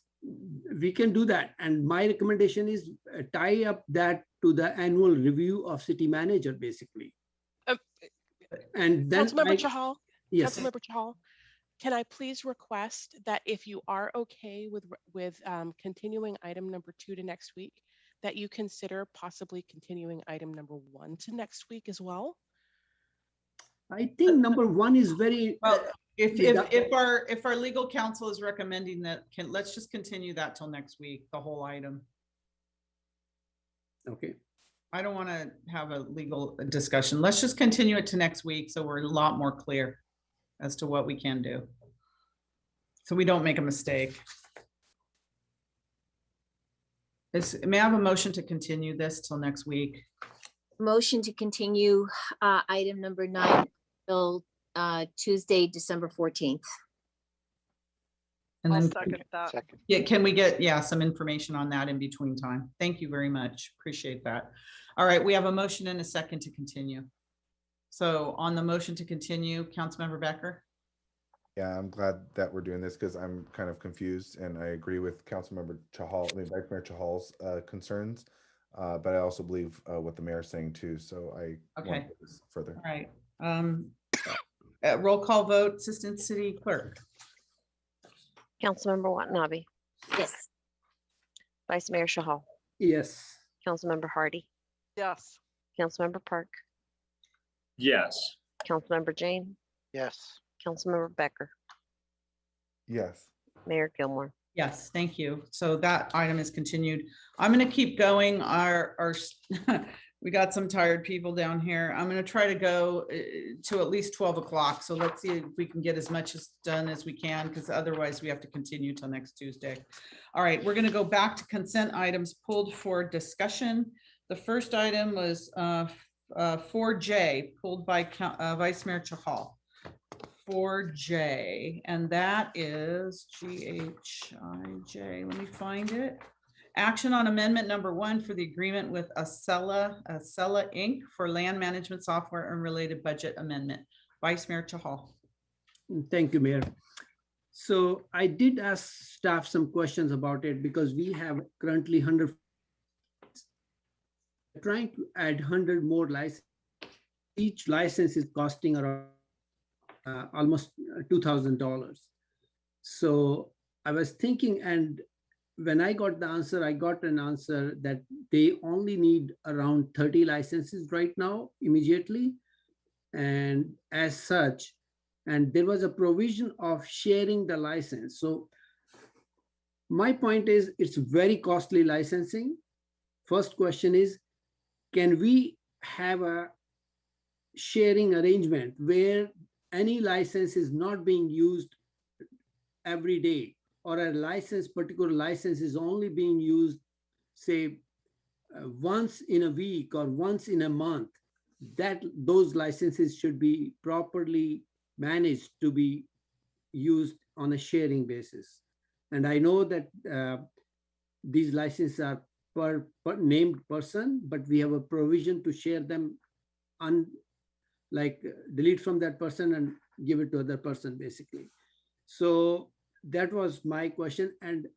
We can do that, and my recommendation is tie up that to the annual review of city manager, basically. And then Councilmember Chahal, yes. Councilmember Chahal, can I please request that if you are okay with continuing item number 2 to next week, that you consider possibly continuing item number 1 to next week as well? I think number 1 is very well. If our legal counsel is recommending that, let's just continue that till next week, the whole item. Okay. I don't want to have a legal discussion. Let's just continue it to next week so we're a lot more clear as to what we can do. so we don't make a mistake. May I have a motion to continue this till next week? Motion to continue item number 9 till Tuesday, December 14th. And I'll then, second that. yeah, can we get, some information on that in between time? Thank you very much. Appreciate that. All right, we have a motion and a second to continue. So on the motion to continue, Councilmember Becker? Yeah, I'm glad that we're doing this because I'm kind of confused, and I agree with Councilmember Chahal, Vice Mayor Chahal's concerns. But I also believe what the mayor's saying too. So I want to go this further. All right. Roll call vote, Assistant City Clerk. Councilmember Watanabe. Yes. Vice Mayor Chahal. Yes. Councilmember Hardy. Yes. Councilmember Park. Yes. Councilmember Jane. Yes. Councilmember Becker. Yes. Mayor Gilmore. Yes, thank you. So that item is continued. I'm going to keep going. We got some tired people down here. I'm going to try to go to at least 12 o'clock. So let's see if we can get as much done as we can, because otherwise we have to continue till next Tuesday. All right, we're going to go back to consent items pulled for discussion. The first item was 4J, pulled by Vice Mayor Chahal. 4J, and that is GHIJ. Let me find it. Action on amendment number 1 for the agreement with Acela Inc. for land management software and related budget amendment. Vice Mayor Chahal. Thank you, Mayor. So I did ask staff some questions about it because we have currently 100, trying to add 100 more licenses. Each license is costing around almost $2,000. So I was thinking, and when I got the answer, I got an answer that they only need around 30 licenses right now, immediately. And as such, and there was a provision of sharing the license. So my point is, it's very costly licensing. First question is, can we have a sharing arrangement where any license is not being used every day, or a particular license is only being used, say, once in a week or once in a month, that those licenses should be properly managed to be used on a sharing basis. And I know that these licenses are per named person, but we have a provision to share them like delete from that person and give it to other person, basically. So that was my question. And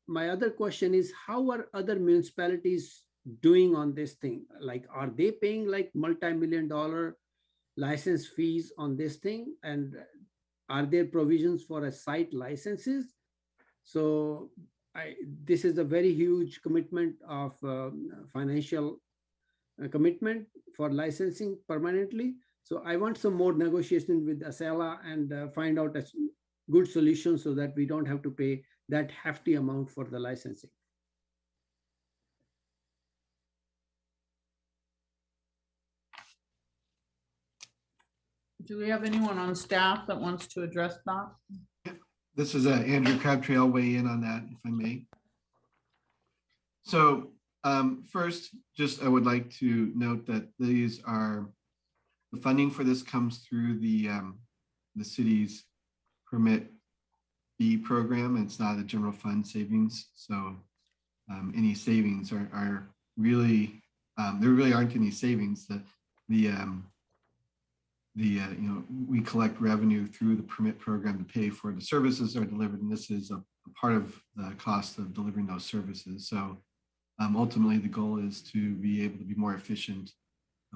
my other question is, how are other municipalities doing on this thing? Like, are they paying like multi-million-dollar license fees on this thing? And are there provisions for a site licenses? So this is a very huge commitment of financial commitment for licensing permanently. So I want some more negotiation with Acela and find out a good solution so that we don't have to pay that hefty amount for the licensing. Do we have anyone on staff that wants to address that? This is Andrew Crabtree. I'll weigh in on that if I may. So first, just I would like to note that the funding for this comes through the city's permit fee program. It's not a general fund savings. So any savings are really, there really aren't any savings. We collect revenue through the permit program to pay for the services that are delivered, and this is a part of the cost of delivering those services. So ultimately, the goal is to be able to be more efficient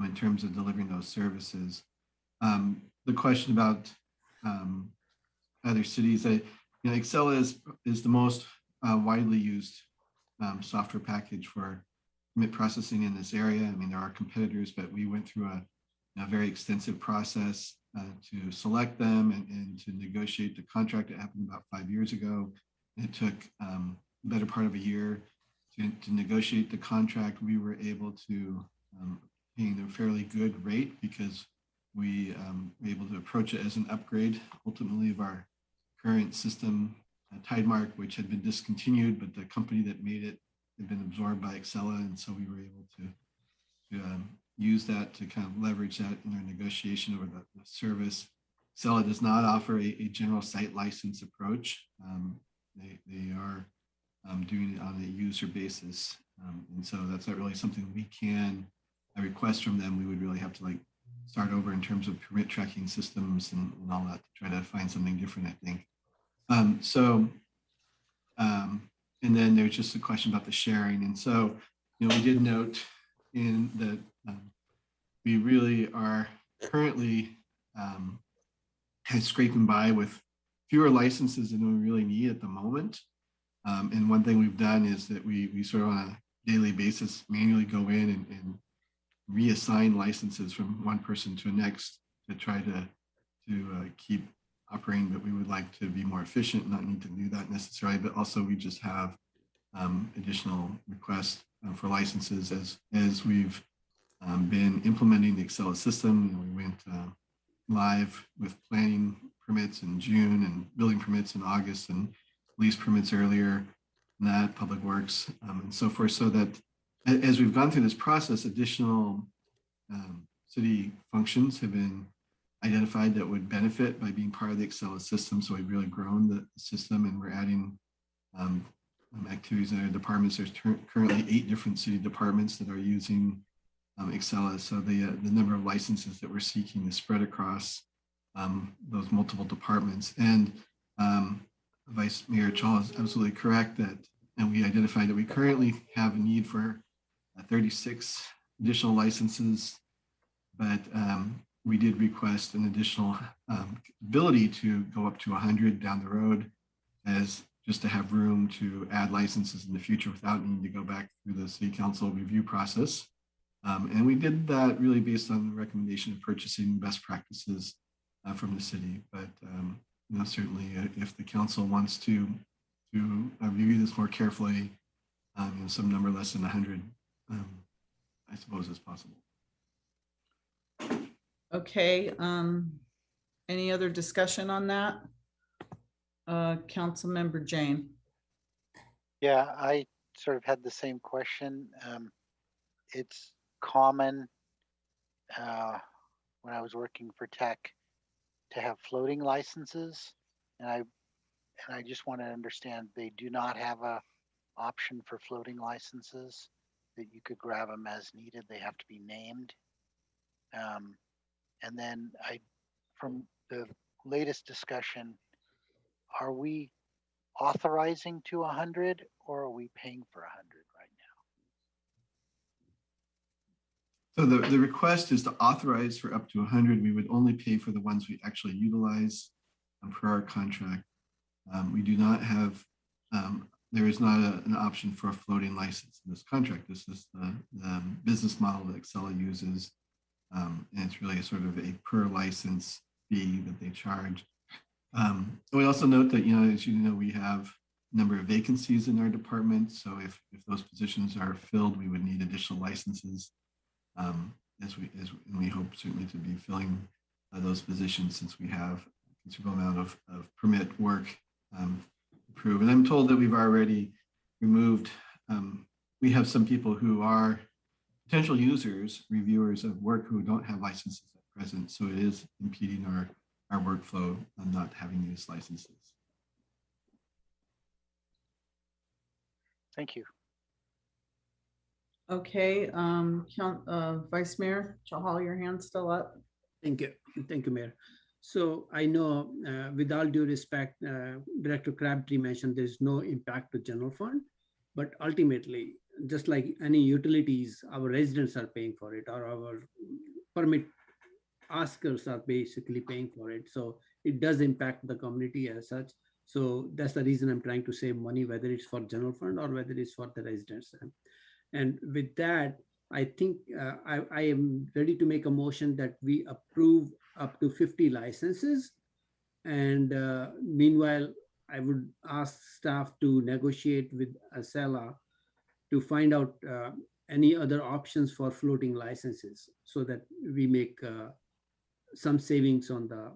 in terms of delivering those services. The question about other cities, Excel is the most widely used software package for permit processing in this area. I mean, there are competitors, but we went through a very extensive process to select them and to negotiate the contract. It happened about 5 years ago. It took the better part of a year to negotiate the contract. We were able to pay them a fairly good rate because we were able to approach it as an upgrade ultimately of our current system, Tidemark, which had been discontinued, but the company that made it had been absorbed by Excella. And so we were able to use that to kind of leverage that in our negotiation over the service. Excella does not offer a general site license approach. They are doing it on a user basis. And so that's not really something we can request from them. We would really have to like start over in terms of permit tracking systems and all that to try to find something different, I think. And then there's just a question about the sharing. And so, we did note in that we really are currently kind of scraping by with fewer licenses than we really need at the moment. And one thing we've done is that we sort of on a daily basis manually go in and reassign licenses from one person to the next to try to keep operating, but we would like to be more efficient, not need to do that necessarily, but also we just have additional requests for licenses as we've been implementing the Excella system. We went live with planning permits in June and building permits in August and lease permits earlier than that, public works and so forth, so that as we've gone through this process, additional city functions have been identified that would benefit by being part of the Excella system. So we've really grown the system and we're adding activities in our departments. There's currently 8 different city departments that are using Excella. So the number of licenses that we're seeking is spread across those multiple departments. And Vice Mayor Chal is absolutely correct that, and we identified that we currently have a need for 36 additional licenses, but we did request an additional ability to go up to 100 down the road, as just to have room to add licenses in the future without needing to go back through the city council review process. And we did that really based on the recommendation of purchasing best practices from the city. But certainly if the council wants to review this more carefully, some number less than 100, I suppose is possible. Okay, any other discussion on that? Councilmember Jane. Yeah, I sort of had the same question. It's common when I was working for tech to have floating licenses, and I just want to understand they do not have a option for floating licenses that you could grab them as needed. They have to be named. And then from the latest discussion, are we authorizing to 100 or are we paying for 100 right now? So the request is to authorize for up to 100. We would only pay for the ones we actually utilize per our contract. We do not have, there is not an option for a floating license in this contract. This is the business model that Excella uses. And it's really a sort of a per license fee that they charge. We also note that, as you know, we have a number of vacancies in our department. So if those positions are filled, we would need additional licenses and we hope certainly to be filling those positions since we have a considerable amount of permit work approved. And I'm told that we've already removed, we have some people who are potential users, reviewers of work who don't have licenses at present. So it is impeding our workflow on not having these licenses. Thank you. Okay, Vice Mayor Chahal, your hand's still up. Thank you, Mayor. So I know, with all due respect, Director Crabtree mentioned there's no impact to general fund, but ultimately, just like any utilities, our residents are paying for it, or our permit askers are basically paying for it. So it does impact the community as such. So that's the reason I'm trying to save money, whether it's for general fund or whether it's for the residents. And with that, I think I am ready to make a motion that we approve up to 50 licenses. And meanwhile, I would ask staff to negotiate with Excella to find out any other options for floating licenses so that we make some savings on the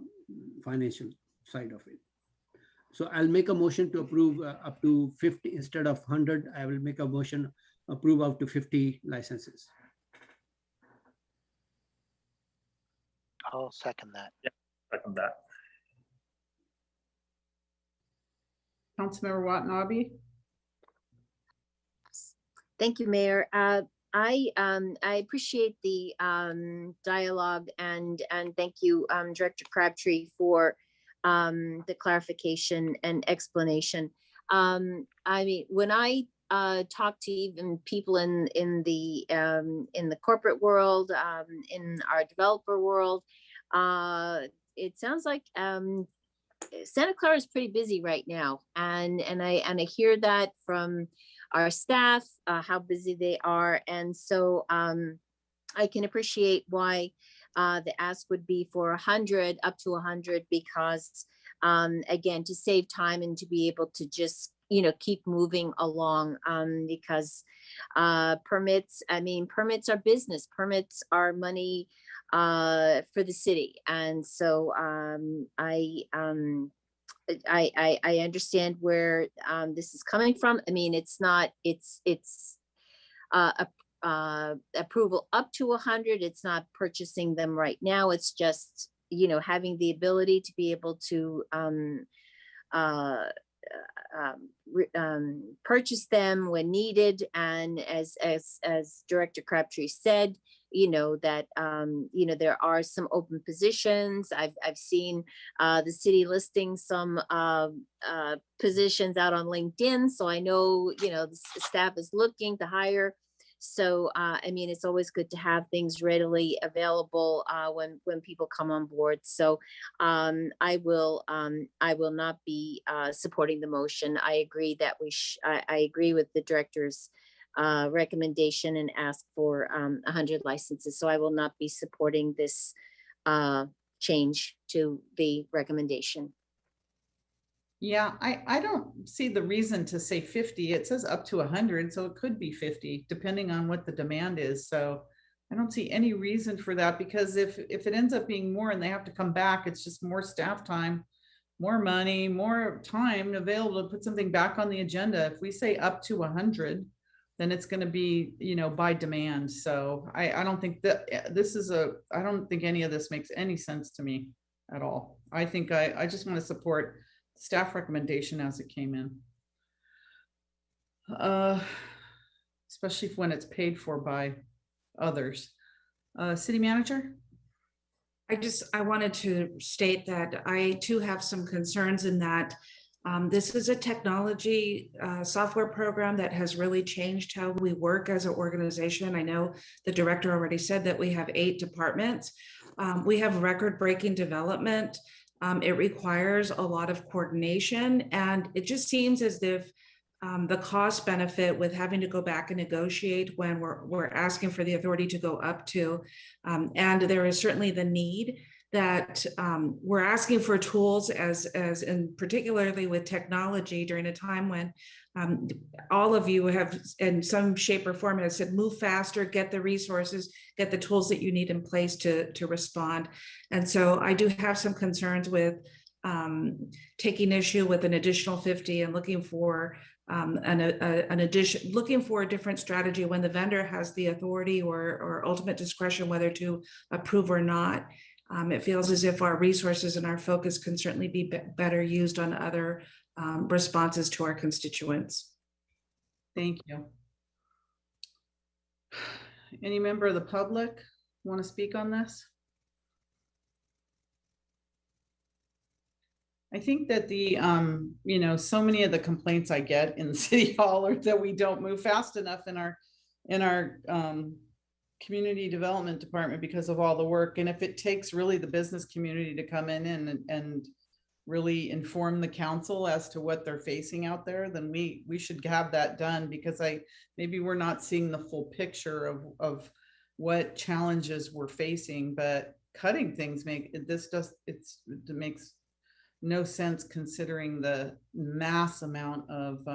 financial side of it. So I'll make a motion to approve up to 50 instead of 100. I will make a motion approve up to 50 licenses. I'll second that. Yeah, second that. Councilmember Watanabe. Thank you, Mayor. I appreciate the dialogue and thank you, Director Crabtree, for the clarification and explanation. I mean, when I talk to even people in the corporate world, in our developer world, it sounds like Santa Clara is pretty busy right now, and I hear that from our staff, how busy they are. And so I can appreciate why the ask would be for 100, up to 100, because again, to save time and to be able to just, you know, keep moving along, because permits, I mean, permits are business, permits are money for the city. And so I understand where this is coming from. I mean, it's not, it's approval up to 100. It's not purchasing them right now. It's just, you know, having the ability to be able to purchase them when needed. And as Director Crabtree said, you know, that, you know, there are some open positions. I've seen the city listing some positions out on LinkedIn. So I know, you know, the staff is looking to hire. So, I mean, it's always good to have things readily available when people come on board. So I will not be supporting the motion. I agree that I agree with the director's recommendation and ask for 100 licenses. So I will not be supporting this change to the recommendation. Yeah, I don't see the reason to say 50. It says up to 100, so it could be 50, depending on what the demand is. So I don't see any reason for that, because if it ends up being more and they have to come back, it's just more staff time, more money, more time available to put something back on the agenda. If we say up to 100, then it's going to be, you know, by demand. So I don't think that this is I don't think any of this makes any sense to me at all. I think I just want to support staff recommendation as it came in. Especially when it's paid for by others. City manager? I wanted to state that I too have some concerns in that this is a technology software program that has really changed how we work as an organization. I know the director already said that we have 8 departments. We have record-breaking development. It requires a lot of coordination, and it just seems as if the cost benefit with having to go back and negotiate when we're asking for the authority to go up to, and there is certainly the need that we're asking for tools as in particularly with technology during a time when all of you have in some shape or form have said move faster, get the resources, get the tools that you need in place to respond. And so I do have some concerns with taking issue with an additional 50 and looking for looking for a different strategy when the vendor has the authority or ultimate discretion whether to approve or not. It feels as if our resources and our focus can certainly be better used on other responses to our constituents. Thank you. Any member of the public want to speak on this? I think that the, you know, so many of the complaints I get in City Hall are that we don't move fast enough in our community development department because of all the work. And if it takes really the business community to come in and really inform the council as to what they're facing out there, then we should have that done, because maybe we're not seeing the full picture of what challenges we're facing. But cutting things makes no sense considering the mass amount of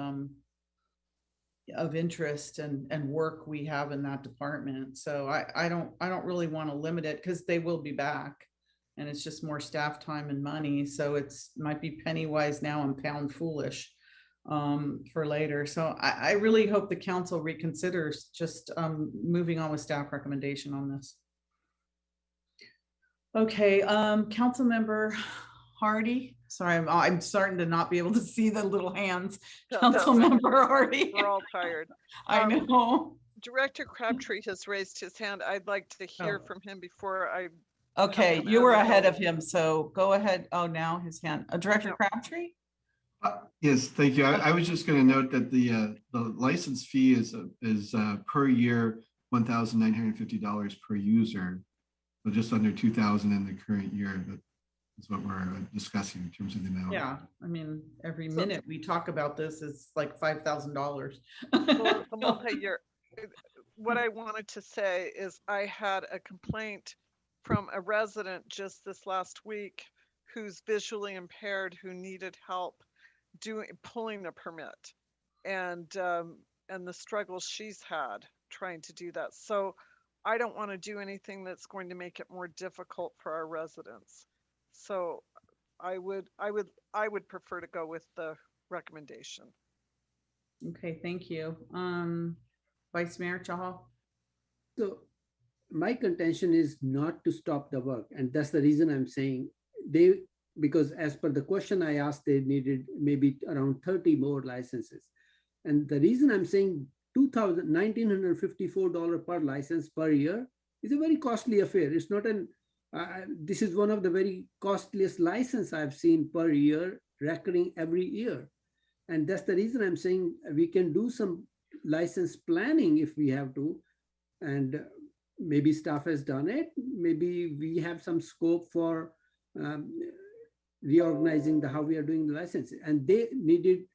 interest and work we have in that department. So I don't really want to limit it, because they will be back. and it's just more staff time and money. So it's might be penny wise now and pound foolish for later. So I really hope the council reconsiders just moving on with staff recommendation on this. Okay, council member Hardy. Sorry, I'm starting to not be able to see the little hands. Council member Hardy. We're all tired. I know. Director Crabtree has raised his hand. I'd like to hear from him before I. Okay, you were ahead of him, so go ahead. Oh, now his hand. Director Crabtree? Yes, thank you. I was just going to note that the license fee is per year $1,950 per user, so just under 2,000 in the current year. That is what we're discussing in terms of the amount. Yeah, I mean, every minute we talk about this is like $5,000. The multi-year. What I wanted to say is I had a complaint from a resident just this last week who's visually impaired, who needed help pulling a permit, and the struggles she's had trying to do that. So I don't want to do anything that's going to make it more difficult for our residents. So I would prefer to go with the recommendation. Okay, thank you. Vice Mayor Chahal. So my contention is not to stop the work. And that's the reason I'm saying because as per the question I asked, they needed maybe around 30 more licenses. And the reason I'm saying $1,954 per license per year is a very costly affair. It's not this is one of the very costliest license I've seen per year, recurring every year. And that's the reason I'm saying we can do some license planning if we have to. And maybe staff has done it. Maybe we have some scope for reorganizing how we are doing the licensing. And they needed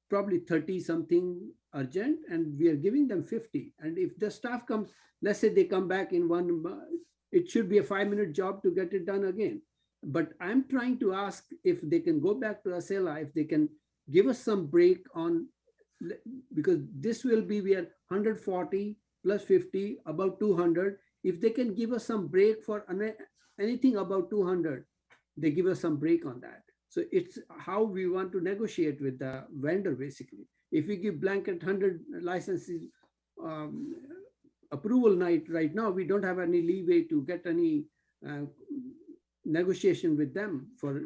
probably 30 something urgent, and we are giving them 50. And if the staff comes, let's say they come back in it should be a 5-minute job to get it done again. But I'm trying to ask if they can go back to SLI, if they can give us some break on, because this will be, we are 140 plus 50, about 200. If they can give us some break for anything about 200, they give us some break on that. So it's how we want to negotiate with the vendor, basically. If we give blanket 100 licenses approval night right now, we don't have any leeway to get any negotiation with them for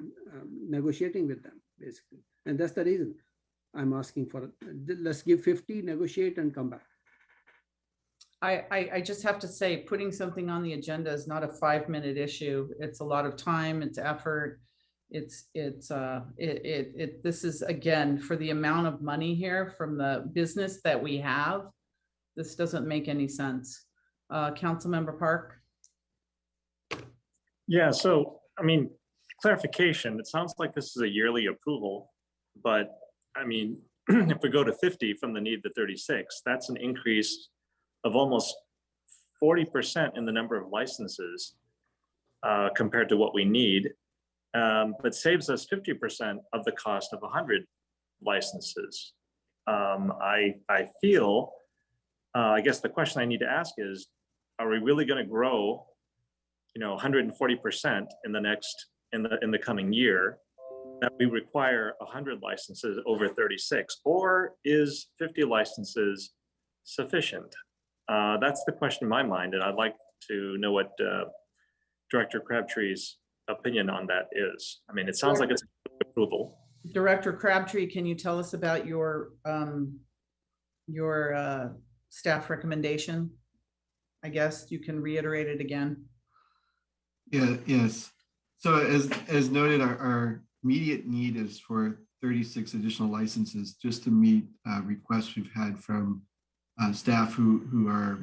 negotiating with them, basically. And that's the reason I'm asking for it. Let's give 50, negotiate, and come back. I just have to say, putting something on the agenda is not a 5-minute issue. It's a lot of time, it's effort. This is, again, for the amount of money here from the business that we have, this doesn't make any sense. Councilmember Park. Yeah, so, I mean, clarification, it sounds like this is a yearly approval, but I mean, if we go to 50 from the need to 36, that's an increase of almost 40% in the number of licenses compared to what we need, but saves us 50% of the cost of 100 licenses. I feel, I guess the question I need to ask is, are we really going to grow, 140% in the coming year, that we require 100 licenses over 36, or is 50 licenses sufficient? That's the question in my mind, and I'd like to know what Director Crabtree's opinion on that is. I mean, it sounds like it's approval. Director Crabtree, can you tell us about your staff recommendation? I guess you can reiterate it again. Yeah, yes. So as noted, our immediate need is for 36 additional licenses just to meet requests we've had from staff who are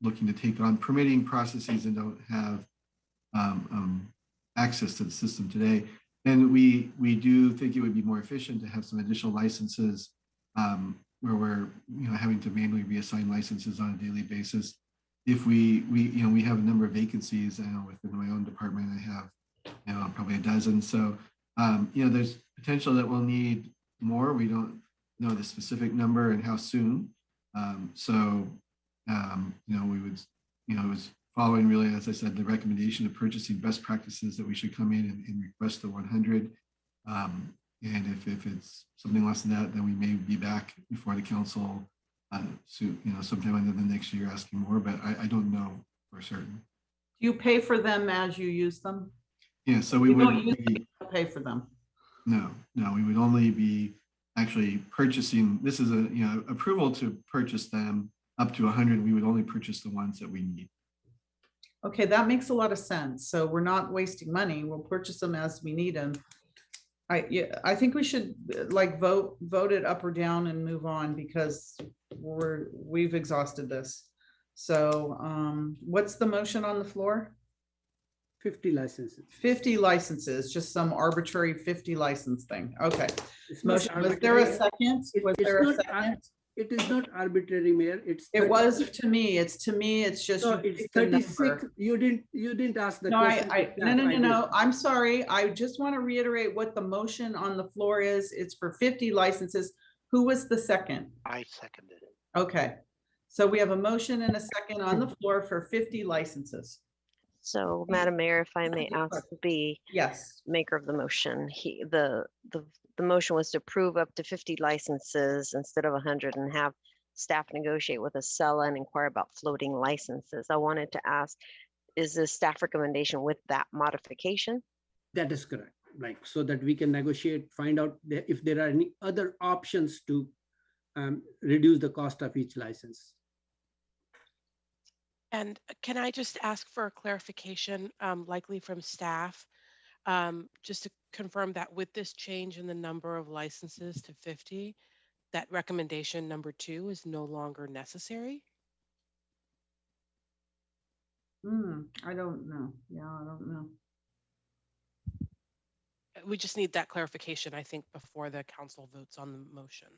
looking to take on permitting processes and don't have access to the system today. And we do think it would be more efficient to have some additional licenses where we're having to manually reassign licenses on a daily basis. If we have a number of vacancies, I know within my own department, I have probably a dozen. So there's potential that we'll need more. We don't know the specific number and how soon. We would, it was following really, as I said, the recommendation of purchasing best practices that we should come in and request the 100. And if it's something less than that, then we may be back before the council sometime in the next year asking more, but I don't know for certain. Do you pay for them as you use them? Yeah, so we You don't would use them, you don't pay for them. no, we would only be actually purchasing. This is a approval to purchase them up to 100. We would only purchase the ones that we need. Okay, that makes a lot of sense. So we're not wasting money. We'll purchase them as we need them. I think we should like vote it up or down and move on because we've exhausted this. So what's the motion on the floor? 50 licenses. 50 licenses, just some arbitrary 50 license thing. Okay. Was there a second? Was there a second? It is not arbitrary, Mayor. It was to me. It's just. No, it's 36. You didn't ask the no, question. No. I'm sorry. I just want to reiterate what the motion on the floor is. It's for 50 licenses. Who was the second? I seconded it. Okay. So we have a motion and a second on the floor for 50 licenses. So, Madam Mayor, if I may ask the maker of the motion, the motion was to approve up to 50 licenses instead of 100 and have staff negotiate with a seller and inquire about floating licenses. I wanted to ask, is the staff recommendation with that modification? That is correct. Like, so that we can negotiate, find out if there are any other options to reduce the cost of each license. And can I just ask for a clarification, likely from staff, just to confirm that with this change in the number of licenses to 50, that recommendation number 2 is no longer necessary? I don't know. Yeah, I don't know. We just need that clarification, I think, before the council votes on the motion.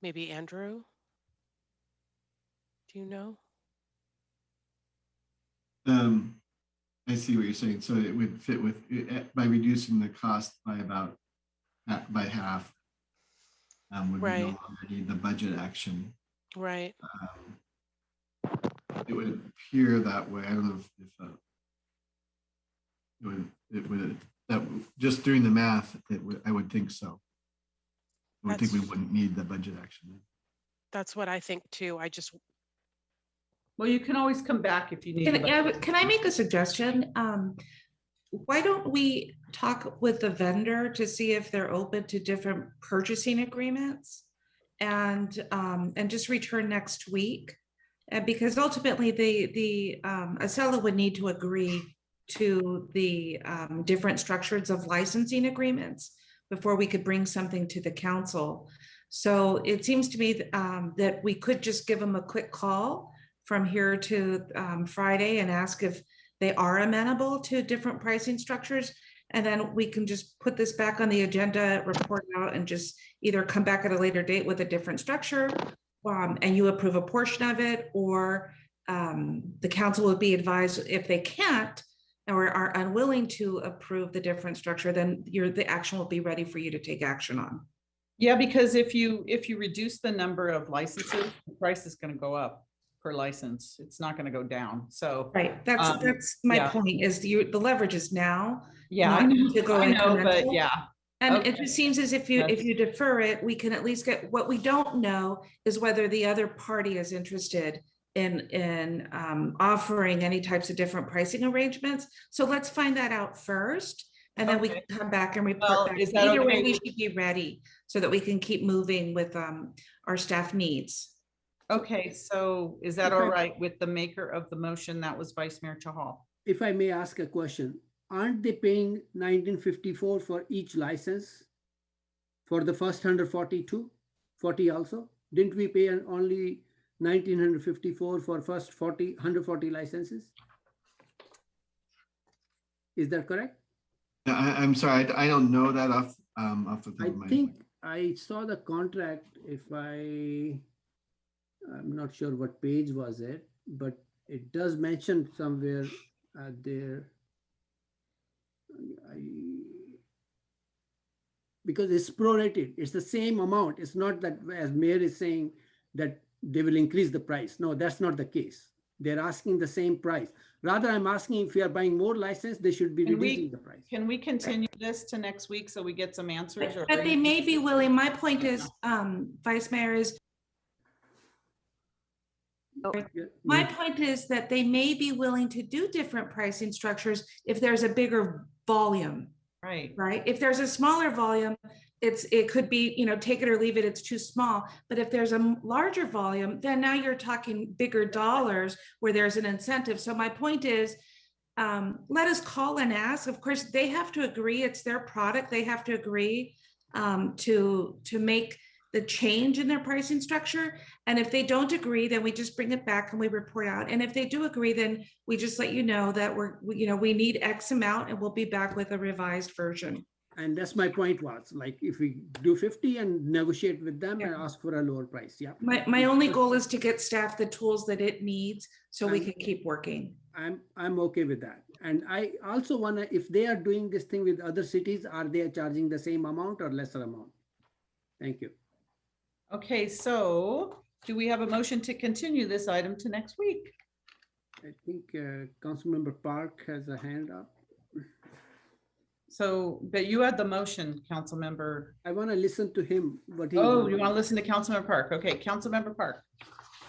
Maybe Andrew? Do you know? I see what you're saying. So it would fit with by reducing the cost by half. Would we no longer need the budget action? Right. It would appear that way. I don't know if that just doing the math. I would think so. I would think we wouldn't need the budget action. That's what I think too. Well, you can always come back if you need. Can I make a suggestion? Why don't we talk with the vendor to see if they're open to different purchasing agreements and just return next week? Because ultimately a seller would need to agree to the different structures of licensing agreements before we could bring something to the council. So it seems to me that we could just give them a quick call from here to Friday and ask if they are amenable to different pricing structures. And then we can just put this back on the agenda, report out, and just either come back at a later date with a different structure and you approve a portion of it, or the council would be advised if they can't or are unwilling to approve the different structure, then the action will be ready for you to take action on. Yeah, because if you reduce the number of licenses, the price is going to go up per license. It's not going to go down. So right, that's my point. Is the leverage is now. Yeah, I know, but yeah. And it just seems as if you defer it, we can at least get what we don't know is whether the other party is interested in offering any types of different pricing arrangements. So let's find that out first. And then we can come back and report back. Either way, we should be ready so that we can keep moving with our staff needs. Okay, so is that all right with the maker of the motion? That was Vice Mayor Chahal. If I may ask a question, aren't they paying $19.54 for each license for the first 140 also? Didn't we pay only $1,954 for first 140 licenses? Is that correct? I'm sorry, I don't know that off the top of my head. I think I saw the contract. I'm not sure what page was it, but it does mention somewhere there. Because it's prorated, it's the same amount. It's not that, as Mayor is saying, that they will increase the price. No, that's not the case. They're asking the same price. Rather, I'm asking if you are buying more license, they should be reducing the price. Can we continue this to next week so we get some answers? Or But they may be willing. My point is, Vice Mayor, is my point is that they may be willing to do different pricing structures if there's a bigger volume. Right. Right. If there's a smaller volume, it could be, you know, take it or leave it, it's too small. But if there's a larger volume, then now you're talking bigger dollars where there's an incentive. So my point is, let us call and ask. Of course, they have to agree, it's their product. They have to agree to make the change in their pricing structure. And if they don't agree, then we just bring it back and we report out. And if they do agree, then we just let you know that we need X amount and we'll be back with a revised version. And that's my point was, like, if we do 50 and negotiate with them and ask for a lower price, yeah. My only goal is to get staff the tools that it needs so we can keep working. I'm okay with that. And I also wanna, if they are doing this thing with other cities, are they charging the same amount or lesser amount? Thank you. Okay, so do we have a motion to continue this item to next week? I think Councilmember Park has a hand up. So, but you had the motion, Councilmember. I want to listen to him. What he Oh, you want to listen to Councilmember Park? Okay, Councilmember Park.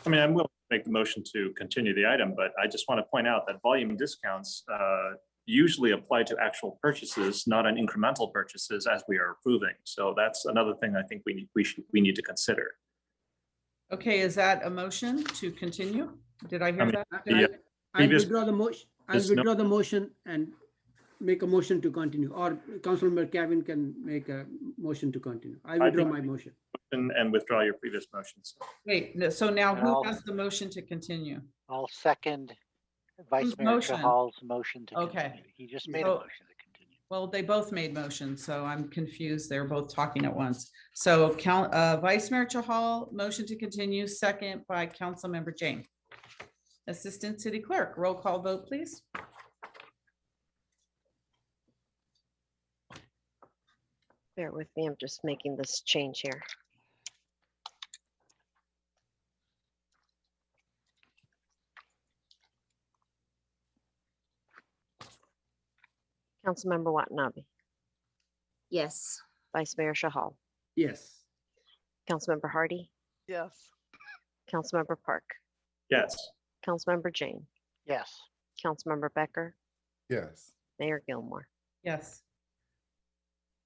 I mean, I'm willing to make the motion to continue the item, but I just want to point out that volume discounts usually apply to actual purchases, not on incremental purchases as we are approving. So that's another thing I think we need to consider. Okay, is that a motion to continue? Did I hear that? I withdraw the motion. I withdraw the motion and make a motion to continue, or Councilmember Kevin can make a motion to continue. I withdraw my motion. And withdraw your previous motions. Wait, so now who has the motion to continue? I'll second Vice Mayor Chahal's motion to continue. He just made a motion to continue. Well, they both made motions, so I'm confused. They're both talking at once. So Vice Mayor Chahal, motion to continue, second by Councilmember Jane. Assistant City Clerk, roll call vote, please. Bear with me, I'm just making this change here. Councilmember Watanabe. Yes. Vice Mayor Chahal. Yes. Councilmember Hardy. Yes. Councilmember Park. Yes. Councilmember Jane. Yes. Councilmember Becker. Yes. Mayor Gilmore. Yes.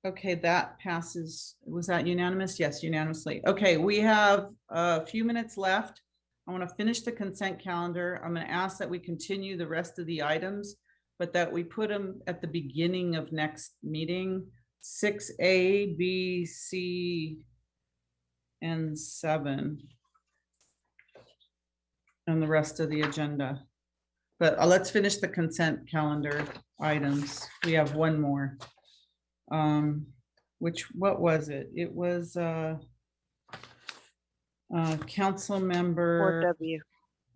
Okay, that passes. Was that unanimous? Yes, unanimously. Okay, we have a few minutes left. I want to finish the consent calendar. I'm going to ask that we continue the rest of the items, but that we put them at the beginning of next meeting, 6A, B, C, and 7. And the rest of the agenda. But let's finish the consent calendar items. We have one more. What was it? It was council member. 4W.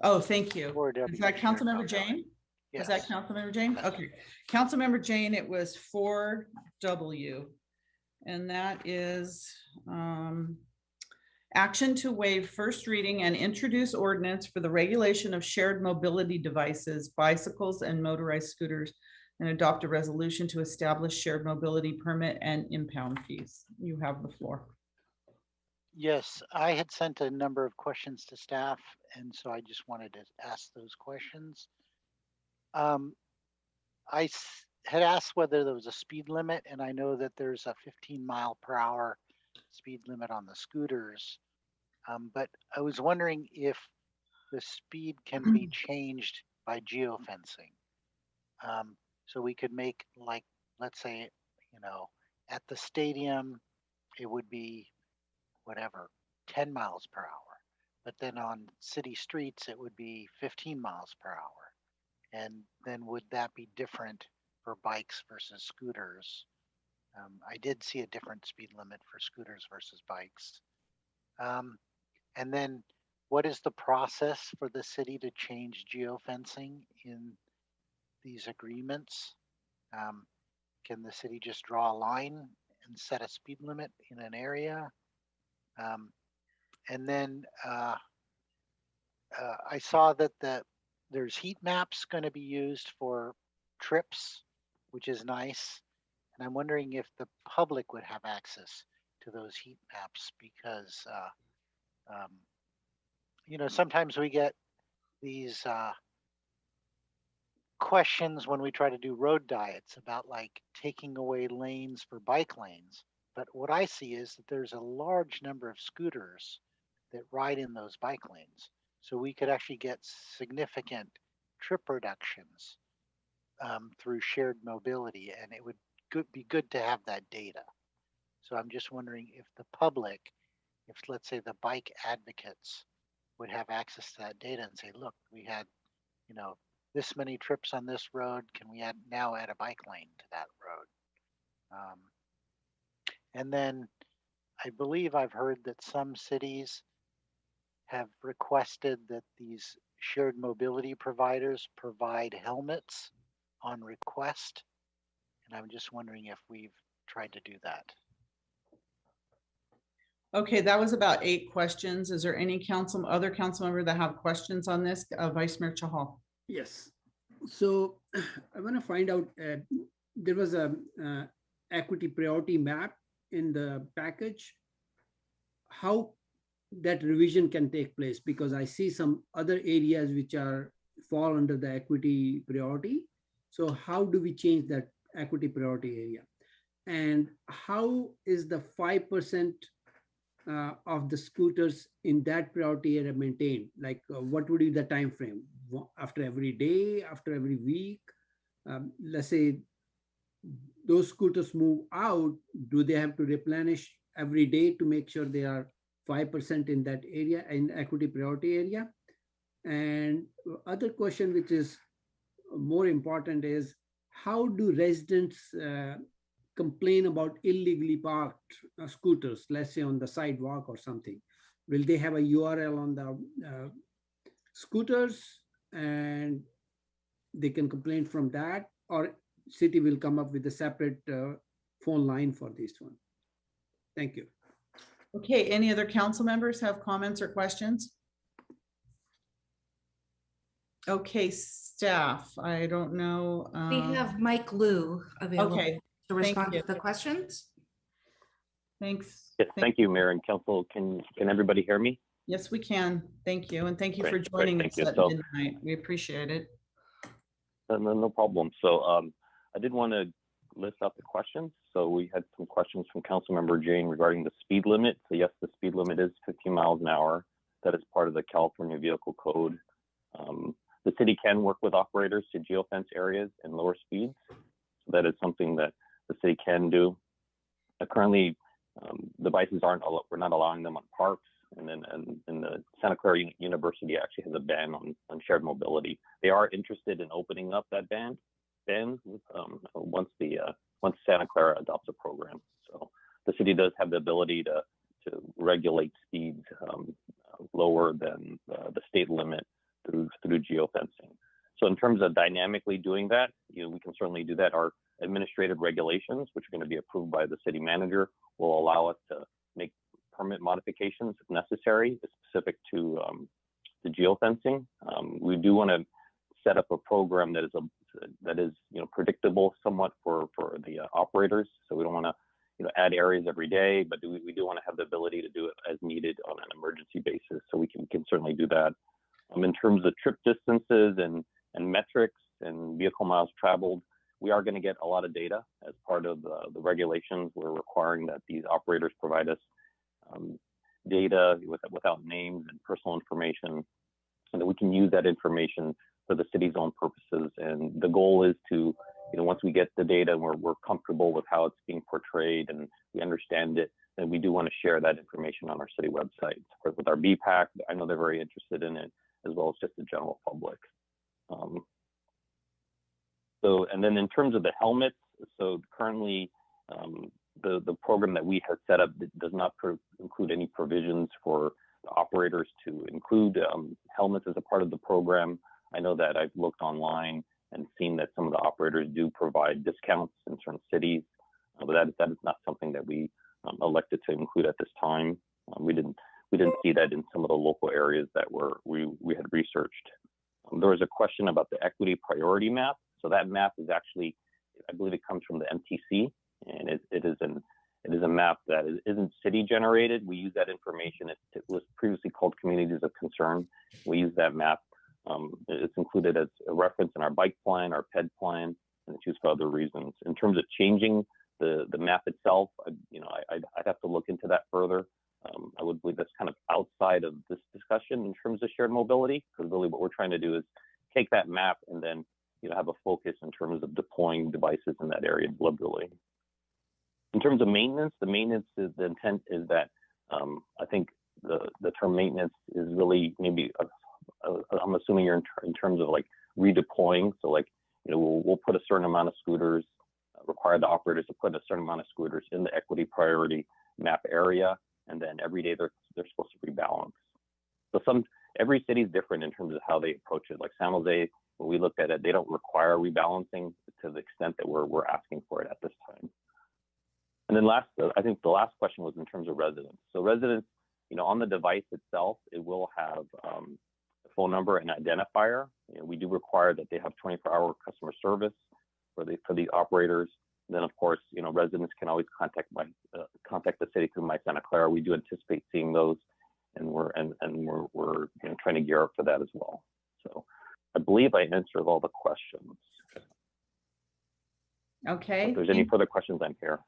Oh, thank you. 4W. Is that council member Jane? Yes. Is that council member Jane? Okay. Council member Jane, it was 4W. And that is action to waive first reading and introduce ordinance for the regulation of shared mobility devices, bicycles and motorized scooters, and adopt a resolution to establish shared mobility permit and impound fees. You have the floor. Yes, I had sent a number of questions to staff, and so I just wanted to ask those questions. Had asked whether there was a speed limit, and I know that there's a 15-mile-per-hour speed limit on the scooters, but I was wondering if the speed can be changed by geofencing. So we could make, like, let's say, at the stadium, it would be whatever, 10 miles per hour. But then on city streets, it would be 15 miles per hour. And then would that be different for bikes versus scooters? I did see a different speed limit for scooters versus bikes. And then what is the process for the city to change geofencing in these agreements? Can the city just draw a line and set a speed limit in an area? And then I saw that there's heat maps going to be used for trips, which is nice. And I'm wondering if the public would have access to those heat maps because, sometimes we get these questions when we try to do road diets about like taking away lanes for bike lanes. But what I see is that there's a large number of scooters that ride in those bike lanes. So we could actually get significant trip reductions through shared mobility, and it would be good to have that data. So I'm just wondering if the public, if let's say the bike advocates would have access to that data and say, look, we had, this many trips on this road, can we now add a bike lane to that road? And then I believe I've heard that some cities have requested that these shared mobility providers provide helmets on request. And I'm just wondering if we've tried to do that. Okay, that was about 8 questions. Is there any other council member that have questions on this? Vice Mayor Chahal. Yes. So I want to find out, there was a equity priority map in the package. How that revision can take place, because I see some other areas which fall under the equity priority. So how do we change that equity priority area? And how is the 5% of the scooters in that priority area maintained? Like what would be the time frame? After every day, after every week? Let's say those scooters move out, do they have to replenish every day to make sure they are 5% in that area, in equity priority area? And other question which is more important is, how do residents complain about illegally parked scooters, let's say on the sidewalk or something? Will they have a URL on the scooters and they can complain from that, or city will come up with a separate phone line for this one? Thank you. Okay, any other council members have comments or questions? Okay, staff, I don't know. We have Mike Liu available Okay, to thank respond you. to the questions. Thanks. Yes, thank you, Mayor and Council. Can everybody hear me? Yes, we can. Thank you. And thank you for Great, joining thank us you. at So- midnight. We appreciate it. No problem. So I did want to list out the questions. So we had some questions from Councilmember Jane regarding the speed limit. So yes, the speed limit is 15 miles an hour. That is part of the California Vehicle Code. The city can work with operators to geofence areas and lower speeds. So that is something that the city can do. Currently, devices we're not allowing them on parks. And then in the Santa Clara University actually has a ban on shared mobility. They are interested in opening up that ban once Santa Clara adopts a program. So the city does have the ability to regulate speeds lower than the state limit through geofencing. So in terms of dynamically doing that, we can certainly do that. Our administrative regulations, which are going to be approved by the city manager, will allow us to make permit modifications if necessary, specific to the geofencing. We do want to set up a program that is predictable somewhat for the operators. So we don't want to add areas every day, but we do want to have the ability to do it as needed on an emergency basis. So we can certainly do that. In terms of trip distances and metrics and vehicle miles traveled, we are going to get a lot of data as part of the regulations. We're requiring that these operators provide us data without names and personal information, and that we can use that information for the city's own purposes. And the goal is to, once we get the data and we're comfortable with how it's being portrayed and we understand it, then we do want to share that information on our city website. With our BPAC, I know they're very interested in it, as well as just the general public. And then in terms of the helmets, so currently the program that we have set up does not include any provisions for the operators to include helmets as a part of the program. I know that I've looked online and seen that some of the operators do provide discounts in certain cities, but that is not something that we elected to include at this time. We we didn't see that in some of the local areas that we had researched. There was a question about the equity priority map. So that map is actually, I believe it comes from the MTC, and it is a map that isn't city generated. We use that information. It was previously called communities of concern. We use that map. It's included as a reference in our bike plan, our ped plan, and it's used for other reasons. In terms of changing the map itself, I'd have to look into that further. I would believe that's kind of outside of this discussion in terms of shared mobility, because really what we're trying to do is take that map and then have a focus in terms of deploying devices in that area deliberately. In terms of maintenance, the intent is that I think the term maintenance is really maybe I'm assuming you're in terms of like redeploying. So like we'll put a certain amount of scooters, require the operators to put a certain amount of scooters in the equity priority map area, and then every day they're supposed to rebalance. So every city is different in terms of how they approach it. Like San Jose, when we looked at it, they don't require rebalancing to the extent that we're asking for it at this time. And then I think the last question was in terms of residents. So residents, on the device itself, it will have a phone number and identifier. We do require that they have 24-hour customer service for the operators. And then of course, residents can always contact the city through My Santa Clara. We do anticipate seeing those, and we're trying to gear up for that as well. So I believe I answered all the questions. Okay. If there's any further questions, I'm here.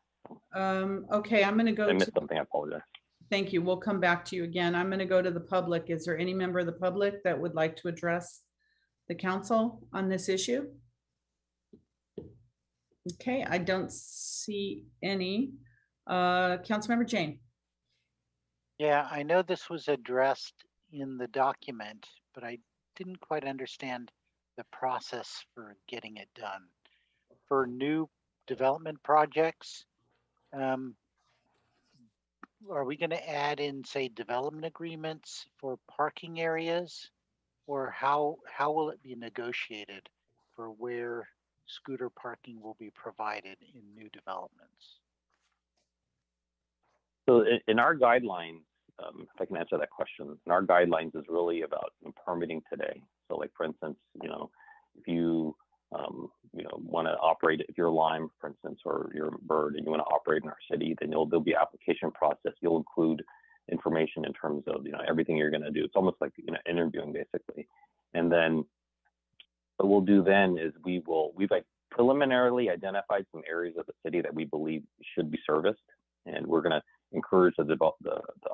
Okay, I'm going to go. I missed something. I apologize. Thank you. We'll come back to you again. I'm going to go to the public. Is there any member of the public that would like to address the council on this issue? Okay, I don't see any. Councilmember Jane. Yeah, I know this was addressed in the document, but I didn't quite understand the process for getting it done. For new development projects, are we going to add in, say, development agreements for parking areas, or how will it be negotiated for where scooter parking will be provided in new developments? So in our guidelines, if I can answer that question, in our guidelines is really about permitting today. So like, for instance, if you want to operate, if you're Lime, for instance, or you're Bird and you want to operate in our city, then there'll be application process. You'll include information in terms of, everything you're going to do. It's almost like, interviewing basically. And then what we'll do then is we've like preliminarily identified some areas of the city that we believe should be serviced. And we're going to encourage the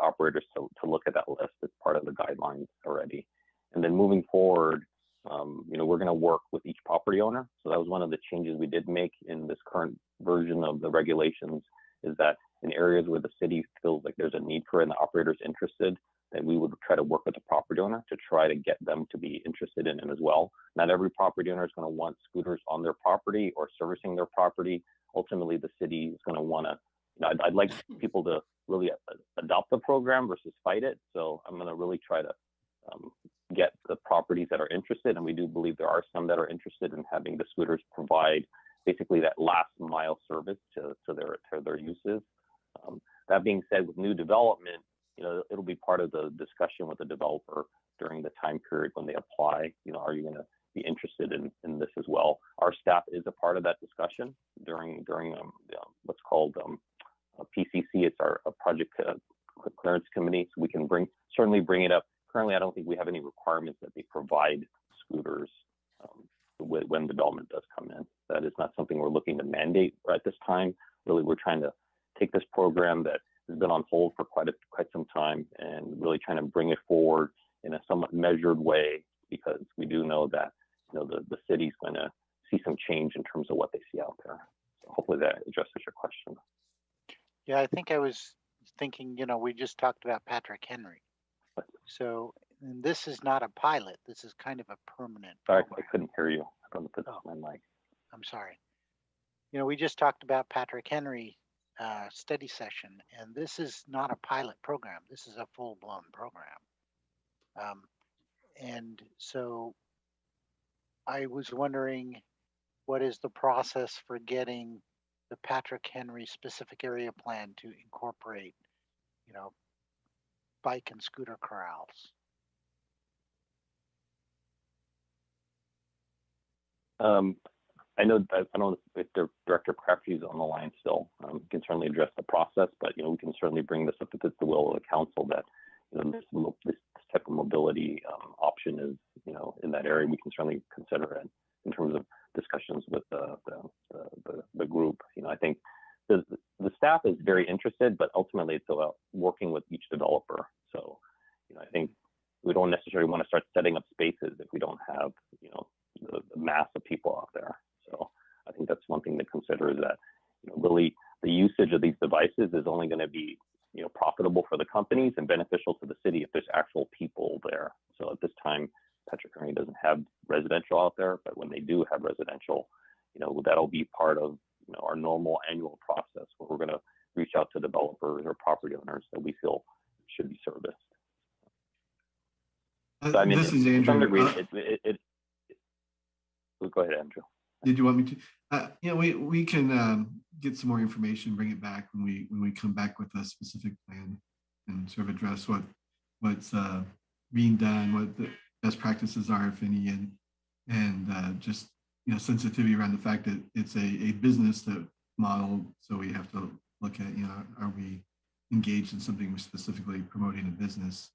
operators to look at that list as part of the guidelines already. And then moving forward, we're going to work with each property owner. So that was one of the changes we did make in this current version of the regulations, is that in areas where the city feels like there's a need for it and the operator's interested, that we would try to work with the property owner to try to get them to be interested in it as well. Not every property owner is going to want scooters on their property or servicing their property. Ultimately, the city is going to want to, I'd like people to really adopt the program versus fight it. So I'm going to really try to get the properties that are interested, and we do believe there are some that are interested in having the scooters provide basically that last mile service to their uses. That being said, with new development, it'll be part of the discussion with the developer during the time period when they apply. Are you going to be interested in this as well? Our staff is a part of that discussion during what's called PCC. It's our project clearance committee, so we can certainly bring it up. Currently, I don't think we have any requirements that they provide scooters when development does come in. That is not something we're looking to mandate at this time. Really, we're trying to take this program that has been on hold for quite some time and really trying to bring it forward in a somewhat measured way, because we do know that the city's going to see some change in terms of what they see out there. So hopefully that addresses your question. Yeah, I think I was thinking, we just talked about Patrick Henry. So and this is not a pilot. This is kind of a permanent Sorry, program. I couldn't hear you. I don't know if it's my mic. I'm sorry. We just talked about Patrick Henry study session, and this is not a pilot program. This is a full-blown program. And so I was wondering, what is the process for getting the Patrick Henry specific area plan to incorporate, bike and scooter corrals? I know that I don't know if the Director Crafty is on the line still. Can certainly address the process, but we can certainly bring this up if it's the will of the council that this type of mobility option is in that area. We can certainly consider it in terms of discussions with the group. I think the staff is very interested, but ultimately it's about working with each developer. So I think we don't necessarily want to start setting up spaces if we don't have the mass of people out there. So I think that's one thing to consider, is that really the usage of these devices is only going to be profitable for the companies and beneficial to the city if there's actual people there. So at this time, Petra County doesn't have residential out there, but when they do have residential, that'll be part of our normal annual process where we're going to reach out to developers or property owners that we feel should be serviced. So, I mean, this is Andrew. Go ahead, Andrew. Did you want me to? We can get some more information, bring it back when we come back with a specific plan and sort of address what's being done, what the best practices are, if any, and just sensitivity around the fact that it's a business that model. So we have to look at are we engaged in something we're specifically promoting a business?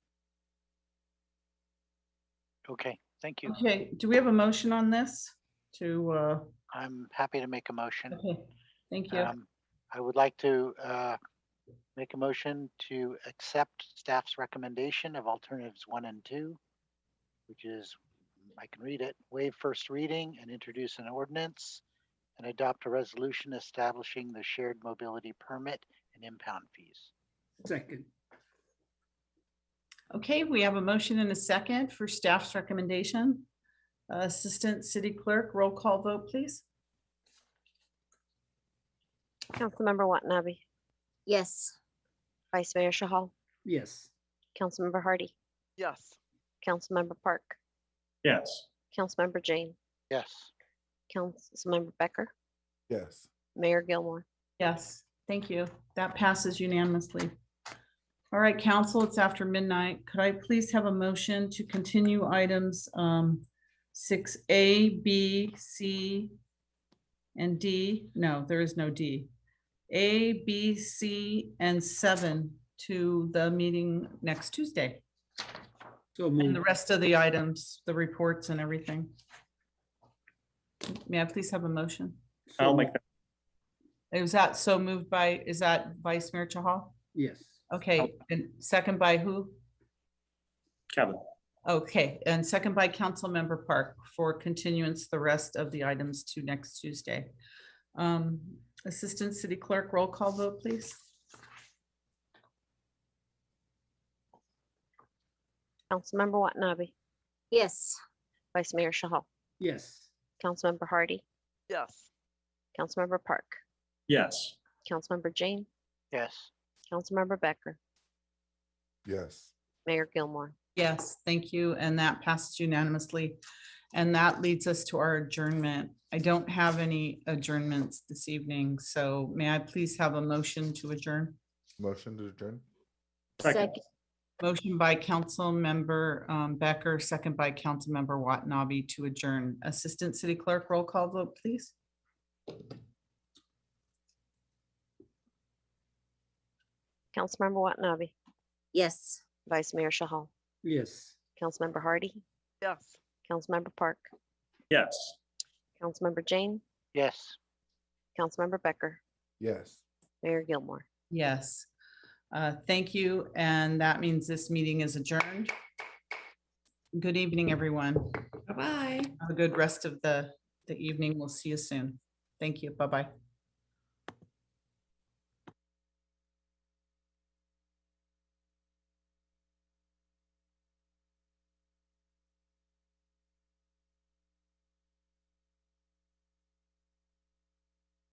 Okay, thank you. Okay, do we have a motion on this to? I'm happy to make a motion. Okay, thank you. I would like to make a motion to accept staff's recommendation of alternatives 1 and 2, which is, I can read it, waive first reading and introduce an ordinance and adopt a resolution establishing the shared mobility permit and impound fees. Second. Okay, we have a motion and a second for staff's recommendation. Assistant City Clerk, roll call vote, please. Councilmember Watanabe, Yes. Vice Mayor Shahal, Yes. Councilmember Hardy, Yes. Councilmember Park, Yes. Councilmember Jane, Yes. Councilmember Becker, Yes. Mayor Gilmore. Yes, thank you. That passes unanimously. All right, council, it's after midnight. Could I please have a motion to continue items 6A, B, C, and D? No, there is no D. A, B, C, and 7 to the meeting next Tuesday. So And the moved. rest of the items, the reports and everything. May I please have a motion? I'll make that. Is that so moved by, is that Vice Mayor Chahal? Yes. Okay, and second by who? Kevin. Okay, and second by Councilmember Park for continuance, the rest of the items to next Tuesday. Assistant City Clerk, roll call vote, please. Councilmember Watanabe, Yes. Vice Mayor Shahal, Yes. Councilmember Hardy, Yes. Councilmember Park, Yes. Councilmember Jane, Yes. Councilmember Becker, Yes. Mayor Gilmore. Yes, thank you, and that passes unanimously. And that leads us to our adjournment. I don't have any adjournments this evening, so may I please have a motion to adjourn? Motion to adjourn? Second. Motion by Councilmember Becker, second by Councilmember Watanabe to adjourn. Assistant City Clerk, roll call vote, please. Councilmember Watanabe, Yes. Vice Mayor Shahal, Yes. Councilmember Hardy, Yes. Councilmember Park, Yes. Councilmember Jane, Yes. Councilmember Becker, Yes. Mayor Gilmore. Yes. Thank you, and that means this meeting is adjourned. Good evening, everyone. Bye-bye. Have a good rest of the evening. We'll see you soon. Thank you. Bye-bye.